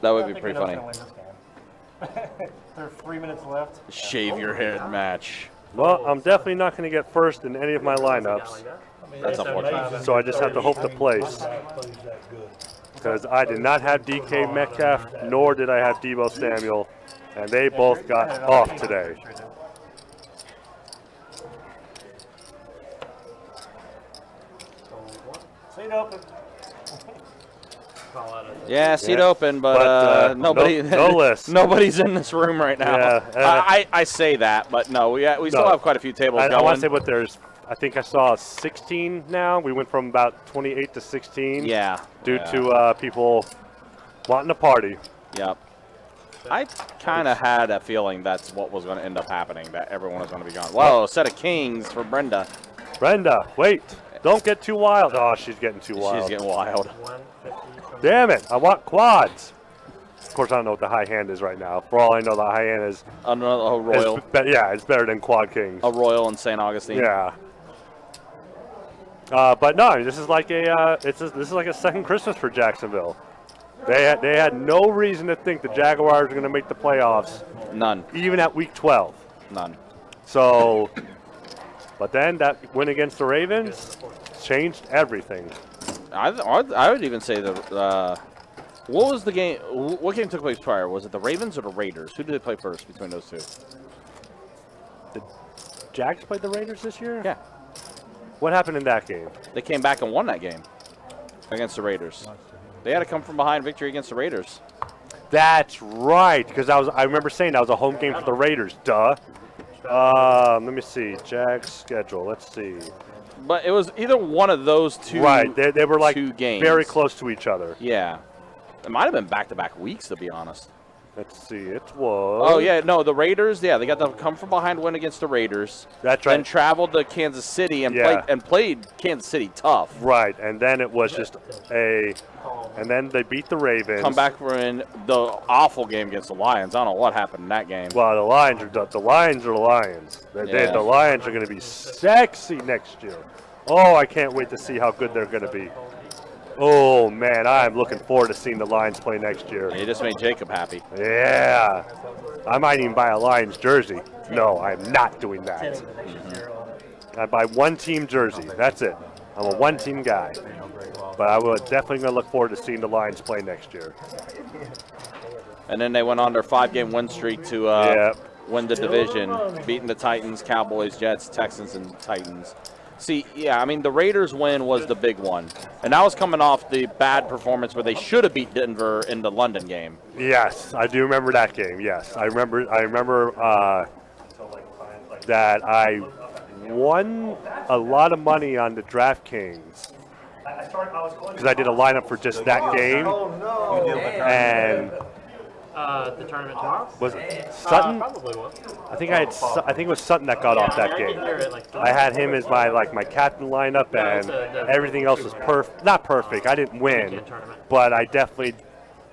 [SPEAKER 2] That would be pretty funny.
[SPEAKER 10] There are 3 minutes left.
[SPEAKER 2] Shave your head match.
[SPEAKER 4] Well, I'm definitely not going to get first in any of my lineups,
[SPEAKER 2] That's unfortunate.
[SPEAKER 4] so I just have to hope to place. Because I did not have DK Metcalf, nor did I have Deebo Samuel, and they both got off today.
[SPEAKER 10] Seat open.
[SPEAKER 2] Yeah, seat
[SPEAKER 4] Yeah.
[SPEAKER 2] open, but nobody,
[SPEAKER 4] no list.
[SPEAKER 2] nobody's in this room right now.
[SPEAKER 4] Yeah,
[SPEAKER 2] I say that, but no, we still have quite a few tables
[SPEAKER 4] I
[SPEAKER 2] going.
[SPEAKER 4] want to say what there's. I think I saw 16 now. We went from about 28 to 16.
[SPEAKER 2] Yeah.
[SPEAKER 4] Due to people wanting to party.
[SPEAKER 2] Yep. I kind of had a feeling that's what was going to end up happening, that everyone was going to be gone. Whoa, a set of kings for Brenda.
[SPEAKER 4] Brenda, wait. Don't get too wild. Oh, she's getting too wild.
[SPEAKER 2] She's getting wild.
[SPEAKER 4] Damn it. I want quads. Of course, I don't know what the high hand is right now. For all I know, the high hand is
[SPEAKER 2] A royal.
[SPEAKER 4] yeah, it's better than quad kings.
[SPEAKER 2] A royal in St. Augustine.
[SPEAKER 4] Yeah. But no, this is like this is like a second Christmas for Jacksonville. They had no reason to think the Jaguars were going to make the playoffs.
[SPEAKER 2] None.
[SPEAKER 4] Even at week 12.
[SPEAKER 2] None.
[SPEAKER 4] So, but then that win against the Ravens changed everything.
[SPEAKER 2] I would even say what was the game? What game took place prior? Was it the Ravens or the Raiders? Who did they play first between those two?
[SPEAKER 4] The Jags played the Raiders this year?
[SPEAKER 2] Yeah.
[SPEAKER 4] What happened in that game?
[SPEAKER 2] They came back and won that game against the Raiders. They had a come from behind victory against the Raiders.
[SPEAKER 4] That's right, because I remember saying that was a home game for the Raiders. Duh. Let me see. Jags schedule. Let's see.
[SPEAKER 2] But it was either one of those two.
[SPEAKER 4] Right. They were like
[SPEAKER 2] two games.
[SPEAKER 4] very close to each other.
[SPEAKER 2] Yeah. It might have been back-to-back weeks, to be honest.
[SPEAKER 4] Let's see. It was.
[SPEAKER 2] Oh, yeah. No, the Raiders, yeah, they got the come-from-behind win against the Raiders.
[SPEAKER 4] That's right.
[SPEAKER 2] Then traveled to Kansas City and played Kansas City tough.
[SPEAKER 4] Right, and then it was just and then they beat the Ravens.
[SPEAKER 2] Come back for the awful game against the Lions. I don't know what happened in that game.
[SPEAKER 4] Well, the Lions are the Lions. The Lions are going to be sexy next year. Oh, I can't wait to see how good they're going to be. Oh, man, I'm looking forward to seeing the Lions play next year.
[SPEAKER 2] You just made Jacob happy.
[SPEAKER 4] Yeah. I might even buy a Lions jersey. No, I'm not doing that. I buy one team jersey. That's it. I'm a one-team guy. But I will definitely going to look forward to seeing the Lions play next year.
[SPEAKER 2] And then they went on their 5-game win streak to win the division, beating the Titans, Cowboys, Jets, Texans, and Titans. See, yeah, I mean, the Raiders win was the big one. And that was coming off the bad performance where they should have beat Denver in the London game.
[SPEAKER 4] Yes, I do remember that game, yes. I remember that I won a lot of money on the DraftKings because I did a lineup for just that game. And
[SPEAKER 3] the tournament tomorrow?
[SPEAKER 4] was it Sutton?
[SPEAKER 3] Probably was.
[SPEAKER 4] I think it was Sutton that got off that game. I had him as my captain lineup, and everything else was not perfect. I didn't win, but I definitely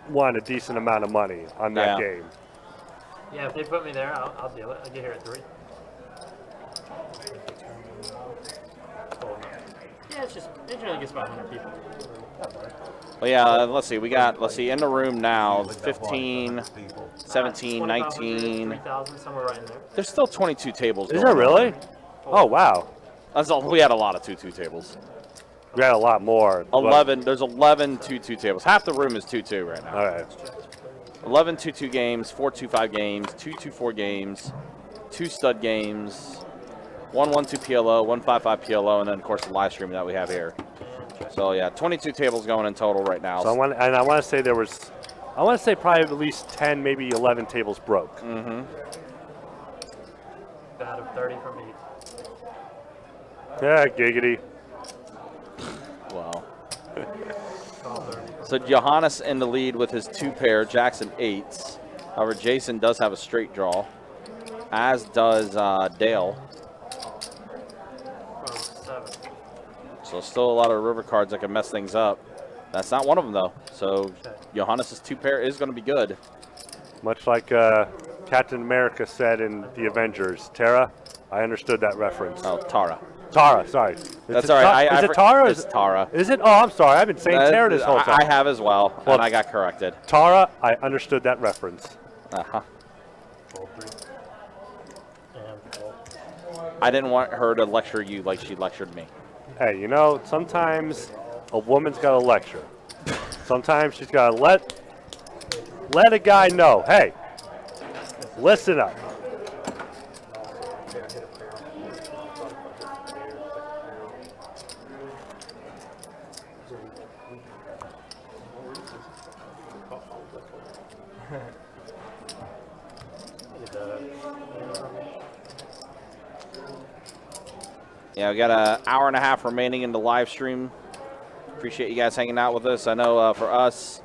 [SPEAKER 4] won a decent amount of money on that game.
[SPEAKER 3] Yeah, if they put me there, I'll deal it. I'll get here at 3. Yeah, it generally gets about 100 people.
[SPEAKER 2] Well, yeah, let's see. In the room now, 15, 17, 19.
[SPEAKER 3] 3,000, somewhere right in there.
[SPEAKER 2] There's still 22 tables.
[SPEAKER 4] Is there really? Oh, wow.
[SPEAKER 2] We had a lot of 2-2 tables.
[SPEAKER 4] We had a lot more.
[SPEAKER 2] 11. There's 11 2-2 tables. Half the room is 2-2 right now.
[SPEAKER 4] All right.
[SPEAKER 2] 11 2-2 games, 4 2-5 games, 2 2-4 games, 2 stud games, 1 1-2 PLO, 1 5-5 PLO, and then, of course, the live stream that we have here. So, yeah, 22 tables going in total right now.
[SPEAKER 4] So I want to say probably at least 10, maybe 11 tables broke.
[SPEAKER 2] Mm-hmm.
[SPEAKER 3] Out of 30 from me.
[SPEAKER 4] Yeah, giggity.
[SPEAKER 2] Wow. So Johannes in the lead with his 2 pair, Jackson 8s. However, Jason does have a straight draw, as does Dale. So still a lot of river cards that can mess things up. That's not one of them, though. So Johannes' 2 pair is going to be good.
[SPEAKER 4] Much like Captain America said in The Avengers, Tara, I understood that reference.
[SPEAKER 2] Oh, Tara.
[SPEAKER 4] Tara, sorry.
[SPEAKER 2] That's all right.
[SPEAKER 4] Is it Tara?
[SPEAKER 2] It's Tara.
[SPEAKER 4] Is it? Oh, I'm sorry. I've been saying Tara this whole time.
[SPEAKER 2] I have as well, and I got corrected.
[SPEAKER 4] Tara, I understood that reference.
[SPEAKER 2] Uh-huh. I didn't want her to lecture you like she lectured me.
[SPEAKER 4] Hey, you know, sometimes a woman's got to lecture. Sometimes she's got to let a guy know, hey, listen up.
[SPEAKER 2] Yeah, we got an hour and a half remaining in the live stream. Appreciate you guys hanging out with us. I know for us,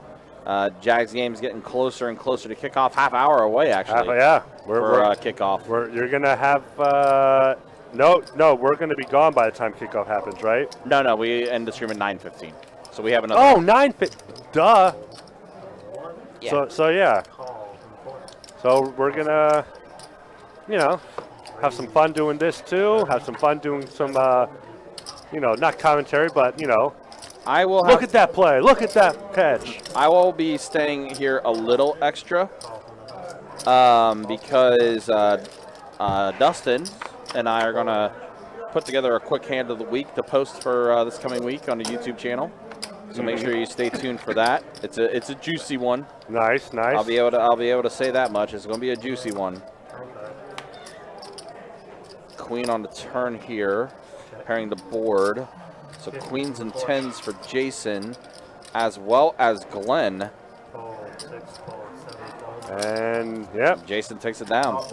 [SPEAKER 2] Jags game's getting closer and closer to kickoff. Half hour away, actually.
[SPEAKER 4] Yeah,
[SPEAKER 2] for kickoff.
[SPEAKER 4] You're gonna have no. We're gonna be gone by the time kickoff happens, right?
[SPEAKER 2] No. We end the stream at 9:15. So we have another.
[SPEAKER 4] Oh, 9:15. Duh.
[SPEAKER 2] Yeah.
[SPEAKER 4] So yeah.
[SPEAKER 3] Call from the corner.
[SPEAKER 4] So we're gonna, you know, have some fun doing this too. Have some fun doing some, you know, not commentary, but you know,
[SPEAKER 2] I will
[SPEAKER 4] look at that play. Look at that catch.
[SPEAKER 2] I will be staying here a little extra because Dustin and I are gonna put together a quick hand of the week to post for this coming week on the YouTube channel. So make sure you stay tuned for that. It's a juicy one.
[SPEAKER 4] Nice, nice.
[SPEAKER 2] I'll be able to say that much. It's going to be a juicy one. Queen on the turn here, pairing the board. So queens and tens for Jason, as well as Glenn.
[SPEAKER 3] Fold, 6, fold, 7, fold.
[SPEAKER 4] And yep,
[SPEAKER 2] Jason takes it down.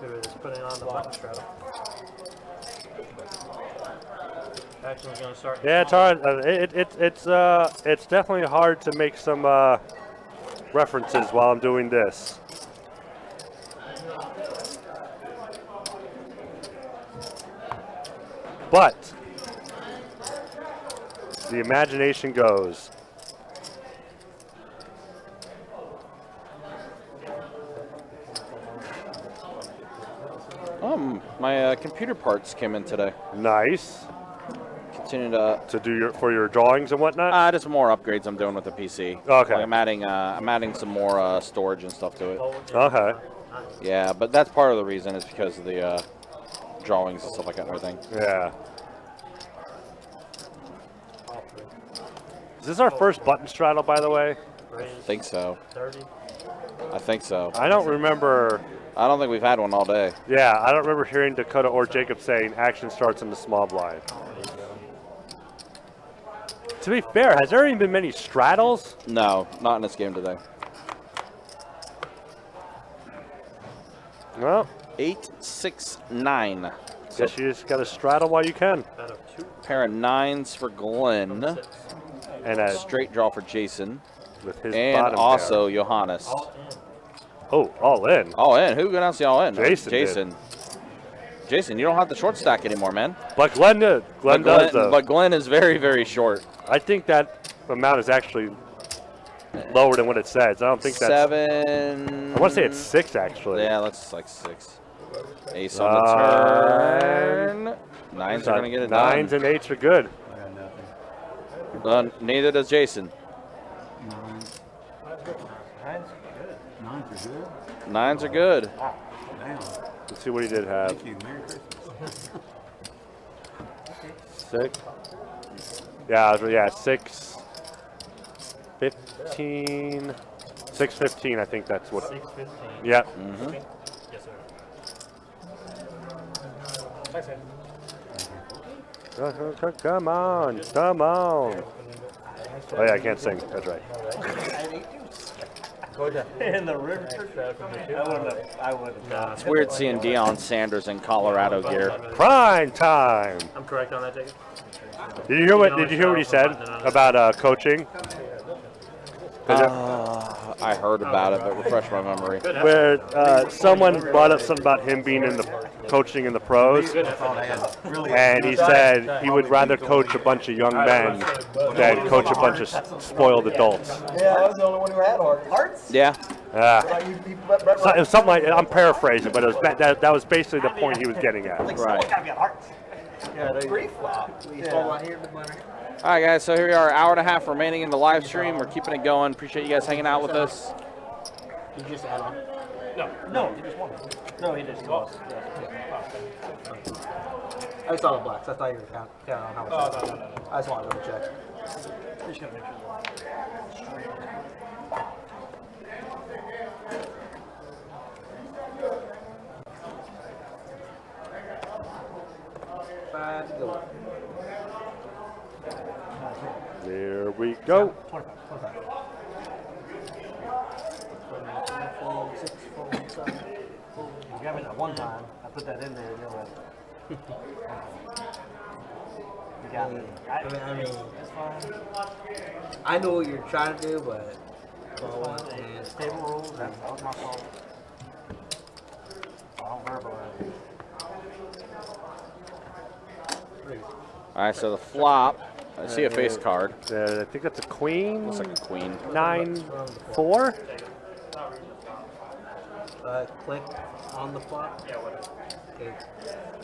[SPEAKER 3] Who is putting on the button straddle? Action's going to start.
[SPEAKER 4] yeah, it's hard. It's definitely hard to make some references while I'm doing this. But the imagination goes.
[SPEAKER 2] My computer parts came in today.
[SPEAKER 4] Nice.
[SPEAKER 2] Continue to
[SPEAKER 4] do your drawings and whatnot.
[SPEAKER 2] just more upgrades I'm doing with the PC.
[SPEAKER 4] Okay.
[SPEAKER 2] Like I'm adding some more storage and stuff to it.
[SPEAKER 4] Okay.
[SPEAKER 2] Yeah, but that's part of the reason is because of the drawings and stuff like that and everything.
[SPEAKER 4] Yeah. Is this our first button straddle, by the way?
[SPEAKER 2] I think so.
[SPEAKER 3] 30.
[SPEAKER 2] I think so.
[SPEAKER 4] I don't remember.
[SPEAKER 2] I don't think we've had one all day.
[SPEAKER 4] Yeah, I don't remember hearing Dakota or Jacob saying action starts in the small blind. To be fair, has there even been many straddles?
[SPEAKER 2] No, not in this game today.
[SPEAKER 4] Well,
[SPEAKER 2] 8, 6, 9. So
[SPEAKER 4] guess you just got to straddle while you can.
[SPEAKER 2] pair of 9s for Glenn.
[SPEAKER 4] And a
[SPEAKER 2] straight draw for Jason.
[SPEAKER 4] With his
[SPEAKER 2] and
[SPEAKER 4] bottom
[SPEAKER 2] also
[SPEAKER 4] pair.
[SPEAKER 2] Johannes.
[SPEAKER 4] Oh, all in.
[SPEAKER 2] All in. Who announced the all in?
[SPEAKER 4] Jason.
[SPEAKER 2] Jason. Jason, you don't have the short stack anymore, man.
[SPEAKER 4] But Glenn did. Glenn does, though.
[SPEAKER 2] But Glenn is very, very short.
[SPEAKER 4] I think that amount is actually lower than what it says. I don't think that's
[SPEAKER 2] 7.
[SPEAKER 4] I want to say it's 6, actually.
[SPEAKER 2] Yeah, that's like 6. Ace on the turn. 9s are going to get it done.
[SPEAKER 4] 9s and 8s are good.
[SPEAKER 2] Neither does Jason. 9s are good.
[SPEAKER 4] Let's see what he did have.
[SPEAKER 5] Thank you. Merry Christmas.
[SPEAKER 4] 6. Yeah, 6, 15, 6, 15. I think that's what.
[SPEAKER 3] 6, 15.
[SPEAKER 4] Yep.
[SPEAKER 2] Mm-hmm.
[SPEAKER 3] Yes, sir.
[SPEAKER 4] Come on, come on. Oh yeah, I can't sing. That's right.
[SPEAKER 10] In the river. I wouldn't have.
[SPEAKER 2] It's weird seeing Deion Sanders in Colorado gear.
[SPEAKER 4] Prime time.
[SPEAKER 3] I'm correct on that, Jacob?
[SPEAKER 4] Did you hear what he said about coaching?
[SPEAKER 2] I heard about it, but refresh my memory.
[SPEAKER 4] Where someone brought up something about him being in the coaching in the pros, and he said he would rather coach a bunch of young men than coach a bunch of spoiled adults.
[SPEAKER 13] Yeah, I was the only one who had hearts.
[SPEAKER 2] Yeah.
[SPEAKER 4] So, it was something like, I'm paraphrasing, but it was that was basically the point he was getting at.
[SPEAKER 2] Right.
[SPEAKER 13] Gotta be on hearts. Yeah, grief flop.
[SPEAKER 2] All right, guys, so here we are, hour and a half remaining in the live stream. We're keeping it going. Appreciate you guys hanging out with us.
[SPEAKER 13] You just add on?
[SPEAKER 10] No, he just won. No, he just lost.
[SPEAKER 13] I saw the blacks. I thought you were counting on how much. No. I just wanted to double check.
[SPEAKER 10] Just gotta make sure.
[SPEAKER 13] Five to go.
[SPEAKER 4] There we go.
[SPEAKER 13] 25.
[SPEAKER 10] You got me that one time. I put that in there. And you're like, you got me.
[SPEAKER 13] I mean, it's fine. I know what you're trying to do, but
[SPEAKER 10] And stable rules. That was my fault. I don't verbalize.
[SPEAKER 2] All right, so the flop. I see a face card.
[SPEAKER 4] I think that's a queen.
[SPEAKER 2] Looks like a queen.
[SPEAKER 4] 9-4.
[SPEAKER 13] Click on the flop. Okay.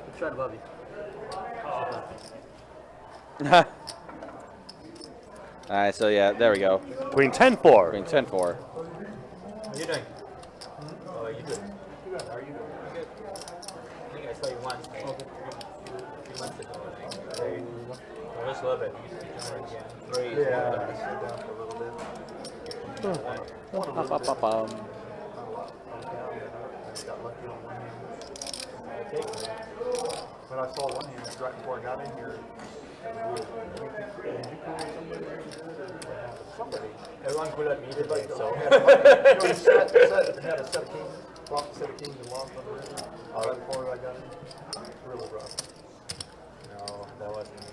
[SPEAKER 13] It's right above you.
[SPEAKER 2] All right, so yeah, there we go.
[SPEAKER 4] Queen 10-4.
[SPEAKER 2] Queen 10-4.
[SPEAKER 6] How you doing? Oh, you good? How are you doing? Good. I think I saw you once. A few months ago, I think. I just love it. You used to join again. Great. Yeah. Sit down for a little bit.
[SPEAKER 5] Got lucky on one hand. When I saw one hand right before I got in here, somebody.
[SPEAKER 6] Everyone could have needed it, so.
[SPEAKER 5] Had a set of kings, blocked a set of kings and lost on the river. Right before I got in. It's really rough.
[SPEAKER 6] No, that wasn't me.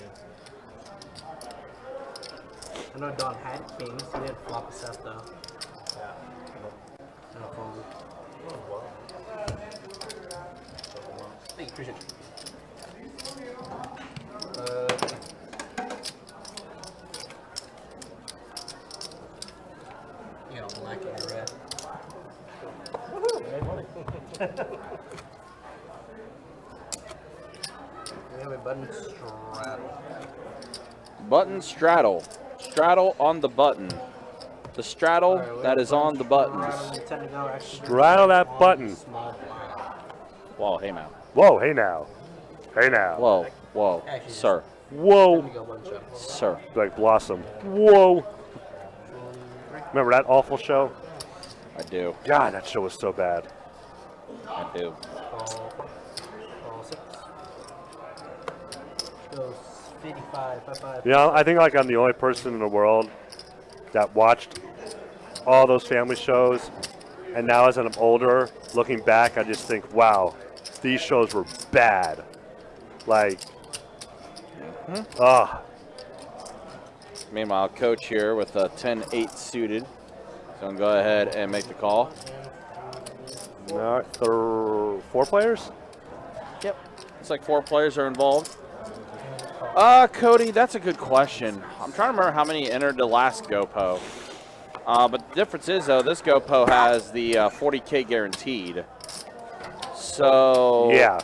[SPEAKER 13] I know Don had kings. He didn't flop a set though.
[SPEAKER 6] Yeah.
[SPEAKER 13] And a fold.
[SPEAKER 6] Oh, wow.
[SPEAKER 13] Thank you, appreciate it. You know, black and red. We have a button straddle.
[SPEAKER 2] Button straddle. Straddle on the button. The straddle that is on the buttons.
[SPEAKER 4] Straddle that button.
[SPEAKER 2] Whoa, hey now.
[SPEAKER 4] Whoa, hey now. Hey now.
[SPEAKER 2] Whoa, whoa, sir.
[SPEAKER 4] Whoa.
[SPEAKER 2] Sir.
[SPEAKER 4] Like Blossom. Whoa. Remember that awful show?
[SPEAKER 2] I do.
[SPEAKER 4] God, that show was so bad.
[SPEAKER 2] I do.
[SPEAKER 13] Call 6. Goes 55, 55.
[SPEAKER 4] You know, I think like I'm the only person in the world that watched all those family shows, and now as I'm older, looking back, I just think, wow, these shows were bad. Like,
[SPEAKER 2] Meanwhile, coach here with a 10-8 suited. So I'm going to go ahead and make the call.
[SPEAKER 4] No, 4 players?
[SPEAKER 2] Yep. It's like 4 players are involved. Cody, that's a good question. I'm trying to remember how many entered the last GoPo. But the difference is, though, this GoPo has the 40K guaranteed. So
[SPEAKER 4] Yeah.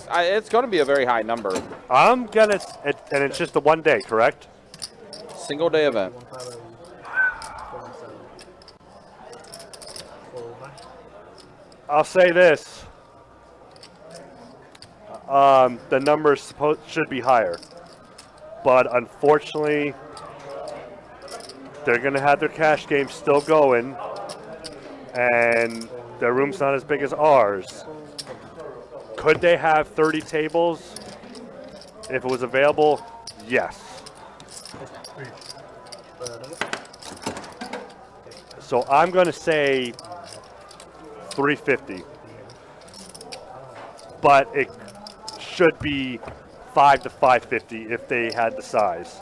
[SPEAKER 2] it's going to be a very high number.
[SPEAKER 4] I'm gonna, and it's just a 1 day, correct?
[SPEAKER 2] Single day event.
[SPEAKER 4] I'll say this. The numbers should be higher, but unfortunately, they're gonna have their cash game still going, and their room's not as big as ours. Could they have 30 tables if it was available? Yes. So I'm going to say 350. But it should be 5 to 550 if they had the size.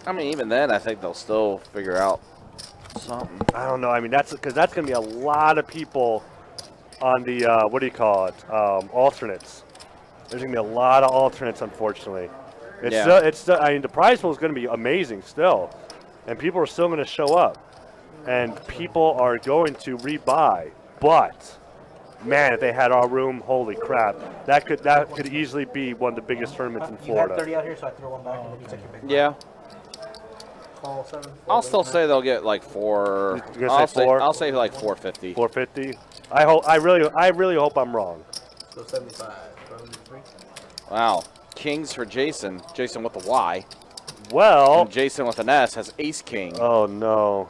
[SPEAKER 2] I mean, even then, I think they'll still figure out something.
[SPEAKER 4] I don't know. I mean, that's because that's going to be a lot of people on the, what do you call it, alternates. There's going to be a lot of alternates, unfortunately. I mean, the prize pool is going to be amazing still. And people are still going to show up. And people are going to rebuy. But, man, if they had our room, holy crap. That could easily be one of the biggest tournaments in Florida.
[SPEAKER 13] You had 30 out here, so I threw one back and then you took your big
[SPEAKER 2] Yeah.
[SPEAKER 13] Call 7.
[SPEAKER 2] I'll still say they'll get like 4.
[SPEAKER 4] You're gonna say 4?
[SPEAKER 2] I'll say like 450.
[SPEAKER 4] 450. I really hope I'm wrong.
[SPEAKER 13] So 75. 3.
[SPEAKER 2] Wow. Kings for Jason. Jason with a Y.
[SPEAKER 4] Well.
[SPEAKER 2] And Jason with an S has Ace King.
[SPEAKER 4] Oh no.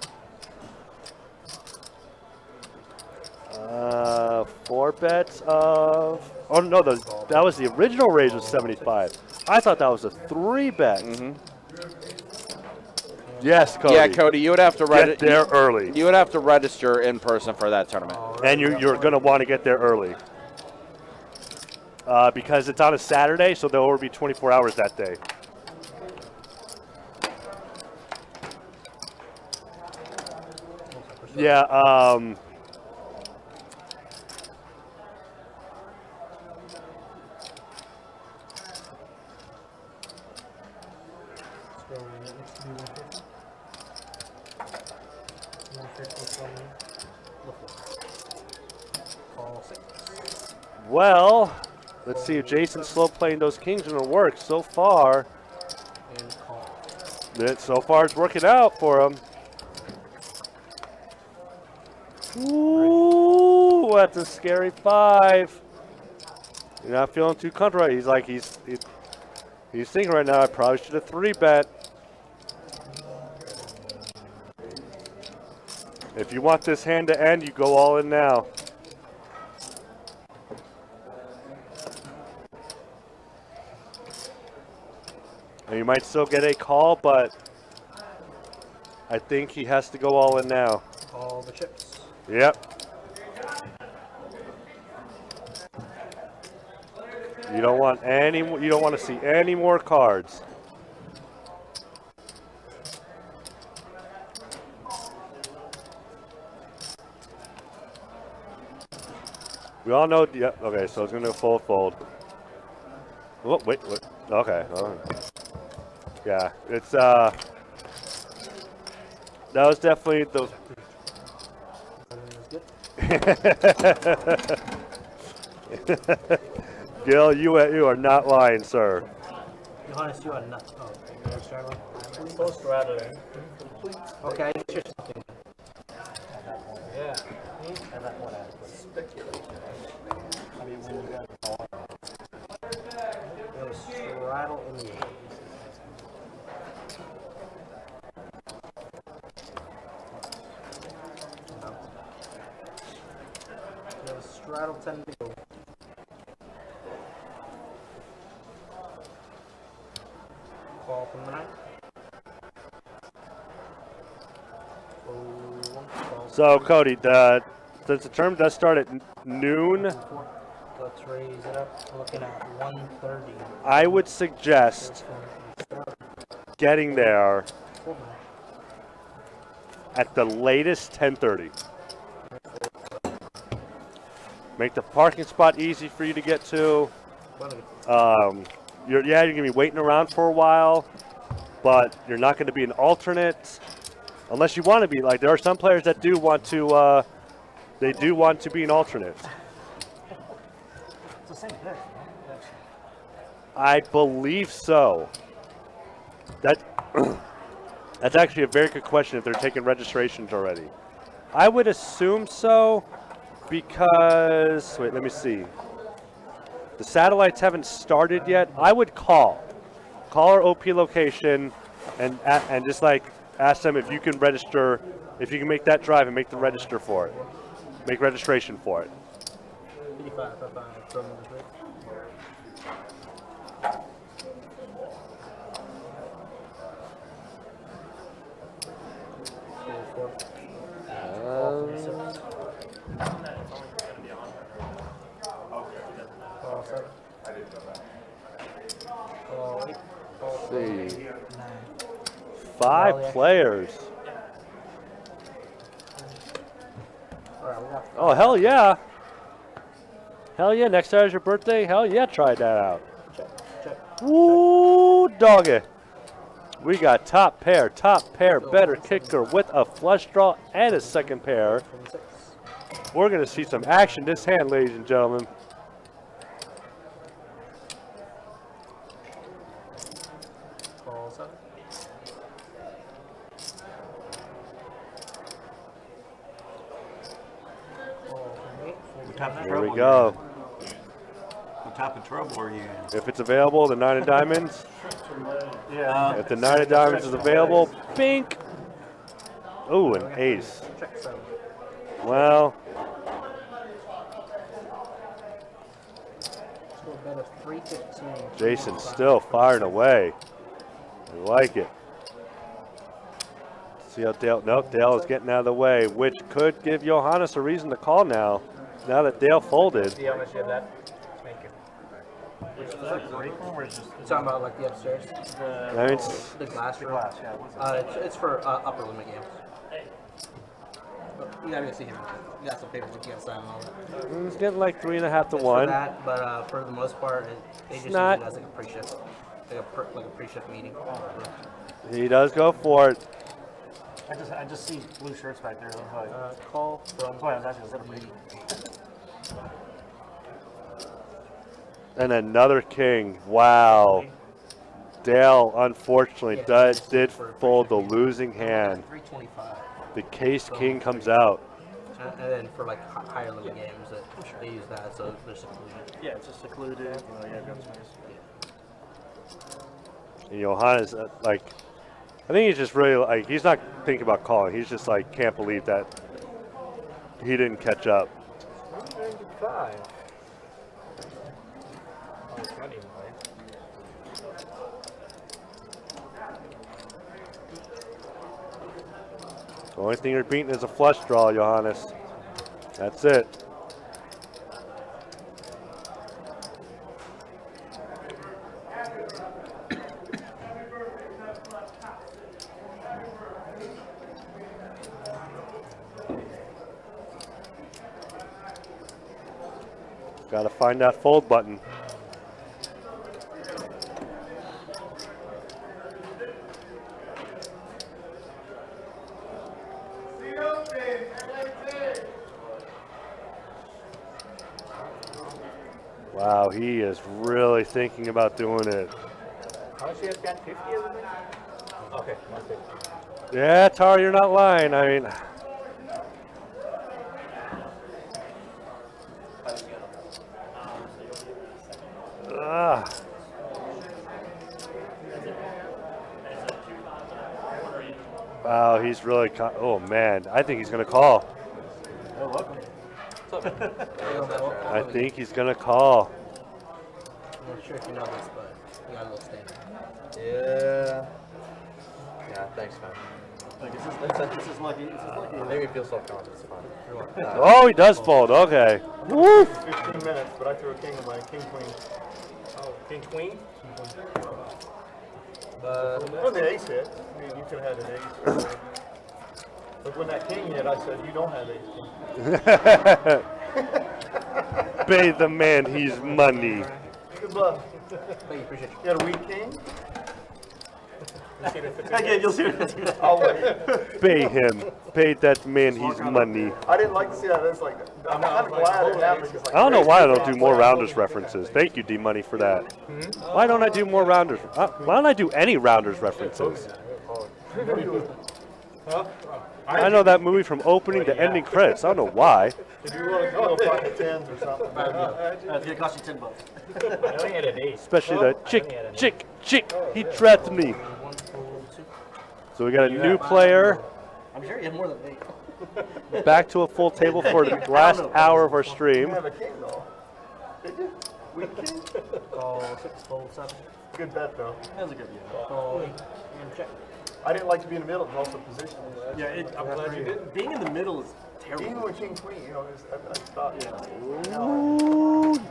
[SPEAKER 4] 4 bets of. Oh no, that was the original raise was 75. I thought that was a 3 bet. Yes, Cody.
[SPEAKER 2] Yeah, Cody, you would have to
[SPEAKER 4] get there early.
[SPEAKER 2] You would have to register in person for that tournament.
[SPEAKER 4] And you're going to want to get there early. Because it's on a Saturday, so there will be 24 hours that day. Yeah,
[SPEAKER 7] Call 6.
[SPEAKER 4] Well, let's see if Jason's slow playing those kings are going to work. So far,
[SPEAKER 7] And call.
[SPEAKER 4] so far it's working out for him. Ooh, that's a scary 5. You're not feeling too comfortable. He's like, he's thinking right now, I probably should have 3-bet. If you want this hand to end, you go all in now. And you might still get a call, but I think he has to go all in now.
[SPEAKER 7] All the chips.
[SPEAKER 4] Yep. You don't want any. You don't want to see any more cards. We all know. Yeah. Okay. So it's gonna fold. Oh, wait. Okay. Oh. Yeah. It's That was definitely the. Gil, you are not lying, sir.
[SPEAKER 7] Johannes, you are not. Oh, you're struggling.
[SPEAKER 6] Post rather.
[SPEAKER 7] Okay, I just hear something.
[SPEAKER 6] Yeah.
[SPEAKER 10] And that one adequate. Speculation. I mean, when you got
[SPEAKER 7] There was straddle in the air. There was straddle 10 to go. Call from the 9.
[SPEAKER 4] So, Cody, since the term does start at noon,
[SPEAKER 7] Let's raise it up. We're looking at 130.
[SPEAKER 4] I would suggest getting there at the latest 10:30. Make the parking spot easy for you to get to. You're going to be waiting around for a while, but you're not going to be an alternate unless you want to be. Like, there are some players that do want to. They do want to be an alternate.
[SPEAKER 10] It's the same thing.
[SPEAKER 4] I believe so. That's actually a very good question if they're taking registrations already. I would assume so because, wait, let me see. The satellites haven't started yet. I would call our OP location and just like ask them if you can register, if you can make that drive and make the register for it. Make registration for it.
[SPEAKER 7] 55 from the trade.
[SPEAKER 4] Let's see. 5 players. Oh, hell yeah. Hell yeah, next time is your birthday. Hell yeah, try that out. Woo, doggy. We got top pair, better kicker with a flush draw and a second pair. We're going to see some action this hand, ladies and gentlemen. Here we go.
[SPEAKER 5] What type of trouble are you in?
[SPEAKER 4] If it's available, the 9 of diamonds.
[SPEAKER 5] Yeah.
[SPEAKER 4] If the 9 of diamonds is available, bink. Ooh, an ace. Well. Jason's still firing away. I like it. See how Dale, nope, Dale is getting out of the way, which could give Johannes a reason to call now that Dale folded.
[SPEAKER 6] See how much you have that? Thank you.
[SPEAKER 10] Is that a break room or is it
[SPEAKER 7] You're talking about like the upstairs? The glass room? It's for upper limit games. But you gotta go see him. You got some papers you can't sign and all that.
[SPEAKER 4] He's getting like 3.5 to
[SPEAKER 7] It's
[SPEAKER 4] 1.
[SPEAKER 7] for that, but for the most part, they just use
[SPEAKER 4] not-
[SPEAKER 7] it as like a pre-shift. Like a pre-shift meeting.
[SPEAKER 4] He does go for it.
[SPEAKER 10] I just see blue shirts back there. That's why,
[SPEAKER 6] Call from
[SPEAKER 10] that's why I was asking, is that a breed?
[SPEAKER 4] And another king. Wow. Dale, unfortunately, did fold the losing hand.
[SPEAKER 13] 325.
[SPEAKER 4] The case king comes out.
[SPEAKER 13] And then for like higher limit games, they use that, so they're secluded.
[SPEAKER 10] Yeah, it's just secluded. Yeah, gun space.
[SPEAKER 4] And Johannes, like, I think he's just really, like, he's not thinking about calling. He's just like, can't believe that he didn't catch up.
[SPEAKER 9] 195. Oh, it's not even right.
[SPEAKER 4] The only thing you're beating is a flush draw, Johannes. That's it. Got to find that fold button. Wow, he is really thinking about doing it.
[SPEAKER 9] How much you have got? 50 of them? Okay, 150.
[SPEAKER 4] Yeah, Tara, you're not lying. I mean, wow, he's really. Oh man, I think he's gonna call.
[SPEAKER 10] You're welcome.
[SPEAKER 4] I think he's gonna call.
[SPEAKER 13] I'm not sure if you know this, but we got a little standard.
[SPEAKER 6] Yeah. Yeah, thanks, man.
[SPEAKER 10] Like, this is lucky. This is lucky.
[SPEAKER 6] It made me feel self-conscious. It's fine.
[SPEAKER 4] Oh, he does fold. Okay. Woo!
[SPEAKER 9] 15 minutes, but I threw a king of my king queen. Oh, king queen? When the ace hit, I mean, you could have had an ace. But when that king hit, I said, you don't have ace king.
[SPEAKER 4] Pay the man his money.
[SPEAKER 9] Good luck.
[SPEAKER 13] Thank you, appreciate you.
[SPEAKER 9] You had a weak king?
[SPEAKER 10] Again, you'll see it.
[SPEAKER 9] I'll wait.
[SPEAKER 4] Pay him. Pay that man his money.
[SPEAKER 9] I didn't like to see how that's like. I'm kind of glad it happened. 'Cause, like,
[SPEAKER 4] I don't know why I don't do more Rounders references. Thank you, D Money, for that. Why don't I do more Rounders? Why don't I do any Rounders references? I know that movie from opening to ending credits. I don't know why.
[SPEAKER 9] If you want to go pocket tens or something.
[SPEAKER 10] It's gonna cost you $10.
[SPEAKER 9] I only had an ace.
[SPEAKER 4] Especially the chick. He trapped me. So we got a new player.
[SPEAKER 10] I'm sure you have more than 8.
[SPEAKER 4] Back to a full table for the last hour of our stream.
[SPEAKER 9] You have a king though. Did you? Weak king?
[SPEAKER 10] Call 6, fold 7.
[SPEAKER 9] Good bet though.
[SPEAKER 10] That was a good deal. Call 8 and check.
[SPEAKER 9] I didn't like to be in the middle, it's also position.
[SPEAKER 10] Yeah, I'm glad you did. Being in the middle is terrible.
[SPEAKER 9] Even with king queen, you know, I thought,
[SPEAKER 10] Yeah.
[SPEAKER 9] I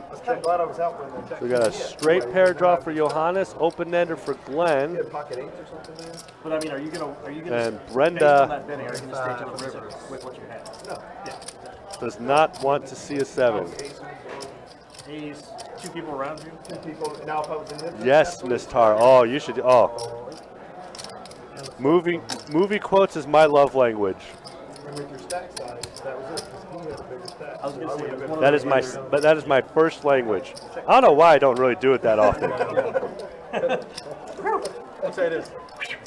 [SPEAKER 9] was kind of glad I was out when they checked.
[SPEAKER 4] So we got a straight pair draw for Johannes, open-ender for Glenn,
[SPEAKER 9] You had pocket eights or something there?
[SPEAKER 10] But I mean, are you gonna
[SPEAKER 4] and
[SPEAKER 10] based on
[SPEAKER 4] Brenda
[SPEAKER 10] that betting, are you gonna stay to the river with what you have?
[SPEAKER 9] No.
[SPEAKER 10] Yeah.
[SPEAKER 4] does not want to see a 7.
[SPEAKER 10] Ace, 2 people around you.
[SPEAKER 9] Two people, now if I was in this.
[SPEAKER 4] Yes, Miss Tar. Oh, you should. Oh, movie quotes is my love language.
[SPEAKER 9] And with your stack size, that was it, because he had a bigger stack.
[SPEAKER 10] I was gonna say, it's one
[SPEAKER 4] That
[SPEAKER 10] of
[SPEAKER 4] is my, but that is my first language. I don't know why I don't really do it that often.
[SPEAKER 9] I'll say this,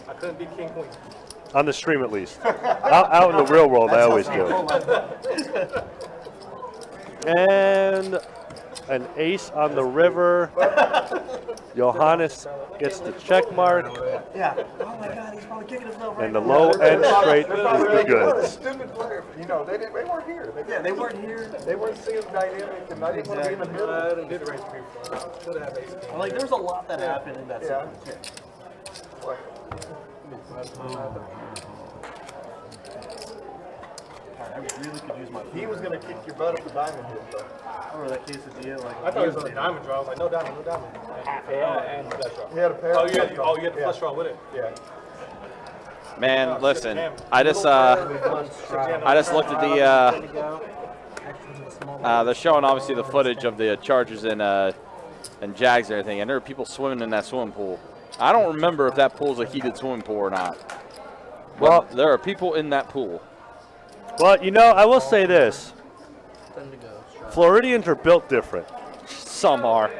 [SPEAKER 9] I couldn't beat king queen.
[SPEAKER 4] On the stream, at least. Out in the real world, I always do. And an ace on the river. Johannes gets the check mark,
[SPEAKER 10] Yeah. Oh my God, he's probably kicking himself right
[SPEAKER 4] and the
[SPEAKER 10] now.
[SPEAKER 4] low end straight is the
[SPEAKER 9] What a
[SPEAKER 4] goods.
[SPEAKER 9] stupid player, you know, they weren't here.
[SPEAKER 10] Yeah, they weren't here.
[SPEAKER 9] They weren't seeing the dynamic, and I didn't want to be in the middle. Should have ace king.
[SPEAKER 10] Like, there's a lot that happened in that
[SPEAKER 9] Yeah.
[SPEAKER 10] sequence.
[SPEAKER 9] Like,
[SPEAKER 10] I really could use my.
[SPEAKER 9] he was gonna kick your butt if the diamond hit, though.
[SPEAKER 10] Or that quesadilla, like.
[SPEAKER 9] I thought he was on a diamond draw. I was like, no diamond, no diamond.
[SPEAKER 12] Yeah, and flush draw.
[SPEAKER 9] He had a pair.
[SPEAKER 12] Oh,
[SPEAKER 9] of
[SPEAKER 12] you had,
[SPEAKER 9] flush draws.
[SPEAKER 12] you had the flush draw with it.
[SPEAKER 9] Yeah.
[SPEAKER 2] Man, listen, I just looked at they're showing obviously the footage of the Chargers and Jags and everything, and there are people swimming in that swimming pool. I don't remember if that pool's a heated swimming pool or not. Well, there are people in that pool.
[SPEAKER 4] Well, you know, I will say this.
[SPEAKER 13] 10 to go.
[SPEAKER 4] Floridians are built different.
[SPEAKER 2] Some are.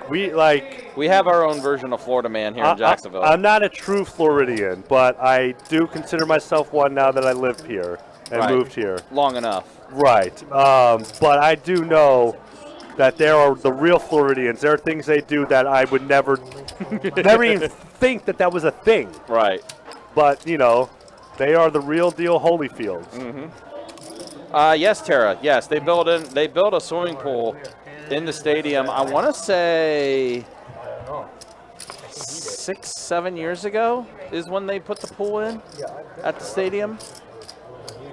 [SPEAKER 4] We
[SPEAKER 2] have our own version of Florida man here in Jacksonville.
[SPEAKER 4] I'm not a true Floridian, but I do consider myself one now that I live here and moved here.
[SPEAKER 2] Long enough.
[SPEAKER 4] Right. But I do know that there are the real Floridians. There are things they do that I would never even think that was a thing.
[SPEAKER 2] Right.
[SPEAKER 4] But, you know, they are the real deal Holyfields.
[SPEAKER 2] Mm-hmm. Yes, Tara. Yes, they built a swimming pool in the stadium. I want to say 6-7 years ago is when they put the pool in at the stadium.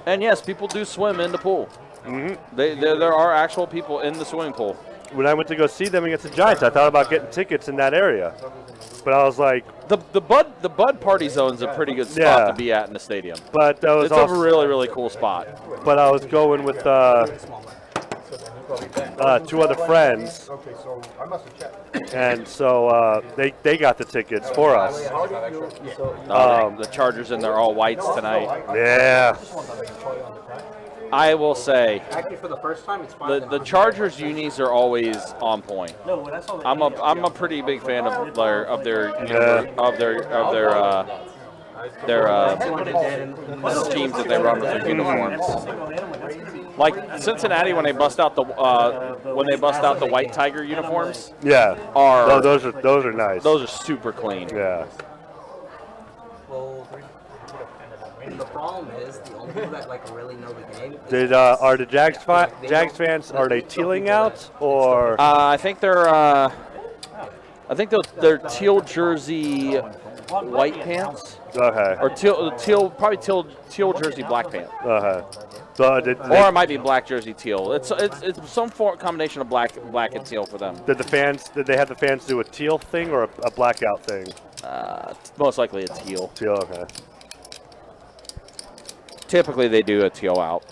[SPEAKER 2] And yes, people do swim in the pool.
[SPEAKER 4] Mm-hmm.
[SPEAKER 2] There are actual people in the swimming pool.
[SPEAKER 4] When I went to go see them against the Giants, I thought about getting tickets in that area. But I was like,
[SPEAKER 2] the Bud Party Zone's a pretty good spot to be at in the stadium.
[SPEAKER 4] But that was
[SPEAKER 2] it's a really cool spot.
[SPEAKER 4] But I was going with 2 other friends.
[SPEAKER 9] Okay, so I must have checked.
[SPEAKER 4] And so they got the tickets for us.
[SPEAKER 2] The Chargers in their all whites tonight.
[SPEAKER 4] Yeah.
[SPEAKER 2] I will say,
[SPEAKER 13] Actually, for the first time, it's fine.
[SPEAKER 2] the Chargers unis are always on point. I'm a pretty big fan of their schemes that they run with their uniforms. Like Cincinnati, when they bust out the White Tiger uniforms.
[SPEAKER 4] Yeah. Those are nice.
[SPEAKER 2] Those are super clean.
[SPEAKER 4] Yeah.
[SPEAKER 13] The problem is the only people that really know the game.
[SPEAKER 4] Are the Jags fans, are they tealing out or?
[SPEAKER 2] I think they're teal jersey, white pants.
[SPEAKER 4] Okay.
[SPEAKER 2] Or probably teal jersey, black pants.
[SPEAKER 4] So
[SPEAKER 2] or it might be black jersey, teal. It's some combination of black and teal for them.
[SPEAKER 4] Did they have the fans do a teal thing or a blackout thing?
[SPEAKER 2] Most likely a teal.
[SPEAKER 4] Teal, okay.
[SPEAKER 2] Typically, they do a teal out.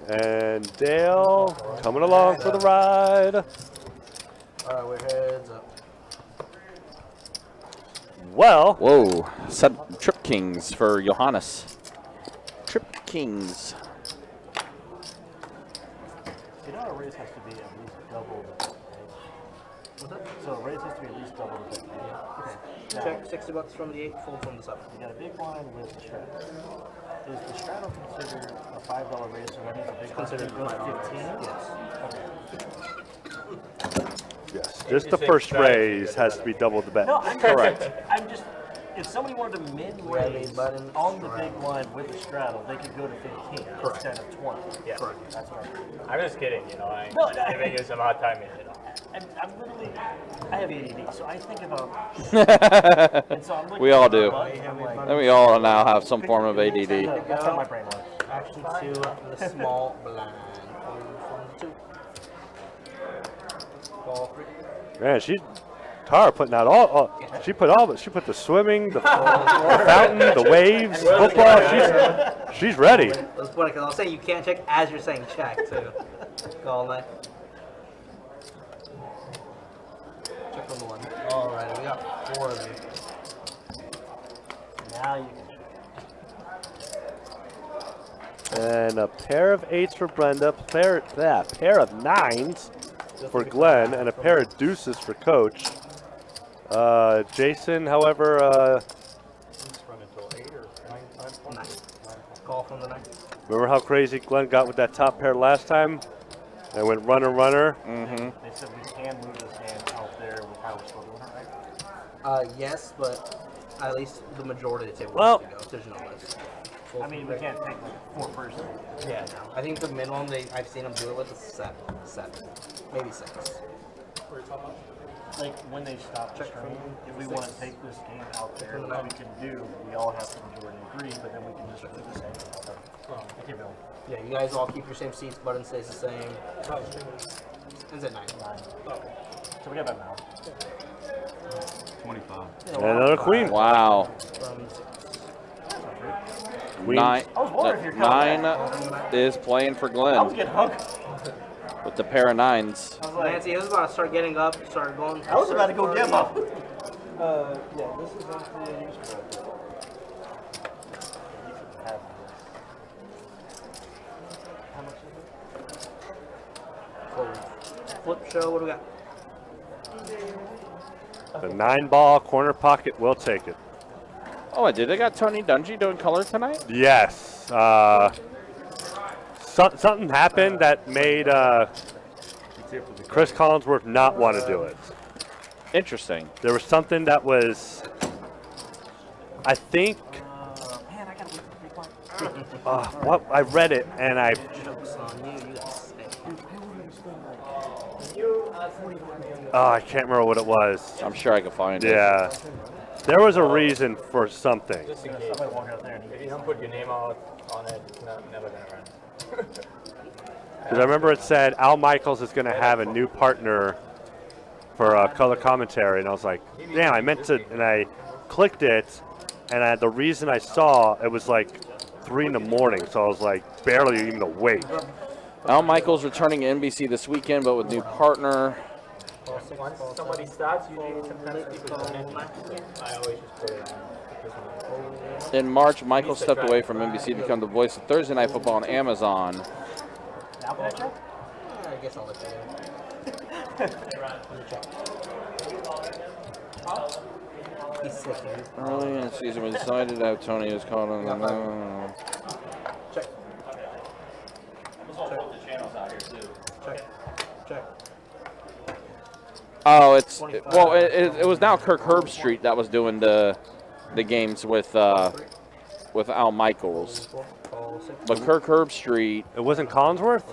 [SPEAKER 4] And Dale coming along for the ride.
[SPEAKER 13] All right, we're heads up.
[SPEAKER 4] Well.
[SPEAKER 2] Whoa. Trip Kings for Johannes. Trip Kings.
[SPEAKER 10] You know, a raise has to be at least double the pace. So a raise has to be at least double the pace.
[SPEAKER 13] Okay. Check $60 from the 8, full from the 7.
[SPEAKER 10] You got a big line with the straddle. Is the straddle considered a $5 raise? So that means a big line
[SPEAKER 13] Considered
[SPEAKER 10] goes to 15?
[SPEAKER 13] Yes.
[SPEAKER 4] Yes. Just the first raise has to be double the bet.
[SPEAKER 10] No, I'm
[SPEAKER 2] correct.
[SPEAKER 10] I'm just. If somebody wanted to mid-raise on the big line with the straddle, they could go to 15 instead of 20.
[SPEAKER 6] Yeah.
[SPEAKER 10] Correct. That's right.
[SPEAKER 6] I'm just kidding, you know. I'm giving you some hard time, you know.
[SPEAKER 10] I'm literally, I have ADD, so I think about. And so I'm
[SPEAKER 2] We all do.
[SPEAKER 10] Like,
[SPEAKER 2] And we all now have some form of ADD.
[SPEAKER 10] That's how my brain works.
[SPEAKER 13] Action 2, the small blind. From 2. Ball 3.
[SPEAKER 4] Man, Tara putting out she put the swimming, the fountain, the waves, football. She's ready.
[SPEAKER 13] That's funny because I was saying you can't check as you're saying check too. Call that. Check on the 1. All right, we got 4 of you.
[SPEAKER 10] Now you can.
[SPEAKER 4] And a pair of 8s for Brenda, pair of 9s for Glenn, and a pair of deuces for Coach. Jason, however,
[SPEAKER 9] Let's run until 8 or 9.
[SPEAKER 13] 9. Call from the 9.
[SPEAKER 4] remember how crazy Glenn got with that top pair last time? And went runner.
[SPEAKER 2] Mm-hmm.
[SPEAKER 10] They said we can move this hand out there with how we're still doing it, right?
[SPEAKER 13] Yes, but at least the majority of the table
[SPEAKER 4] Well-
[SPEAKER 13] has to go. There's no list.
[SPEAKER 10] I mean, we can't take like 4 first.
[SPEAKER 13] Yeah, no. I think the minimum I've seen them do it with is 7, maybe 6.
[SPEAKER 10] Like when they stop the stream, if we want to take this game out there, what we can do, we all have to majority agree, but then we can just do the same. Okay, Bill.
[SPEAKER 13] Yeah, you guys all keep your same seats. Button stays the same. Ends at 9.
[SPEAKER 10] So we got about now.
[SPEAKER 5] 25.
[SPEAKER 4] and another queen.
[SPEAKER 2] Wow.
[SPEAKER 4] Queen.
[SPEAKER 2] 9
[SPEAKER 10] I was wondering if you're coming
[SPEAKER 2] is playing for
[SPEAKER 10] I was
[SPEAKER 2] Glenn
[SPEAKER 10] getting hung.
[SPEAKER 2] with the pair of 9s.
[SPEAKER 10] I was like,
[SPEAKER 13] Nancy, he was about to start getting up, start going.
[SPEAKER 10] I was about to go give up. Yeah, this is Ante and you spread. How much is it?
[SPEAKER 13] Flip show, what do we got?
[SPEAKER 4] The 9-ball corner pocket will take it.
[SPEAKER 2] Oh, I did. They got Tony Dungy doing color tonight?
[SPEAKER 4] Yes. Something happened that made Chris Collinsworth not want to do it.
[SPEAKER 2] Interesting.
[SPEAKER 4] There was something that was, I think,
[SPEAKER 13] Man, I gotta wait for the big one.
[SPEAKER 4] what I read it and I
[SPEAKER 13] Joke's on you, you got sick.
[SPEAKER 4] I can't remember what it was.
[SPEAKER 2] I'm sure I can find it.
[SPEAKER 4] Yeah. There was a reason for something.
[SPEAKER 6] Just in case.
[SPEAKER 10] Somebody walk out there and
[SPEAKER 6] If you don't put your name on it, it's never gonna run.
[SPEAKER 4] Because I remember it said Al Michaels is going to have a new partner for color commentary, and I was like, damn, I meant to, and I clicked it, and the reason I saw it was like 3 in the morning, so I was like barely even awake.
[SPEAKER 2] Al Michaels returning to NBC this weekend, but with new partner.
[SPEAKER 6] Once somebody starts, usually sometimes people don't in. I always just put it on.
[SPEAKER 2] In March, Michaels stepped away from NBC to become the voice of Thursday Night Football on Amazon.
[SPEAKER 13] Now can I check? I guess I'll let you know. He's sick, dude.
[SPEAKER 2] Early in the season, we decided that Tony was called on the.
[SPEAKER 13] Check.
[SPEAKER 12] Also, put the channels out here too.
[SPEAKER 13] Check.
[SPEAKER 2] Oh, it was now Kirk Herbstreit that was doing the games with Al Michaels. But Kirk Herbstreit,
[SPEAKER 4] It wasn't Collinsworth?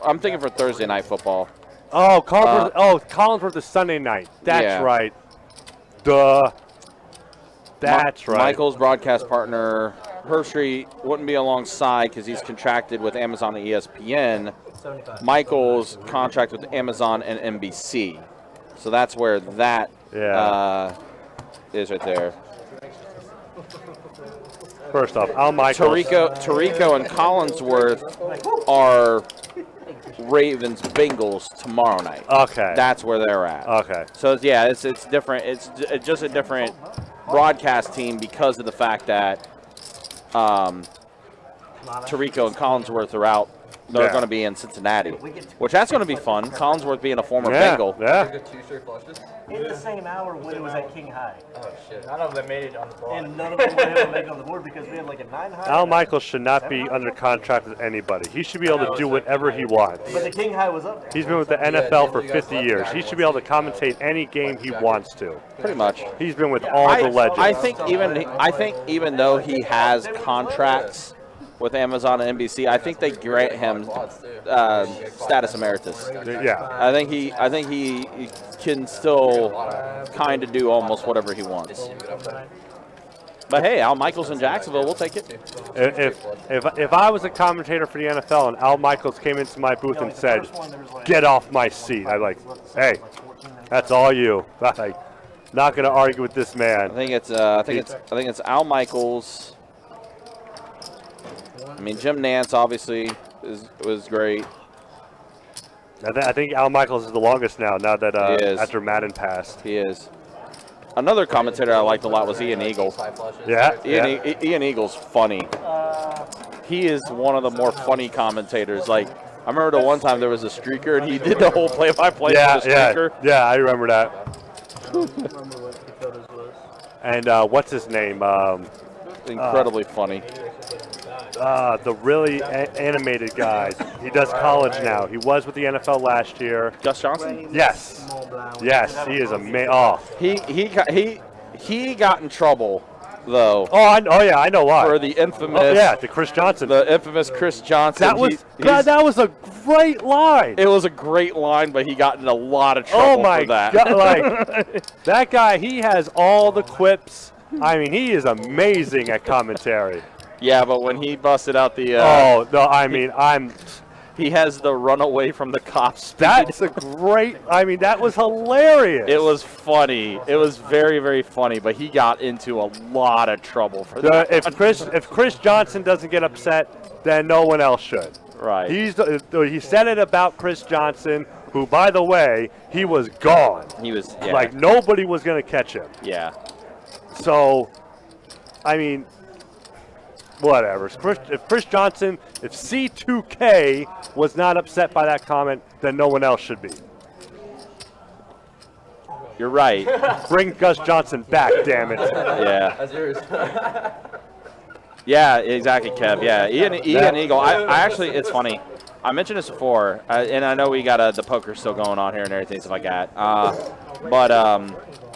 [SPEAKER 2] I'm thinking for Thursday Night Football.
[SPEAKER 4] Oh, Collinsworth is Sunday night. That's
[SPEAKER 2] Yeah.
[SPEAKER 4] right. Duh. That's right.
[SPEAKER 2] Michaels' broadcast partner, Herbstreit, wouldn't be alongside because he's contracted with Amazon and ESPN.
[SPEAKER 13] 75.
[SPEAKER 2] Michaels' contract with Amazon and NBC. So that's where that is right there.
[SPEAKER 4] First off, Al Michaels.
[SPEAKER 2] Tirico and Collinsworth are Ravens Bengals tomorrow night.
[SPEAKER 4] Okay.
[SPEAKER 2] That's where they're at.
[SPEAKER 4] Okay.
[SPEAKER 2] So yeah, it's different. It's just a different broadcast team because of the fact that Tirico and Collinsworth are out. They're going to be in Cincinnati, which that's going to be fun. Collinsworth being a former Bengal.
[SPEAKER 4] Yeah.
[SPEAKER 10] in the same hour when it was at King High.
[SPEAKER 6] Oh shit! None of them made it on the board.
[SPEAKER 10] And none of them were able to make it on the board because we had like a 9 high.
[SPEAKER 4] Al Michaels should not be under contract with anybody. He should be able to do whatever he wants.
[SPEAKER 10] But the King High was up there.
[SPEAKER 4] He's been with the NFL for 50 years. He should be able to commentate any game he wants to.
[SPEAKER 2] Pretty much.
[SPEAKER 4] He's been with all the legends.
[SPEAKER 2] I think even though he has contracts with Amazon and NBC, I think they grant him status emeritus.
[SPEAKER 4] Yeah.
[SPEAKER 2] I think he can still kind of do almost whatever he wants. But hey, Al Michaels in Jacksonville, we'll take it.
[SPEAKER 4] If I was a commentator for the NFL and Al Michaels came into my booth and said, "Get off my seat," I'd like, "Hey, that's all you." Like, not going to argue with this man.
[SPEAKER 2] I think it's Al Michaels. I mean, Jim Nance obviously was great.
[SPEAKER 4] I think Al Michaels is the longest now that
[SPEAKER 2] He is.
[SPEAKER 4] after Madden passed.
[SPEAKER 2] He is. Another commentator I liked a lot was Ian Eagle.
[SPEAKER 4] Yeah.
[SPEAKER 2] Ian Eagle's funny. He is one of the more funny commentators. Like, I remember the one time there was a streaker and he did the whole play-by-play for the streaker.
[SPEAKER 4] Yeah, I remember that. And what's his name?
[SPEAKER 2] Incredibly funny.
[SPEAKER 4] The really animated guy. He does college now. He was with the NFL last year.
[SPEAKER 2] Gus Johnson?
[SPEAKER 4] Yes. Yes, he is amazing. Oh.
[SPEAKER 2] He got in trouble though.
[SPEAKER 4] I know why.
[SPEAKER 2] For the infamous
[SPEAKER 4] to Chris Johnson.
[SPEAKER 2] The infamous Chris Johnson.
[SPEAKER 4] That was a great line.
[SPEAKER 2] It was a great line, but he got in a lot of trouble for that.
[SPEAKER 4] God, like that guy, he has all the quips. I mean, he is amazing at commentary.
[SPEAKER 2] Yeah, but when he busted out the he has the run away from the cops.
[SPEAKER 4] That's a great. I mean, that was hilarious.
[SPEAKER 2] It was funny. It was very, very funny. But he got into a lot of trouble for that.
[SPEAKER 4] If Chris Johnson doesn't get upset, then no one else should.
[SPEAKER 2] Right.
[SPEAKER 4] He said it about Chris Johnson. who, by the way, he was gone.
[SPEAKER 2] He was, yeah.
[SPEAKER 4] Like, nobody was going to catch him.
[SPEAKER 2] Yeah.
[SPEAKER 4] So, I mean, whatever. If Chris Johnson, if C2K was not upset by that comment, then no one else should be.
[SPEAKER 2] You're right.
[SPEAKER 4] Bring Gus Johnson back, damn it.
[SPEAKER 2] Yeah.
[SPEAKER 6] That's yours.
[SPEAKER 2] Yeah, exactly, Kev. Yeah, Ian Eagle. I actually, it's funny. I mentioned this before, and I know we got the poker still going on here and everything, stuff like that. But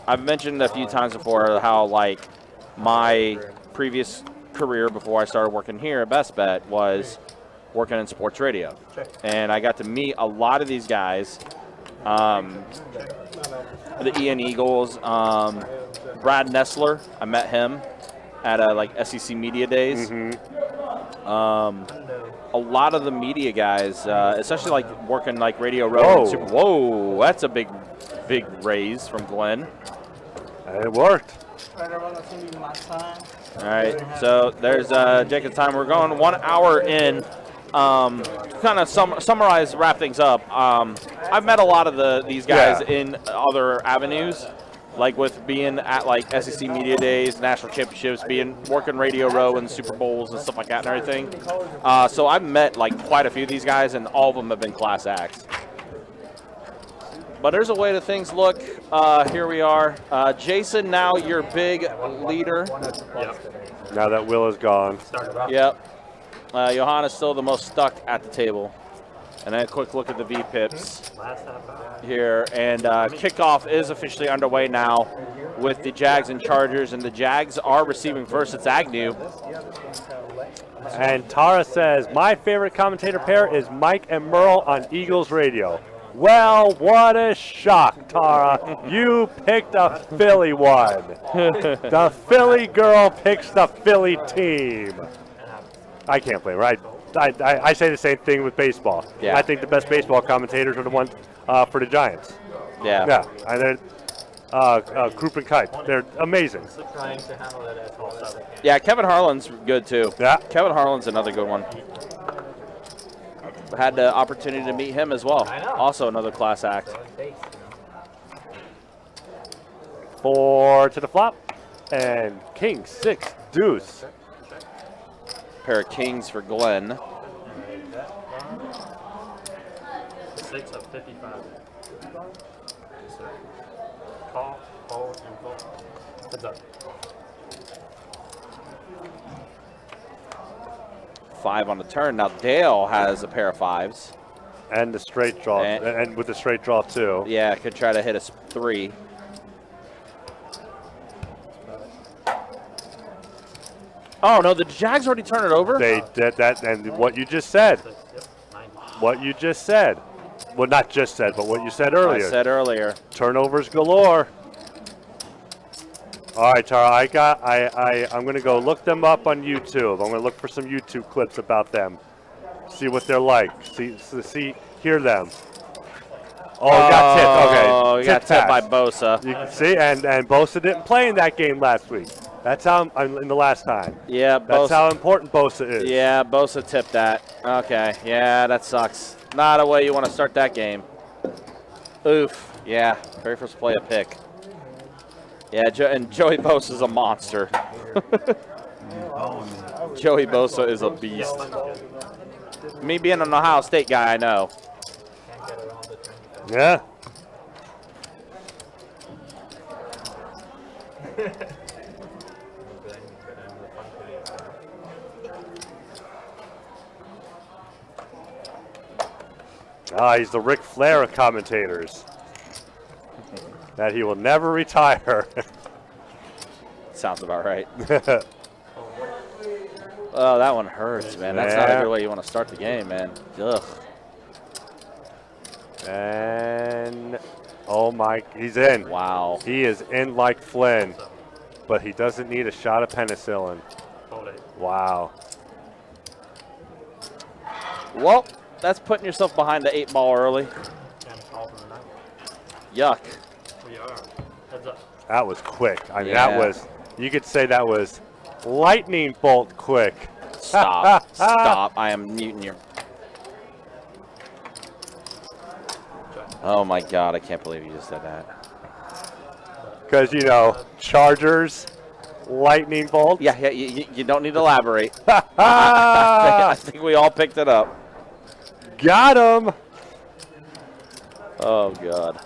[SPEAKER 2] I've mentioned a few times before how, like, my previous career before I started working here at Best Bet was working in sports radio. And I got to meet a lot of these guys. The Ian Eagles, Brad Nessler, I met him at like SEC Media Days. A lot of the media guys, especially like working like Radio Row and Super. Whoa, that's a big raise from Glenn.
[SPEAKER 4] It worked.
[SPEAKER 2] All right, so there's Jacob's time. We're going 1 hour in. Kind of summarize, wrap things up. I've met a lot of these guys in other avenues, like with being at like SEC Media Days, National Championships, working Radio Row and Super Bowls and stuff like that and everything. So I've met like quite a few of these guys, and all of them have been class acts. But there's a way that things look. Here we are. Jason, now your big leader.
[SPEAKER 3] Yep.
[SPEAKER 4] Now that Will is gone.
[SPEAKER 2] Yep. Johanna's still the most stuck at the table. And then a quick look at the V-Pips here. And kickoff is officially underway now with the Jags and Chargers. And the Jags are receiving first. It's Agnew.
[SPEAKER 4] And Tara says, my favorite commentator pair is Mike and Merle on Eagles Radio. Well, what a shock, Tara. You picked a Philly one. The Philly girl picks the Philly team. I can't blame her. I say the same thing with baseball.
[SPEAKER 2] Yeah.
[SPEAKER 4] I think the best baseball commentators are the ones for the Giants.
[SPEAKER 2] Yeah.
[SPEAKER 4] Yeah. And then Krupp and Kite. They're amazing.
[SPEAKER 6] Trying to handle it as well as they can.
[SPEAKER 2] Yeah, Kevin Harlan's good too.
[SPEAKER 4] Yeah.
[SPEAKER 2] Kevin Harlan's another good one. Had the opportunity to meet him as well.
[SPEAKER 6] I know.
[SPEAKER 2] Also another class act.
[SPEAKER 4] 4 to the flop. And King 6 deuce.
[SPEAKER 2] Pair of kings for Glenn.
[SPEAKER 3] 6 of 55. Call, fold, and fold. Heads up.
[SPEAKER 2] 5 on the turn. Now Dale has a pair of 5s.
[SPEAKER 4] And the straight draw. And with the straight draw, too.
[SPEAKER 2] Yeah, could try to hit a 3. Oh, no, the Jags already turned it over?
[SPEAKER 4] They did that, and what you just said. What you just said. Well, not just said, but what you said earlier.
[SPEAKER 2] I said earlier.
[SPEAKER 4] Turnovers galore. All right, Tara, I'm going to go look them up on YouTube. I'm going to look for some YouTube clips about them. See what they're like. Hear them. Oh, got tipped. Okay.
[SPEAKER 2] Oh, he got tipped by Bosa.
[SPEAKER 4] You can see, and Bosa didn't play in that game last week. That's how in the last time.
[SPEAKER 2] Yeah,
[SPEAKER 4] That's how important Bosa is.
[SPEAKER 2] Yeah, Bosa tipped that. Okay, yeah, that sucks. Not a way you want to start that game. Oof. Yeah, very first play a pick. Yeah, and Joey Bosa's a monster. Joey Bosa is a beast. Me being an Ohio State guy, I know.
[SPEAKER 4] Yeah. He's the Ric Flair of commentators. That he will never retire.
[SPEAKER 2] Sounds about right. Oh, that one hurts, man. That's not a good way you want to start the game, man. Ugh.
[SPEAKER 4] And, oh my, he's in.
[SPEAKER 2] Wow.
[SPEAKER 4] He is in like Flynn, but he doesn't need a shot of penicillin. Wow.
[SPEAKER 2] Well, that's putting yourself behind the 8 ball early. Yuck.
[SPEAKER 3] We are. Heads up.
[SPEAKER 4] That was quick. I mean, that was, you could say that was lightning bolt quick.
[SPEAKER 2] Stop. Stop. I am muting your. Oh my God, I can't believe you just said that.
[SPEAKER 4] Because, you know, Chargers, lightning bolt.
[SPEAKER 2] Yeah, you don't need to elaborate. I think we all picked it up.
[SPEAKER 4] Got him.
[SPEAKER 2] Oh, God.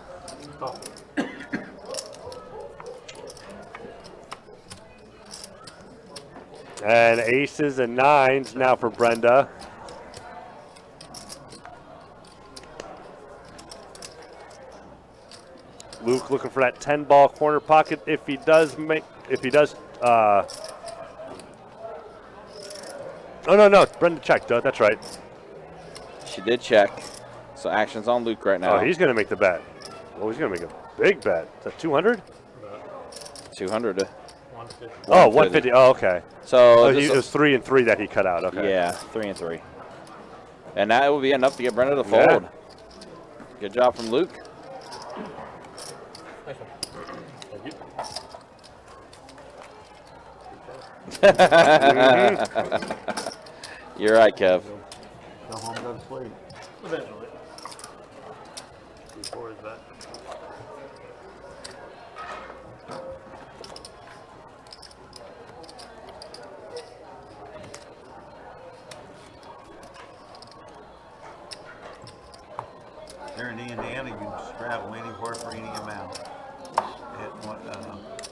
[SPEAKER 4] And aces and nines now for Brenda. Luke looking for that 10-ball corner pocket. If he does, oh no, Brenda checked. That's right.
[SPEAKER 2] She did check. So action's on Luke right now.
[SPEAKER 4] Oh, he's going to make the bet. Oh, he's going to make a big bet. Is that 200?
[SPEAKER 2] 200.
[SPEAKER 3] 150.
[SPEAKER 4] Oh, 150. Oh, okay.
[SPEAKER 2] So
[SPEAKER 4] it was 3 and 3 that he cut out. Okay.
[SPEAKER 2] Yeah, 3 and 3. And that will be enough to get Brenda to fold.
[SPEAKER 4] Yeah.
[SPEAKER 2] Good job from Luke. You're right, Kev.
[SPEAKER 9] Go home, go to sleep.
[SPEAKER 3] Eventually. Before his bet.
[SPEAKER 5] Here in Indiana, you can travel anywhere for any amount.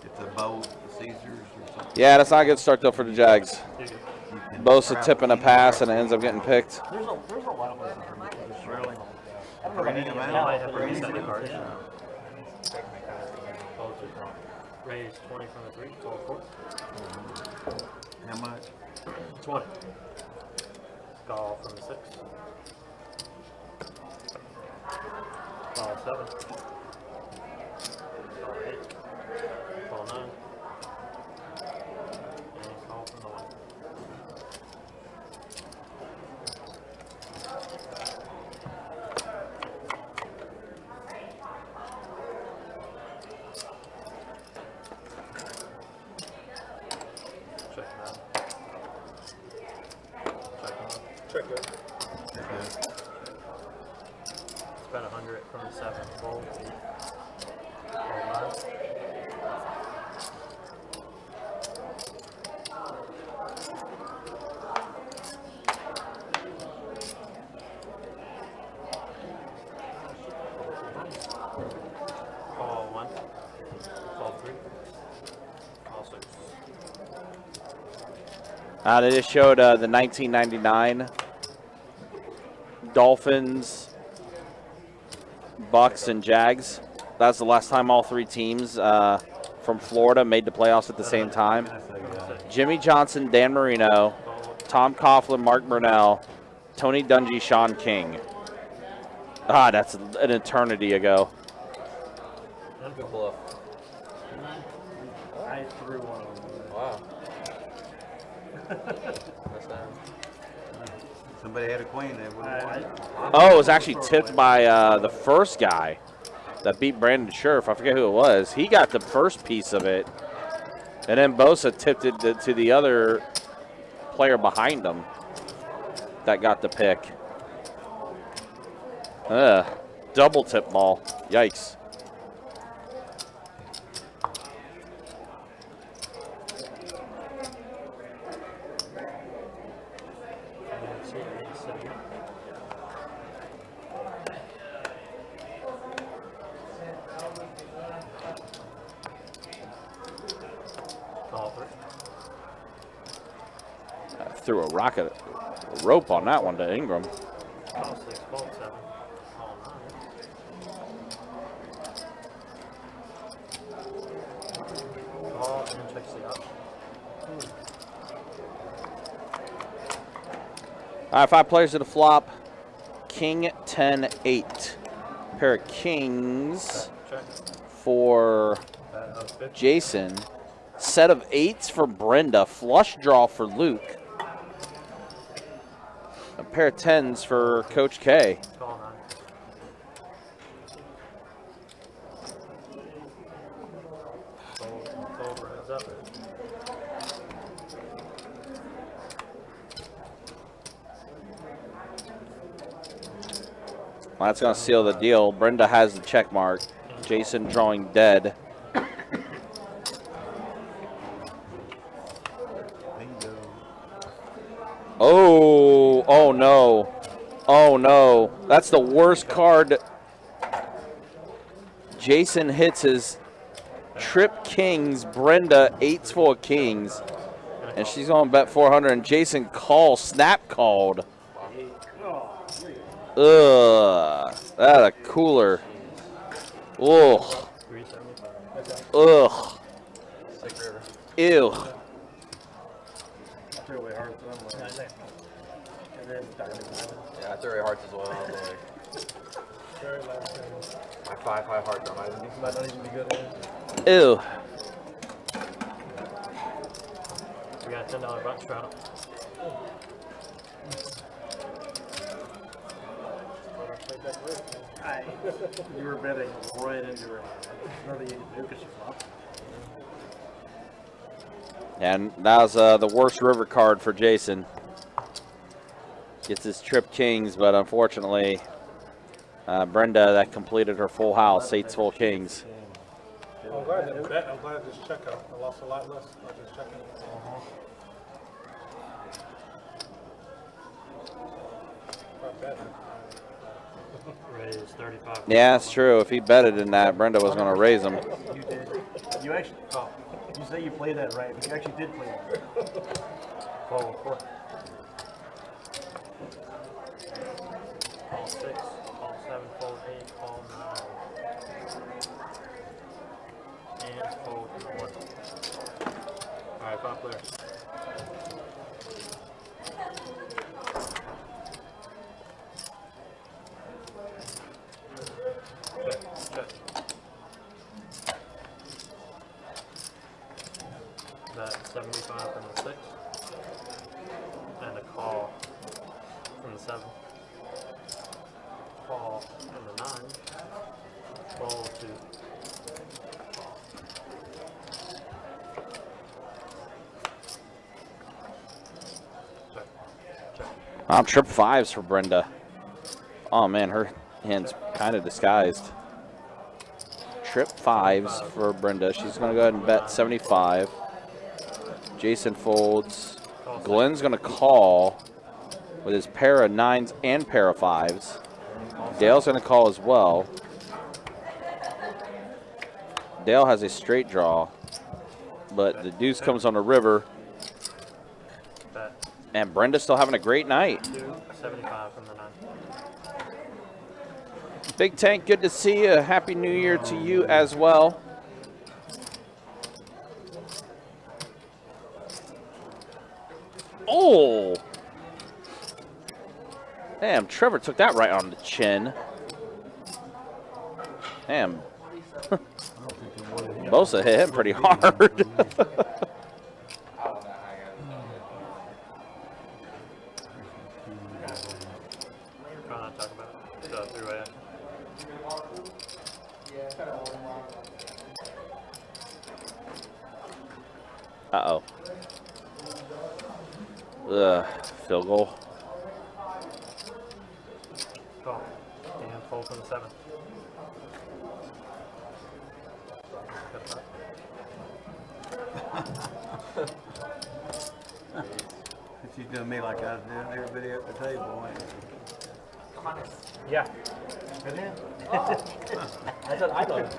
[SPEAKER 5] It's a boat, the Caesars or something.
[SPEAKER 2] Yeah, that's not a good start though for the Jags.
[SPEAKER 5] You can
[SPEAKER 2] Bosa
[SPEAKER 5] travel
[SPEAKER 2] tipping a
[SPEAKER 5] anywhere
[SPEAKER 2] pass and it ends up getting picked.
[SPEAKER 11] There's a lot of places for you to just really. I don't know
[SPEAKER 5] For
[SPEAKER 11] about
[SPEAKER 5] any
[SPEAKER 11] any
[SPEAKER 5] amount.
[SPEAKER 3] Now I
[SPEAKER 11] amount.
[SPEAKER 3] have to
[SPEAKER 5] For any
[SPEAKER 3] reset the
[SPEAKER 5] amount.
[SPEAKER 3] card. Raise 20 from the 3, total 4.
[SPEAKER 5] How much?
[SPEAKER 3] 20. Call from the 6. Call 7. Call 8. Call 9. And call from the 1. Check him out. Check him out. Spent 100 from the 7. Fold. Fold 9. Call 1. Call 3. Call 6.
[SPEAKER 2] They just showed the 1999 Dolphins, Bucks, and Jags. That's the last time all three teams from Florida made the playoffs at the same time. Jimmy Johnson, Dan Marino, Tom Coughlin, Mark Brunell, Tony Dungy, Sean King. That's an eternity ago.
[SPEAKER 6] Good bluff.
[SPEAKER 11] I threw one on.
[SPEAKER 6] Wow. That's that.
[SPEAKER 5] Somebody had a queen, they would have won.
[SPEAKER 2] Oh, it was actually tipped by the first guy that beat Brandon Scherf. I forget who it was. He got the first piece of it, and then Bosa tipped it to the other player behind him that got the pick. Double tip ball. Yikes. Threw a rope on that one to Ingram.
[SPEAKER 3] Call 6, fold 7. Call 9. Call and checks the up.
[SPEAKER 2] All right, 5 players to the flop. King, 10, 8. Pair of kings
[SPEAKER 3] Check.
[SPEAKER 2] for
[SPEAKER 3] Bet of 50.
[SPEAKER 2] Jason. Set of 8s for Brenda. Flush draw for Luke. A pair of 10s for Coach K.
[SPEAKER 3] Call 9. Fold runs up.
[SPEAKER 2] That's going to seal the deal. Brenda has the check mark. Jason drawing dead. Oh no. Oh no. That's the worst card. Jason hits his trip kings. Brenda eights full of kings. And she's going to bet 400. And Jason snap called. Ugh. That a cooler. Ugh. Ugh. Ew.
[SPEAKER 6] Yeah, I threw away hearts as well. I was like, my 5 hearts on might not even be good.
[SPEAKER 2] Ew.
[SPEAKER 3] We got a $10 bunch trout.
[SPEAKER 10] You were betting right into her. Nothing you can do because she flopped.
[SPEAKER 2] And that was the worst river card for Jason. Gets his trip kings, but unfortunately, Brenda that completed her full house, eights full kings.
[SPEAKER 8] I'm glad this check out. I lost a lot less. I just checking.
[SPEAKER 3] Raise 35.
[SPEAKER 2] Yeah, it's true. If he betted in that, Brenda was going to raise him.
[SPEAKER 10] You did. You actually, you say you played that right, but you actually did play that.
[SPEAKER 3] Call 4. Call 6. Call 7. Fold 8. Call 9. And fold 1. Alright, 5 player. That 75 from the 6, and a call from the 7, call from the 9, fold 2.
[SPEAKER 2] Trip 5s for Brenda. Oh man, her hand's kind of disguised. Trip 5s for Brenda. She's going to go ahead and bet 75. Jason folds. Glenn's going to call with his pair of 9s and pair of 5s. Dale's going to call as well. Dale has a straight draw, but the deuce comes on the river. And Brenda's still having a great night.
[SPEAKER 3] 75 from the 9.
[SPEAKER 2] Big Tank, good to see you. Happy New Year to you as well. Oh! Damn, Trevor took that right on the chin. Damn. Bosa hit him pretty hard. Uh-oh. Ugh, field goal.
[SPEAKER 3] Call. And fold from the 7.
[SPEAKER 5] She's doing me like I was doing everybody at the table.
[SPEAKER 6] Come on.
[SPEAKER 3] Yeah.
[SPEAKER 5] Good hand.
[SPEAKER 6] I thought.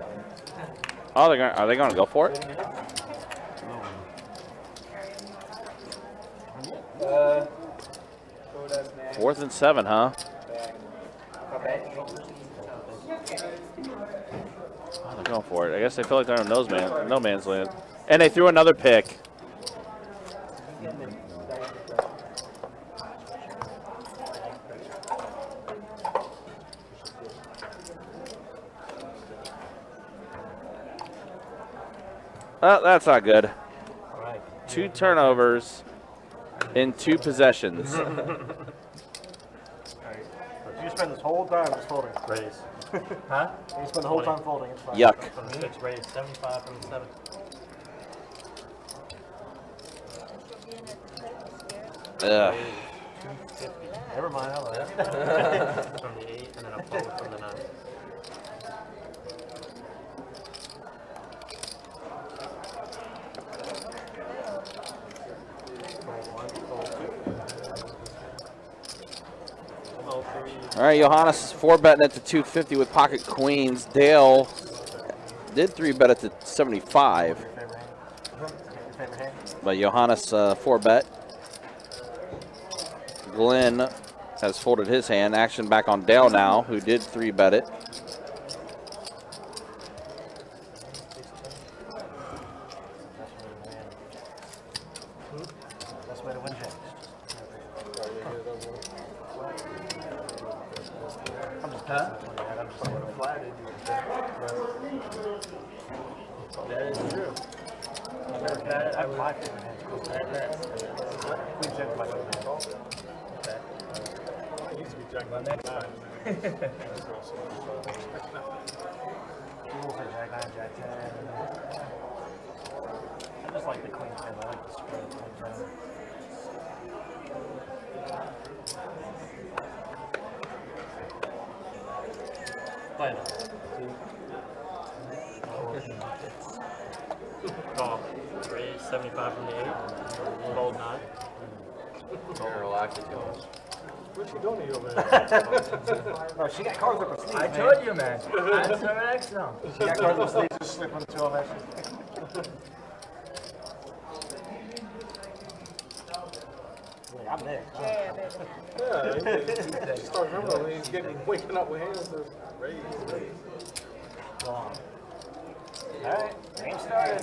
[SPEAKER 2] Oh, are they gonna go for it? Fourth and 7, huh? Oh, they're going for it. I guess they feel like they're in no man's land. And they threw another pick. Oh, that's not good. 2 turnovers in 2 possessions.
[SPEAKER 10] You spend this whole time just folding.
[SPEAKER 3] Raise.
[SPEAKER 10] Huh? You spend the whole time folding. It's fine.
[SPEAKER 2] Yuck.
[SPEAKER 3] From the 6, raise 75 from the 7.
[SPEAKER 2] Ugh.
[SPEAKER 3] 250.
[SPEAKER 10] Never mind. I like it.
[SPEAKER 3] From the 8, and then a fold from
[SPEAKER 2] All right, Johannes is 4-betting it to 250 with pocket queens. Dale did 3-bet it to 75. But Johannes 4-bet. Glenn has folded his hand. Action back on Dale now, who did 3-bet it.
[SPEAKER 10] Best way to win games. I'm just flattered.
[SPEAKER 6] That is true.
[SPEAKER 10] I have my favorite hands. Queen jack is my favorite hand.
[SPEAKER 6] Okay.
[SPEAKER 10] It used to be jack. Next time. Rules are jack 9, jack 10. I just like the queen 10. I like the spread queen 10.
[SPEAKER 6] Fine. Call. Raise 75 from the 8. Fold 9.
[SPEAKER 3] Relax it going.
[SPEAKER 9] What's she doing to you over there?
[SPEAKER 10] No, she got cards up her sleeve.
[SPEAKER 6] I told you, man. That's her next now.
[SPEAKER 10] She got cards up her sleeve. Just slip on the 2 of that. I'm there.
[SPEAKER 9] Yeah, she started remembering when he's waking up with hands to raise.
[SPEAKER 10] All right, game started.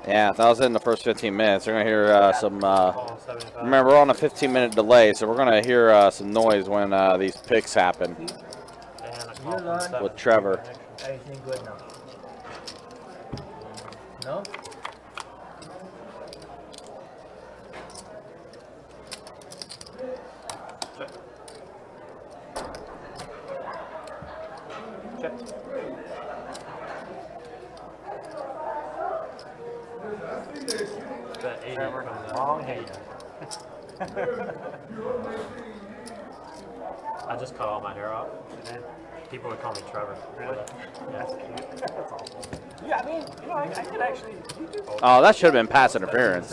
[SPEAKER 2] Yeah, that was in the first 15 minutes. We're going to hear some, remember we're on a 15-minute delay, so we're going to hear some noise when these picks happen with Trevor.
[SPEAKER 6] Everything good now? No?
[SPEAKER 3] Check. That 80
[SPEAKER 10] Trevor,
[SPEAKER 3] from the
[SPEAKER 10] long hand.
[SPEAKER 3] I just cut all my hair off. People would call me Trevor.
[SPEAKER 10] Really?
[SPEAKER 3] Yeah.
[SPEAKER 10] That's cute. That's awesome. Yeah, I mean, you know, I could actually.
[SPEAKER 2] Oh, that should have been pass interference.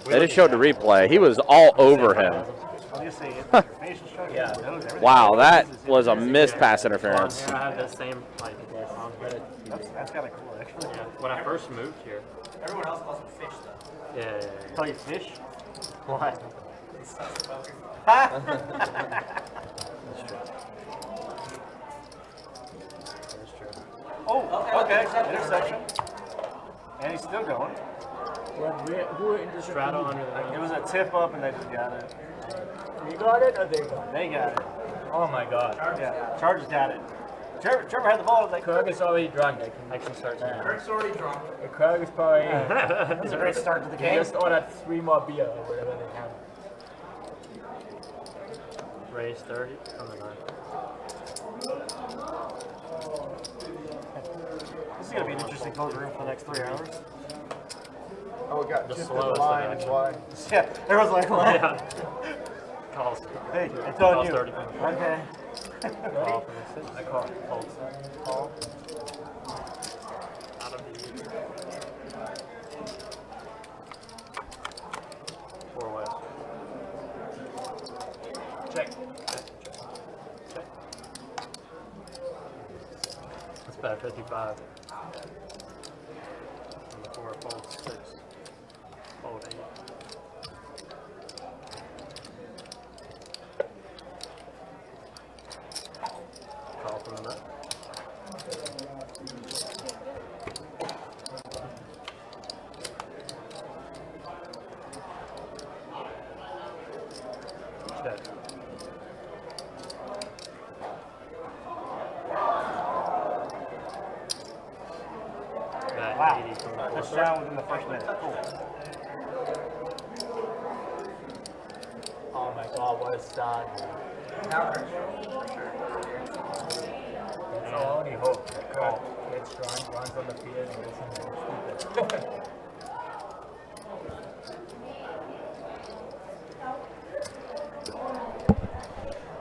[SPEAKER 2] They just showed the replay. He was all over him.
[SPEAKER 10] I'll just say it. Your facial structure.
[SPEAKER 6] Yeah.
[SPEAKER 2] Wow, that was a missed pass interference.
[SPEAKER 3] I have the same, like,
[SPEAKER 10] That's kind of cool, actually.
[SPEAKER 3] yeah. When I first moved here.
[SPEAKER 7] Everyone else calls me fish, though.
[SPEAKER 3] Yeah.
[SPEAKER 10] Call you fish? Why? Oh, okay. Intersection. And he's still going.
[SPEAKER 3] Straddle under the
[SPEAKER 10] It was a tip up and they just got it.
[SPEAKER 6] You got it or they got it?
[SPEAKER 10] They got it.
[SPEAKER 6] Oh my god.
[SPEAKER 10] Yeah, Chargers got it. Trevor had the ball. Like,
[SPEAKER 6] Krug is already drunk. I can start now.
[SPEAKER 7] Kirk's already drunk.
[SPEAKER 6] Krug is probably.
[SPEAKER 10] it's a great start to the
[SPEAKER 6] He
[SPEAKER 10] game.
[SPEAKER 6] just ordered 3 more beer or whatever they have.
[SPEAKER 3] raise 30 from the 9.
[SPEAKER 10] This is going to be an interesting closing room for the next 3 hours.
[SPEAKER 9] Oh, it got
[SPEAKER 3] The
[SPEAKER 9] just in the
[SPEAKER 3] slowest
[SPEAKER 9] line.
[SPEAKER 3] of
[SPEAKER 9] That's
[SPEAKER 3] action.
[SPEAKER 9] why.
[SPEAKER 10] Yeah, everyone's like, what?
[SPEAKER 3] Yeah. Calls.
[SPEAKER 10] Hey, it's
[SPEAKER 3] Calls
[SPEAKER 10] on you.
[SPEAKER 3] 30 from the 9.
[SPEAKER 10] Okay.
[SPEAKER 3] Call from the 6. I call. Folds. Call. Out of the 4 west. Check. Check. That's about 55. On the 4, fold 6. Fold 8. Call from the nut. Check. That
[SPEAKER 10] Wow.
[SPEAKER 3] 80 from the
[SPEAKER 10] First
[SPEAKER 3] 4.
[SPEAKER 10] round within the first minute. Cool.
[SPEAKER 6] Oh my god, what a start. That's our only hope. Krug gets drunk, runs on the field, and does something stupid.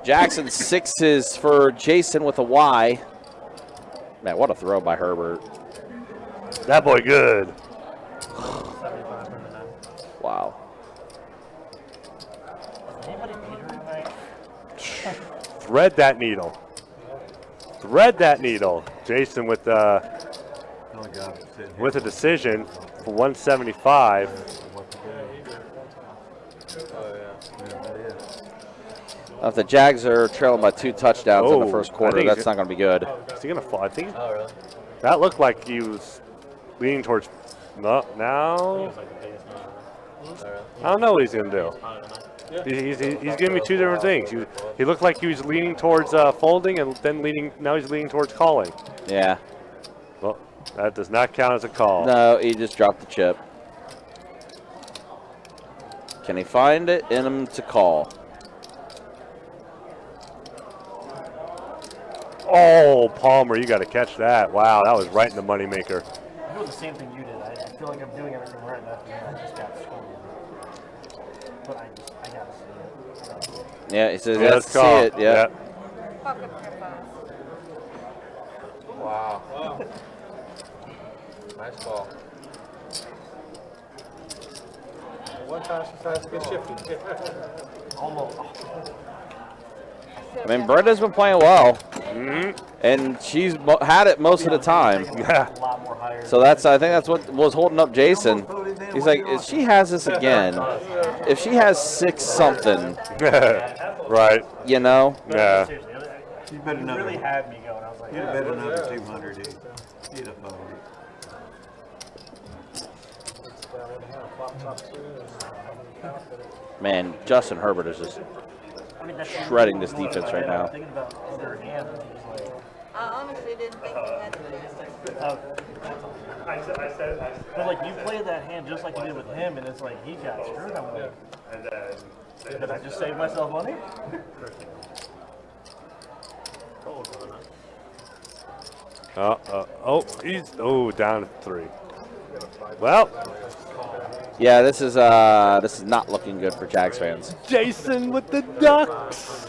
[SPEAKER 2] Jackson sixes for Jason with a Y. Man, what a throw by Herbert.
[SPEAKER 4] That boy good.
[SPEAKER 3] 75 from the 9.
[SPEAKER 2] Wow.
[SPEAKER 4] Thread that needle. Thread that needle. Jason with a decision for 175.
[SPEAKER 2] If the Jags are trailing by 2 touchdowns in the first quarter, that's not going to be good.
[SPEAKER 4] Is he going to fall? I think that looked like he was leaning towards. No, now I don't know what he's going to do. He's giving me two different things. He looked like he was leaning towards folding, and then now he's leaning towards calling.
[SPEAKER 2] Yeah.
[SPEAKER 4] Well, that does not count as a call.
[SPEAKER 2] No, he just dropped the chip. Can he find it in him to call?
[SPEAKER 4] Oh, Palmer, you got to catch that. Wow, that was right in the moneymaker.
[SPEAKER 10] I'm doing the same thing you did. I feel like I'm doing everything right enough, and I just got screwed. But I got to see it.
[SPEAKER 2] Yeah, he says,
[SPEAKER 4] let's
[SPEAKER 2] see it. Yeah.
[SPEAKER 6] Wow. Nice ball.
[SPEAKER 9] One time she tries to get shifty.
[SPEAKER 10] Almost.
[SPEAKER 2] I mean, Brenda's been playing well, and she's had it most of the time. So I think that's what was holding up Jason. He's like, if she has this again, if she has 6 something,
[SPEAKER 4] right?
[SPEAKER 2] You know?
[SPEAKER 4] Yeah.
[SPEAKER 5] You better know.
[SPEAKER 10] Really had me going. I was like,
[SPEAKER 5] You'd have better another 200, dude. You'd have folded.
[SPEAKER 2] Man, Justin Herbert is just shredding this defense right now.
[SPEAKER 14] I honestly didn't think he had to do
[SPEAKER 10] But like you play that hand just like you did with him, and it's like he got screwed. I'm like, did I just save myself money?
[SPEAKER 4] He's down to 3. Well,
[SPEAKER 2] yeah, this is not looking good for Jags fans.
[SPEAKER 4] Jason with the Ducks,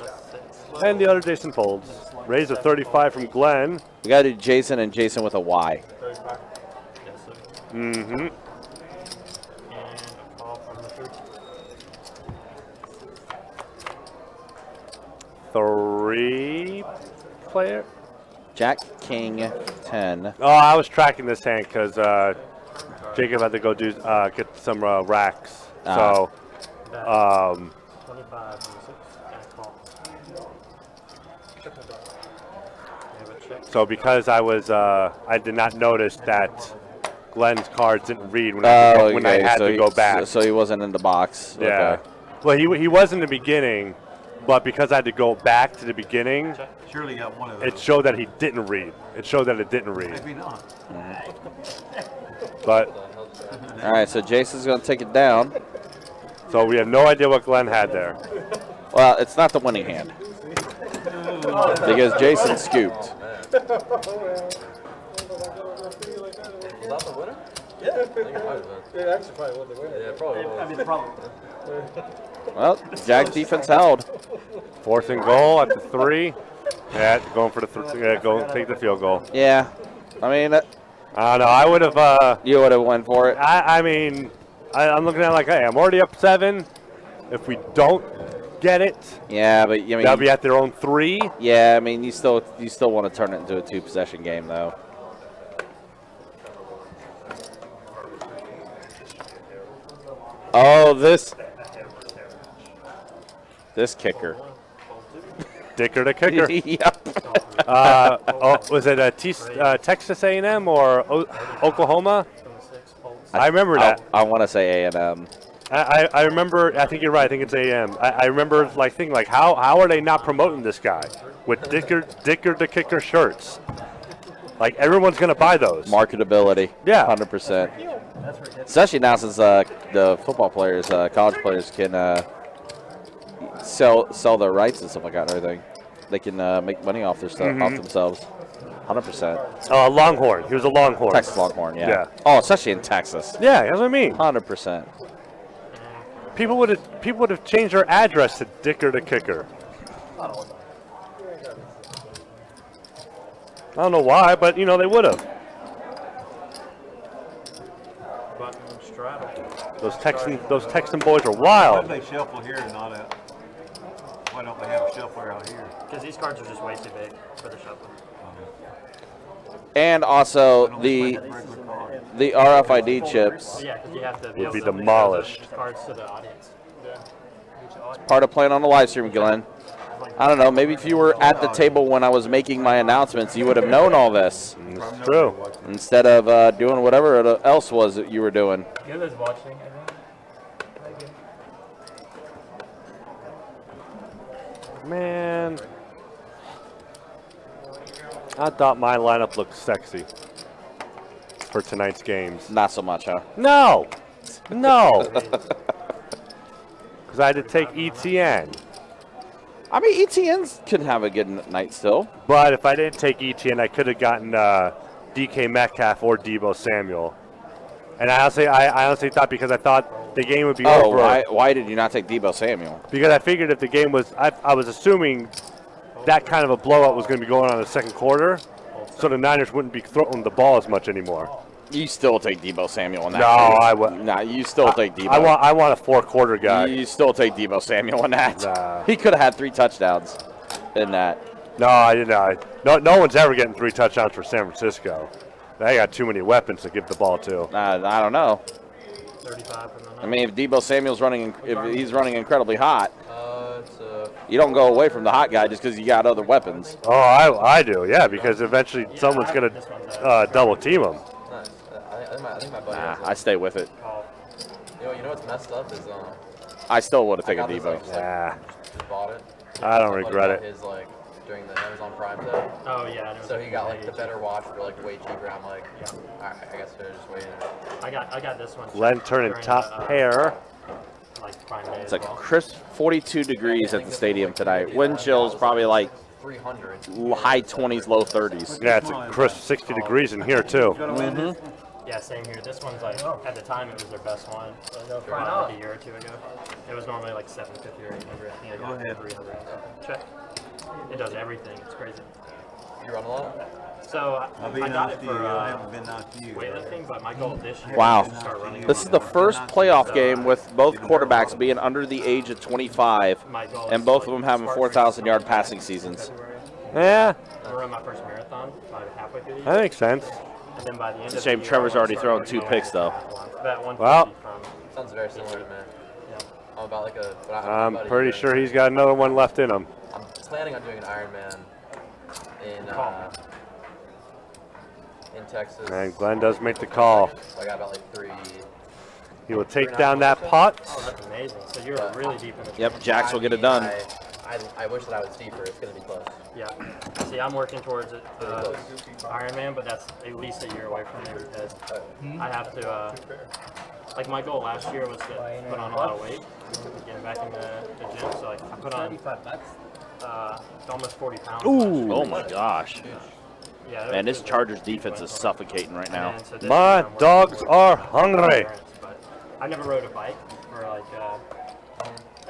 [SPEAKER 4] and the other Jason folds. Raise a 35 from Glenn.
[SPEAKER 2] We got to do Jason and Jason with a Y.
[SPEAKER 4] Mm-hmm. 3 player.
[SPEAKER 2] Jack King 10.
[SPEAKER 4] Oh, I was tracking this hand because Jacob had to go get some racks. So,
[SPEAKER 3] 25
[SPEAKER 4] so because I did not notice that Glenn's cards didn't read when I had to go back.
[SPEAKER 2] So he wasn't in the box.
[SPEAKER 4] Yeah.
[SPEAKER 2] Okay.
[SPEAKER 4] Well, he was in the beginning, but because I had to go back to the beginning,
[SPEAKER 5] surely got one of those.
[SPEAKER 4] it showed that he didn't read. It showed that it didn't read.
[SPEAKER 5] Maybe not.
[SPEAKER 4] But
[SPEAKER 2] all right, so Jason's going to take it down.
[SPEAKER 4] So we have no idea what Glenn had there.
[SPEAKER 2] Well, it's not the winning hand because Jason scooped.
[SPEAKER 6] Was that the winner?
[SPEAKER 9] Yeah.
[SPEAKER 6] I think it might have been.
[SPEAKER 9] It actually probably wasn't the winner.
[SPEAKER 6] Yeah, probably was.
[SPEAKER 10] I mean, probably.
[SPEAKER 2] Well, Jags defense held.
[SPEAKER 4] 4th and goal at the 3. Yeah, going for the go take the field goal.
[SPEAKER 2] Yeah, I mean,
[SPEAKER 4] I don't know. I would have.
[SPEAKER 2] You would have went for it.
[SPEAKER 4] I mean, I'm looking at it like, hey, I'm already up 7. If we don't get it,
[SPEAKER 2] yeah, but I mean,
[SPEAKER 4] they'll be at their own 3.
[SPEAKER 2] Yeah, I mean, you still want to turn it into a 2-possession game, though. Oh, this kicker.
[SPEAKER 4] Dicker the kicker.
[SPEAKER 2] Yep.
[SPEAKER 4] Was it Texas A&M or Oklahoma? I remember that.
[SPEAKER 2] I want to say A&M.
[SPEAKER 4] I remember. I think you're right. I think it's A&M. I remember thinking how are they not promoting this guy with Dicker the kicker shirts? Like everyone's gonna buy those.
[SPEAKER 2] Marketability.
[SPEAKER 4] Yeah.
[SPEAKER 2] 100%. Especially now since the football players, college players can sell their rights and stuff like that and everything. They can make money off their stuff, off themselves. 100%.
[SPEAKER 4] Longhorn. He was a Longhorn.
[SPEAKER 2] Texas Longhorn, yeah. Oh, especially in Texas.
[SPEAKER 4] Yeah, that's what I mean.
[SPEAKER 2] 100%.
[SPEAKER 4] People would have changed their address to Dicker the kicker. I don't know why, but they would have. Those Texan boys are wild.
[SPEAKER 5] They shuffle here and not out. Why don't we have a shuffler out here?
[SPEAKER 3] Because these cards are just way too big for the shuffle.
[SPEAKER 2] And also the RFID chips.
[SPEAKER 3] Yeah, because you have to
[SPEAKER 4] Would be
[SPEAKER 3] able to
[SPEAKER 4] demolished.
[SPEAKER 3] show those cards to the audience.
[SPEAKER 2] Part of playing on the live stream, Glenn. I don't know. Maybe if you were at the table when I was making my announcements, you would have known all this.
[SPEAKER 4] It's true.
[SPEAKER 2] Instead of doing whatever else was that you were doing.
[SPEAKER 3] Good as watching.
[SPEAKER 4] Man, I thought my lineup looked sexy for tonight's games.
[SPEAKER 2] Not so much, huh?
[SPEAKER 4] No, no. Because I had to take ETN.
[SPEAKER 2] I mean, ETNs can have a good night still.
[SPEAKER 4] But if I didn't take ETN, I could have gotten DK Metcalf or Deebo Samuel. And I honestly thought, because I thought the game would be over.
[SPEAKER 2] Why did you not take Deebo Samuel?
[SPEAKER 4] Because I figured if the game was, I was assuming that kind of a blowout was going to be going on in the second quarter, so the Niners wouldn't be throwing the ball as much anymore.
[SPEAKER 2] You still take Deebo Samuel in that.
[SPEAKER 4] No, I wouldn't.
[SPEAKER 2] Nah, you still take Deebo.
[SPEAKER 4] I want a four-quarter guy.
[SPEAKER 2] You still take Deebo Samuel in that.
[SPEAKER 4] Nah.
[SPEAKER 2] He could have had 3 touchdowns in that.
[SPEAKER 4] No, I didn't. No one's ever getting 3 touchdowns for San Francisco. They got too many weapons to give the ball to.
[SPEAKER 2] I don't know.
[SPEAKER 3] 35 from the
[SPEAKER 2] I mean, if Deebo Samuel's running, if he's running incredibly hot, you don't go away from the hot guy just because you got other weapons.
[SPEAKER 4] Oh, I do, yeah, because eventually someone's going to double team him.
[SPEAKER 6] Nice. I think my buddy.
[SPEAKER 2] I stay with it.
[SPEAKER 6] You know what's messed up is
[SPEAKER 2] I still would have taken
[SPEAKER 6] this,
[SPEAKER 2] Deebo.
[SPEAKER 6] just bought it.
[SPEAKER 4] I don't
[SPEAKER 6] My buddy
[SPEAKER 4] regret
[SPEAKER 6] got
[SPEAKER 4] it.
[SPEAKER 6] His during the Amazon Prime sale.
[SPEAKER 3] Oh yeah.
[SPEAKER 6] So he got the better watch for way cheaper. I'm like, all right, I guess they're just waiting.
[SPEAKER 3] I got this one.
[SPEAKER 4] Glenn turning
[SPEAKER 3] during
[SPEAKER 4] top
[SPEAKER 3] the,
[SPEAKER 4] pair.
[SPEAKER 3] Prime Day.
[SPEAKER 2] It's like crisp 42 degrees at the stadium tonight. Wind chill's probably like
[SPEAKER 6] 300.
[SPEAKER 2] high 20s, low 30s.
[SPEAKER 4] Yeah, it's a crisp 60 degrees in here, too.
[SPEAKER 3] Yeah, same here. This one's at the time it was their best one. Like a year or two ago. It was normally like 750 or 800. I think I got it 300. Check. It does everything. It's crazy.
[SPEAKER 6] You run a lot?
[SPEAKER 3] So I got it for
[SPEAKER 5] I haven't been out to you.
[SPEAKER 3] weightlifting, but my goal this year
[SPEAKER 2] Wow.
[SPEAKER 3] is to start running.
[SPEAKER 2] This is the first playoff game with both quarterbacks being under the age of 25, and both of them having 4,000-yard passing seasons.
[SPEAKER 4] Yeah.
[SPEAKER 3] I run my first marathon about halfway through the year.
[SPEAKER 4] That makes sense.
[SPEAKER 3] And then by the end
[SPEAKER 2] It's a
[SPEAKER 3] of
[SPEAKER 2] shame
[SPEAKER 3] the year,
[SPEAKER 2] Trevor's
[SPEAKER 3] I wanna
[SPEAKER 2] already
[SPEAKER 3] start
[SPEAKER 2] thrown
[SPEAKER 3] running
[SPEAKER 2] 2
[SPEAKER 3] all
[SPEAKER 2] picks, though.
[SPEAKER 3] About 150
[SPEAKER 4] Well.
[SPEAKER 3] from
[SPEAKER 6] Sounds very similar to me.
[SPEAKER 3] Yeah.
[SPEAKER 6] I'm about
[SPEAKER 4] I'm pretty sure he's got another one left in him.
[SPEAKER 6] I'm planning on doing an Ironman in Texas.
[SPEAKER 4] And Glenn does make the call.
[SPEAKER 6] So I got about 3.
[SPEAKER 4] He will take down that pot.
[SPEAKER 3] Oh, that's amazing. So you're really deep in the
[SPEAKER 2] Yep, Jax will get it done.
[SPEAKER 6] I wish that I was deeper. It's going to be close.
[SPEAKER 3] Yeah. See, I'm working towards it, Ironman, but that's at least a year away from me because I have to, like my goal last year was to put on a lot of weight, getting back in the gym. So like I put on almost 40 pounds.
[SPEAKER 2] Ooh, oh my gosh.
[SPEAKER 3] Yeah,
[SPEAKER 2] Man, this Chargers defense is suffocating right now.
[SPEAKER 3] And so this
[SPEAKER 4] My
[SPEAKER 3] year I'm
[SPEAKER 4] dogs
[SPEAKER 3] working
[SPEAKER 4] are
[SPEAKER 3] towards
[SPEAKER 4] hungry.
[SPEAKER 3] endurance, but I never rode a bike for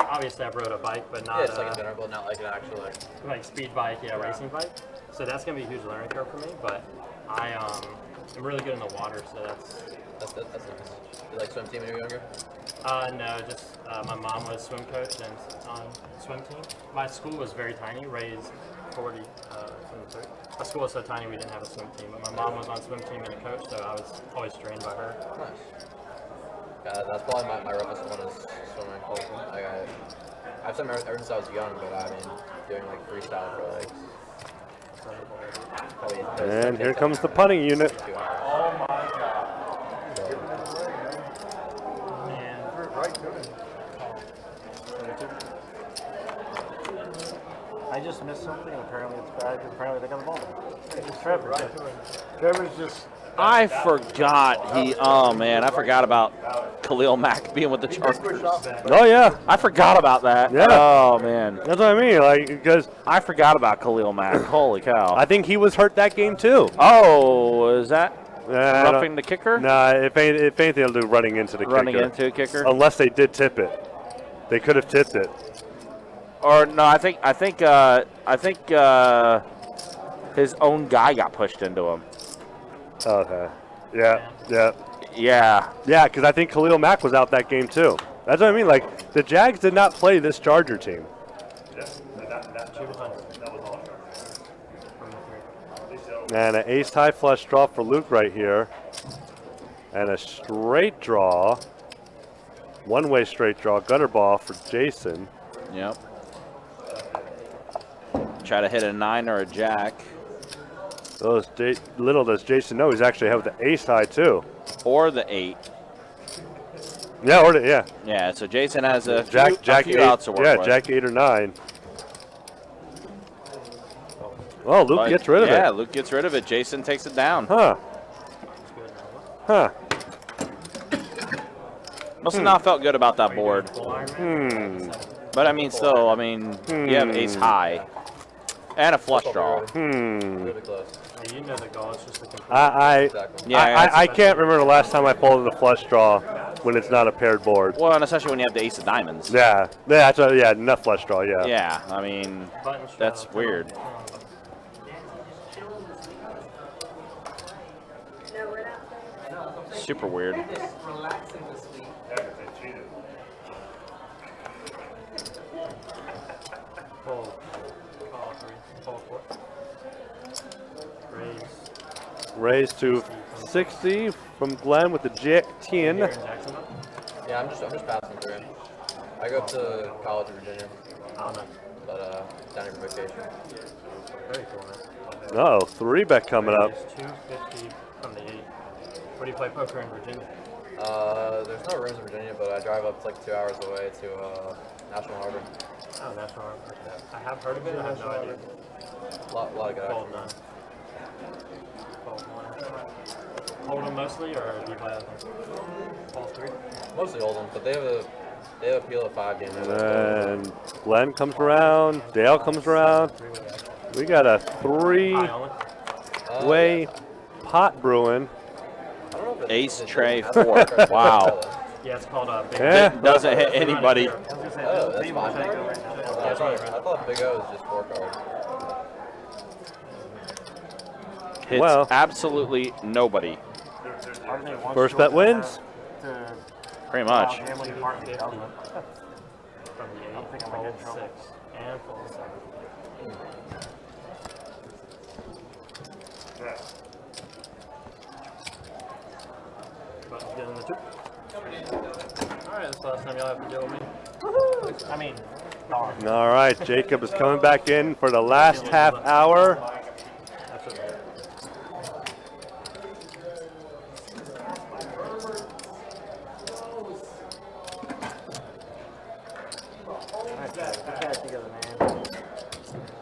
[SPEAKER 3] obviously I've rode a bike, but not
[SPEAKER 6] Yeah, it's like a general, but not like an actual
[SPEAKER 3] like speed bike, racing bike. So that's gonna be a huge learning curve for me. But I am really good in the water, so that's
[SPEAKER 6] nice. You like swim team when you were younger?
[SPEAKER 3] No, just my mom was swim coach and on swim team. My school was very tiny, raised 40. My school was so tiny we didn't have a swim team, but my mom was on swim team and a coach, so I was always trained by her.
[SPEAKER 6] Nice. That's probably my roughest one is swimming. I've swum ever since I was young, but I mean, doing freestyle for probably.
[SPEAKER 4] And here comes the punting unit.
[SPEAKER 5] Oh my God.
[SPEAKER 3] And
[SPEAKER 5] Right to it.
[SPEAKER 10] I just missed something, and apparently it's bad. Apparently they got the ball. It's Trevor. Trevor's just.
[SPEAKER 2] I forgot I forgot about Khalil Mack being with the Chargers.
[SPEAKER 4] Oh, yeah.
[SPEAKER 2] I forgot about that.
[SPEAKER 4] Yeah.
[SPEAKER 2] Oh, man.
[SPEAKER 4] That's what I mean. Because
[SPEAKER 2] I forgot about Khalil Mack. Holy cow.
[SPEAKER 4] I think he was hurt that game, too.
[SPEAKER 2] Oh, is that roughing the kicker?
[SPEAKER 4] Nah, if anything, they'll do running into the kicker.
[SPEAKER 2] Running into a kicker?
[SPEAKER 4] Unless they did tip it. They could have tipped it.
[SPEAKER 2] Or no, I think his own guy got pushed into him.
[SPEAKER 4] Okay. Yeah.
[SPEAKER 2] Yeah.
[SPEAKER 4] Yeah, because I think Khalil Mack was out that game, too. That's what I mean. The Jags did not play this Charger team. And an ace high flush draw for Luke right here. And a straight draw. One-way straight draw, gutter ball for Jason.
[SPEAKER 2] Yep. Try to hit a 9 or a jack.
[SPEAKER 4] Little does Jason know he's actually have the ace high too.
[SPEAKER 2] Or the 8.
[SPEAKER 4] Yeah, yeah.
[SPEAKER 2] Yeah, so Jason has a
[SPEAKER 4] Jack
[SPEAKER 2] few
[SPEAKER 4] 8,
[SPEAKER 2] outs to work with.
[SPEAKER 4] Yeah, Jack 8 or 9. Oh, Luke gets rid of it.
[SPEAKER 2] Yeah, Luke gets rid of it. Jason takes it down.
[SPEAKER 4] Huh.
[SPEAKER 2] Must have not felt good about that board. But I mean, still, you have ace high and a flush draw.
[SPEAKER 3] You know the goal. It's just the
[SPEAKER 4] I can't remember the last time I folded a flush draw when it's not a paired board.
[SPEAKER 2] Well, and especially when you have the ace of diamonds.
[SPEAKER 4] Yeah, that's nut flush draw. Yeah.
[SPEAKER 2] Yeah, I mean, that's weird. Super weird.
[SPEAKER 13] Relaxing this week.
[SPEAKER 4] Raise to 60 from Glenn with the Jack 10.
[SPEAKER 15] Yeah, I'm just passing through. I go up to college in Virginia. But down here for vacation.
[SPEAKER 3] Very cool, man.
[SPEAKER 4] Uh-oh, 3-bet coming up.
[SPEAKER 3] 250 from the 8. Where do you play poker in Virginia?
[SPEAKER 15] There's no rooms in Virginia, but I drive up like 2 hours away to National Harbor.
[SPEAKER 3] Oh, National Harbor. I have heard of it. I have no idea.
[SPEAKER 15] A lot of guys.
[SPEAKER 3] Fold none. Hold them mostly, or do you play all 3?
[SPEAKER 15] Mostly hold them, but they have a peel of 5 games.
[SPEAKER 4] And Glenn comes around. Dale comes around. We got a 3-way pot brewing.
[SPEAKER 2] Ace, tray, 4. Wow.
[SPEAKER 3] Yeah, it's called Big
[SPEAKER 4] Yeah.
[SPEAKER 2] Doesn't hit anybody.
[SPEAKER 15] Oh, that's fine. I thought Big O was just 4 cards.
[SPEAKER 2] Hits absolutely nobody.
[SPEAKER 4] First bet wins.
[SPEAKER 2] Pretty much.
[SPEAKER 3] From the 8, fold 6, and fold 7. About to get in the 2. Alright, that's the last time y'all have to deal with me. I mean, darn.
[SPEAKER 4] All right, Jacob is coming back in for the last half hour.
[SPEAKER 3] That's it.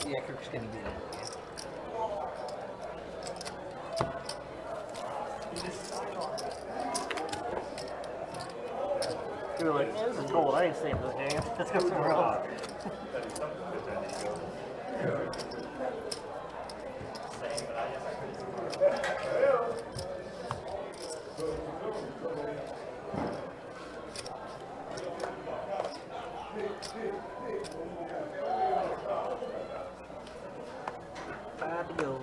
[SPEAKER 13] Yeah, Kirk's gonna get it.
[SPEAKER 11] You were like, yeah, this is gold. I ain't staying for the game. Let's go somewhere else.
[SPEAKER 13] Five to go.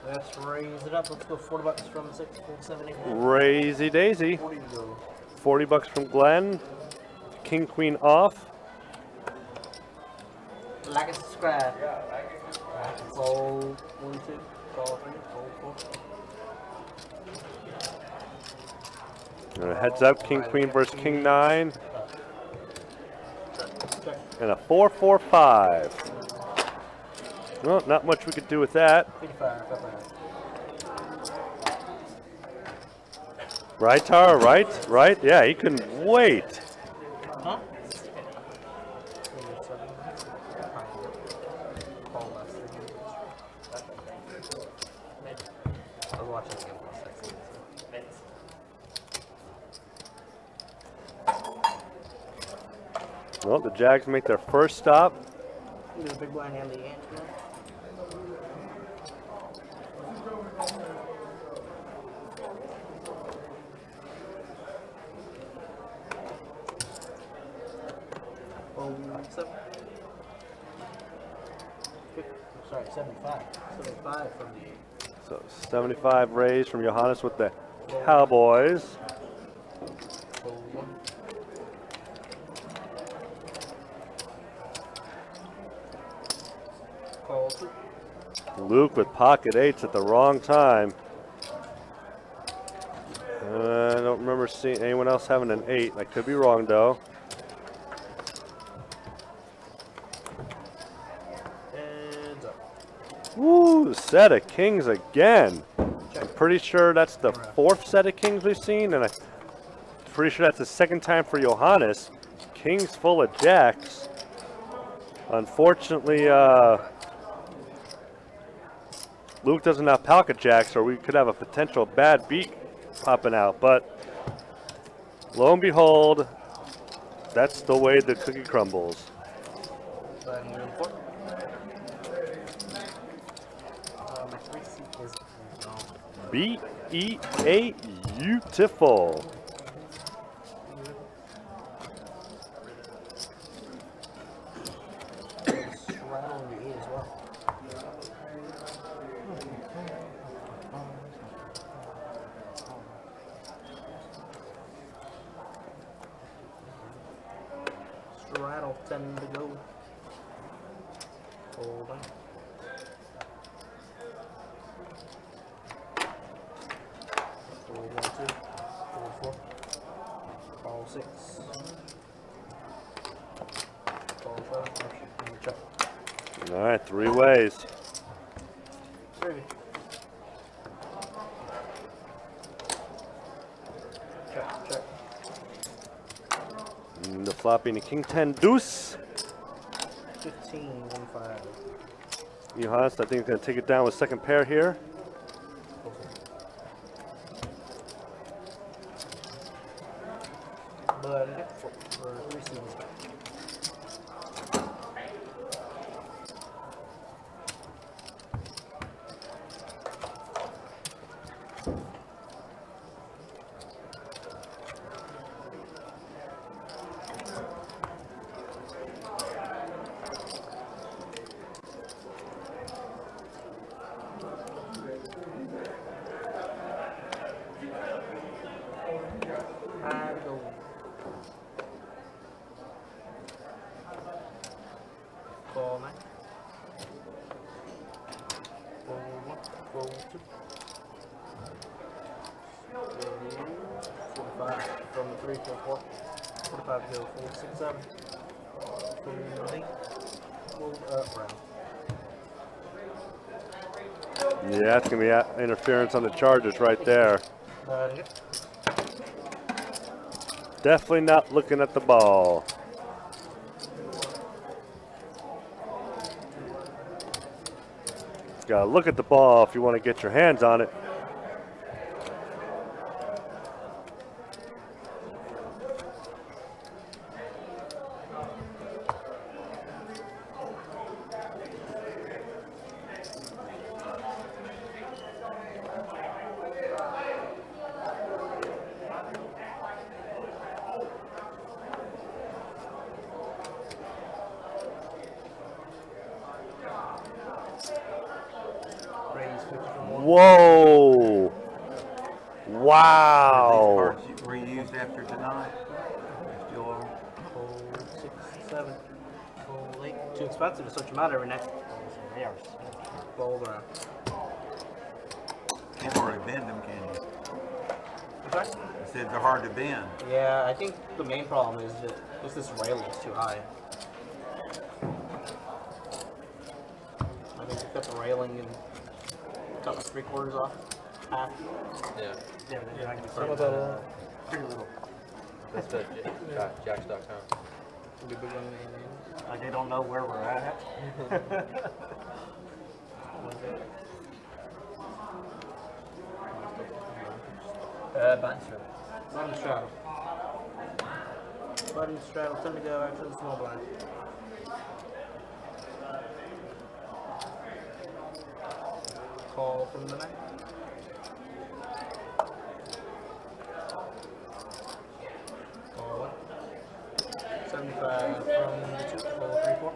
[SPEAKER 13] Let's raise it up. Let's go $40 from 6, 7, 8.
[SPEAKER 4] Crazy daisy.
[SPEAKER 13] 40 to go.
[SPEAKER 4] 40 bucks from Glenn. King, queen off.
[SPEAKER 13] Like and subscribe. Fold 1, 2, call 3, fold 4.
[SPEAKER 4] Heads up, king, queen versus king 9. And a 4-4-5. Well, not much we could do with that.
[SPEAKER 13] 55.
[SPEAKER 4] Right, Tara? Right? Yeah, he couldn't wait.
[SPEAKER 13] Huh? I was watching the game for a second.
[SPEAKER 4] Well, the Jags make their first stop.
[SPEAKER 13] There's a big blind hand, the ant. Sorry, 75. 75 from the 8.
[SPEAKER 4] So 75 raised from Johannes with the Cowboys.
[SPEAKER 7] Call 2.
[SPEAKER 4] Luke with pocket 8s at the wrong time. I don't remember seeing anyone else having an 8. I could be wrong though.
[SPEAKER 7] Heads up.
[SPEAKER 4] Woo, set of kings again. I'm pretty sure that's the 4th set of kings we've seen, and I'm pretty sure that's the 2nd time for Johannes. Kings full of jacks. Unfortunately, Luke doesn't have pocket jacks, or we could have a potential bad beat popping out. But lo and behold, that's the way the cookie crumbles. B-E-A, beautiful.
[SPEAKER 7] Straddle 10 to go. Hold on. Hold 1, 2. Hold 4. Call 6. Call 7. Check.
[SPEAKER 4] All right, 3 ways.
[SPEAKER 7] 3. Check, check.
[SPEAKER 4] And the flop being a king 10 deuce.
[SPEAKER 7] 15, 1, 5.
[SPEAKER 4] Johannes, I think he's going to take it down with 2nd pair here.
[SPEAKER 7] But for 3 seasons. Call 9. Roll 1, roll 2. 45 from the 3, 4, 4. 45 to go, 4, 6, 7. 8. Roll up round.
[SPEAKER 4] Yeah, that's going to be interference on the charges right there. Definitely not looking at the ball. Got to look at the ball if you want to get your hands on it. Whoa! Wow!
[SPEAKER 5] These cards were used after tonight. Still on.
[SPEAKER 7] Hold 6, 7. Hold 8. Too expensive to switch them out every night. They are rolled around.
[SPEAKER 5] Can't hardly bend them, can you?
[SPEAKER 7] Sorry?
[SPEAKER 5] I said they're hard to bend.
[SPEAKER 7] Yeah, I think the main problem is that this railing is too high. I think we cut the railing and cut like 3/4 off. Half.
[SPEAKER 15] Yeah.
[SPEAKER 7] Yeah, I can
[SPEAKER 15] Some of
[SPEAKER 7] the pretty little.
[SPEAKER 15] That's the jacks.com.
[SPEAKER 7] Like they don't know where we're at.
[SPEAKER 6] Button straddle.
[SPEAKER 7] Button straddle. Button straddle, 10 to go after the small blind. Call from the night. Call 1. 75 from the 2. Call 3, 4.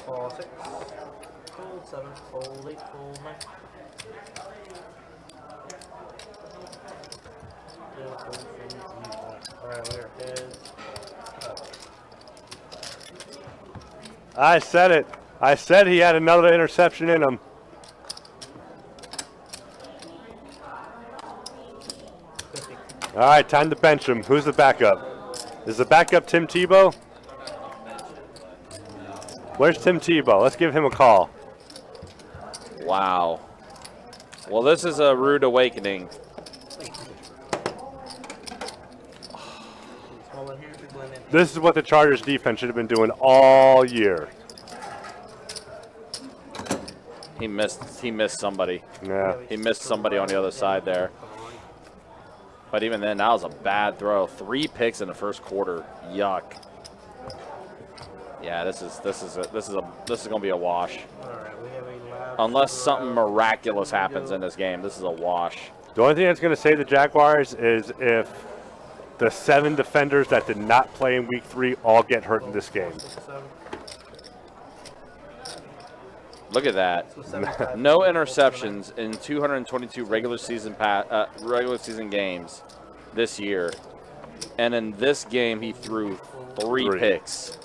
[SPEAKER 7] Call 6. Fold 7. Fold 8. Fold 9. Yeah, fold from Alright, we are heads.
[SPEAKER 4] I said it. I said he had another interception in him. All right, time to bench him. Who's the backup? Is the backup Tim Tebow? Where's Tim Tebow? Let's give him a call.
[SPEAKER 2] Wow. Well, this is a rude awakening.
[SPEAKER 4] This is what the Chargers defense should have been doing all year.
[SPEAKER 2] He missed somebody.
[SPEAKER 4] Yeah.
[SPEAKER 2] He missed somebody on the other side there. But even then, that was a bad throw. 3 picks in the first quarter. Yuck. Yeah, this is gonna be a wash. Unless something miraculous happens in this game, this is a wash.
[SPEAKER 4] The only thing that's going to save the Jaguars is if the 7 defenders that did not play in Week 3 all get hurt in this game.
[SPEAKER 2] Look at that. No interceptions in 222 regular season games this year. And in this game, he threw 3 picks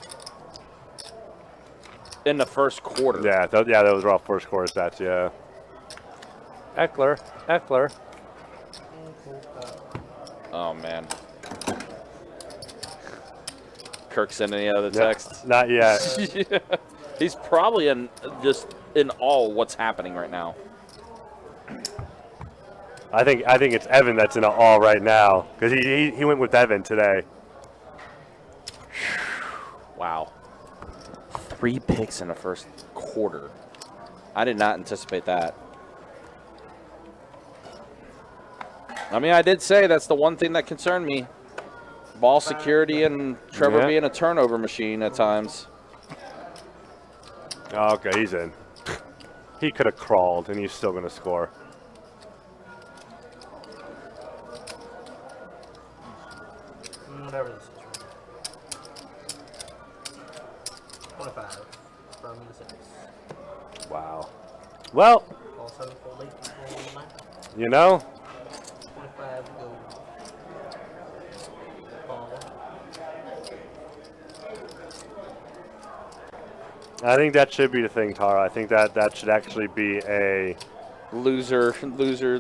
[SPEAKER 2] in the first quarter.
[SPEAKER 4] Yeah, those were all first quarter stats, yeah. Eckler.
[SPEAKER 2] Oh, man. Kirk sending any other texts?
[SPEAKER 4] Not yet.
[SPEAKER 2] Yeah. He's probably just in awe what's happening right now.
[SPEAKER 4] I think it's Evan that's in awe right now because he went with Evan today.
[SPEAKER 2] Wow. 3 picks in the first quarter. I did not anticipate that. I mean, I did say that's the one thing that concerned me. Ball security and Trevor being a turnover machine at times.
[SPEAKER 4] Oh, okay, he's in. He could have crawled, and he's still going to score.
[SPEAKER 7] Whatever this is. 25 from the 6.
[SPEAKER 4] Wow. Well, you know,
[SPEAKER 7] 25 to go.
[SPEAKER 4] I think that should be the thing, Tara. I think that should actually be a
[SPEAKER 2] loser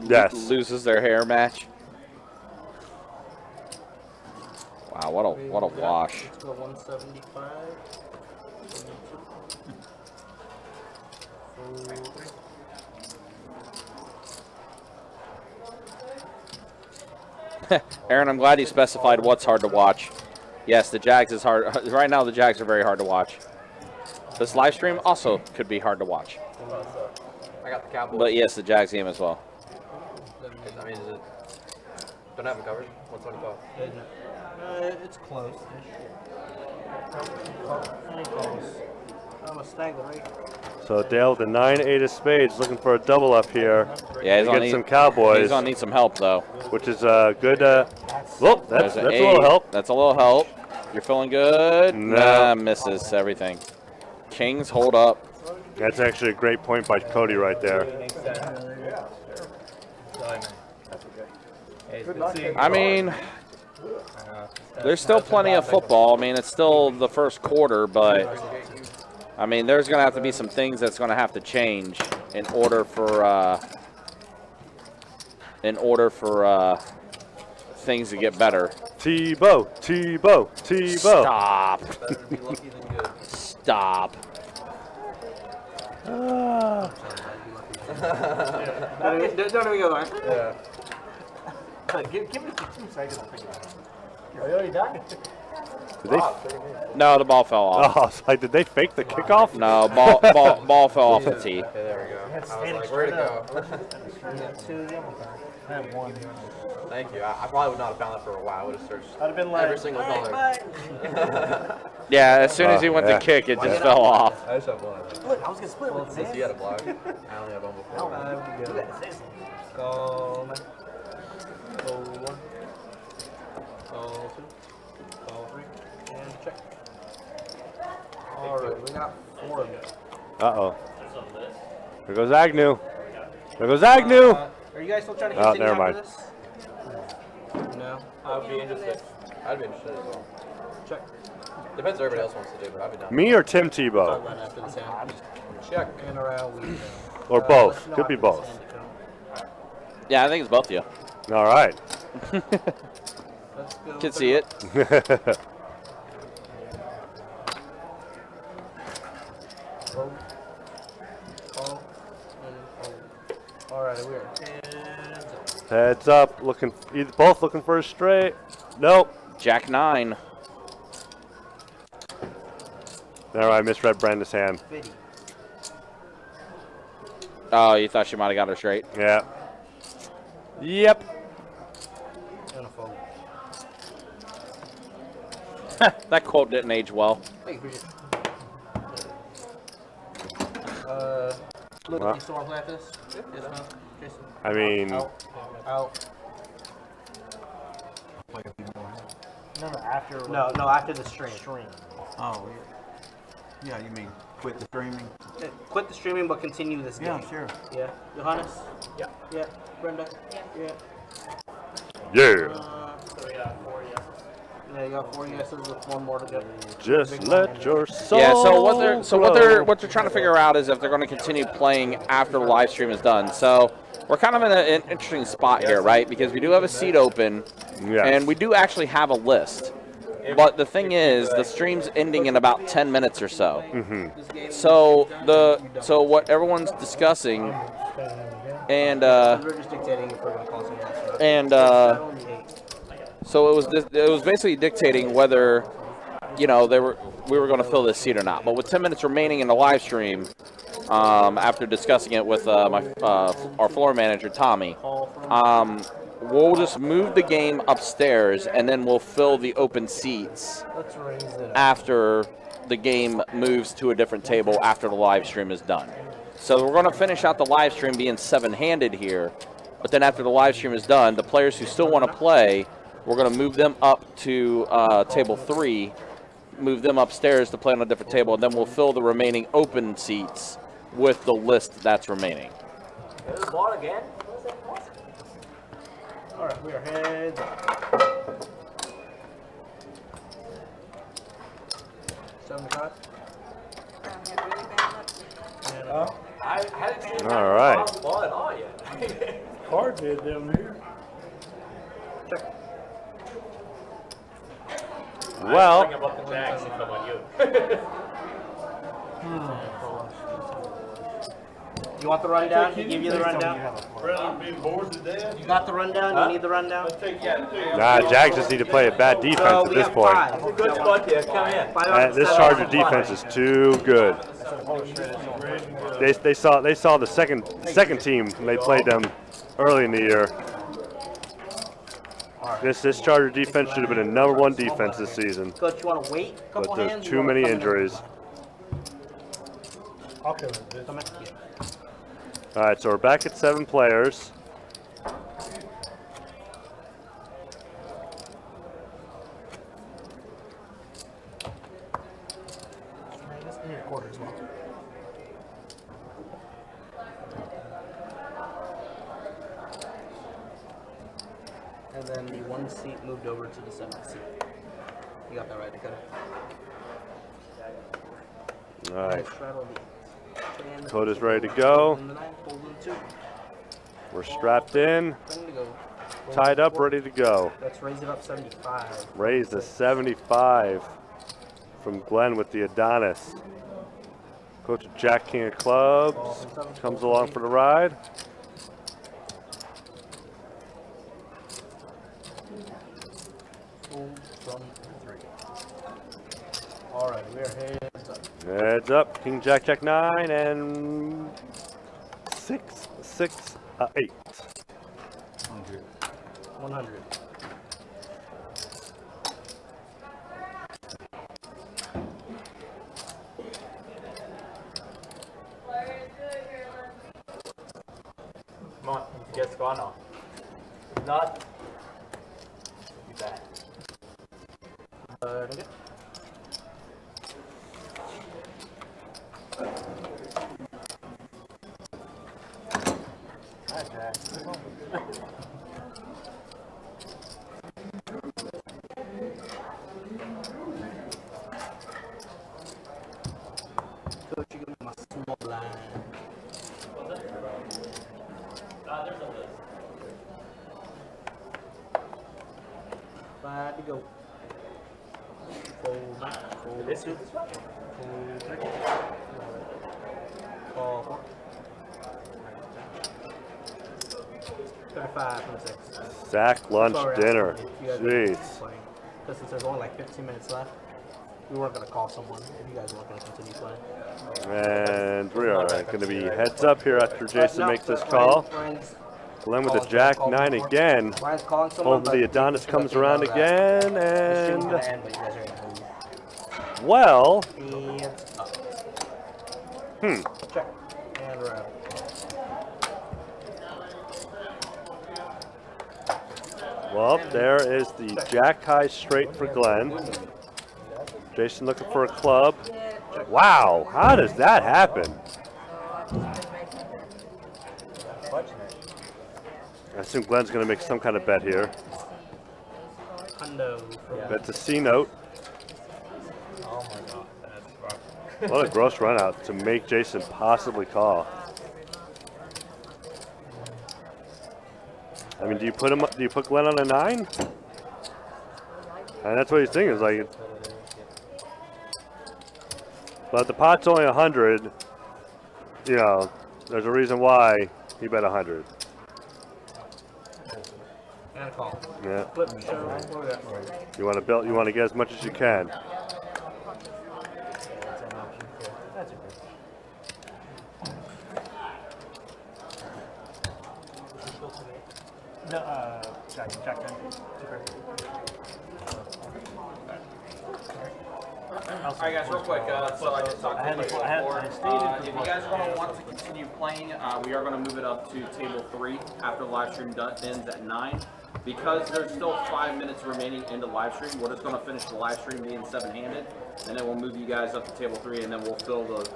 [SPEAKER 4] yes.
[SPEAKER 2] Loses their hair match. Wow, what a wash.
[SPEAKER 7] Let's go 175.
[SPEAKER 2] Aaron, I'm glad you specified what's hard to watch. Yes, the Jags is hard. Right now, the Jags are very hard to watch. This live stream also could be hard to watch.
[SPEAKER 15] I got the Cowboys.
[SPEAKER 2] But yes, the Jags game as well.
[SPEAKER 15] I mean, is it? Don't have them covered. 125.
[SPEAKER 7] It's close. I'm a stagger, right?
[SPEAKER 4] So Dale, the 9-8 of spades, looking for a double up here.
[SPEAKER 2] Yeah, he's
[SPEAKER 4] to get some Cowboys.
[SPEAKER 2] He's gonna need some help though.
[SPEAKER 4] Which is good. Well, that's a little help.
[SPEAKER 2] That's a little help. You're feeling good?
[SPEAKER 4] No.
[SPEAKER 2] Nah, misses everything. Kings hold up.
[SPEAKER 4] That's actually a great point by Cody right there.
[SPEAKER 2] I mean, there's still plenty of football. I mean, it's still the first quarter, but I mean, there's going to have to be some things that's going to have to change in order for things to get better.
[SPEAKER 4] Tebow.
[SPEAKER 2] Stop. Stop.
[SPEAKER 7] Don't even go there.
[SPEAKER 10] Yeah. Give me 2 seconds to think about it. Are you already done?
[SPEAKER 2] No, the ball fell off.
[SPEAKER 4] Oh, so did they fake the kickoff?
[SPEAKER 2] No, ball fell off the tee.
[SPEAKER 15] Okay, there we go. I was like, where'd it go? Thank you. I probably would not have found that for a while. I would have searched every single color.
[SPEAKER 2] Yeah, as soon as he went to kick, it just fell off.
[SPEAKER 15] I just have one.
[SPEAKER 10] Look, I was going to split with
[SPEAKER 15] Since he had a block, I only have one before.
[SPEAKER 7] Call 1. Call 2. Call 3. And check. Alright, we got 4 of them.
[SPEAKER 4] Uh-oh. There goes Agnew. Are you guys still trying to continue
[SPEAKER 7] after this? No.
[SPEAKER 6] know. I would be interested. I'd be interested as well.
[SPEAKER 7] Check.
[SPEAKER 6] Depends what everybody else wants to do, but I'd be down.
[SPEAKER 4] Me or Tim
[SPEAKER 7] Talk
[SPEAKER 4] Tebow?
[SPEAKER 7] about it after this hand.
[SPEAKER 6] Check.
[SPEAKER 7] And around we
[SPEAKER 4] Or both. Could be both.
[SPEAKER 2] Yeah, I think it's both of you.
[SPEAKER 4] All right.
[SPEAKER 7] Let's go.
[SPEAKER 2] Can see it.
[SPEAKER 7] Roll. Call. And fold. Alright, we are hands up.
[SPEAKER 4] Heads up. Looking. Both looking for a straight. Nope.
[SPEAKER 2] Jack 9.
[SPEAKER 4] All right. I misread Brenda's hand.
[SPEAKER 7] 50.
[SPEAKER 2] Oh, you thought she might have got her straight.
[SPEAKER 4] Yeah. Yep.
[SPEAKER 7] And a fold.
[SPEAKER 2] That quote didn't age well.
[SPEAKER 7] Thank you, appreciate it. Look,
[SPEAKER 4] Well.
[SPEAKER 7] you still want to play after this? Yes, no? Jason?
[SPEAKER 4] I mean,
[SPEAKER 7] Out. Out.
[SPEAKER 5] No, after.
[SPEAKER 7] No, after the stream.
[SPEAKER 5] Oh, yeah. Yeah, you mean quit the streaming?
[SPEAKER 7] Quit the streaming, but continue this game.
[SPEAKER 5] Yeah, sure.
[SPEAKER 7] Yeah. Johannes?
[SPEAKER 6] Yeah.
[SPEAKER 7] Yeah. Brenda? Yeah.
[SPEAKER 4] yeah.
[SPEAKER 3] So we got 4 yeses.
[SPEAKER 7] Yeah, you got 4 yeses with one more to go.
[SPEAKER 4] Just let your soul.
[SPEAKER 2] Yeah, so what they're
[SPEAKER 4] flow.
[SPEAKER 2] what they're trying to figure out is if they're going to continue playing after the live stream is done. So we're kind of in an interesting spot here, right? Because we do have a seat open,
[SPEAKER 4] Yes.
[SPEAKER 2] and we do actually have a list. But the thing is, the stream's ending in about 10 minutes or so. So what everyone's discussing, and
[SPEAKER 7] We're just dictating if we're going to call someone else.
[SPEAKER 2] and so it was basically dictating whether, you know, we were going to fill this seat or not. But with 10 minutes remaining in the live stream, after discussing it with our floor manager Tommy, we'll just move the game upstairs and then we'll fill the open seats
[SPEAKER 7] Let's raise it.
[SPEAKER 2] after the game moves to a different table after the live stream is done. So we're going to finish out the live stream being 7-handed here, but then after the live stream is done, the players who still want to play, we're going to move them up to table 3, move them upstairs to play on a different table, and then we'll fill the remaining open seats with the list that's remaining.
[SPEAKER 6] There's the ball again.
[SPEAKER 7] Alright, we are heads up. 75.
[SPEAKER 6] I haven't seen
[SPEAKER 4] All right.
[SPEAKER 6] the ball at all yet.
[SPEAKER 8] Card head down here.
[SPEAKER 4] Well,
[SPEAKER 3] Bring him up the jacks and come on you.
[SPEAKER 7] You want the rundown? He give you the rundown?
[SPEAKER 8] Brenda being bored to death.
[SPEAKER 7] You got the rundown? You need the rundown?
[SPEAKER 4] nah, Jags just need to play a bad defense
[SPEAKER 7] So
[SPEAKER 4] at
[SPEAKER 7] we
[SPEAKER 4] this
[SPEAKER 7] have
[SPEAKER 4] point.
[SPEAKER 7] 5.
[SPEAKER 6] Good spot here. Come in.
[SPEAKER 4] This Charger defense is too good. They saw the second team when they played them early in the year. This Charger defense should have been a #1 defense this season,
[SPEAKER 7] Coach, you want to wait a couple
[SPEAKER 4] but there's
[SPEAKER 7] hands?
[SPEAKER 4] too many injuries.
[SPEAKER 8] I'll come with this.
[SPEAKER 4] All right, so we're back at 7 players.
[SPEAKER 7] Quarter as well. And then the 1 seat moved over to the 7th seat. You got that right, Dakota?
[SPEAKER 4] All right,
[SPEAKER 7] Straddle the 10.
[SPEAKER 4] Dakota's ready to go.
[SPEAKER 7] And the 9, hold the 2.
[SPEAKER 4] We're strapped in,
[SPEAKER 7] Ready to go.
[SPEAKER 4] tied up, ready to go.
[SPEAKER 7] Let's raise it up 75.
[SPEAKER 4] Raise to 75 from Glenn with the Adonis. Coach Jack King of Clubs comes along for the ride.
[SPEAKER 7] Hold from 3. Alright, we are heads up.
[SPEAKER 4] Heads up, King Jack Jack 9 and 6, 8.
[SPEAKER 7] 100.
[SPEAKER 6] Come on, get gone on. If not, be bad.
[SPEAKER 7] Okay.
[SPEAKER 10] Hi, Jack.
[SPEAKER 7] 5 to go. Fold 9, fold 2, fold 3. Call 4. 35 from 6.
[SPEAKER 4] Sack lunch dinner. Jeez.
[SPEAKER 7] Because since there's only like 15 minutes left, we weren't going to call someone if you guys weren't going to continue playing.
[SPEAKER 4] And we are going to be heads up here after Jason makes this call. Glenn with the Jack 9 again. Hopefully Adonis comes around again, and well,
[SPEAKER 7] Check. And we're out.
[SPEAKER 4] well, there is the Jack high straight for Glenn. Jason looking for a club. Wow, how does that happen? I assume Glenn's going to make some kind of bet here. Bet's a C note.
[SPEAKER 3] Oh my god, that's rough.
[SPEAKER 4] What a gross run out to make Jason possibly call. I mean, do you put Glenn on a 9? And that's what he's thinking, is like, but the pot's only 100, you know, there's a reason why he bet 100.
[SPEAKER 7] And a call.
[SPEAKER 4] Yeah.
[SPEAKER 7] Flip, show, what we got?
[SPEAKER 4] You want to build, you want to get as much as you can.
[SPEAKER 10] No, Jack 10.
[SPEAKER 2] All right, guys, real quick. So I just talked to you before. If you guys are going to want to continue playing, we are going to move it up to table 3 after the live stream ends at 9. Because there's still 5 minutes remaining in the live stream, we're just going to finish the live stream being 7-handed, and then we'll move you guys up to table 3, and then we'll fill the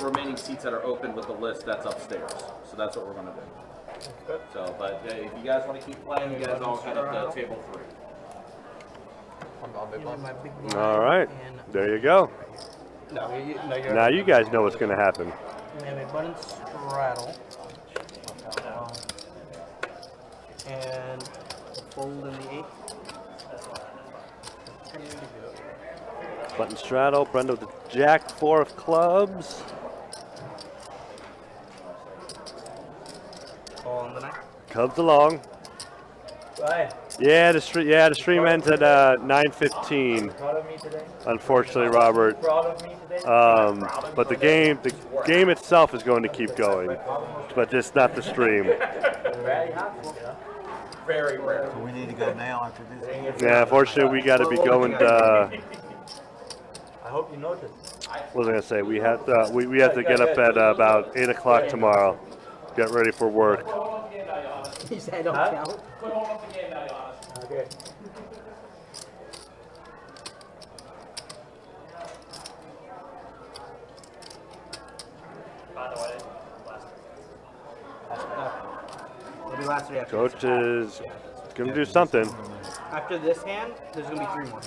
[SPEAKER 2] remaining seats that are open with the list that's upstairs. So that's what we're going to do. So, but if you guys want to keep playing, you guys all head up to table 3.
[SPEAKER 4] All right, there you go. Now you guys know what's going to happen.
[SPEAKER 7] We have a button straddle. And a fold in the 8.
[SPEAKER 4] Button straddle, Brenda with the Jack 4 of clubs.
[SPEAKER 7] Call on the 9.
[SPEAKER 4] Cubs along.
[SPEAKER 10] Right.
[SPEAKER 4] Yeah, the stream ends at 9:15. Unfortunately, Robert. But the game itself is going to keep going, but just not the stream.
[SPEAKER 3] Very rare.
[SPEAKER 5] So we need to go now after this.
[SPEAKER 4] Yeah, unfortunately, we got to be going.
[SPEAKER 10] I hope you noticed.
[SPEAKER 4] What was I gonna say? We have to get up at about 8 o'clock tomorrow. Get ready for work.
[SPEAKER 7] You said don't count.
[SPEAKER 10] Okay.
[SPEAKER 3] By the way,
[SPEAKER 7] It'll be last 3 after
[SPEAKER 4] Coach is gonna do something.
[SPEAKER 7] After this hand, there's going to be 3 more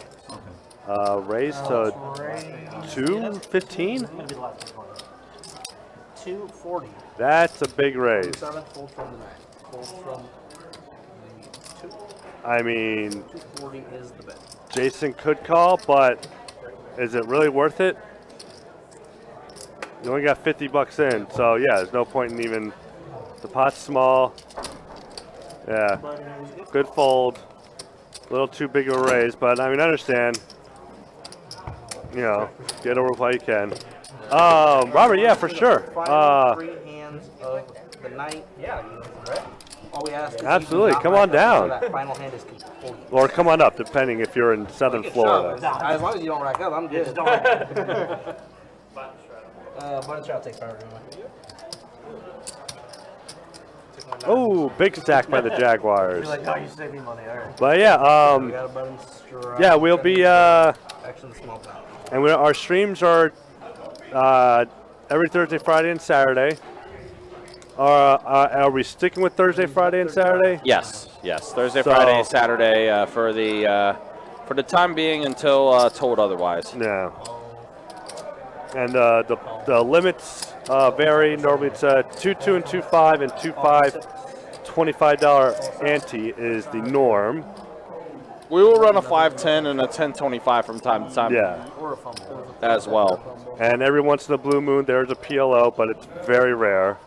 [SPEAKER 7] hands.
[SPEAKER 4] Raise to 215.
[SPEAKER 7] 240.
[SPEAKER 4] That's a big raise.
[SPEAKER 7] 7, fold from the 9. Fold from the 2.
[SPEAKER 4] I mean,
[SPEAKER 7] 240 is the bet.
[SPEAKER 4] Jason could call, but is it really worth it? You only got 50 bucks in, so yeah, there's no point in even. The pot's small. Yeah, good fold. A little too big of a raise, but I mean, I understand. You know, get over while you can. Robert, yeah, for sure.
[SPEAKER 7] Final 3 hands of the night. Yeah, right? All we ask is
[SPEAKER 4] Absolutely, come on down.
[SPEAKER 7] that final hand is complete.
[SPEAKER 4] Or come on up, depending if you're in Southern Florida.
[SPEAKER 7] As long as you don't rack up, I'm good. Button straddle takes power anyway.
[SPEAKER 4] Oh, big stack by the Jaguars.
[SPEAKER 10] You're like, oh, you saved me money. All right.
[SPEAKER 4] But yeah,
[SPEAKER 7] We got a button straddle.
[SPEAKER 4] yeah, we'll be
[SPEAKER 7] Action small power.
[SPEAKER 4] and our streams are every Thursday, Friday, and Saturday. Are we sticking with Thursday, Friday, and Saturday?
[SPEAKER 2] Yes. Thursday, Friday, Saturday for the time being until told otherwise.
[SPEAKER 4] Yeah. And the limits vary. Normally it's 2-2 and 2-5 and 2-5. $25 ante is the norm.
[SPEAKER 2] We will run a 5-10 and a 10-25 from time to time.
[SPEAKER 4] Yeah.
[SPEAKER 7] Or a fumble.
[SPEAKER 2] As well.
[SPEAKER 4] And every once in a blue moon, there's a PLO, but it's very rare.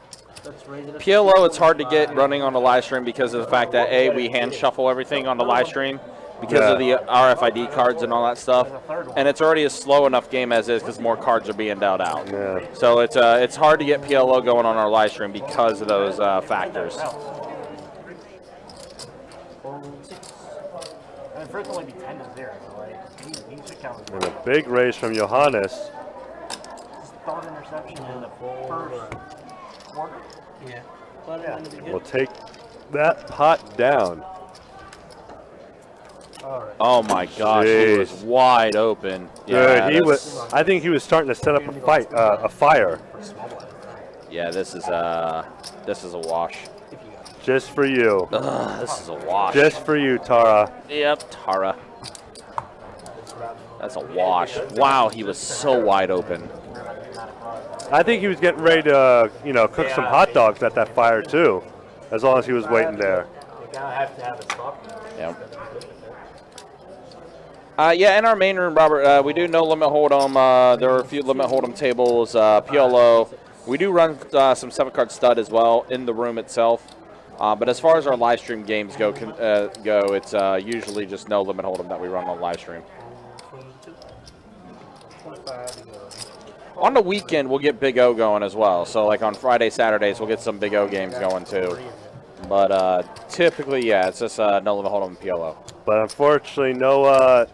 [SPEAKER 2] PLO, it's hard to get running on the live stream because of the fact that, A, we hand shuffle everything on the live stream because of the RFID cards and all that stuff. And it's already a slow enough game as is because more cards are being dealt out.
[SPEAKER 4] Yeah.
[SPEAKER 2] So it's hard to get PLO going on our live stream because of those factors.
[SPEAKER 10] And first only be 10 is there, so like he should count.
[SPEAKER 4] And a big raise from Johannes.
[SPEAKER 10] Third interception in the first quarter.
[SPEAKER 7] Yeah.
[SPEAKER 4] We'll take that pot down.
[SPEAKER 2] Oh my gosh, he was wide open.
[SPEAKER 4] Yeah, he was. I think he was starting to set up a fire.
[SPEAKER 2] Yeah, this is a wash.
[SPEAKER 4] Just for you.
[SPEAKER 2] Ugh, this is a wash.
[SPEAKER 4] Just for you, Tara.
[SPEAKER 2] Yep, Tara. That's a wash. Wow, he was so wide open.
[SPEAKER 4] I think he was getting ready to, cook some hot dogs at that fire too, as long as he was waiting there.
[SPEAKER 10] You gotta have to have it stopped.
[SPEAKER 2] Yep. Yeah, in our main room, Robert, we do no limit hold'em. There are a few limit hold'em tables, PLO. We do run some 7-card stud as well in the room itself. But as far as our live stream games go, it's usually just no limit hold'em that we run on live stream. On the weekend, we'll get Big O going as well. So, like on Friday, Saturdays, we'll get some Big O games going too. But typically, yeah, it's just no limit hold'em and PLO.
[SPEAKER 4] But unfortunately, no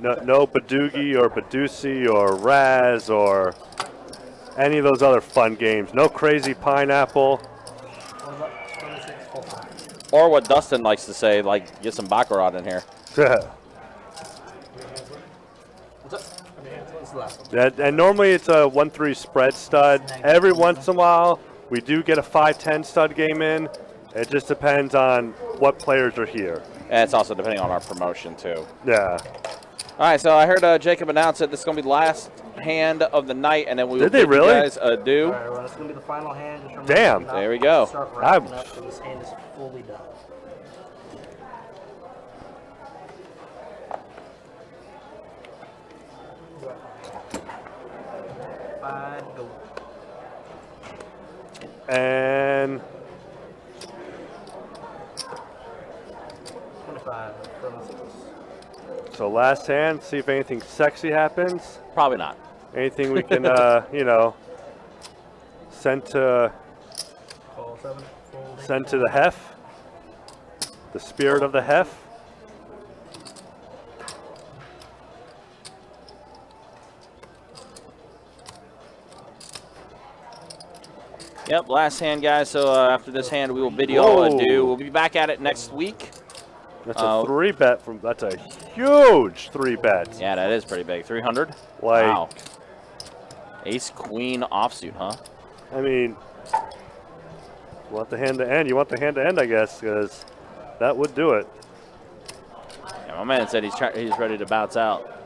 [SPEAKER 4] Badoogie or Badusi or Raz or any of those other fun games. No Crazy Pineapple.
[SPEAKER 2] Or what Dustin likes to say, like, get some Baccarat in here.
[SPEAKER 4] And normally it's a 1-3 spread stud. Every once in a while, we do get a 5-10 stud game in. It just depends on what players are here.
[SPEAKER 2] And it's also depending on our promotion, too.
[SPEAKER 4] Yeah.
[SPEAKER 2] All right, so I heard Jacob announce that this is going to be the last hand of the night, and then we will
[SPEAKER 4] Did they really?
[SPEAKER 2] you guys adieu.
[SPEAKER 7] All right, well, it's going to be the final hand. Just
[SPEAKER 4] Damn.
[SPEAKER 2] There we go.
[SPEAKER 7] Start wrapping up so this hand is fully done. Go.
[SPEAKER 4] And
[SPEAKER 7] 25 from 6.
[SPEAKER 4] so last hand, see if anything sexy happens.
[SPEAKER 2] Probably not.
[SPEAKER 4] Anything we can, send to
[SPEAKER 7] Call 7.
[SPEAKER 4] send to the hef, the spirit of the hef.
[SPEAKER 2] Yep, last hand, guys. So after this hand, we will bid you all adieu. We'll be back at it next week.
[SPEAKER 4] That's a 3-bet from. That's a huge 3-bet.
[SPEAKER 2] Yeah, that is pretty big. 300.
[SPEAKER 4] Like,
[SPEAKER 2] wow. Ace Queen offsuit, huh?
[SPEAKER 4] I mean, you want the hand to end. You want the hand to end, I guess, because that would do it.
[SPEAKER 2] Yeah, my man said he's ready to bounce out.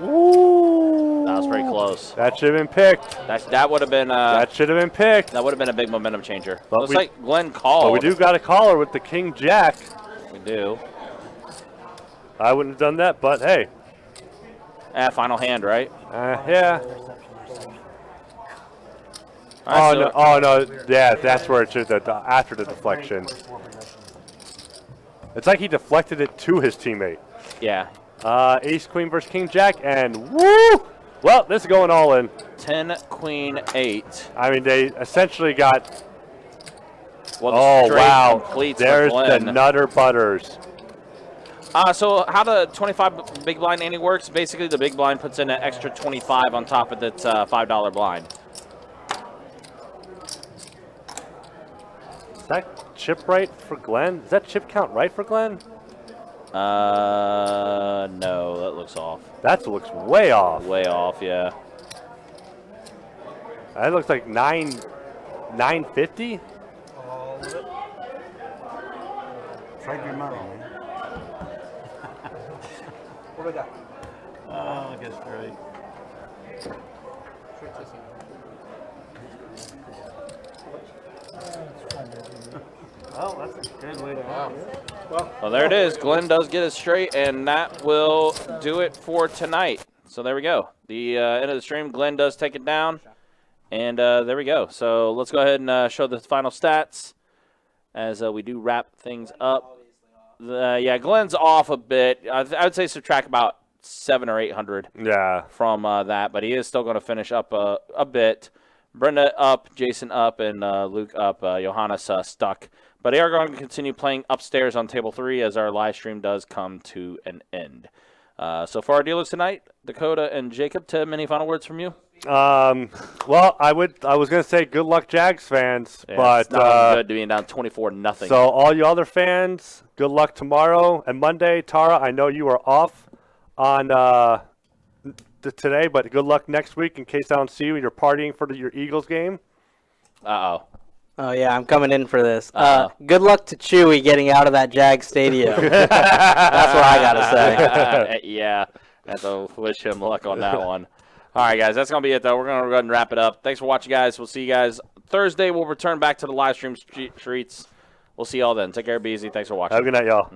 [SPEAKER 4] Ooh.
[SPEAKER 2] That was pretty close.
[SPEAKER 4] That should have been picked.
[SPEAKER 2] That would have been.
[SPEAKER 4] That should have been picked.
[SPEAKER 2] That would have been a big momentum changer.
[SPEAKER 4] But
[SPEAKER 2] Looks like Glenn called.
[SPEAKER 4] But we do got a caller with the King Jack.
[SPEAKER 2] We do.
[SPEAKER 4] I wouldn't have done that, but hey.
[SPEAKER 2] Final hand, right?
[SPEAKER 4] Yeah.
[SPEAKER 2] Right,
[SPEAKER 4] no. Yeah, that's where it should. After the deflection. It's like he deflected it to his teammate.
[SPEAKER 2] Yeah.
[SPEAKER 4] Ace Queen versus King Jack, and woo! Well, this is going all in.
[SPEAKER 2] 10 Queen 8.
[SPEAKER 4] I mean, they essentially got.
[SPEAKER 2] Well,
[SPEAKER 4] oh wow!
[SPEAKER 2] Completes
[SPEAKER 4] there's the Nutter Butters.
[SPEAKER 2] So how the 25 big blind ante works? Basically, the big blind puts in an extra 25 on top of its $5 blind.
[SPEAKER 4] Is that chip right for Glenn? Is that chip count right for Glenn?
[SPEAKER 2] No, that looks off.
[SPEAKER 4] That looks way off.
[SPEAKER 2] Way off, yeah.
[SPEAKER 4] That looks like 950.
[SPEAKER 5] Save your money, man.
[SPEAKER 7] What do we got?
[SPEAKER 5] Oh, I guess great.
[SPEAKER 10] Well, that's a good way to
[SPEAKER 2] Well, there it is. Glenn does get it straight, and that will do it for tonight. So there we go. The end of the stream, Glenn does take it down, and there we go. So let's go ahead and show the final stats as we do wrap things up. Yeah, Glenn's off a bit. I would say subtract about 700 or 800 from that, but he is still going to finish up a bit. Brenda up, Jason up, and Luke up. Johannes stuck. But they are going to continue playing upstairs on table 3 as our live stream does come to an end. So for our dealers tonight, Dakota and Jacob, Tim, any final words from you?
[SPEAKER 4] Well, I was going to say good luck, Jags fans,
[SPEAKER 2] Yeah,
[SPEAKER 4] but
[SPEAKER 2] it's not good to being down 24-0.
[SPEAKER 4] So all you other fans, good luck tomorrow and Monday. Tara, I know you are off on today, but good luck next week in case I don't see you and you're partying for your Eagles game.
[SPEAKER 2] Uh-oh.
[SPEAKER 13] Oh, yeah, I'm coming in for this. Good luck to Chewy getting out of that Jag Stadium. That's what I got to say.
[SPEAKER 2] Yeah, I have to wish him luck on that one. All right, guys, that's going to be it, though. We're going to go ahead and wrap it up. Thanks for watching, guys. We'll see you guys Thursday. We'll return back to the live stream streets. We'll see y'all then. Take care. Be easy. Thanks for watching.
[SPEAKER 4] Have a good night, y'all.